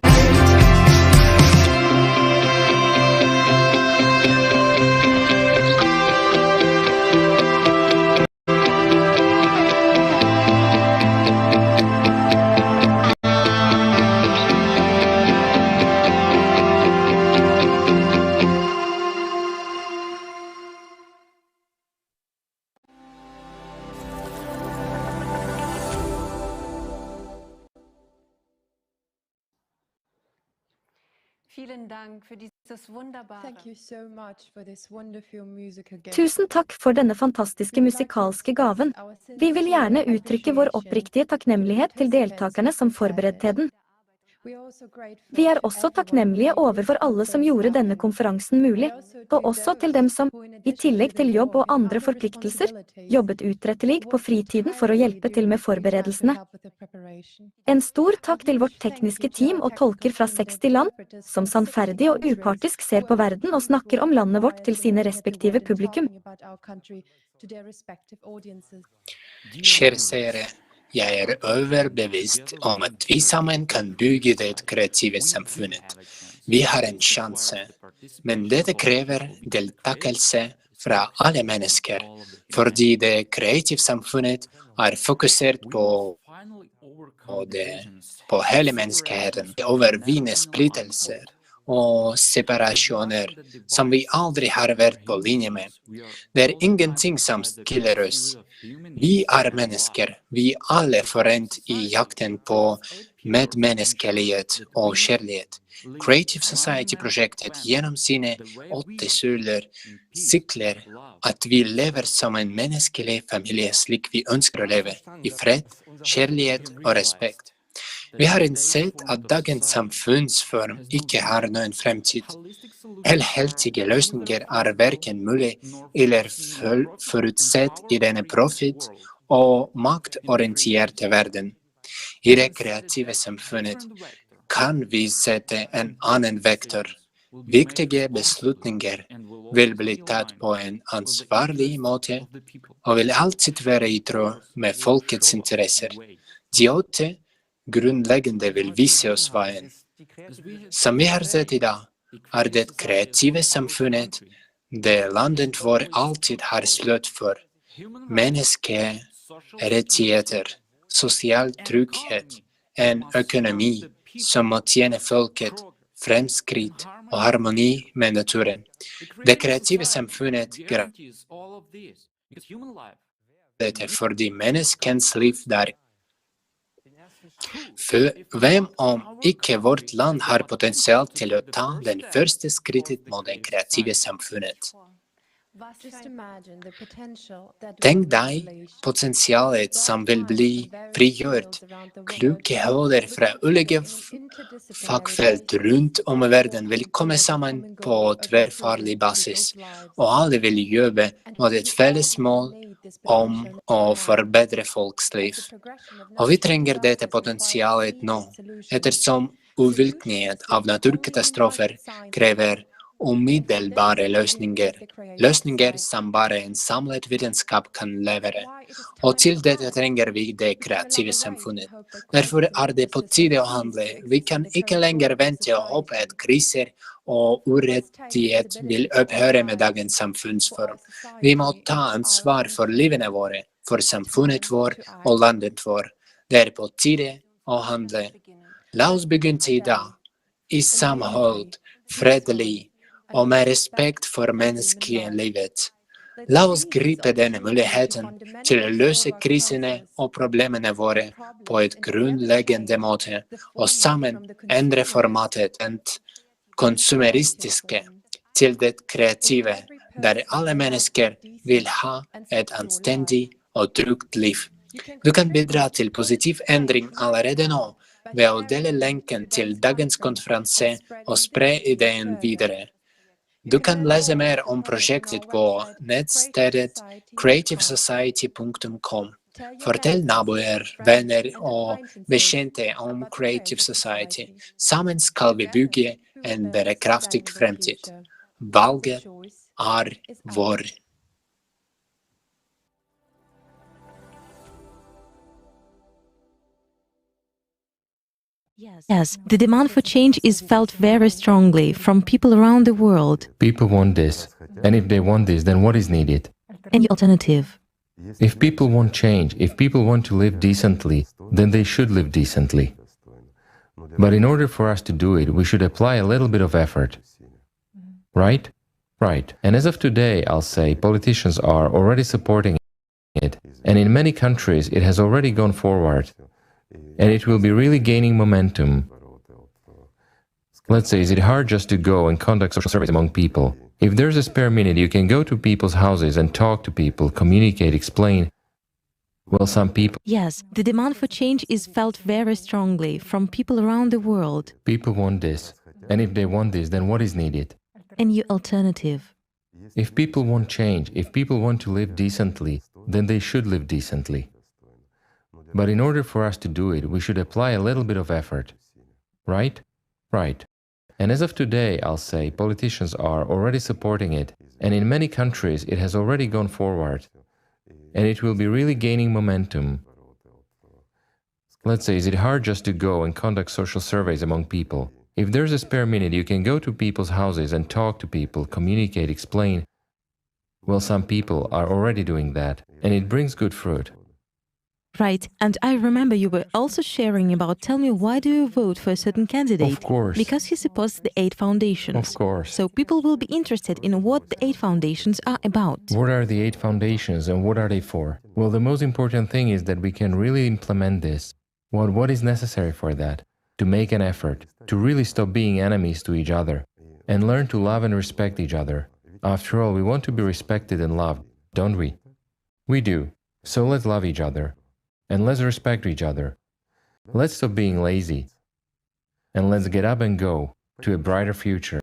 Tusen takk for denne fantastiske musikalske gaven. Vi vil gjerne uttrykke vår oppriktige takknemlighet til deltakerne som forberedte den. Vi er også takknemlige overfor alle som gjorde denne konferansen mulig, og også til dem som, i tillegg til jobb og andre forpliktelser, jobbet utrettelig på fritiden for å hjelpe til med forberedelsene. En stor takk til vårt tekniske team og tolker fra 60 land, som sannferdig og upartisk ser på verden og snakker om landet vårt til sine respektive publikum. Kjære seere, jeg er overbevist om at vi sammen kan bygge det kreative samfunnet. Vi har en sjanse, men dette krever deltakelse fra alle mennesker, fordi det kreative samfunnet er fokusert på på hele menneskeheten, overvinne splittelser og separasjoner som vi aldri har vært på linje med. Det er ingenting som skiller oss. Vi er mennesker, vi alle forent i jakten på medmenneskelighet og kjærlighet. Kreative Samfunnet-projektet gjennom sine 8 søyler sikrer at vi lever som en menneskelig familie slik vi ønsker å leve, i fred, kjærlighet og respekt. Vi har innsett at dagens samfunnsform ikke har noen fremtid. Helhetlige løsninger er hverken mulig eller forutsett i denne profit- og maktorienterte verden. I det kreative samfunnet kan vi sette en annen vektor. Viktige beslutninger vil bli tatt på en ansvarlig måte og vil alltid være i tråd med folkets interesser. De 8 grunnleggende vil vise oss veien. Som vi har sett i dag, er det kreative samfunnet det landet hvor alltid har slått for menneskerettigheter, sosial trygghet, en økonomi som må tjene folket, fremskritt og harmoni med naturen. Det kreative samfunnet gjør dette fordi menneskens liv der. For hvem om ikke vårt land har potensial til å ta den første skrittet mot det kreative samfunnet? Tenk deg potensialet som vil bli frigjort. Kloke hoder fra ulike fagfelt rundt om i verden vil komme sammen på tverrfaglig basis, og alle vil jobbe mot et felles mål om å forbedre folks liv. Og vi trenger dette potensialet nå, ettersom uvilklighet av naturkatastrofer krever umiddelbare løsninger. Løsninger som bare en samlet vitenskap kan levere. Og til dette trenger vi det kreative samfunnet. Derfor er det på tide å handle. Vi kan ikke lenger vente og håpe at kriser og urettighet vil opphøre med dagens samfunnsform. Vi må ta ansvar for livene våre, for samfunnet vår og landet vår. Det er på tide å handle. La oss begynne i dag, i samhold, fredelig, og med respekt for menneskelivet. La oss gripe denne muligheten til å løse krisene og problemene våre på et grunnleggende måte, og sammen endre formatet konsumeristiske til det kreative, der alle mennesker vil ha et anstendig og trygt liv. Du kan bidra til positiv endring allerede nå, ved å dele lenken til dagens konferanse og spre ideen videre. Du kan lese mer om projektet på nettstedet creativesociety.com. Fortell naboer, venner og bekjente om Kreative Society. Sammen skal vi bygge en bærekraftig fremtid. Valget er vår. Yes, the demand for change is felt very strongly from people around the world. People want this, and if they want this, then what is needed? An alternative. If people want change, if people want to live decently, then they should live decently. But in order for us to do it, we should apply a little bit of effort. Right? Right. And as of today, I'll say politicians are already supporting it, and in many countries it has already gone forward. And it will be really gaining momentum. Let's say, is it hard just to go and conduct social surveys among people? If there's a spare minute, you can go to people's houses and talk to people, communicate, explain. Well, some people... Yes, the demand for change is felt very strongly from people around the world. People want this. And if they want this, then what is needed? A new alternative. If people want change, if people want to live decently, then they should live decently. But in order for us to do it, we should apply a little bit of effort. Right? Right. And as of today, I'll say, politicians are already supporting it, and in many countries it has already gone forward. And it will be really gaining momentum. Let's say, is it hard just to go and conduct social surveys among people? If there's a spare minute, you can go to people's houses and talk to people, communicate, explain. Well, some people are already doing that, and it brings good fruit. Right, and I remember you were also sharing about, tell me, why do you vote for a certain candidate? Of course. Because he supports the 8 foundations. Of course. So people will be interested in what the 8 foundations are about. What are the 8 foundations and what are they for? Well, the most important thing is that we can really implement this. What is necessary for that? To make an effort, to really stop being enemies to each other, and learn to love and respect each other. After all, we want to be respected and loved, don't we? We do. So let's love each other. And let's respect each other. Let's stop being lazy. And let's get up and go to a brighter future.